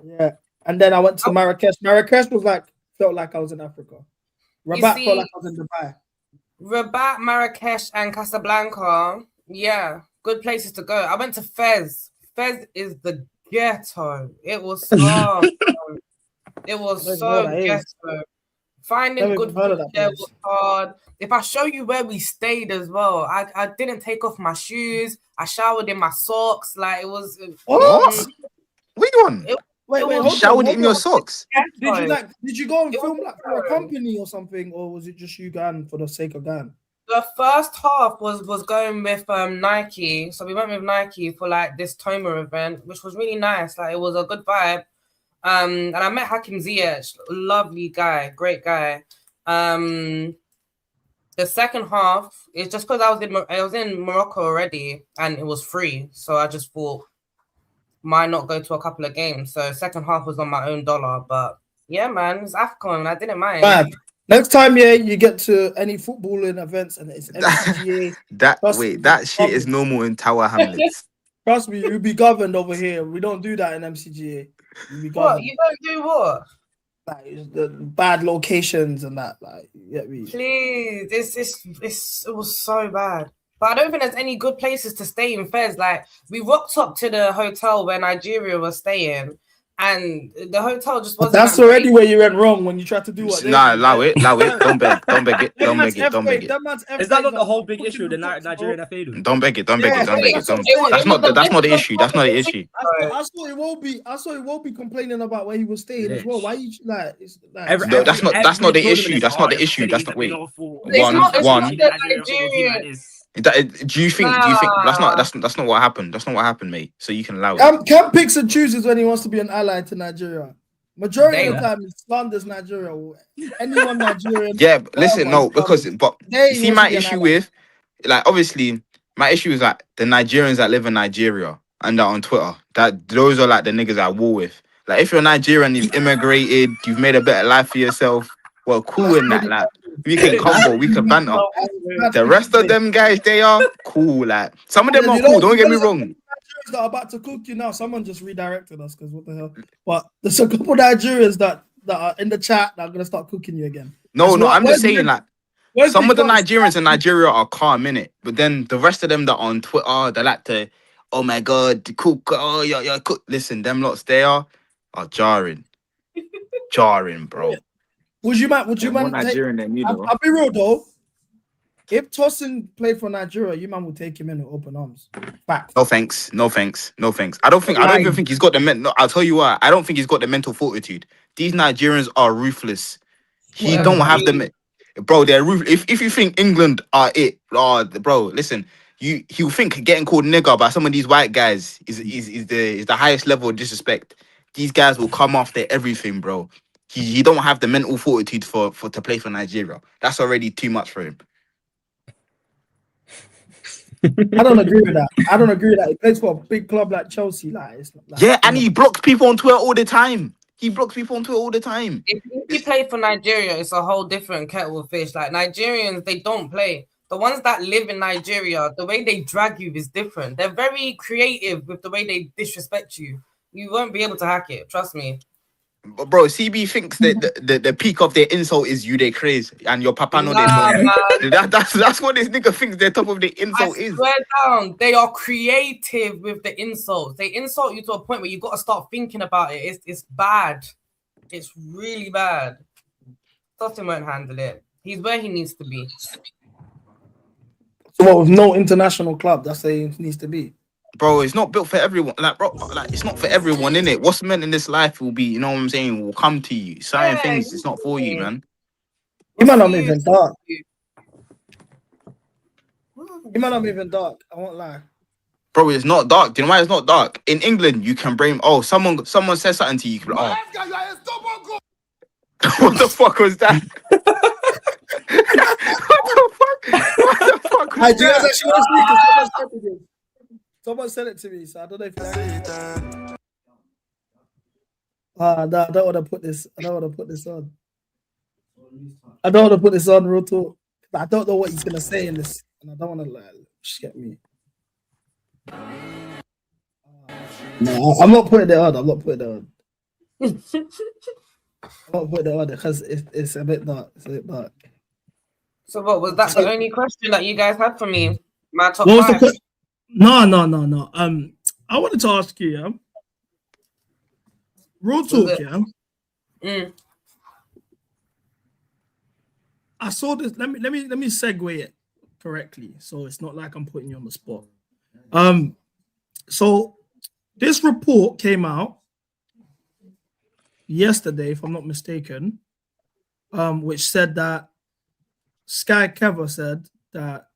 Yeah. And then I went to Marrakesh. Marrakesh was felt like I was in Africa. Rabat felt like I was in Dubai. Rabat, Marrakesh, and Casablanca. Yeah, good places to go. I went to Fez. Fez is the ghetto. It was so ghetto. Finding good food there was hard. If I show you where we stayed as well, I didn't take off my shoes. I showered in my socks. Like, it was. What? What are you on? Wait, you showered in your socks? Did you go and film for a company or something, or was it just you going for the sake of going? The first half was going with Nike, so we went with Nike for like this Toma event, which was really nice. Like, it was a good vibe. And I met Hakim Ziyech, lovely guy, great guy. The second half is just because I was in Morocco already and it was free, so I just thought, might not go to a couple of games. So second half was on my own dollar, but yeah, man, it's AFCON. I didn't mind. Man, next time, you get to any footballing events and it's MCGA. that shit is normal in Tower Hamlets. Trust me, you'll be governed over here. We don't do that in MCGA. What? You don't do what? like the bad locations and that. Like, you get me? Please, it was so bad. But I don't think there's any good places to stay in Fez. Like, we rocked up to the hotel where Nigeria was staying, and the hotel just wasn't. But that's already where you went wrong when you tried to do what. Nah, allow it. Don't beg it. Don't beg it. Is that not the whole big issue? The Nigerian FA do? Don't beg it. That's not the issue. That's not the issue. I saw it won't be complaining about where he was staying as well. Why you like? It's like No, that's not the issue. That's not the issue. That's not wait. One. Do you think that's not what happened? That's not what happened, mate. So you can allow it. Cam picks and chooses when he wants to be an ally to Nigeria. Majority of the time, he slanders Nigeria. Anyone Nigerian. Yeah, but listen, no, because you see my issue with, like, obviously, my issue is like the Nigerians that live in Nigeria and that on Twitter. That those are like the niggas I war with. Like, if you're Nigerian, you've immigrated, you've made a better life for yourself. Well, cool in that. Like, we can combo, we can banter. The rest of them guys, they are cool. Like, some of them are cool. Don't get me wrong. That are about to cook you now. Someone just redirected us because what the hell? But there's a couple Nigerians that are in the chat that are gonna start cooking you again. No, I'm just saying, like, some of the Nigerians in Nigeria are calm in it, but then the rest of them that are on Twitter, they like to, oh my god, cook, oh yeah, cook. Listen, them lots they are jarring, bro. Would you man? Nigerian than you, though. I'll be real though. If Tosin played for Nigeria, you man would take him in with open arms. Fact. No thanks. I don't even think he's got the mental. I'll tell you why. I don't think he's got the mental fortitude. These Nigerians are ruthless. He don't have them, bro. They're ruthless. If you think England are it, bro, listen. He'll think getting called nigger by some of these white guys is the highest level of disrespect. These guys will come after everything, bro. He don't have the mental fortitude for to play for Nigeria. That's already too much for him. I don't agree with that. He plays for a big club like Chelsea. Yeah, and he blocks people on Twitter all the time. If he played for Nigeria, it's a whole different kettle of fish. Like, Nigerians, they don't play. The ones that live in Nigeria, the way they drag you is different. They're very creative with the way they disrespect you. You won't be able to hack it. Trust me. But bro, CB thinks that the peak of their insult is you they crazy and your papa know that's what this nigga thinks their top of the insult is. Swear down, they are creative with the insults. They insult you to a point where you got to start thinking about it. It's bad. It's really bad. Tosin won't handle it. He's where he needs to be. So with no international club, that's where he needs to be. Bro, it's not built for everyone. Like, bro, it's not for everyone, innit? What's meant in this life will be, you know what I'm saying, will come to you. Certain things, it's not for you, man. You might not even dark. I won't lie. Bro, it's not dark. Do you know why it's not dark? In England, you can blame, someone says something to you, you can be like, what the fuck was that? What the fuck was that? Someone said it to me, so I don't know if I don't want to put this. I don't want to put this on. Real talk. I don't know what he's gonna say in this, and I don't want to just get me. No, I'm not putting it on. Because it's a bit dark. So what was that? The only question that you guys had for me? My top 5. No. I wanted to ask you, yeah. Real talk, yeah. I saw this. Let me segue it correctly, so it's not like I'm putting you on the spot. So this report came out yesterday, if I'm not mistaken, which said that Sky Keva said that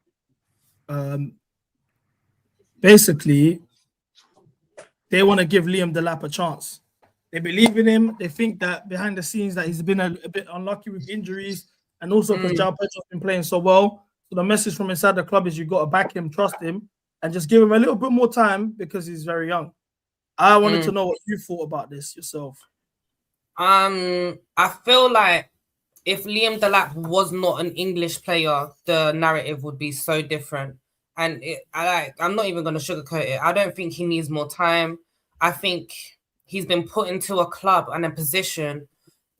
basically they want to give Liam Delap a chance. They believe in him. They think that behind the scenes that he's been a bit unlucky with injuries, and also because João Pedro's been playing so well. So the message from inside the club is you got to back him, trust him, and just give him a little bit more time because he's very young. I wanted to know what you thought about this yourself. I feel like if Liam Delap was not an English player, the narrative would be so different. And I'm not even going to sugarcoat it. I don't think he needs more time. I think he's been put into a club and a position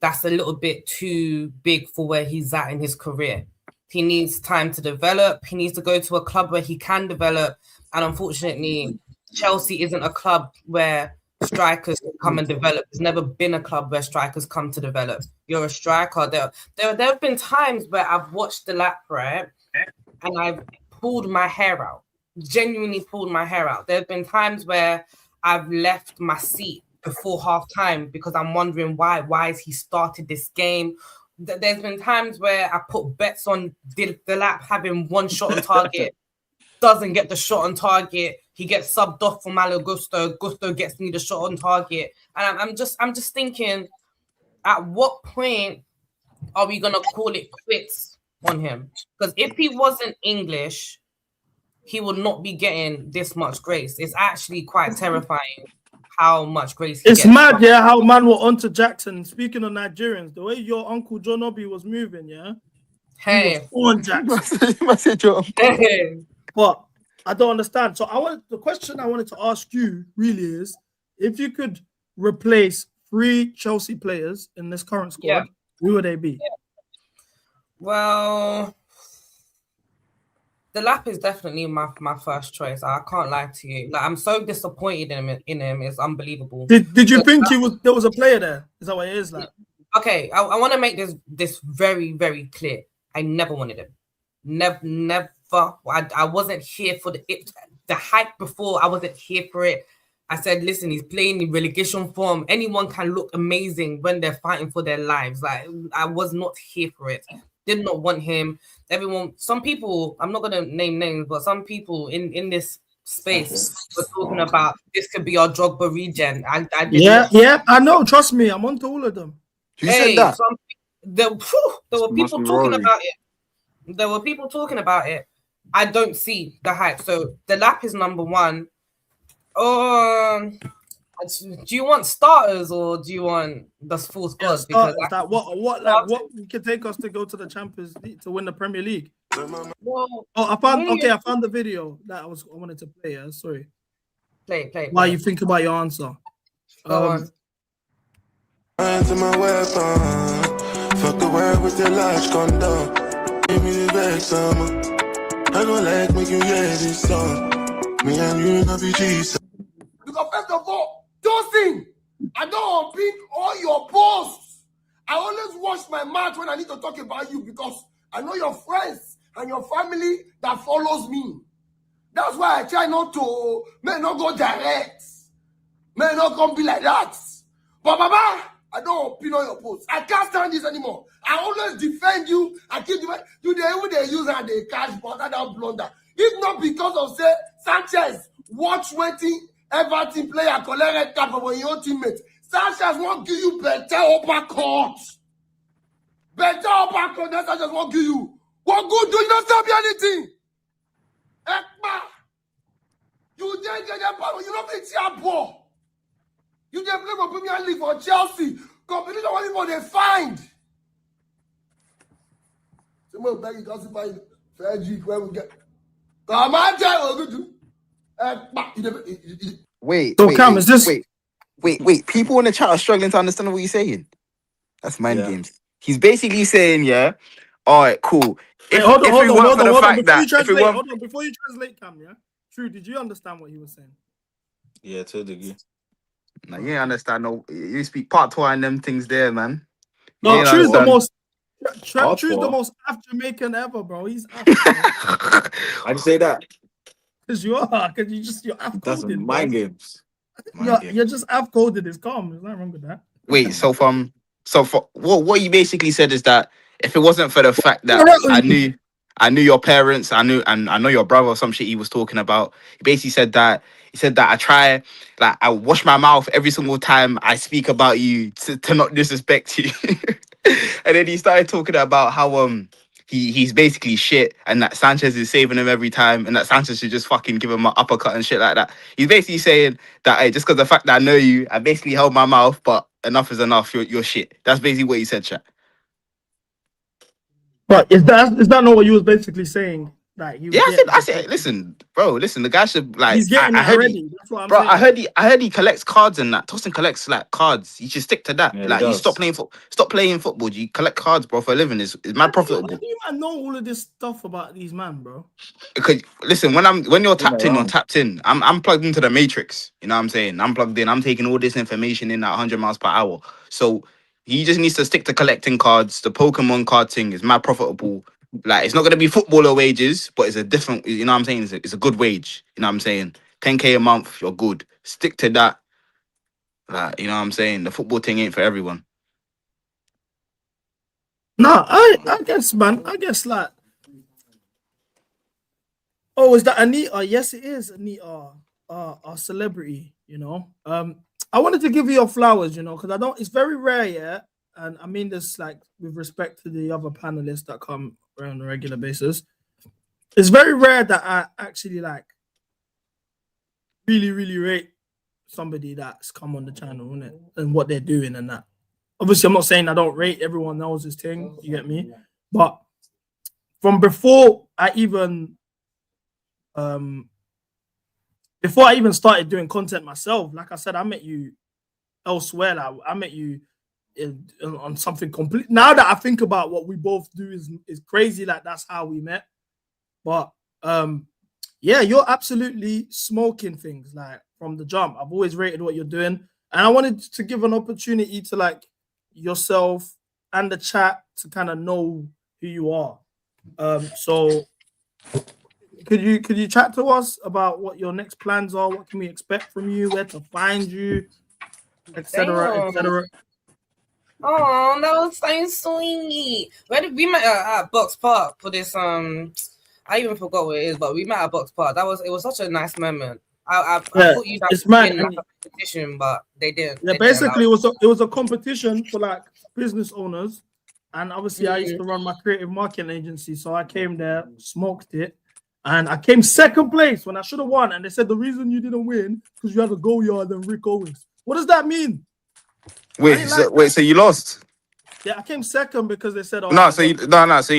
that's a little bit too big for where he's at in his career. He needs time to develop. He needs to go to a club where he can develop. And unfortunately, Chelsea isn't a club where strikers come and develop. There's never been a club where strikers come to develop. You're a striker. There have been times where I've watched the lap, right? And I've pulled my hair out. Genuinely pulled my hair out. There have been times where I've left my seat before half time because I'm wondering why has he started this game. There's been times where I put bets on the lap having one shot on target, doesn't get the shot on target. He gets subbed off for Malo Gusto. Gusto gets me the shot on target. And I'm just thinking, at what point are we gonna call it quits on him? Because if he wasn't English, he would not be getting this much grace. It's actually quite terrifying how much grace he it's gets. mad, yeah, how man were onto Jackson. Speaking of Nigerians, the way your uncle John Obi was moving, yeah. Hey, on Jackson. hey. But I don't understand. So the question I wanted to ask you really is, if you could replace 3 Chelsea players in this current squad, who would they be? Yeah. Well, the lap is definitely my first choice. I can't lie to you. Like, I'm so disappointed in him. It's unbelievable. Did you think there was a player there? Is that what it is like? Okay, I want to make this very, very clear. I never wanted him. Never. I wasn't here for the hype before. I wasn't here for it. I said, listen, he's playing in relegation form. Anyone can look amazing when they're fighting for their lives. Like, I was not here for it. Did not want him. Some people, I'm not going to name names, but some people in this space were talking about this could be our Drogba regen. Yeah, I know. Trust me, I'm onto all of them. Who said that? There were people talking about it. There were people talking about it. I don't see the hype. So the lap is number 1. Do you want starters or do you want the full squad? Because what can take us to go to the Champions League to win the Premier League? Well, I found the video that I wanted to play. Yeah, sorry. Play. While you think about your answer. Go on. My weapon. Fuck the world with your large condom. Give me the back summer. I don't like make you hear this song. Me and you no be Jesus. Because first of all, don't sing. I don't pick all your posts. I always watch my mouth when I need to talk about you because I know your friends and your family that follows me. That's why I try not to, may not go direct. May not come be like that. But Baba, I don't pin on your posts. I can't stand this anymore. I always defend you. I keep defending you. They use and they catch, but I don't blunder. If not because of say Sanchez watch waiting Everton player collect red card from your teammates. Sanchez won't give you better uppercut. Better uppercut than Sanchez won't give you. What good do you not stop anything? Ekma. You didn't get that power. You don't play tier ball. You didn't play for Premier League for Chelsea. Competition what people they find. Someone beg you guys to buy PSG where we get. Come on, Joe. Wait. People in the chat are struggling to understand what you're saying. That's mind games. He's basically saying, yeah, all right, cool. Hold on. Before you translate, Cam, yeah? True, did you understand what he was saying? Yeah, to a degree. No, you ain't understand. No, you speak part 2 and them things there, man. No, True's the most. True's the most Jamaican ever, bro. He's African. I'd say that. Because you're Af-coded. That's mind games. You're just Af-coded. It's calm. There's nothing wrong with that. Wait, so for what you basically said is that if it wasn't for the fact that I knew your parents, I know your brother or some shit he was talking about. He basically said that I wash my mouth every single time I speak about you to not disrespect you. And then he started talking about how he's basically shit and that Sanchez is saving him every time and that Sanchez should just fucking give him an uppercut and shit like that. He's basically saying that, hey, just because the fact that I know you, I basically held my mouth, but enough is enough. You're shit. That's basically what he said, chat. But is that not what you was basically saying Like he was Yeah, getting I said, listen, bro, listen, the guy should like. he's getting I it heard already. That's what I'm bro, saying. I heard he collects cards and that. Tosin collects like cards. You should stick to that. Yeah, he like you does. stop playing football. You collect cards, bro, for a living. It's mad How do profitable. you man know all of this stuff about these man, bro? Because listen, when you're tapped in, you're around. tapped in. I'm plugged into the matrix. You know what I'm saying? I'm plugged in. I'm taking all this information in at 100 miles per hour. So he just needs to stick to collecting cards. The Pokemon card thing is mad profitable. Like it's not gonna be footballer wages, but it's a different. You know what I'm saying? It's a good wage. You know what I'm saying? 10K a month, you're good. Stick to that. Like you know what I'm saying? The football thing ain't for everyone. No, I guess, man. I guess like. Oh, is that Anita? Yes, it is Anita, our celebrity. You know, I wanted to give you your flowers. You know, because I don't. It's very rare, yeah. And I mean this like with respect to the other panelists that come on a regular basis. It's very rare that I actually like really, really rate somebody that's come on the channel, innit? And what they're doing and that. Obviously, I'm not saying I don't rate everyone else's thing, you get me? But from before I even started doing content myself, like I said, I met you elsewhere. Like I met you on something complete. Now that I think about what we both do is crazy. Like that's how we met. But yeah, you're absolutely smoking things like from the jump. I've always rated what you're doing, and I wanted to give an opportunity to like yourself and the chat to kind of know who you are. So could you chat to us about what your next plans are? What can we expect from you? Where to find you, etc., etc. Oh, that was so sweet. Where did we met at Box Park for this? I even forgot what it is, but we met at Box Park. It was such a nice moment. I thought you guys would win like a competition, but they didn't. Yeah, basically it was a competition for like business owners, and obviously I used to run my creative marketing agency, so I came there, smoked it, and I came second place when I should have won. And they said the reason you didn't win because you had a goal yard than Rick Owens. What does that mean? Wait, so you lost? Yeah, I came second because they said, "Oh, so you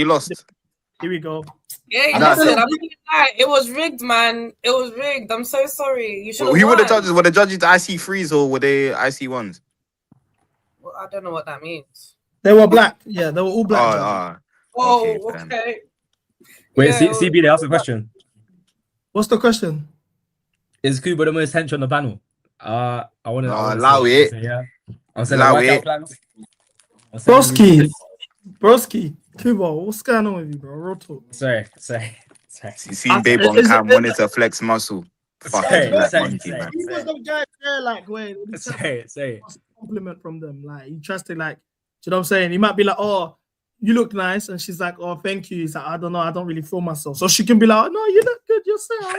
lost." Here we go. Yeah, listen, it was rigged, man. It was rigged. I'm so sorry. You should have. Who were the judges? Were the judges the IC3s or were they IC1s? Well, I don't know what that means. They were black. Yeah, they were all black judges. Oh, okay. Wait, CB, they asked a question. What's the question? Is Kuba the most hench on the panel? I want to. Allow it. Yeah. I'm saying workout plans. Broski, Kuba, what's going on with you, bro? Real talk. Sorry. You seen Babe on cam wanted to flex muscle. Sorry. The guy there, like, wait. Say. Compliment from them, like he tries to like. Do you know what I'm saying? He might be like, "Oh, you look nice," and she's like, "Oh, thank you." He's like, "I don't know, I don't really feel myself," so she can be like, "Oh, no, you look good yourself."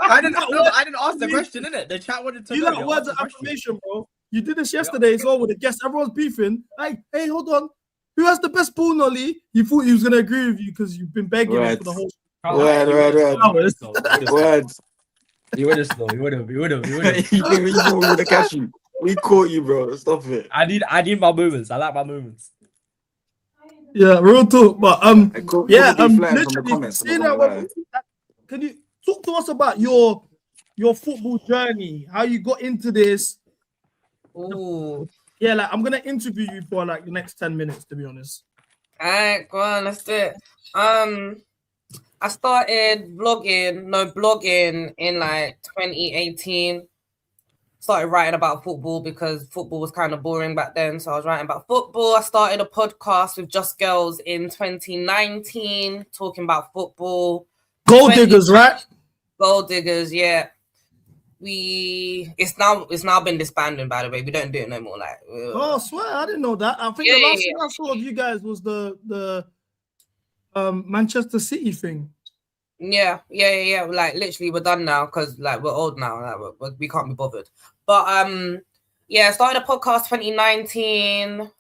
I didn't ask the question, innit? The chat wanted to. You like words of affirmation, bro. You did this yesterday as well with the guests. Everyone's beefing. Hey, hold on. Who has the best ball nollie? You thought he was gonna agree with you because you've been begging him for the whole. Words. You would have. You would have catch you. We caught you, bro. Stop it. I need my moments. I like my moments. Yeah, real talk. But literally, can you talk to us about your football journey? How you got into this? Ooh. Yeah, like I'm gonna interview you for like the next 10 minutes, to be honest. All right, go on, let's do it. I started blogging in like 2018. Started writing about football because football was kind of boring back then. So I was writing about football. I started a podcast with Just Girls in 2019, talking about football. Gold Diggers, right? Gold Diggers, yeah. It's now been disbanded, by the way. We don't do it no more. Like, I swear, I didn't know that. I think the last thing I saw of you guys was the Manchester City thing. Yeah. Like literally, we're done now because like we're old now. Like, we can't be bothered. But I started a podcast 2019.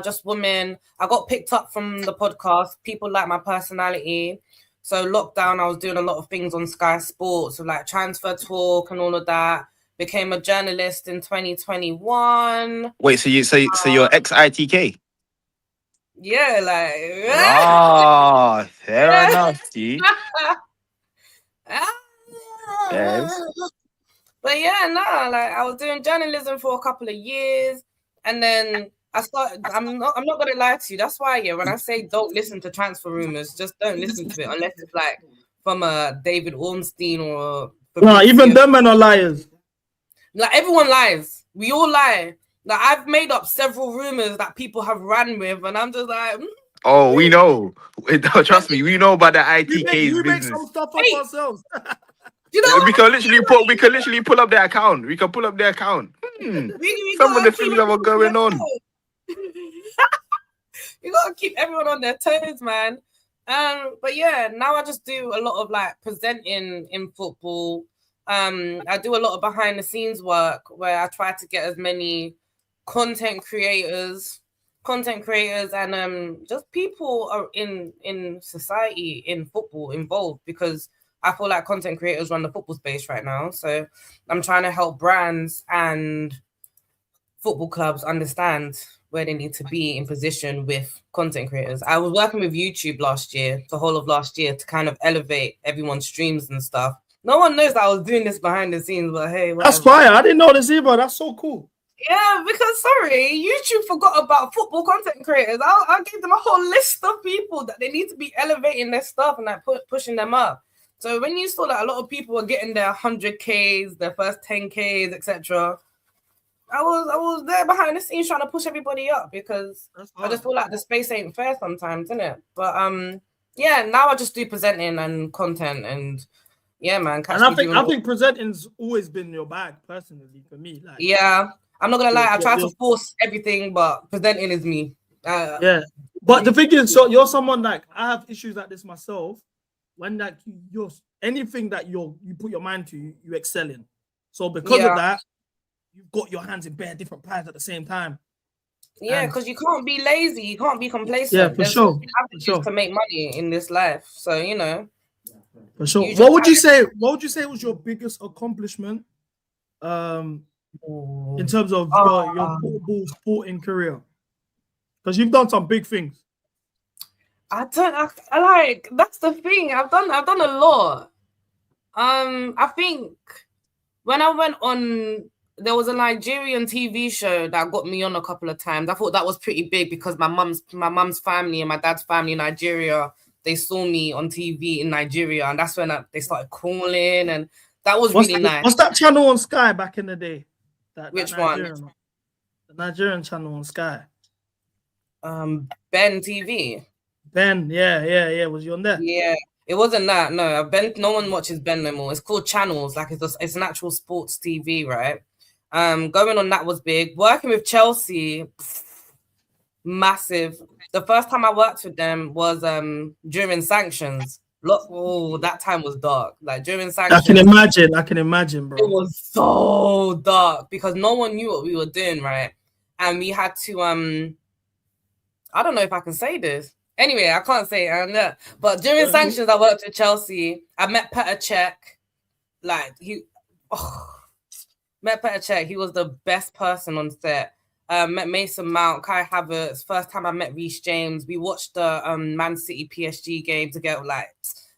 Just women. I got picked up from the podcast. People like my personality. So lockdown, I was doing a lot of things on Sky Sports, so like transfer talk and all of that. Became a journalist in 2021. Wait, so you're ex-ITK? Yeah, like. Ah, fair enough, G. Yes. But yeah, no, like I was doing journalism for a couple of years, and then I started. I'm not gonna lie to you. That's why, yeah, when I say don't listen to transfer rumors, just don't listen to it unless it's like from a David Ornstein or. No, even them men are liars. Like everyone lies. We all lie. Like I've made up several rumors that people have ran with, and I'm just like. Oh, we know. Trust me, we know about the ITK's we make business. some stuff up ourselves. You know, we can literally pull up their account. We can pull up their account. Some of the things that were going on. You gotta keep everyone on their toes, man. But yeah, now I just do a lot of like presenting in football. I do a lot of behind the scenes work where I try to get as many content creators and just people are in society in football involved, because I feel like content creators run the football space right now. So I'm trying to help brands and football clubs understand where they need to be in position with content creators. I was working with YouTube last year, the whole of last year, to kind of elevate everyone's streams and stuff. No one knows that I was doing this behind the scenes, but hey, whatever. That's fire. I didn't know this either. That's so cool. Yeah, because sorry, YouTube forgot about football content creators. I gave them a whole list of people that they need to be elevating their stuff and like pushing them up. So when you saw that a lot of people were getting their 100Ks, their first 10Ks, etc., I was there behind the scenes trying to push everybody up, because I just feel like the space ain't fair sometimes, isn't it? But yeah, now I just do presenting and content, and yeah, man. And I think presenting's always been your bag, personally, for me. Like, yeah, I'm not gonna lie, I try to force everything, but presenting is me. Yeah, but the thing is, so you're someone like, I have issues like this myself. When like you're anything that you put your mind to, you excel in. So because of that, you've got your hands in bare different pies at the same time. Yeah, because you can't be lazy, you can't be complacent. Yeah, for sure. To make money in this life, so you know. For sure. What would you say was your biggest accomplishment, in terms of your football sporting career? Because you've done some big things. I like, that's the thing. I've done a lot. I think when I went on, there was a Nigerian TV show that got me on a couple of times. I thought that was pretty big because my mum's family and my dad's family in Nigeria, they saw me on TV in Nigeria, and that's when they started calling, and that was really nice. What's that channel on Sky back in the day? Which one? The Nigerian channel on Sky. Ben TV. Ben, yeah. Was you on there? Yeah, it wasn't that. No, Ben. No one watches Ben no more. It's called Channels. Like it's an actual sports TV, right? Going on that was big. Working with Chelsea, massive. The first time I worked with them was during sanctions. That time was dark. Like during sanctions, I can imagine, bro. It was so dark because no one knew what we were doing, right? And we had to I don't know if I can say this. Anyway, I can't say it. But during sanctions, I worked with Chelsea. I met Petr Cech. Like met Petr Cech. He was the best person on set. Met Mason Mount, Kai Havertz. First time I met Reece James. We watched the Man City PSG game together. Like,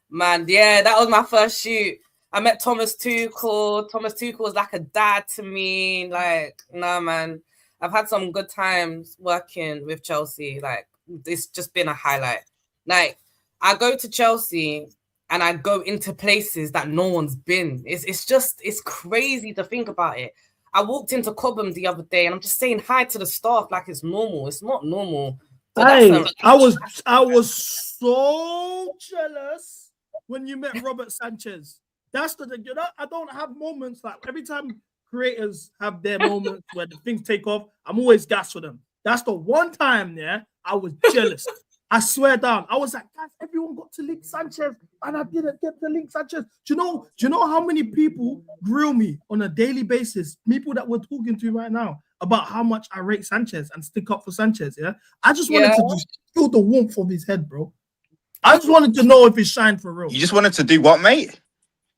man, yeah, that was my first shoot. I met Thomas Tuchel. Thomas Tuchel was like a dad to me. Like, nah, man. I've had some good times working with Chelsea. Like, it's just been a highlight. Like, I go to Chelsea and I go into places that no one's been. It's crazy to think about it. I walked into Cobham the other day and I'm just saying hi to the staff like it's normal. It's not normal. Hey, I was so jealous when you met Robert Sanchez. That's I don't have moments like every time creators have their moments where the things take off, I'm always gassed for them. That's the one time, I was jealous. I swear down. I was like, guys, everyone got to link Sanchez, and I didn't get to link Sanchez. Do you know how many people grill me on a daily basis? People that we're talking to right now about how much I rate Sanchez and stick up for Sanchez. Yeah, I just wanted to just feel the warmth of his head, bro. I just wanted to know if he shined for real. You just wanted to do what, mate?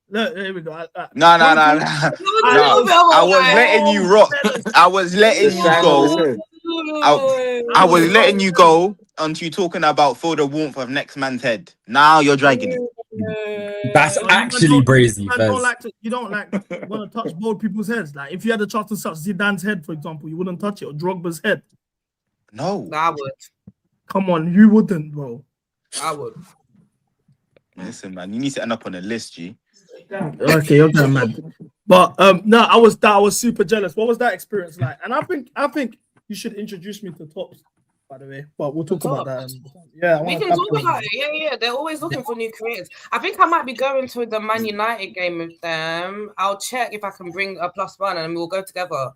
Look, here we go. No. I was letting you rock. I was letting you go. I was letting you go onto you talking about feel the warmth of next man's head. Now you're dragging it. That's actually brazy, you don't want to touch both people's heads. Like if you had a chance to touch Zidane's head, for example, you wouldn't touch it, or Drogba's head. No, I would. Come on, you wouldn't, bro. I would. Listen, man, you need to end up on a list, G. Okay, you're getting mad. But no, I was super jealous. What was that experience like? And I think you should introduce me to Tops, by the way. But we'll talk about that. Yeah, we can talk about it. Yeah. They're always looking for new creators. I think I might be going to the Man United game with them. I'll check if I can bring a +1 and we'll go together.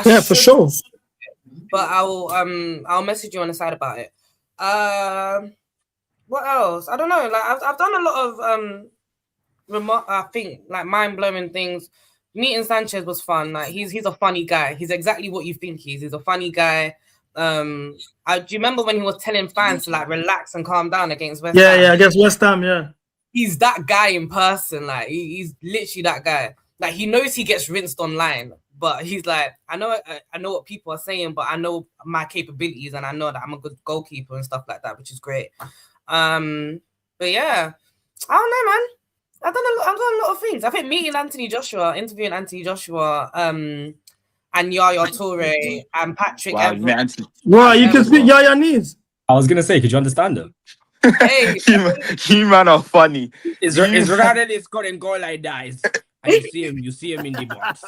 For sure. But I'll message you on the side about it. What else? I don't know. Like I've done a lot of I think like mind-blowing things. Meeting Sanchez was fun. Like he's a funny guy. He's exactly what you think he is. He's a funny guy. Do you remember when he was telling fans to like relax and calm down against West Ham? Yeah, against West Ham, yeah. He's that guy in person. Like he's literally that guy. Like he knows he gets rinsed online, but he's like, I know what people are saying, but I know my capabilities and I know that I'm a good goalkeeper and stuff like that, which is great. But yeah, I don't know, man. I've done a lot of things. I think meeting Anthony Joshua, interviewing Anthony Joshua, and Yaya Toure and Patrick. Wow, you can speak Yaya needs. I was gonna say, could you understand him? Hey, you man are funny. Is Ronaldo is scoring goal like that? And you see him in the box.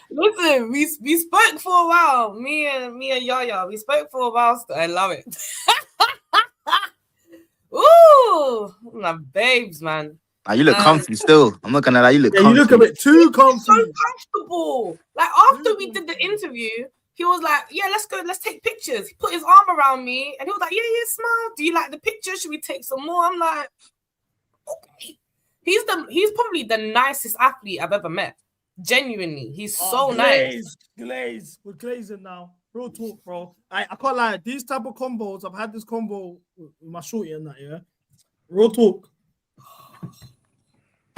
Listen, we spoke for a while. Me and Yaya, we spoke for a while. I love it. Ooh, my babes, man. You look comfy still. I'm not gonna lie, you look comfy. You look a bit too comfy. So comfortable. Like after we did the interview, he was like, "Yeah, let's go. Let's take pictures." He put his arm around me and he was like, "Yeah, smile. Do you like the picture? Should we take some more?" I'm like, "Okay." He's probably the nicest athlete I've ever met. Genuinely, he's so nice. Glaze, we're glazing now. Real talk, bro. I can't lie. These type of combos, I've had this combo with my shorty and that. Yeah, real talk.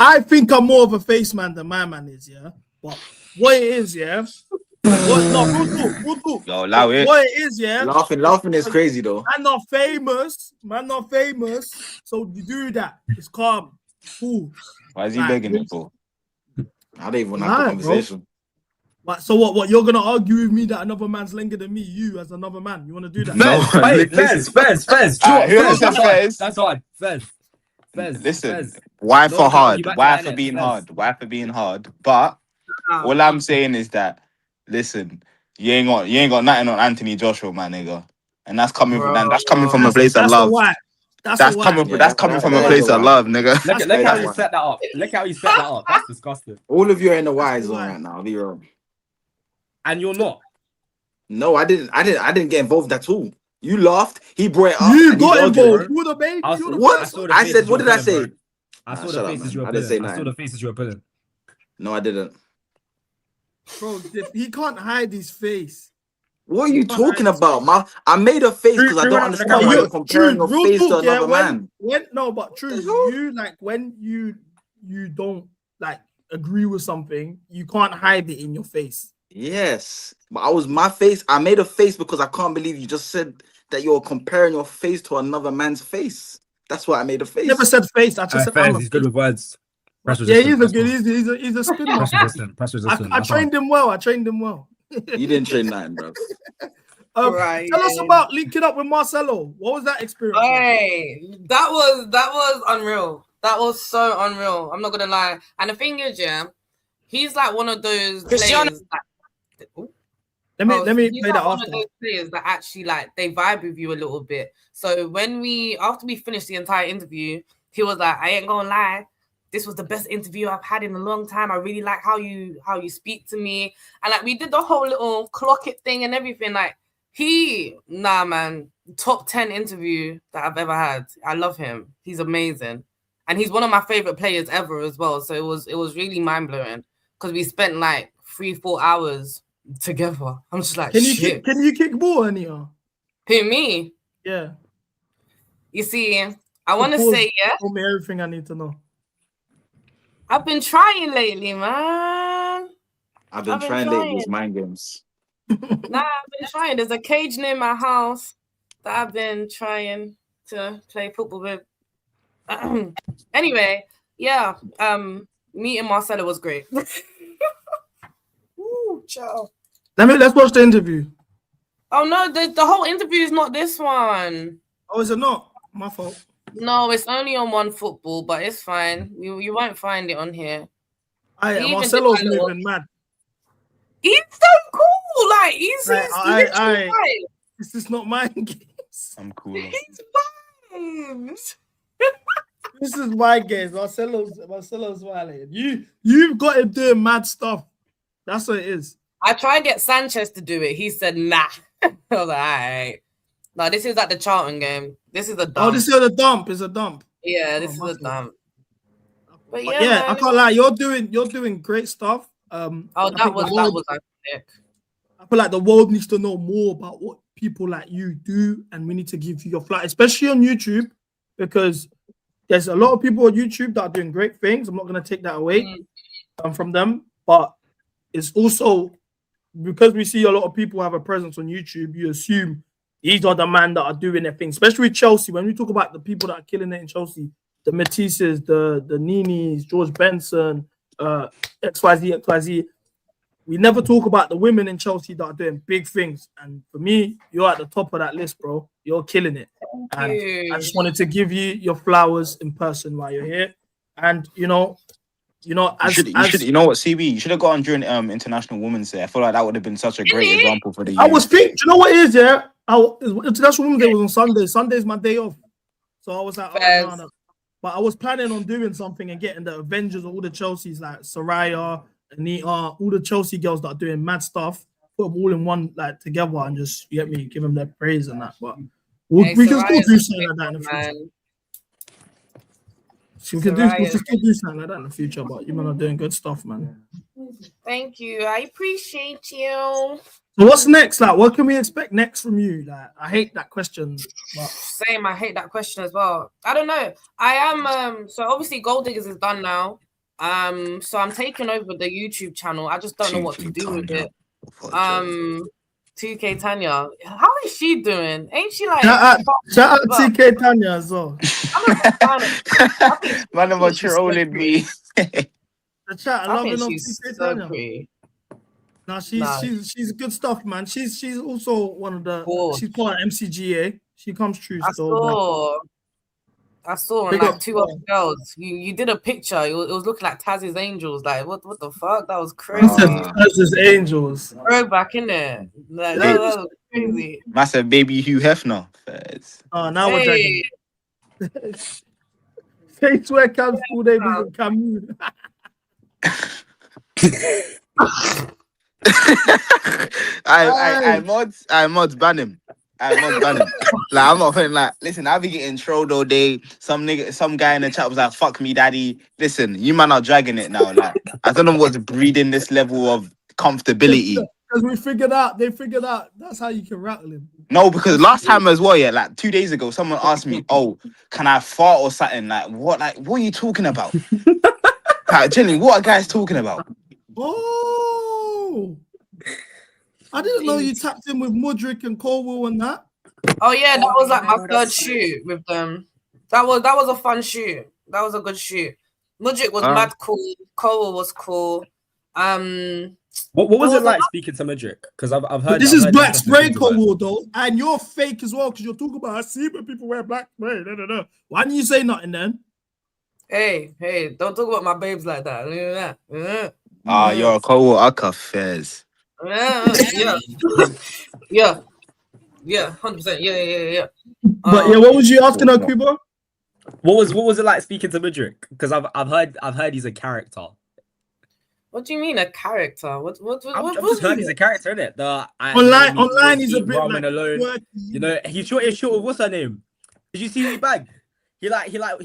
I think I'm more of a face man than my man is, yeah. But what it is, yeah. Real talk. Yo, allow it. What it is, yeah. Laughing is crazy though. Man not famous. So you do that. It's calm. Cool. Why is he begging it for? I don't even want to have the conversation. But so what? You're gonna argue with me that another man's longer than me? You as another man, you want to do that? Fez. That's hard. Fez. Listen, why for hard? Why for being hard? Why for being hard? But all I'm saying is that, listen, you ain't got nothing on Anthony Joshua, my nigga, and that's coming from a place of love. That's coming from a place of love, nigga. Look how you set that up. That's disgusting. All of you are in the Y zone right now. Be wrong. And you're not. No, I didn't get involved at all. You laughed. He brought it up. You got involved. You the baby. What? I said. What did I say? I saw the faces you were putting. I saw the faces you were putting. No, I didn't. Bro, he can't hide his face. What are you talking about? I made a face because I don't understand why you're comparing your face to another man. When you don't like agree with something, you can't hide it in your face. Yes, but my face. I made a face because I can't believe you just said that you're comparing your face to another man's face. That's why I made a face. Never said face. I just said he's good with words. Yeah, he's a spin master. I trained him well. You didn't train nothing, bro. Tell us about linking up with Marcelo. What was that experience? Hey, that was unreal. That was so unreal. I'm not gonna lie. And the thing is, yeah, he's like one of those players. Let me play that after. One of those players that actually like they vibe with you a little bit. So after we finished the entire interview, he was like, "I ain't gonna lie, this was the best interview I've had in a long time. I really like how you speak to me." And like we did the whole little clock it thing and everything. Like man, top 10 interview that I've ever had. I love him. He's amazing. And he's one of my favorite players ever as well. So it was really mind-blowing because we spent like 3-4 hours together. I'm just like, shit. Can you kick ball anyhow? Who, me? Yeah. You see, I want to say, yeah. Tell me everything I need to know. I've been trying lately, man. I've been trying lately with mind games. Nah, I've been trying. There's a cage near my house. that I've been trying to play football with. Anyway, yeah, meeting Marcelo was great. Ooh, ciao. Let's watch the interview. Oh no, the whole interview is not this one. Oh, is it not? My fault. No, it's only on One Football, but it's fine. You won't find it on here. Marcelo's moving mad. He's so cool. Like he's literally fine. This is not my games. I'm cool. He's fine. This is my games. Marcelo's violated. You've got him doing mad stuff. That's what it is. I tried to get Sanchez to do it. He said nah. I was like, all right. No, this is like the Charlton game. This is a dump. Oh, this is a dump. It's a dump. Yeah, this is a dump. But yeah, I can't lie. You're doing great stuff. That was iconic. I feel like the world needs to know more about what people like you do, and we need to give you your flight, especially on YouTube, because there's a lot of people on YouTube that are doing great things. I'm not going to take that away from them, but it's also because we see a lot of people have a presence on YouTube, you assume these are the men that are doing their thing, especially with Chelsea. When we talk about the people that are killing it in Chelsea, the Matisses, the Ninis, George Benson, XYZ, we never talk about the women in Chelsea that are doing big things. And for me, you're at the top of that list, bro. You're killing it. And I just wanted to give you your flowers in person while you're here. And you know, you know what, CB, you should have gone during International Women's Day. I feel like that would have been such a great example for the youth. I was thinking, you know what it is, yeah? International Women's Day was on Sunday. Sunday's my day off. So I was like, oh, no. But I was planning on doing something and getting the Avengers, all the Chelsea's like Soraya, Anita, all the Chelsea girls that are doing mad stuff, put them all in one like together and just give them their praise and that. But we can still do something like that in the future. We can still do something like that in the future, but you men are doing good stuff, man. Thank you. I appreciate you. So what's next? Like, what can we expect next from you? Like, I hate that question. But... Same, I hate that question as well. I don't know. I am so obviously Gold Diggers is done now. So I'm taking over the YouTube channel. I just don't know what to do with it. 2K Tanya, how is she doing? Ain't she like shout out 2K Tanya as well? Man, I'm trolling me. The chat, I love it on 2K Tanya. No, she's good stuff, man. She's also one of the she's part of MCGA. She comes true. I saw on like two other girls. You did a picture. It was looking like Taz's Angels. Like what the fuck? That was crazy. Taz's Angels. Throwback in there. Like, that was crazy. Massive baby Hugh Hefner. Now we're dragging. Face where comes full day with Camus. I mods ban him. Like, I'm not feeling like, listen, I'll be getting trolled all day. Some guy in the chat was like, fuck me, daddy. Listen, you man are dragging it now. Like, I don't know what's breeding this level of comfortability. Because they figured out that's how you can rattle him. No, because last time as well, yeah, like 2 days ago, someone asked me, oh, can I fart or something? Like, what are you talking about? Like, genuinely, what are guys talking about? Oh, I didn't know you tapped in with Mudryk and Colwell and that. Oh yeah, that was like my third shoot with them. That was a fun shoot. That was a good shoot. Mudryk was mad cool. Colwell was cool. What was it like speaking to Mudryk? Because I've heard this is black spray Colwell though, and you're fake as well because you're talking about I see when people wear black spray. No. Why didn't you say nothing then? Hey, don't talk about my babes like that. You're a Colwell Aka Fez. Yeah, 100%. Yeah. But what was you asking her, Cuba? What was it like speaking to Mudryk? Because I've heard he's a character. What do you mean a character? I've just heard he's a character, isn't it? Online he's a bit like alone. You know, he's short of what's her name? Did you see his bag? He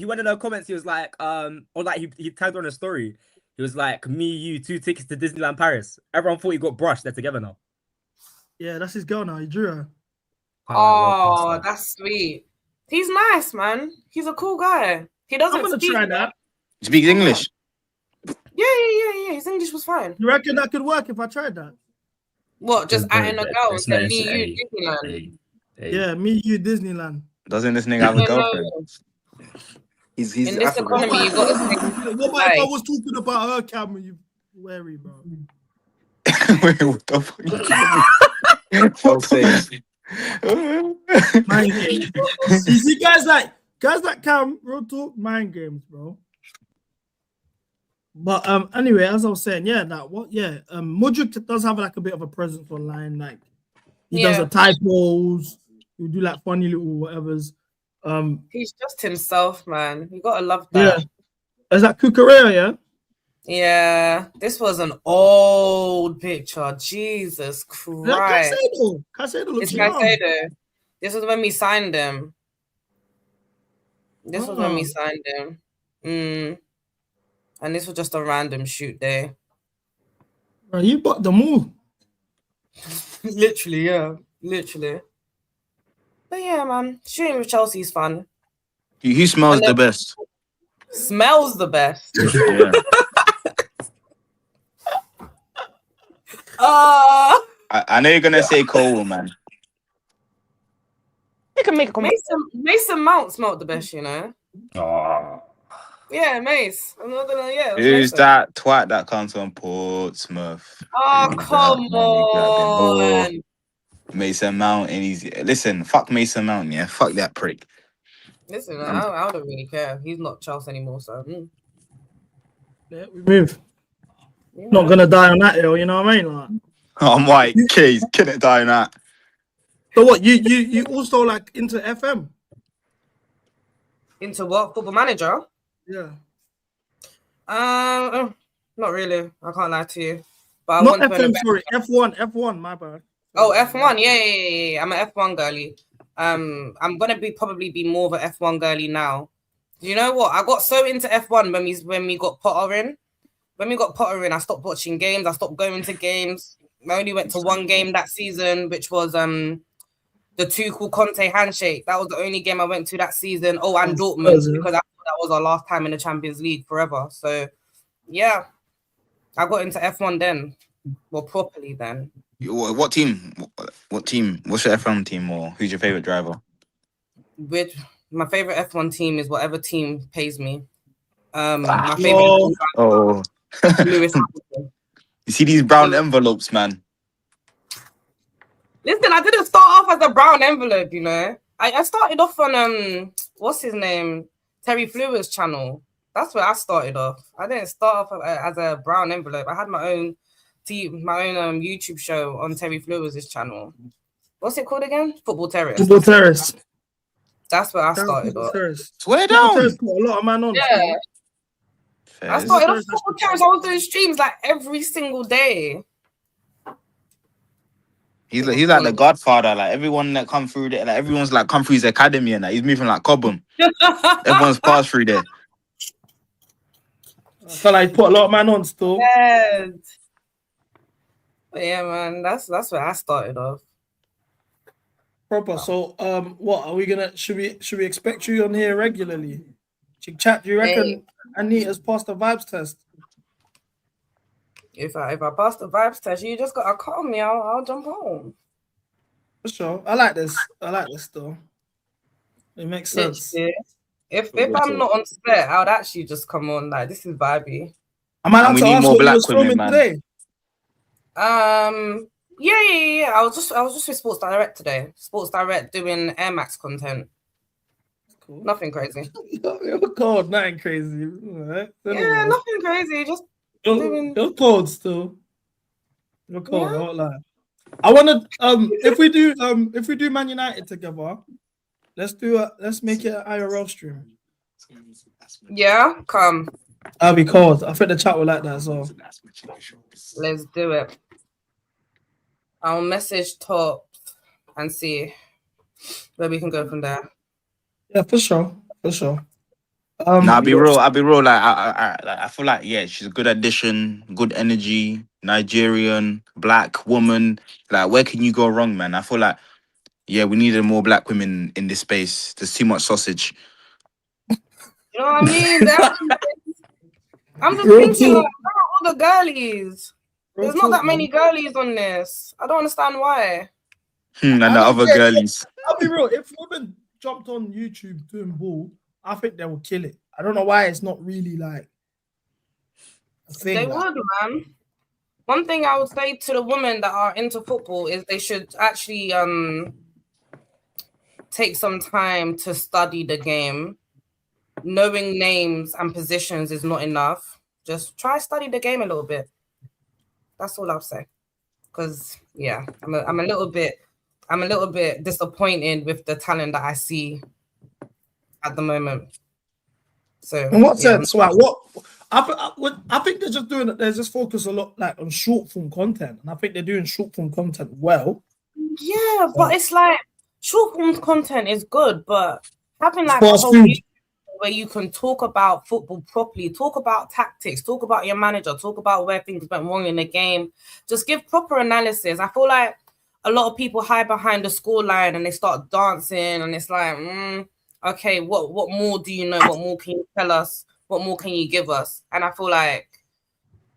went in her comments. He was like, or like he tagged on a story. He was like, me, you, 2 tickets to Disneyland Paris. Everyone thought he got brushed. They're together now. Yeah, that's his girl now. He drew her. Oh, that's sweet. He's nice, man. He's a cool guy. He doesn't. I'm gonna try that. Speak English. Yeah. His English was fine. You reckon that could work if I tried that? What? Just adding a girl and saying me, you, Disneyland. Hey. Yeah, me, you, Disneyland. Doesn't this nigga have a girlfriend? He's In this African. economy, you got to say, What about if I was talking about her, Cam? You wary, bro. Wait, what the fuck? I'll say. Mind games. You see, guys like Cam, real talk, mind games, bro. But anyway, as I was saying, yeah, Mudryk does have like a bit of a presence online. Like he does the typos, he'll do like funny little whatevers. He's just himself, man. You gotta love that. Yeah, is that Kukurea? Yeah. Yeah, this was an old picture. Jesus Christ. Caicedo looks It's young. Caicedo. This was when we signed him. This was when we signed him. And this was just a random shoot day. Bro, you bought the move. Literally, yeah. Literally. But yeah, man. Shooting with Chelsea is fun. Who smells the best? Smells the best. Yeah. I know you're gonna say Cole, man. You can make Mason Mount smelled the best, you know. Oh. Yeah, Mace. I'm not gonna. Yeah. Who's that twat that comes from Portsmouth? Oh, come on. Mason Mount, and listen. Fuck Mason Mount, yeah. Fuck that prick. Listen, I don't really care. He's not Chelsea anymore, so. Yeah, we move. Yeah. Not gonna die on that hill, you know what I mean? Like, I'm like, keys, couldn't die on that. So what? You also like into FM? Into what? Football Manager? Yeah. Not really. I can't lie to you. But not FM, sorry. F1, my bad. Oh, F1, yeah. I'm an F1 girly. I'm gonna probably be more of an F1 girly now. You know what? I got so into F1 when we got Potter in. When we got Potter in, I stopped watching games. I stopped going to games. I only went to one game that season, which was the Tuchel Conte handshake. That was the only game I went to that season. Oh, and Dortmund, because I thought that was our last time in the Champions League forever. So, yeah, I got into F1 then. Well, properly then. What team? What team? What's your F1 team, or who's your favorite driver? My favorite F1 team is whatever team pays me. My favorite. Lewis Hamilton. You see these brown envelopes, man. Listen, I didn't start off as a brown envelope, you know. I started off on what's his name? Terry Flewer's channel. That's where I started off. I didn't start off as a brown envelope. I had my own YouTube show on Terry Flewer's channel. What's it called again? Football Terrace. Football Terrace. That's where I started off. Swear down. Put a lot of man on. Yeah. I started off Football Terrace. I was doing streams like every single day. He's like the godfather. Like everyone that come through there, like everyone's like come through his academy and he's moving like Cobham. Everyone's passed through there. I feel like put a lot of man on still. Yes. But yeah, man, that's where I started off. Proper. So, what are we gonna? Should we expect you on here regularly? Chat, do you reckon Anita's passed the vibes test? If I pass the vibes test, you just gotta call me. I'll jump on. For sure. I like this though. It makes sense. If I'm not on set, I would actually just come on. Like, this is vibey. I might have to ask what you was filming today. Yeah. I was just with Sports Direct today. Sports Direct doing Air Max content. Cool. Nothing crazy. You're cold, nothing crazy. Right? Yeah, nothing crazy. Just you're cold still. You're cold. Yeah. I won't lie. I want to if we do Man United together, let's make it an IRL stream. Yeah, come. That'll be cold. I think the chat will like that as well. Let's do it. I'll message Top and see where we can go from there. Yeah, for sure. I'll be real. Like I feel like she's a good addition, good energy, Nigerian, black woman. Like, where can you go wrong, man? I feel like we needed more black women in this space. There's too much sausage. You know what I mean? I'm just thinking, like, all the girlies. There's not that many girlies on this. I don't understand why. And the other girlies. I'll be real. If women jumped on YouTube doing ball, I think they would kill it. I don't know why it's not really like a thing. They would, man. One thing I would say to the women that are into football is they should actually take some time to study the game. Knowing names and positions is not enough. Just try study the game a little bit. That's all I'll say. Because yeah, I'm a little bit disappointed with the talent that I see at the moment. So in what sense? Like what? I think they're just doing it. They're just focused a lot like on short form content, and I think they're doing short form content well. Yeah, but it's like short form content is good, but having like a whole YouTube where you can talk about football properly, talk about tactics, talk about your manager, talk about where things went wrong in the game, just give proper analysis. I feel like a lot of people hide behind the scoreline and they start dancing, and it's like, okay, what more do you know? What more can you tell us? What more can you give us? And I feel like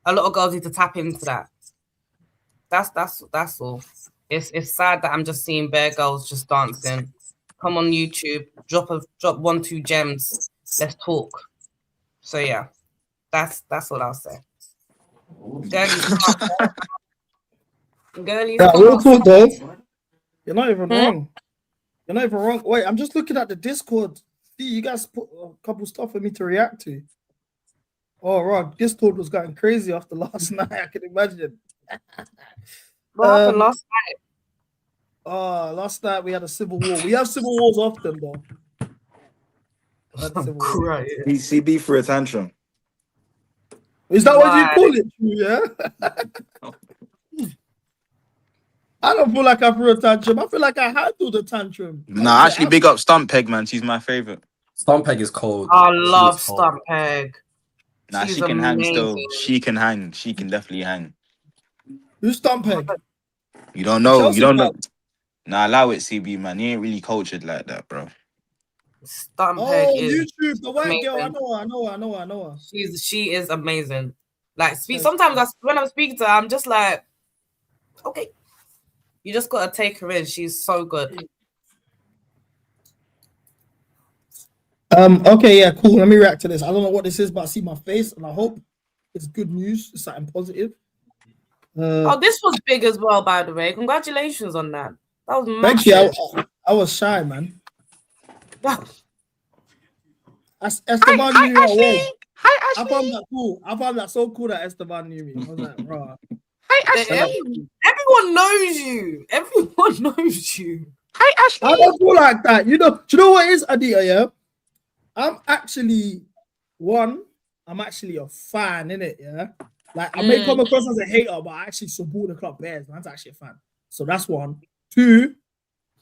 a lot of girls need to tap into that. That's all. It's sad that I'm just seeing bare girls just dancing. Come on YouTube, drop 1-2 gems. Let's talk. So yeah, that's what I'll say. Girlies, real talk though. You're not even wrong. You're not even wrong. Wait, I'm just looking at the Discord. See, you guys put a couple stuff for me to react to. Oh, Rod, Discord was going crazy after last night. I can imagine. What happened last night? Last night we had a civil war. We have civil wars often, though. Right. CB for a tantrum. Is that what you call it? Yeah. I don't feel like I threw a tantrum. I feel like I handled the tantrum. Nah, actually, big up Stump Peg, man. She's my favorite. Stump Peg is cold. I love Stump Peg. Nah, she can hang still. She can hang. She can definitely hang. Who's Stump Peg? You don't know. You don't know. Nah, allow it, CB, man. You ain't really cultured like that, bro. Stump Peg is YouTube, the white amazing. girl. I know her. She is amazing. Like, sometimes when I'm speaking to her, I'm just like, okay, you just gotta take her in. She's so good. Okay, yeah, cool. Let me react to this. I don't know what this is, but I see my face, and I hope it's good news. It's something positive. This was big as well, by the way. Congratulations on that. That was massive. Thank you. I was shy, man. Esteban knew who I was. Hi, Ashley. I found that cool. I found that so cool that Esteban knew me. I was like, bro. Hi, Ashley. Everyone knows you. Everyone knows you. Hi, Ashley. I don't feel like that. Do you know what it is, Adita? Yeah, I'm actually a fan, innit? Yeah, like I may come across as a hater, but I actually support the club Bears. Man, I'm actually a fan. So that's one. Two,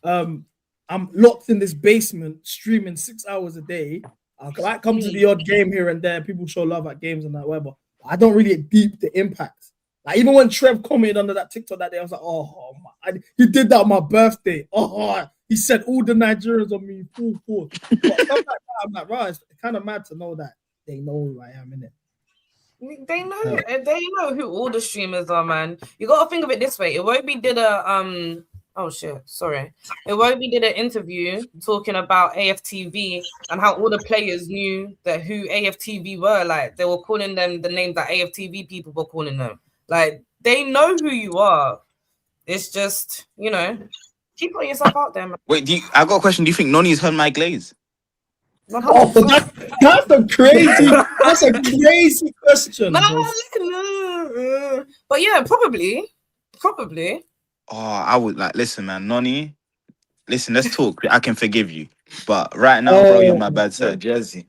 I'm locked in this basement streaming 6 hours a day. I might come to the odd game here and there. People show love at games and that, whatever. But I don't really deep the impact. Like even when Trev commented under that TikTok that day, I was like, oh my, he did that on my birthday. Oh, he said all the Nigerians on me full force. But stuff like that, I'm like, right, it's kind of mad to know that they know who I am, innit? They know who all the streamers are, man. You gotta think of it this way. Iwobi did a Iwobi did an interview talking about AFTV and how all the players knew that who AFTV were. Like they were calling them the name that AFTV people were calling them. Like they know who you are. It's just, keep putting yourself out there, man. Wait, I got a question. Do you think Noni's heard my glaze? Oh, that's a crazy question. No. But yeah, probably. Oh, I would listen, man, Noni. Listen, let's talk. I can forgive you, but right now, bro, you're my bad side, Jersey.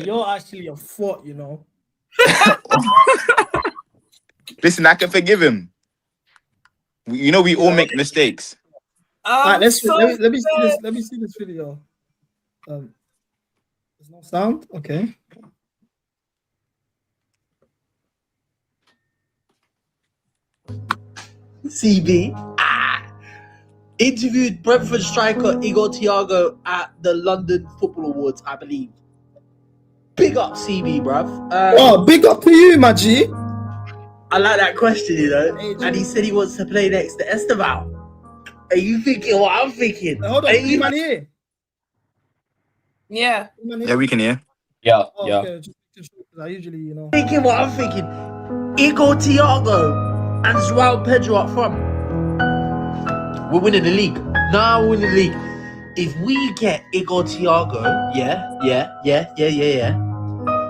You're actually a foot, Listen, I can forgive him. We all make mistakes. Let me see this. Let me see this video. There's no sound. Okay. CB interviewed Brentford striker Igor Thiago at the London Football Awards, I believe. Big up CB, bruv. Big up to you, my G. I like that question, and he said he wants to play next to Esteban. Are you thinking what I'm thinking? Hold on, Are can you you man hear? Yeah. Can you man Yeah, hear? we can hear. Yeah, Oh, yeah. okay, just 'cause I usually, you know. thinking what I'm thinking? Igor Thiago and Joao Pedro up front. We're winning the league. Now we're winning the league. If we get Igor Thiago, yeah.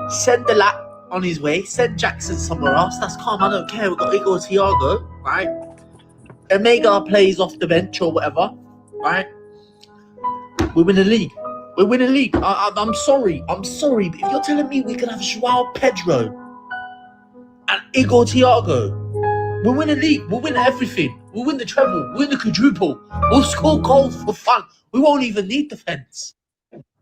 Send the lap on his way. Send Jackson somewhere else. That's calm. I don't care. We've got Igor Thiago, right? Omega plays off the bench or whatever, right? We win the league. We win the league. I'm sorry. I'm sorry. But if you're telling me we can have Joao Pedro and Igor Thiago, we'll win the league. We'll win everything. We'll win the treble. We'll win the quadruple. We'll score goals for fun. We won't even need defense.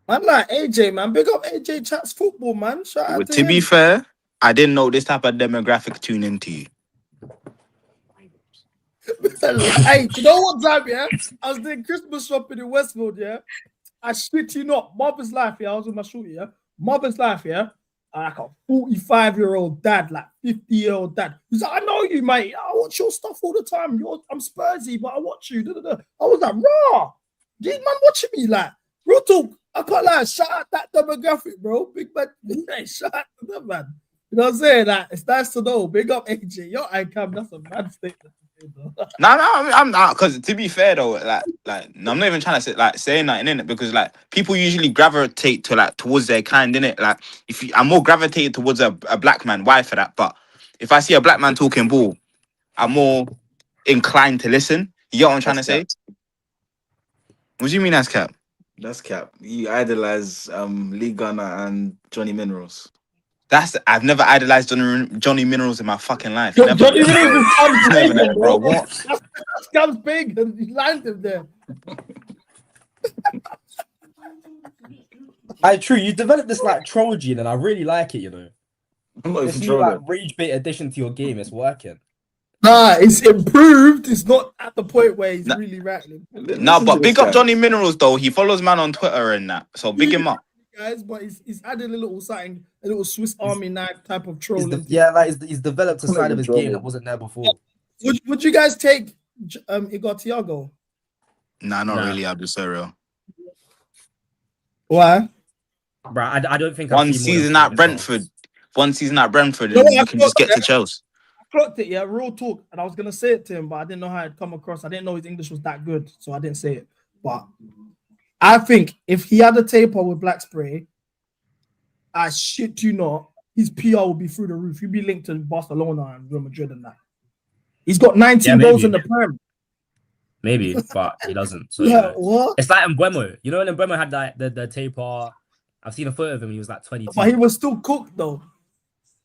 Man, like AJ, man. Big up AJ Chats Football, man. Shout out to To be him. fair, I didn't know this type of demographic tune into you. Hey, you know what time, yeah? I was doing Christmas shopping in Westfield, yeah? I shit you not. Mother's life, yeah? I was with my shorty, yeah? Mother's life, yeah? Like a 45-year-old dad, like 50-year-old dad. He's like, I know you, mate. I watch your stuff all the time. I'm Spursy, but I watch you. Da, da, da. I was like, raw. These man watching me, like, real talk. I can't lie. Shout out that demographic, bro. Big man. Hey, shout out to them, man. You know what I'm saying? Like, it's nice to know. Big up AJ. Yo, I come. That's a mad statement. No, I'm not. Because to be fair though, like I'm not even trying to say nothing in it, because like people usually gravitate to like towards their kind, innit? Like I'm more gravitated towards a black man. Why for that? But if I see a black man talking ball, I'm more inclined to listen. You get what I'm trying to say? What do you mean that's cap? That's cap. You idolize Lee Gunner and Johnny Minerals. I've never idolized Johnny Minerals in my fucking life. Johnny Minerals is Scum's Never pagan, that, bro. bro. What? That's Scum's pagan. You landed him there. True. You developed this like troll gene, and I really like it. You know, I'm not this even new like trolling. rage bait addition to your game. It's working. Nah, it's improved. It's not at the point where he's really rattling. No, but big up Johnny Minerals though. He follows man on Twitter and that, so big him up. Guys, but he's added a little something, a little Swiss Army knife type of troll. He's developed a side of his game that wasn't there before. Would you guys take Igor Thiago? Nah, not really. I'll be so real. Why? Bro, I don't think One season at Brentford, and you can just get to Chelsea. I clocked it, yeah, real talk. And I was gonna say it to him, but I didn't know how it'd come across. I didn't know his English was that good, so I didn't say it. But I think if he had a taper with black spray, I shit you not, his PR would be through the roof. He'd be linked to Barcelona and Real Madrid and that. He's got 19 goals in the Prem. Maybe, but he doesn't. So, Yeah, what? It's like Mbeumo. You know when Mbeumo had that the taper? I've seen a photo of him. He was like 22. But he was still cooked though.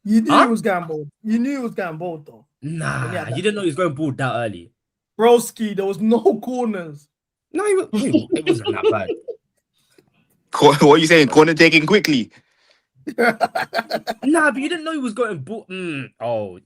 You knew he was going bold. You knew he was going bold though. Nah, you didn't know he was going bald that early. Broski, there was no corners. No, it wasn't that bad. What are you saying? Corner taking quickly. Nah, but you didn't know he was going bald. You know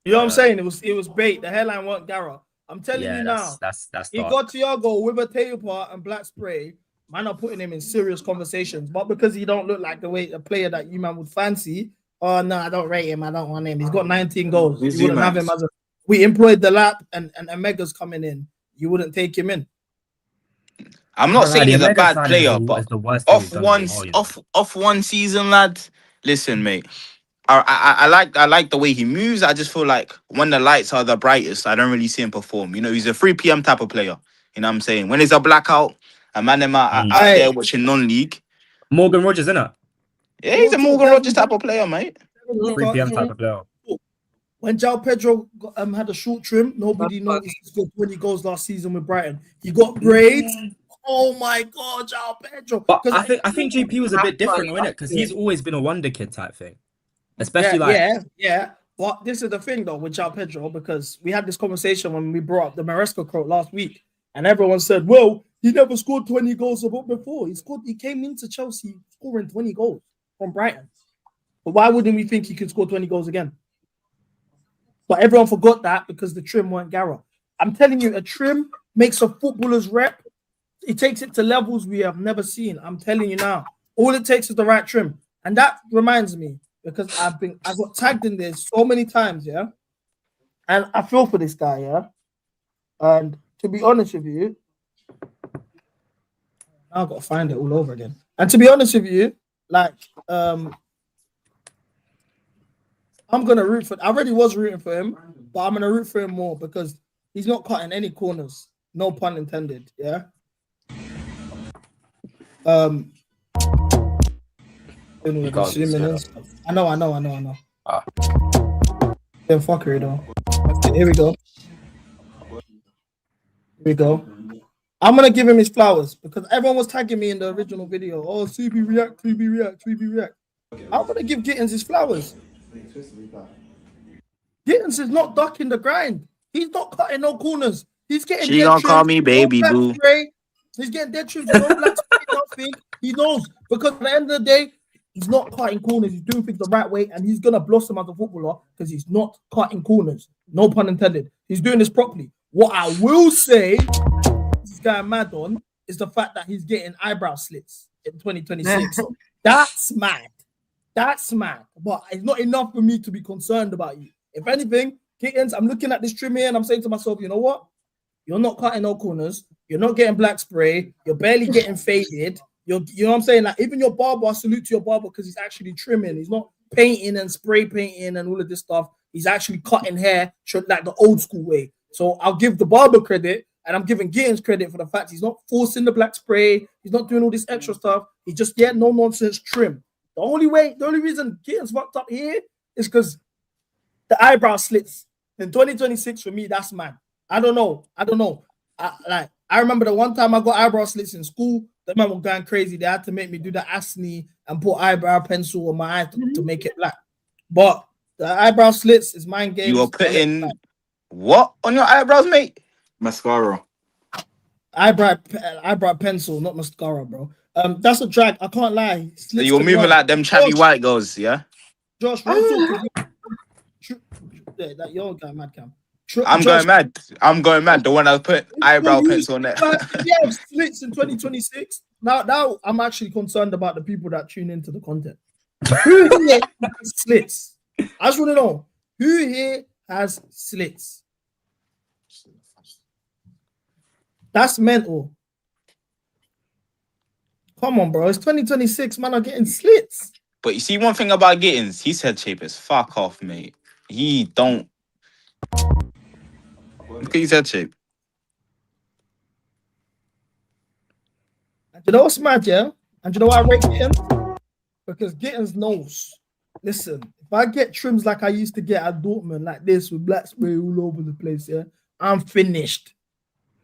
what I'm saying? It was bait. The hairline weren't Gara. I'm telling you now. That's he got Thiago with a taper and black spray. Man, not putting him in serious conversations, but because he don't look like a player that you man would fancy. Oh no, I don't rate him. I don't want him. He's got 19 goals. You wouldn't have him as a. We employed the lap and Omega's coming in. You wouldn't take him in. I'm not saying he's a bad player, but off one season, lad. Listen, mate. I like the way he moves. I just feel like when the lights are the brightest, I don't really see him perform. You know, he's a 3 p.m. type of player. You know what I'm saying? When it's a blackout, a man out there watching non-league. Morgan Rogers, innit? Yeah, he's a Morgan Rogers type of player, mate. 3 p.m. type of player. When Joao Pedro had a short trim, nobody noticed he scored 20 goals last season with Brighton. He got braids. Oh my God, Joao Pedro. But I think JP was a bit different, innit? Because he's always been a wonder kid type thing. Especially yeah. But this is the thing though with Joao Pedro, because we had this conversation when we brought up the Maresca quote last week, and everyone said, well, he never scored 20 goals before. He came into Chelsea scoring 20 goals from Brighton. But why wouldn't we think he could score 20 goals again? But everyone forgot that because the trim weren't Gara. I'm telling you, a trim makes a footballer's rep. It takes it to levels we have never seen. I'm telling you now. All it takes is the right trim. And that reminds me, because I got tagged in this so many times, yeah. And I feel for this guy, yeah. And to be honest with you, I've got to find it all over again. And to be honest with you, like, I'm gonna root for. I already was rooting for him, but I'm gonna root for him more because he's not cutting any corners. No pun intended. Yeah. I know. Then fuckery though. Okay, here we go. I'm gonna give him his flowers because everyone was tagging me in the original video. Oh, CB react. I'm gonna give Gittins his flowers. Gittins is not ducking the grind. He's not cutting no corners. He's getting. She don't call me baby boo. He's getting dead trims. No black spray, nothing. He knows because at the end of the day, he's not cutting corners. He's doing things the right way, and he's gonna blossom as a footballer because he's not cutting corners. No pun intended. He's doing this properly. What I will say, this guy mad on, is the fact that he's getting eyebrow slits in 2026. That's mad. But it's not enough for me to be concerned about you. If anything, Gittins, I'm looking at this trim here and I'm saying to myself, you know what? You're not cutting no corners. You're not getting black spray. You're barely getting faded. You know what I'm saying? Like, even your barber, I salute to your barber because he's actually trimming. He's not painting and spray painting and all of this stuff. He's actually cutting hair like the old school way. So I'll give the barber credit, and I'm giving Gittins credit for the fact he's not forcing the black spray. He's not doing all this extra stuff. He just no nonsense trim. The only reason Gittins fucked up here is because the eyebrow slits in 2026 for me. That's mad. I don't know. I remember the one time I got eyebrow slits in school. The man was going crazy. They had to make me do the acne and put eyebrow pencil on my eye to make it black. But the eyebrow slits is mind games. You were putting what on your eyebrows, mate? Mascara. Eyebrow pencil, not mascara, bro. That's a drag. I can't lie. So you were moving like them chatty white girls, yeah? Josh, that your guy, mad cam. I'm going mad. The one I put eyebrow pencil on there. Yeah, slits in 2026. Now I'm actually concerned about the people that tune into the content. Who here has slits? I just want to know who here has slits. That's mental. Come on, bro. It's 2026. Man are getting slits. But you see, one thing about Gittins, his head shape is fuck off, mate. He don't. Look at his head shape. And you know what's mad, yeah? And you know why I rate Gittins? Because Gittins knows. Listen, if I get trims like I used to get at Dortmund, like this, with black spray all over the place, yeah, I'm finished.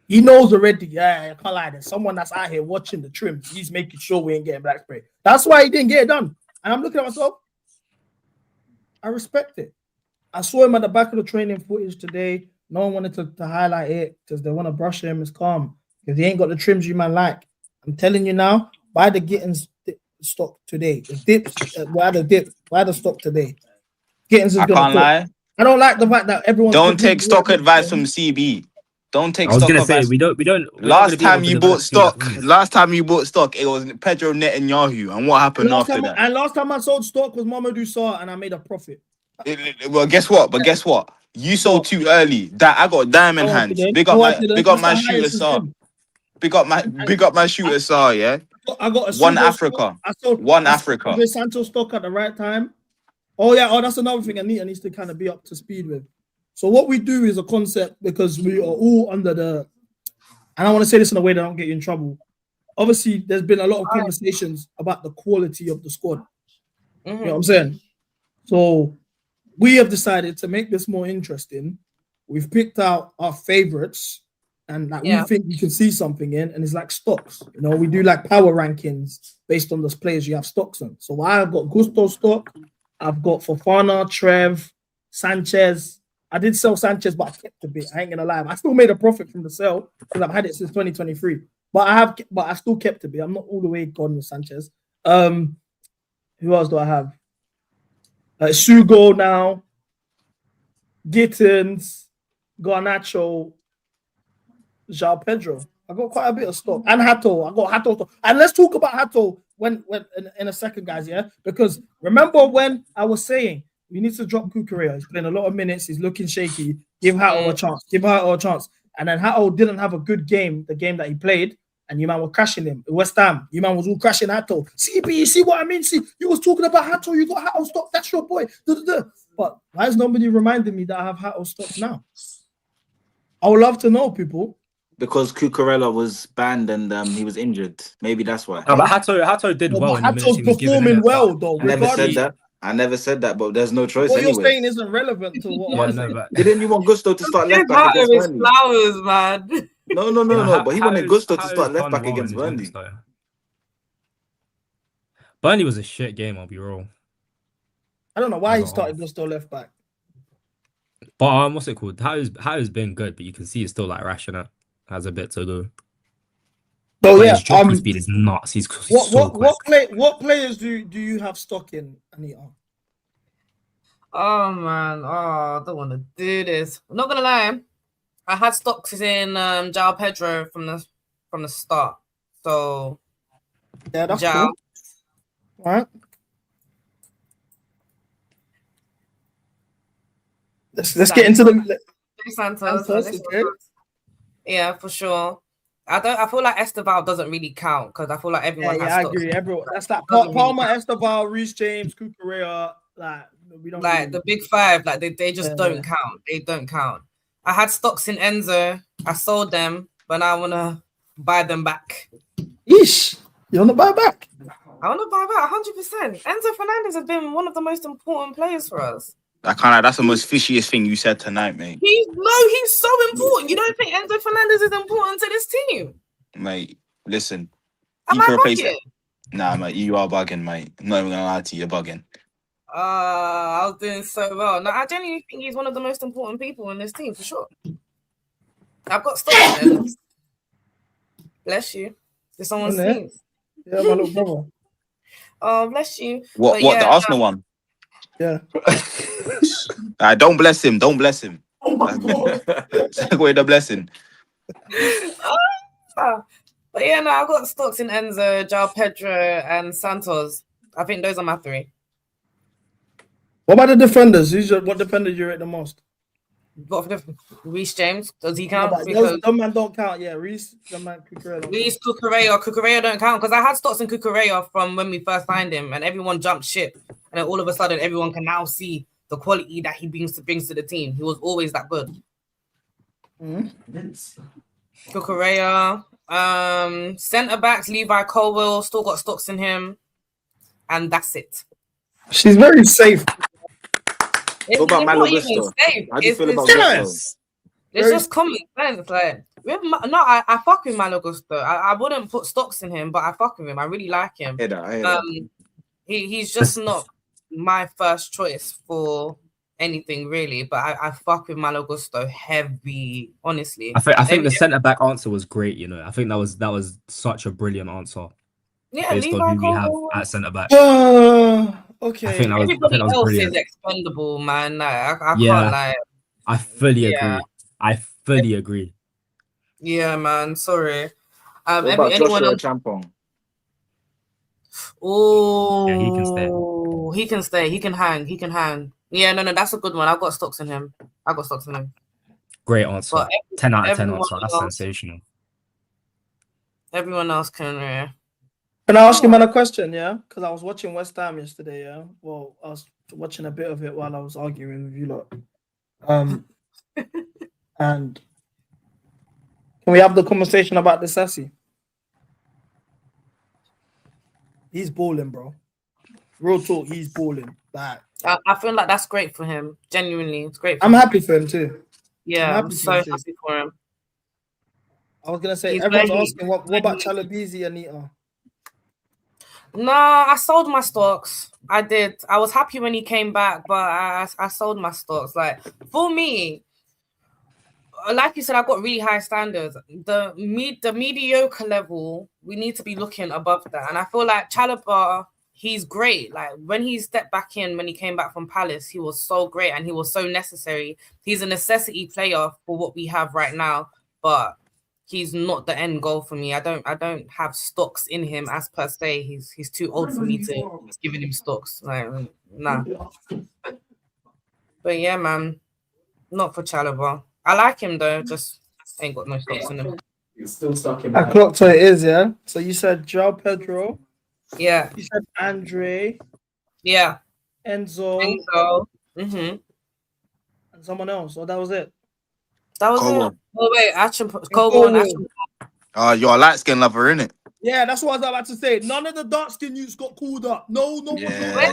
He knows already. Yeah, I can't lie. There's someone that's out here watching the trims. He's making sure we ain't getting black spray. That's why he didn't get it done. And I'm looking at myself. I respect it. I saw him at the back of the training footage today. No one wanted to highlight it because they want to brush him. It's calm because he ain't got the trims you man like. I'm telling you now, buy the Gittins stock today. The dips, buy the stock today. Gittins is I can't lie. I don't like the fact that everyone don't take stock advice from CB. Don't take stock advice. We don't. Last time you bought stock, it was Pedro Netanyahu, and what happened after that? And last time I sold stock was Mamadou Sarr, and I made a profit. Well, guess what? You sold too early. That I got diamond hands. Big up my shooter Sarr. Big up my shooter Sarr. Yeah. I got a one Africa. One Africa. Santos stock at the right time. Oh yeah. Oh, that's another thing I need to kind of be up to speed with. So what we do is a concept because we are all under the, and I want to say this in a way that I don't get you in trouble. Obviously, there's been a lot of conversations about the quality of the squad. You know what I'm saying? So we have decided to make this more interesting. We've picked out our favorites and we think you can see something in, and it's like stocks. You know, we do like power rankings based on those players you have stocks on. So I've got Gusto stock, I've got Fofana, Trev, Sanchez. I did sell Sanchez, but I kept a bit. I ain't gonna lie. I still made a profit from the sale because I've had it since 2023. But I still kept a bit. I'm not all the way gone with Sanchez. Who else do I have? Sugo now, Gittins, Garnacho, João Pedro. I got quite a bit of stock. And Hato. I got Hato stock. And let's talk about Hato when in a second, guys, yeah? Because remember when I was saying we need to drop Kukurea. He's playing a lot of minutes. He's looking shaky. Give Hato a chance. And then Hato didn't have a good game, the game that he played, and you man were crashing him. West Ham, you man was all crashing Hato. CB, see what I mean? See, you was talking about Hato, you got Hato stock, that's your boy. But why is nobody reminding me that I have Hato stock now? I would love to know, people. Because Cucurella was banned and he was injured. Maybe that's why. No, but Hato did well. Hato's performing well, though. I never said that. I never said that, but there's no choice. What anyway. you're saying isn't relevant to what I'm saying. But didn't you want Gusto to start left back against Burnley? Flowers, man. No. But he wanted Gusto to start left back against Burnley. Burnley was a shit game, I'll be real. I don't know why he started Gusto left back. But what's it called? Hato's been good, but you can see he's still like rashing it. Has a bit to go. So but his drop speed is nuts. He's so quick. What players do you have stock in, Anita? Oh man, I don't want to do this. I'm not gonna lie, I had stocks in João Pedro from the start. So yeah, that's cool. All right. Let's get into the Santos. Okay. Yeah, for sure. I feel like Esteval doesn't really count because I feel like everyone has I stocks. agree. Everyone. That's like Palmer, Esteval, Reece James, Cucurella. Like we don't like the big five. Like they just don't count. They don't count. I had stocks in Enzo. I sold them, but now I wanna buy them back. Yeesh. You wanna buy back? I wanna buy back 100%. Enzo Fernandez has been one of the most important players for us. That's the most fishiest thing you said tonight, mate. He's so important. You don't think Enzo Fernandez is important to this team? Mate, listen. Am I bugging? Nah, mate, you are bugging, mate. I'm not even gonna lie to you, you're bugging. I was doing so well. No, I genuinely think he's one of the most important people in this team, for sure. I've got stuff in there. Bless you. Did someone sneeze? Yeah, my little brother. Oh, bless you. What yeah, the Arsenal one? Yeah. Don't bless him. Don't bless him. Oh my God. Take away the blessing. But yeah, no, I've got stocks in Enzo, João Pedro, and Santos. I think those are my three. What about the defenders? What defender do you rate the most? Reece James, does he count? Those man don't count. Yeah, Reece, the man Cucurella. Reece, Cucurella don't count because I had stocks in Cucurella from when we first signed him, and everyone jumped ship, and then all of a sudden everyone can now see the quality that he brings to the team. He was always that good. Cucurella, centre backs, Levi Colwill, still got stocks in him, and that's it. She's very safe. What about Malo Gusto? How do you feel about Gusto? It's just common sense. Like, I fuck with Malo Gusto. I wouldn't put stocks in him, but I fuck with him. I really like him. He's just not my first choice for anything really, but I fuck with Malo Gusto heavy, honestly. I think the centre back answer was great. You know, I think that was such a brilliant answer. Yeah, based on who we have at centre back. Okay. I think that was else brilliant. is expendable, man. Like, I Yeah. can't lie. I fully agree. I fully agree. Yeah, man. Sorry. What about Joshua Champong? Oh, Yeah, he can stay. He can stay. He can hang. He can hang. Yeah, no, that's a good one. I've got stocks in him. Great answer. But 10 out of 10 everyone answer. That's else- sensational. Everyone else can. Can I ask you a question? Yeah, because I was watching West Ham yesterday. Yeah, well, I was watching a bit of it while I was arguing with you lot. And can we have the conversation about the Sassy? He's balling, bro. Real talk, he's balling. Like, I feel like that's great for him. Genuinely, it's great. I'm happy for him too. Yeah, I'm so happy for him. I was gonna say, He's everyone's very- asking what about Chalabizi, Anita? Nah, I sold my stocks. I did. I was happy when he came back, but I sold my stocks. Like, for me, like you said, I've got really high standards. The mediocre level, we need to be looking above that. And I feel like Chalobah, he's great. Like, when he stepped back in, when he came back from Palace, he was so great and he was so necessary. He's a necessity player for what we have right now, but he's not the end goal for me. I don't have stocks in him as per se. He's too old for me to be giving him stocks. Like, nah. But yeah, man, not for Chalobah. I like him though. Just Ain't got no stocks in them. It's still stuck in I clocked what it is, yeah. So you said Joao Pedro. Yeah. You said Andre. Yeah. Enzo. Mm-hmm. And someone else. Or that was it. That was Kobo. it. Oh wait, Action Kobo and Action. You're a light skin lover, innit? Yeah, that's what I was about to say. None of the dark skin youths got called up. No, Yeah,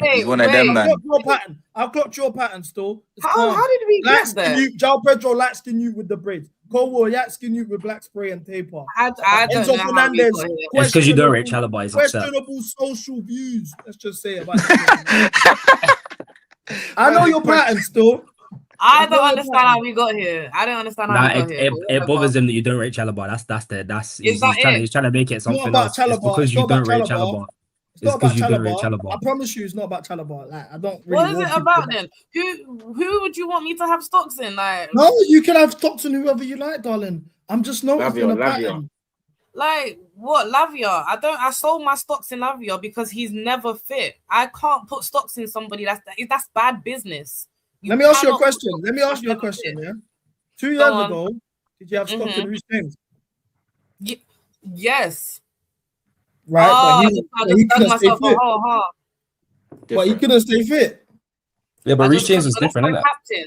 Wait, one of them, man. I've clocked your pattern still. It's How calm. did we Light get skin there? youth, Joao Pedro, light skin youth with the braids. Kobo, light skin youth with black spray and taper. I don't Enzo know how we Fernandez, got here. It's because you don't rate Chalobah. He's upset. questionable social views. Let's just say about I know your pattern still. I don't understand how we got here. I don't understand how Nah, we got here. it bothers him that you don't rate Chalobah. He's that trying, it? he's trying to make it It's not something about else. It's Chalobah. because It's you not about don't rate Chalobah. Chalobah. It's not about because you don't rate Chalobah. Chalobah. I promise you, it's not about Chalobah. Like, I don't really. What is it about then? Who would you want me to have stocks in? Like, No, you can have stocks in whoever you like, darling. I'm just noticing a pattern. like what? Lavia? I sold my stocks in Lavia because he's never fit. I can't put stocks in somebody that's bad business. Let me ask you a question. Yeah. 2 years ago, did you have stock in Reece James? Yes. Right, but he couldn't stay fit. But he couldn't stay fit. Yeah, but Reece James is different, isn't it? Captain.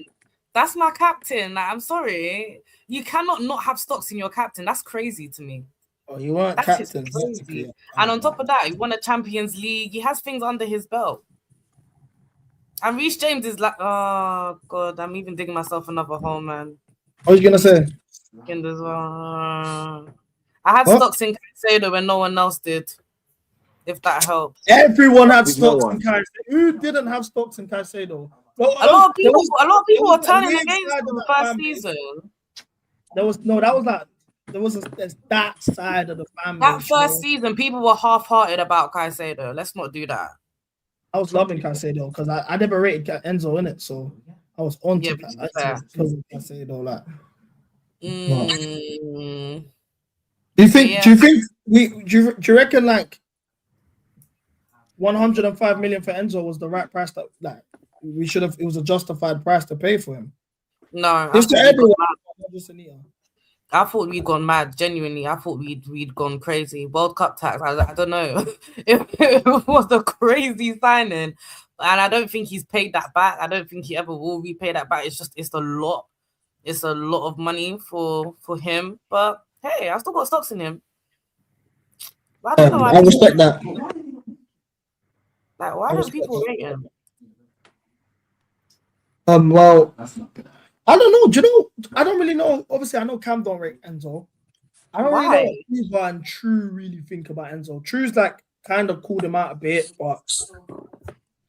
That's my captain. Like, I'm sorry. You cannot not have stocks in your captain. That's crazy to me. Oh, you weren't captain. Crazy. And on top of that, he won a Champions League. He has things under his belt. And Reece James is like, oh God, I'm even digging myself another hole, man. What was you gonna say? I had stocks in Caicedo when no one else did. If that helps. Everyone had stocks in Caicedo. Who didn't have stocks in Caicedo? Well, a lot of people were turning against him the first season. There was that side of the family. That first season, people were half-hearted about Caicedo. Let's not do that. I was loving Caicedo because I never rated Enzo in it, so I was on to Caicedo. Like, do you reckon like 105 million for Enzo was the right price that like we should have? It was a justified price to pay for him. No, just to everyone. Just Anita. I thought we'd gone mad. Genuinely, I thought we'd gone crazy. World Cup tax. I don't know. It was a crazy signing, and I don't think he's paid that back. I don't think he ever will repay that back. It's a lot. It's a lot of money for him. But hey, I still got stocks in him. I don't know. I respect that. Like, why don't people rate him? Well, I don't know. Do you know? I don't really know. Obviously, I know Cam don't rate Enzo. I don't really know what Cuba and True really think about Enzo. True's like kind of called him out a bit, but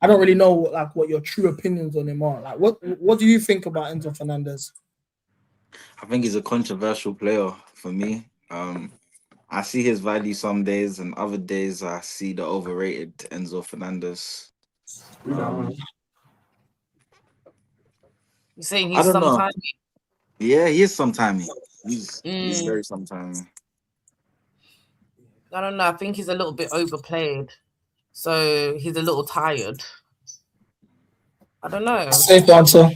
I don't really know what your true opinions on him are. Like, what do you think about Enzo Fernandez? I think he's a controversial player for me. I see his value some days, and other days I see the overrated Enzo Fernandez. You're saying he's sometimey? Yeah, he is sometimey. He's very sometimey. I don't know. I think he's a little bit overplayed. So he's a little tired. I don't know. Safe answer.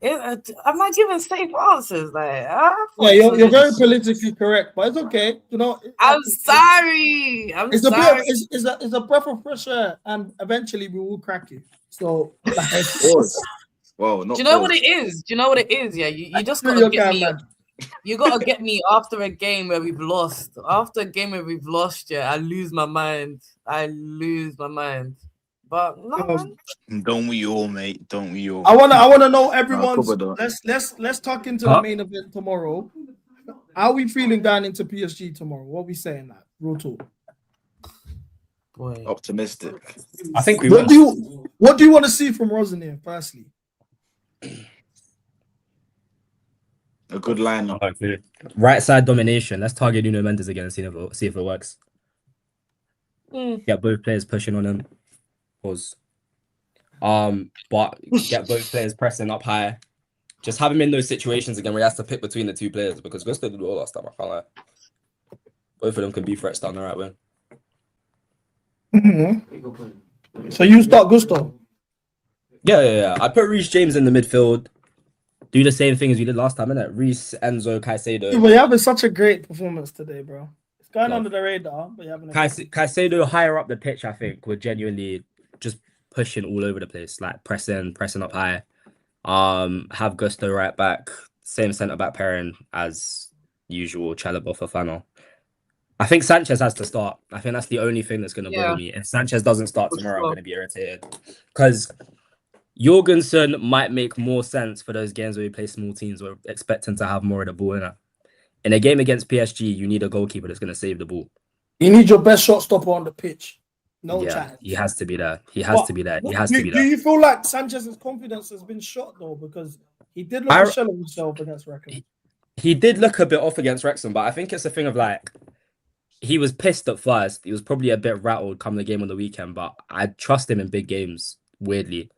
I'm not giving safe answers. Like, yeah, you're very politically correct, but it's okay. You know, I'm sorry. It's a breath of fresh air, and eventually we will crack you. So, like, whoa, do you know what it is? Do you know what it is? Yeah, you just gotta get me. You gotta get me after a game where we've lost. After a game where we've lost, yeah, I lose my mind. But no, man. Don't we all, mate? Don't we all? I wanna know everyone's. Let's talk into the main event tomorrow. How are we feeling going into PSG tomorrow? What are we saying? That real talk. Boy. Optimistic. I think we. What do you want to see from Rosenier? Firstly, a good lineup. Right side domination. Let's target Nuno Mendes again and see if it works. Get both players pushing on him. Pause. But get both players pressing up high. Just have him in those situations again where he has to pick between the two players, because Gusto did all last time. I can't lie. Both of them can be threats down the right way. So you start Gusto? Yeah. I put Reece James in the midfield. do the same thing as you did last time, innit? Reece, Enzo, Caicedo. But you're having such a great performance today, bro. It's going Love. under the radar, but you're having a Caicedo higher up the pitch, I think, were genuinely just pushing all over the place, like pressing up high. Have Gusto right back, same centre back pairing as usual, Chalobah for Fano. I think Sanchez has to start. I think that's the only thing that's going to bother me. If Sanchez doesn't start tomorrow, I'm going to be irritated. Because Jorgensen might make more sense for those games where we play small teams. We're expecting to have more of the ball in it. In a game against PSG, you need a goalkeeper that's going to save the ball. You need your best shot stopper on the pitch. No chance. He has to be there. He has to be there. He has to be there. Do you feel like Sanchez's confidence has been shot though? Because he did look a shell of himself against Wrexham. He did look a bit off against Wrexham, but I think it's a thing of like, he was pissed at first. He was probably a bit rattled come the game on the weekend, but I trust him in big games, weirdly.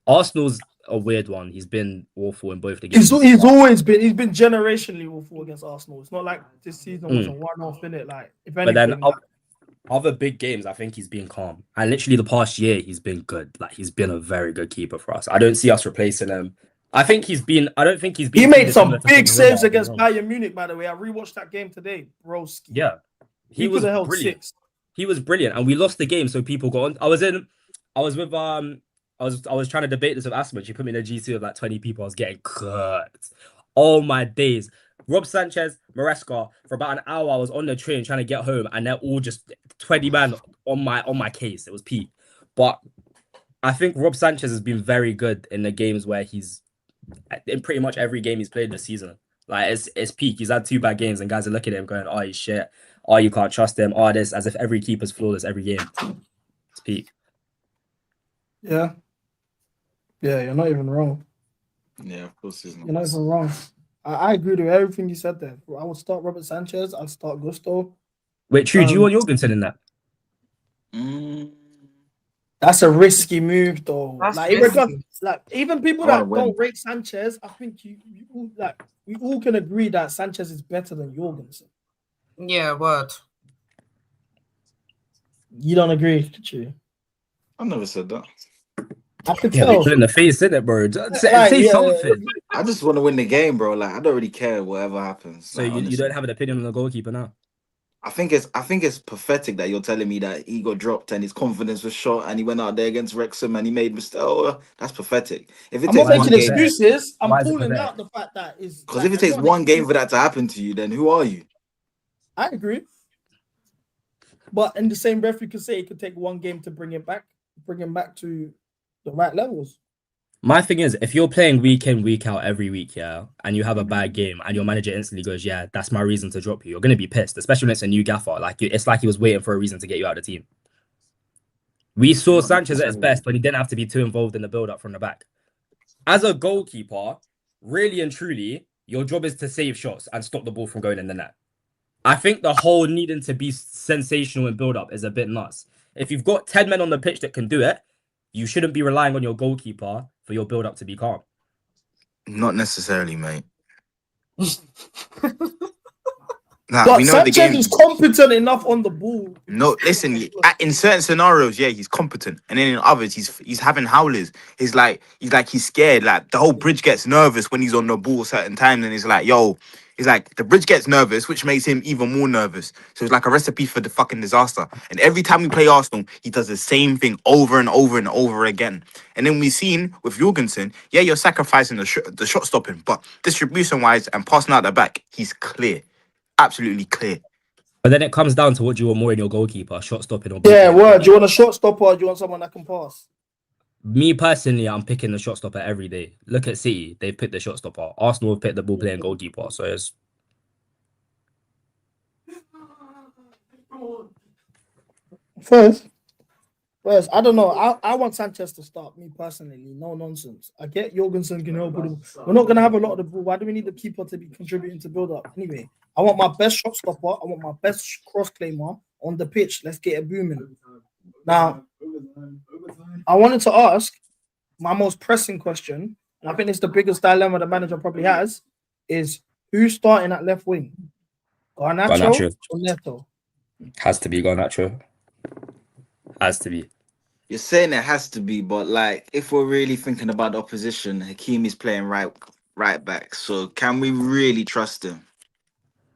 Arsenal's a weird one. He's been awful in both the games. He's been generationally awful against Arsenal. It's not like this season was a one-off, innit? Like, if anything, but then other big games, I think he's been calm. And literally the past year, he's been good. Like, he's been a very good keeper for us. I don't see us replacing him. I don't think he's been. He made some big saves against Bayern Munich, by the way. I rewatched that game today, broski. Yeah. He was brilliant. He was brilliant, and we lost the game, so people got on. I was trying to debate this with Asma. She put me in a G2 of like 20 people. I was getting cooked. All my days. Rob Sanchez, Maresca, for about an hour, I was on the train trying to get home, and they're all just 20 man on my case. It was peak. But I think Rob Sanchez has been very good in the games where he's in pretty much every game he's played this season. Like, it's peak. He's had 2 bad games, and guys are looking at him going, "Oh, he's shit. Oh, you can't trust him. Oh, this," as if every keeper's flawless every game. It's peak. Yeah. Yeah, you're not even wrong. Yeah, of course he's not. You're not even wrong. I agree with everything you said there. I would start Robert Sanchez. I'd start Gusto. Wait, True, do you want Jorgensen in that? That's a risky move, though. Like even people that don't rate Sanchez, I think we all can agree that Sanchez is better than Jorgensen. Yeah, word. You don't agree, did you? I never said that. I could tell. Put in the face, isn't it, bro? Say something. I just want to win the game, bro. Like, I don't really care whatever happens. So you don't have an opinion on the goalkeeper now? I think it's pathetic that you're telling me that he got dropped and his confidence was shot and he went out there against Wrexham and he made mistakes. Oh, that's pathetic. If it I'm takes not making excuses. I'm pulling out the fact that is because if it takes one game for that to happen to you, then who are you? I agree. But in the same breath, you could say it could take one game to bring him back to the right levels. My thing is, if you're playing week in, week out every week, yeah, and you have a bad game and your manager instantly goes, "Yeah, that's my reason to drop you," you're going to be pissed, especially when it's a new gaffer. Like, it's like he was waiting for a reason to get you out of the team. We saw Sanchez at his best when he didn't have to be too involved in the build-up from the back. As a goalkeeper, really and truly, your job is to save shots and stop the ball from going in the net. I think the whole needing to be sensational in build-up is a bit nuts. If you've got 10 men on the pitch that can do it, you shouldn't be relying on your goalkeeper for your build-up to be calm. Not necessarily, mate. But we know Sanchez is competent enough on the ball. No, listen. In certain scenarios, yeah, he's competent, and then in others, he's having howlers. He's scared. Like, the whole bridge gets nervous when he's on the ball certain times, and he's like, "Yo." He's like, the bridge gets nervous, which makes him even more nervous. So it's like a recipe for the fucking disaster. And every time we play Arsenal, he does the same thing over and over and over again. And then we've seen with Jorgensen, yeah, you're sacrificing the shot stopping, but distribution-wise and passing out the back, he's clear. Absolutely clear. But then it comes down to what do you want more in your goalkeeper, shot stopping or... Yeah, word. Do you want a shot stopper or do you want someone that can pass? Me personally, I'm picking the shot stopper every day. Look at City, they've picked the shot stopper. Arsenal have picked the ball playing goalkeeper. So it's first, I don't know. I want Sanchez to start. Me personally, no nonsense. I get Jorgensen can help with him. We're not gonna have a lot of the ball. Why do we need the keeper to be contributing to build up? Anyway, I want my best shot stopper. I want my best cross claimer on the pitch. Let's get it booming. Now, I wanted to ask my most pressing question, and I think it's the biggest dilemma the manager probably has, is who's starting at left wing? Garnacho or Neto? Has to be Garnacho. Has to be. You're saying it has to be, but like, if we're really thinking about the opposition, Hakimi's playing right right back. So can we really trust him?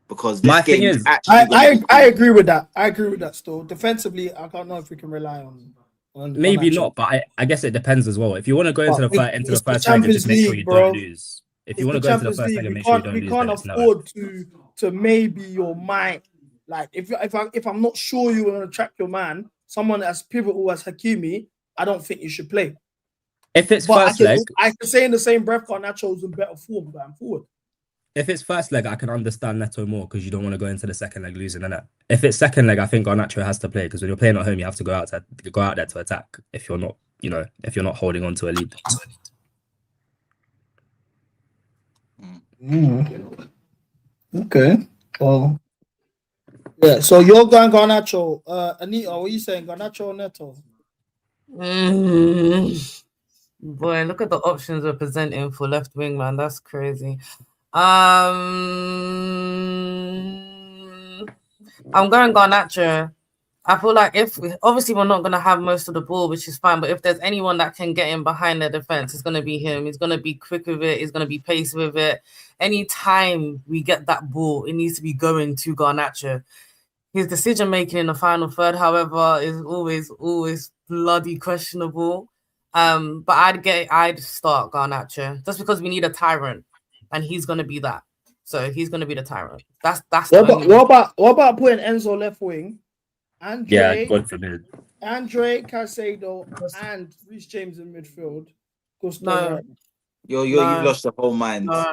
Because this My thing game is is, actually going to I agree with that. I agree with that. Still, defensively, I don't know if we can rely on maybe Garnacho. not, but I guess it depends as well. If you want to go into But into the it's the first leg and just Champions make sure League, you don't bro. lose. If It's you want the to go into the Champions first League. leg and We make sure you can't don't lose, then it's no. afford to maybe your mind. Like if I'm not sure you're gonna track your man, someone as pivotal as Hakimi, I don't think you should play. If it's But first leg, I can say in the same breath, Garnacho's in better form going forward. if it's first leg, I can understand Neto more because you don't want to go into the second leg losing, innit? If it's second leg, I think Garnacho has to play because when you're playing at home, you have to go out there to attack. If you're not, if you're not holding on to a lead. Okay. Well, yeah. So you're going Garnacho. Anita, what are you saying? Garnacho or Neto? Boy, look at the options we're presenting for left wing, man. That's crazy. I'm going Garnacho. I feel like obviously we're not going to have most of the ball, which is fine, but if there's anyone that can get in behind the defense, it's going to be him. He's going to be quick with it. He's going to be pacey with it. Anytime we get that ball, it needs to be going to Garnacho. His decision making in the final third, however, is always bloody questionable. But I'd start Garnacho just because we need a tyrant, and he's going to be that. So he's going to be the tyrant. That's what about putting Enzo left wing? Yeah, God forbid. Andre Caicedo and Reece James in midfield. No. You've lost the whole mind. No.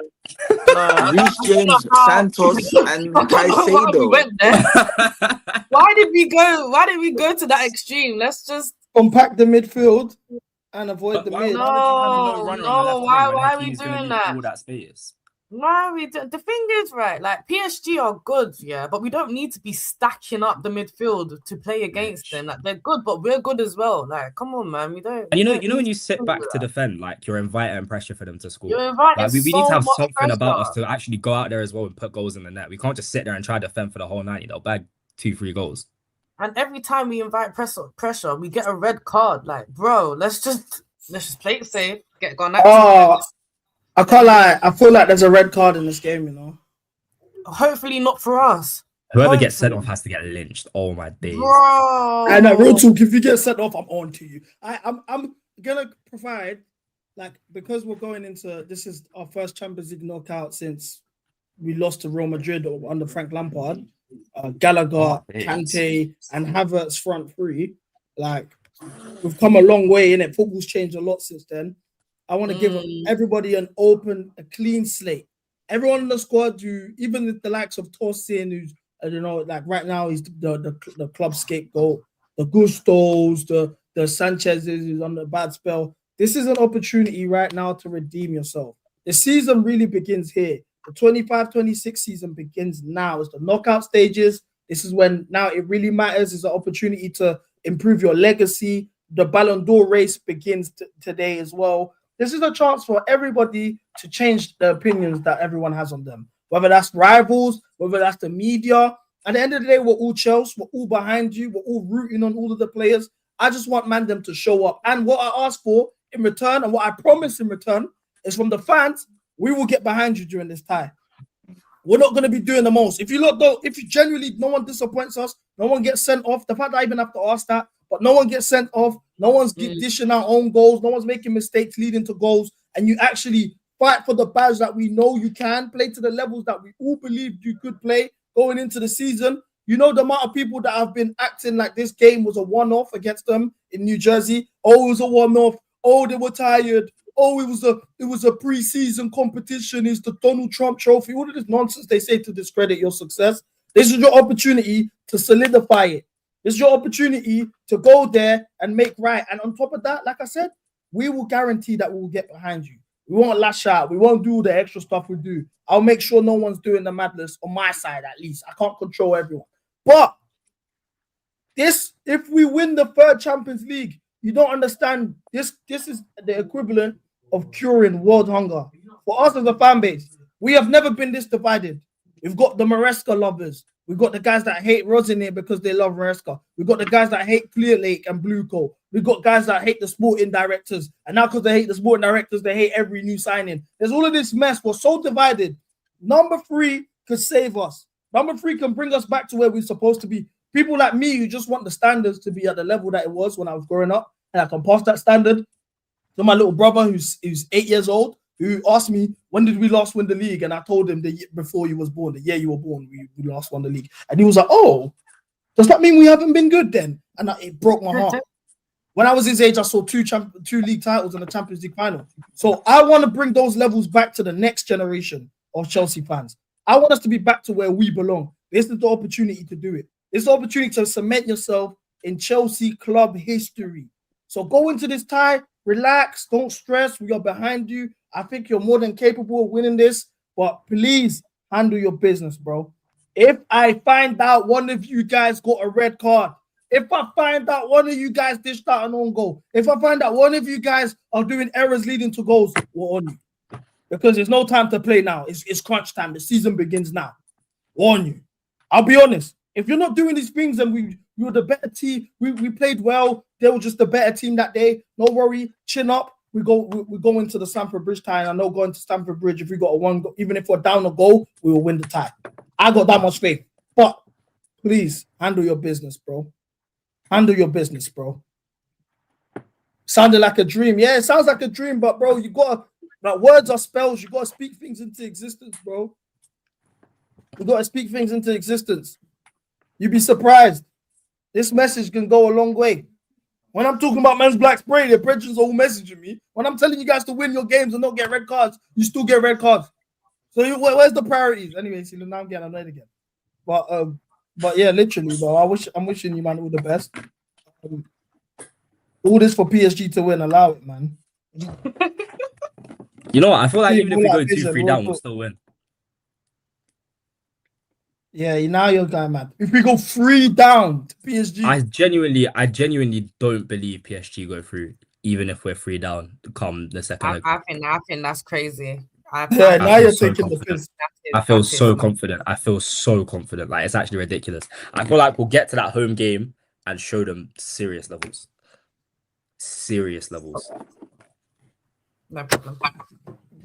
Reece James, Santos, and Caicedo. Why did we go to that extreme? Let's just compact the midfield and avoid the mid. Why are we doing that? All that space. No, the thing is, right, like PSG are good, yeah, but we don't need to be stacking up the midfield to play against them. Like they're good, but we're good as well. Like, come on, man, we don't. And you know when you sit back to defend, like you're inviting pressure for them to score. You're inviting we need to have so much something pressure about us to actually go out there as well and put goals in the net. We can't just sit there and try to defend for the whole 90. They'll bag 2-3 goals. And every time we invite pressure, we get a red card. Like, bro, let's just play it safe. Get gone. I can't lie. I feel like there's a red card in this game, you know. Hopefully not for us. Whoever gets sent off has to get lynched. Oh my days. Bro. And real talk, if you get sent off, I'm on to you. I'm gonna provide, like, because we're going into this is our first Champions League knockout since we lost to Real Madrid under Frank Lampard. Gallagher, Kante, and Havertz front three. Like, we've come a long way in it. Football's changed a lot since then. I want to give everybody a clean slate. Everyone in the squad, even the likes of Tosin, who's like right now he's the club scapegoat, the Gustos, the Sanchez's who's on the bad spell. This is an opportunity right now to redeem yourself. The season really begins here. The 25-26 season begins now. It's the knockout stages. This is when now it really matters. It's an opportunity to improve your legacy. The Ballon d'Or race begins today as well. This is a chance for everybody to change the opinions that everyone has on them, whether that's rivals, whether that's the media. At the end of the day, we're all Chelsea, we're all behind you, we're all rooting on all of the players. I just want them to show up. And what I ask for in return and what I promise in return is from the fans, we will get behind you during this time. We're not going to be doing the most. If you genuinely, no one disappoints us, no one gets sent off. The fact that I even have to ask that, but no one gets sent off. No one's dishing out own goals. No one's making mistakes leading to goals. And you actually fight for the badge that we know you can play to the levels that we all believed you could play going into the season. You know the amount of people that have been acting like this game was a one-off against them in New Jersey. Oh, it was a one-off. Oh, they were tired. Oh, it was a pre-season competition. It's the Donald Trump trophy. All of this nonsense they say to discredit your success. This is your opportunity to solidify it. This is your opportunity to go there and make right. And on top of that, like I said, we will guarantee that we will get behind you. We won't lash out. We won't do the extra stuff we do. I'll make sure no one's doing the madness on my side, at least. I can't control everyone. But if we win the third Champions League, you don't understand. This is the equivalent of curing world hunger. For us as a fan base, we have never been this divided. We've got the Maresca lovers. We got the guys that hate Rosinir because they love Maresca. We got the guys that hate Clear Lake and Blue Coat. We got guys that hate the sporting directors. And now because they hate the sporting directors, they hate every new signing. There's all of this mess. We're so divided. Number 3 could save us. Number 3 can bring us back to where we're supposed to be. People like me who just want the standards to be at the level that it was when I was growing up, and I can pass that standard. So my little brother who's 8 years old, who asked me, when did we last win the league? And I told him the year before you was born, the year you were born, we last won the league. And he was like, oh, does that mean we haven't been good then? And it broke my heart. When I was his age, I saw 2 league titles and a Champions League final. So I want to bring those levels back to the next generation of Chelsea fans. I want us to be back to where we belong. This is the opportunity to do it. It's the opportunity to cement yourself in Chelsea club history. So go into this tie, relax, don't stress. We are behind you. I think you're more than capable of winning this, but please handle your business, bro. If I find out one of you guys got a red card, if I find out one of you guys dished out an own goal, if I find out one of you guys are doing errors leading to goals, we're on you. Because there's no time to play now. It's crunch time. The season begins now. Warn you. I'll be honest. If you're not doing these things and we were the better team, we played well, they were just the better team that day, no worry, chin up. We go into the Stamford Bridge tie, and I know going to Stamford Bridge, if we got a 1 goal, even if we're down a goal, we will win the tie. I got that much faith. But please handle your business, bro. Handle your business, bro. Sounded like a dream. Yeah, it sounds like a dream, but bro, you gotta, like, words are spells. You gotta speak things into existence, bro. You gotta speak things into existence. You'd be surprised. This message can go a long way. When I'm talking about men's black spray, their brethren are all messaging me. When I'm telling you guys to win your games and not get red cards, you still get red cards. So where's the priorities? Anyway, see, now I'm getting annoyed again. But yeah, literally, bro. I'm wishing you, man, all the best. All this for PSG to win. Allow it, man. You know what? I feel like even if we go 2-3 down, we'll still win. Yeah, now you're going mad. If we go 3 down to PSG, I genuinely don't believe PSG go through, even if we're 3 down come the second leg. I think that's crazy. Now you're taking the piss. I feel so confident. I feel so confident. Like, it's actually ridiculous. I feel like we'll get to that home game and show them serious levels. Serious levels. No problem.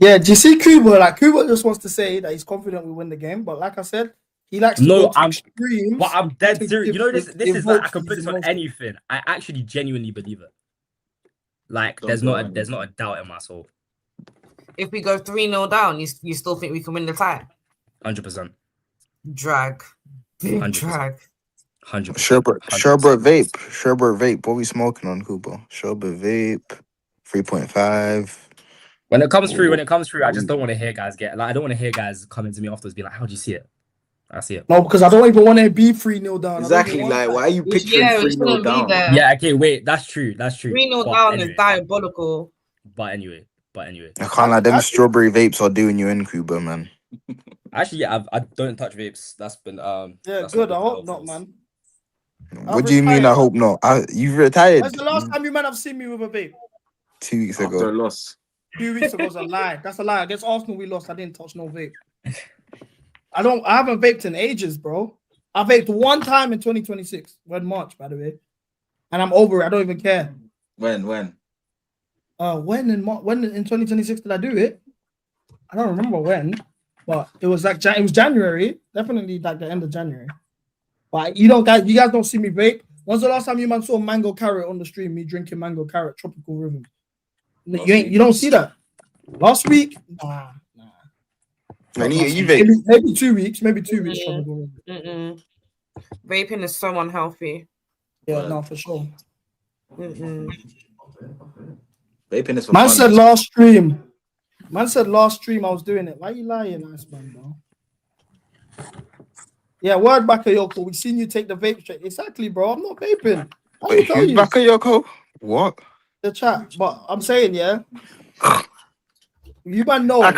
Yeah, do you see Kuba? Like, Kuba just wants to say that he's confident we win the game, but like I said, he likes to go to extremes. But I'm dead serious. You know, this is like, I can put this on anything. I actually genuinely believe it. Like, there's not a doubt in my soul. If we go 3-0 down, you still think we can win the tie? 100%. Drag. Big 100%. drag. 100%. Sherbert vape. What are we smoking on, Kubo? Sherbert vape, 3.5. When it comes through, I just don't want to hear guys I don't want to hear guys coming to me afterwards being like, how do you see it? I see it. No, because I don't even want to be 3-0 down. Exactly. Like, why are you picturing 3-0 down? Yeah, okay, wait, that's true. 3-0 down is diabolical. But anyway. I can't lie, them strawberry vapes are doing you in, Kuba, man. Actually, yeah, I don't touch vapes. That's been yeah, that's good. I hope not, man. What do you mean? I hope not. You've retired. When's the last time you might have seen me with a vape? 2 weeks ago. After a loss. 2 weeks ago was a lie. That's a lie. Against Arsenal, we lost. I didn't touch no vape. I haven't vaped in ages, bro. I vaped one time in 2026. We're in March, by the way. And I'm over it. I don't even care. When in 2026 did I do it? I don't remember when, but it was like it was January, definitely like the end of January. But you guys don't see me vape. When's the last time you man saw mango carrot on the stream? Me drinking mango carrot, tropical rhythm. You don't see that. Last week, nah. Maybe 2 weeks. Tropical rhythm. Vaping is so unhealthy. Yeah, no, for sure. Vaping is for Man fun. said last stream I was doing it. Why you lying, nice man, bro? Yeah, word Bakayoko. We seen you take the vape straight. Exactly, bro. I'm not vaping. Wait, who's Bakayoko? What? The chat. But I'm saying, yeah. You man know. That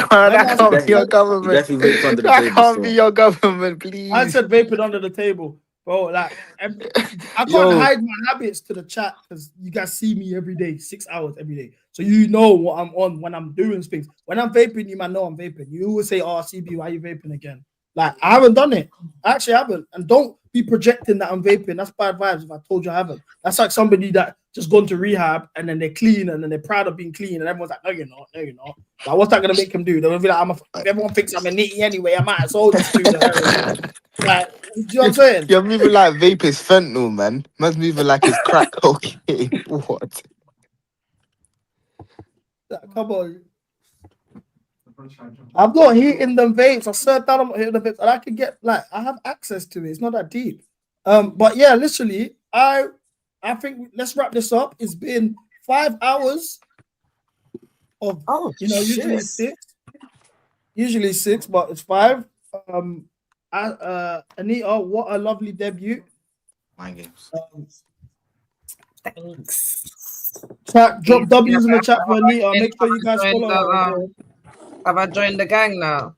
can't be your government. That can't be your government, please. I said vaping under the table. Bro, like, I can't hide my habits to the chat because you guys see me every day, 6 hours every day. So you know what I'm on when I'm doing things. When I'm vaping, you might know I'm vaping. You always say, oh, CB, why are you vaping again? Like, I haven't done it. I actually haven't. And don't be projecting that I'm vaping. That's bad vibes if I told you I haven't. That's like somebody that just gone to rehab and then they're clean and then they're proud of being clean and everyone's like, no, you're not. No, you're not. Like, what's that going to make him do? They're going to be like, if everyone thinks I'm a nitty anyway, I might as well just do the Like, do you know what I'm saying? You're moving like vape is fentanyl, man. Man's moving like it's crack cocaine. What? Come on. I'm not heating them vapes. I swear that I'm not hitting the vapes. And I can get, like, I have access to it. It's not that deep. But yeah, literally, I think let's wrap this up. It's been 5 hours of, usually six, but it's 5. Anita, what a lovely debut. Mind games. Thanks. Drop W's in the chat for Anita. Make sure you guys follow her. Have I joined the gang now?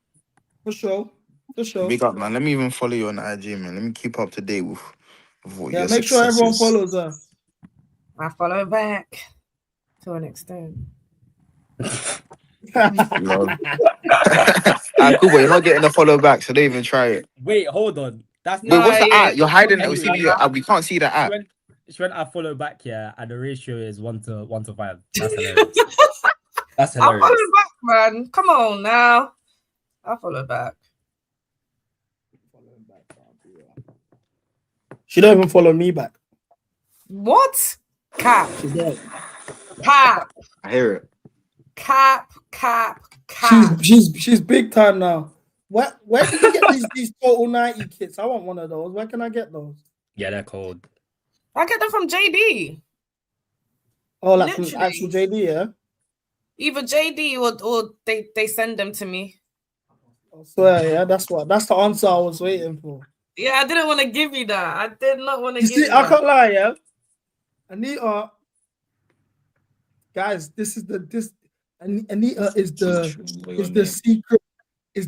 For sure. Big up, man. Let me even follow you on IG, man. Let me keep up to date with what your make sure everyone success is. follows her. I follow back to an extent. Cool, but you're not getting a follow back, so don't even try it. Wait, hold on. That's Wait, what's the at? You're hiding it. Anyway, We can't see the at. It's when I follow back here, and the ratio is 1 to 5. That's hilarious. That's I hilarious. follow back, man. Come on now. I follow back. She don't even follow me back. What? Cap. She don't. Cap. I hear it. Cap. She's big time now. Where did you get these total 90 kits? I want one of those. Where can I get those? Yeah, they're cold. I get them from JD. Oh, like from actual JD, yeah? Either JD or they send them to me. I swear, yeah, that's the answer I was waiting for. Yeah, I didn't want to give you that. I did not want to give You see, you I that. can't lie, yeah. Anita, guys, Anita is the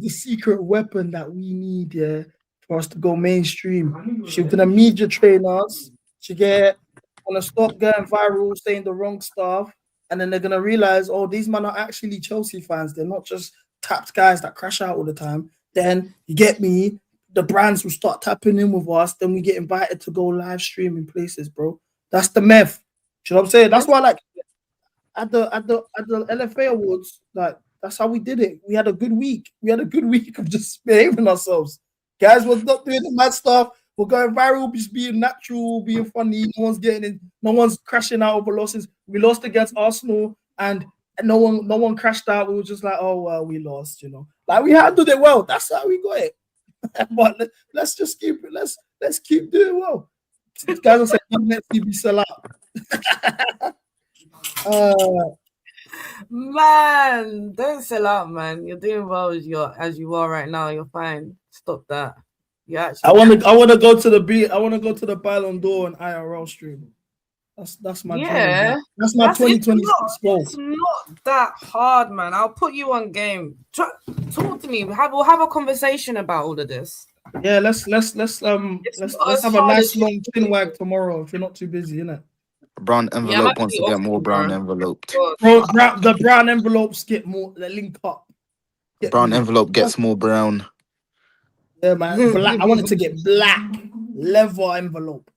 secret weapon that we need, yeah, for us to go mainstream. She's gonna media train us. Gonna stop going viral, saying the wrong stuff, and then they're gonna realize, oh, these men are actually Chelsea fans. They're not just tapped guys that crash out all the time. Then you get me. The brands will start tapping in with us. Then we get invited to go live stream in places, bro. That's the meth. You know what I'm saying? That's why, like, at the LFA Awards, like, that's how we did it. We had a good week. We had a good week of just behaving ourselves. Guys was not doing the mad stuff. We're going viral, just being natural, being funny. No one's getting in. No one's crashing out over losses. We lost against Arsenal, and no one crashed out. We were just like, oh well, we lost. You know, like, we handled it well. That's how we got it. But let's just keep it. Let's keep doing well. These guys will say, "Let TV sell out." Man, don't sell out, man. You're doing well as you are right now. You're fine. Stop that. Yeah, I want to go to the Ballon d'Or and IRL stream. That's my dream. That's my 2026 goal. It's not that hard, man. I'll put you on game. Talk to me. We'll have a conversation about all of this. Yeah, let's have a nice long chin wag tomorrow if you're not too busy, innit? Brown envelope wants to get more brown enveloped. Bro, the brown envelopes get more. They link up. Brown envelope gets more brown. Yeah, man. Black. I want it to get black. Leather envelope.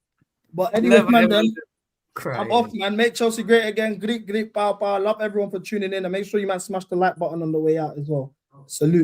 But anyway, man, then I'm off, man. Make Chelsea great again. Great, power. Love everyone for tuning in. And make sure you, man, smash the like button on the way out as well. Salute.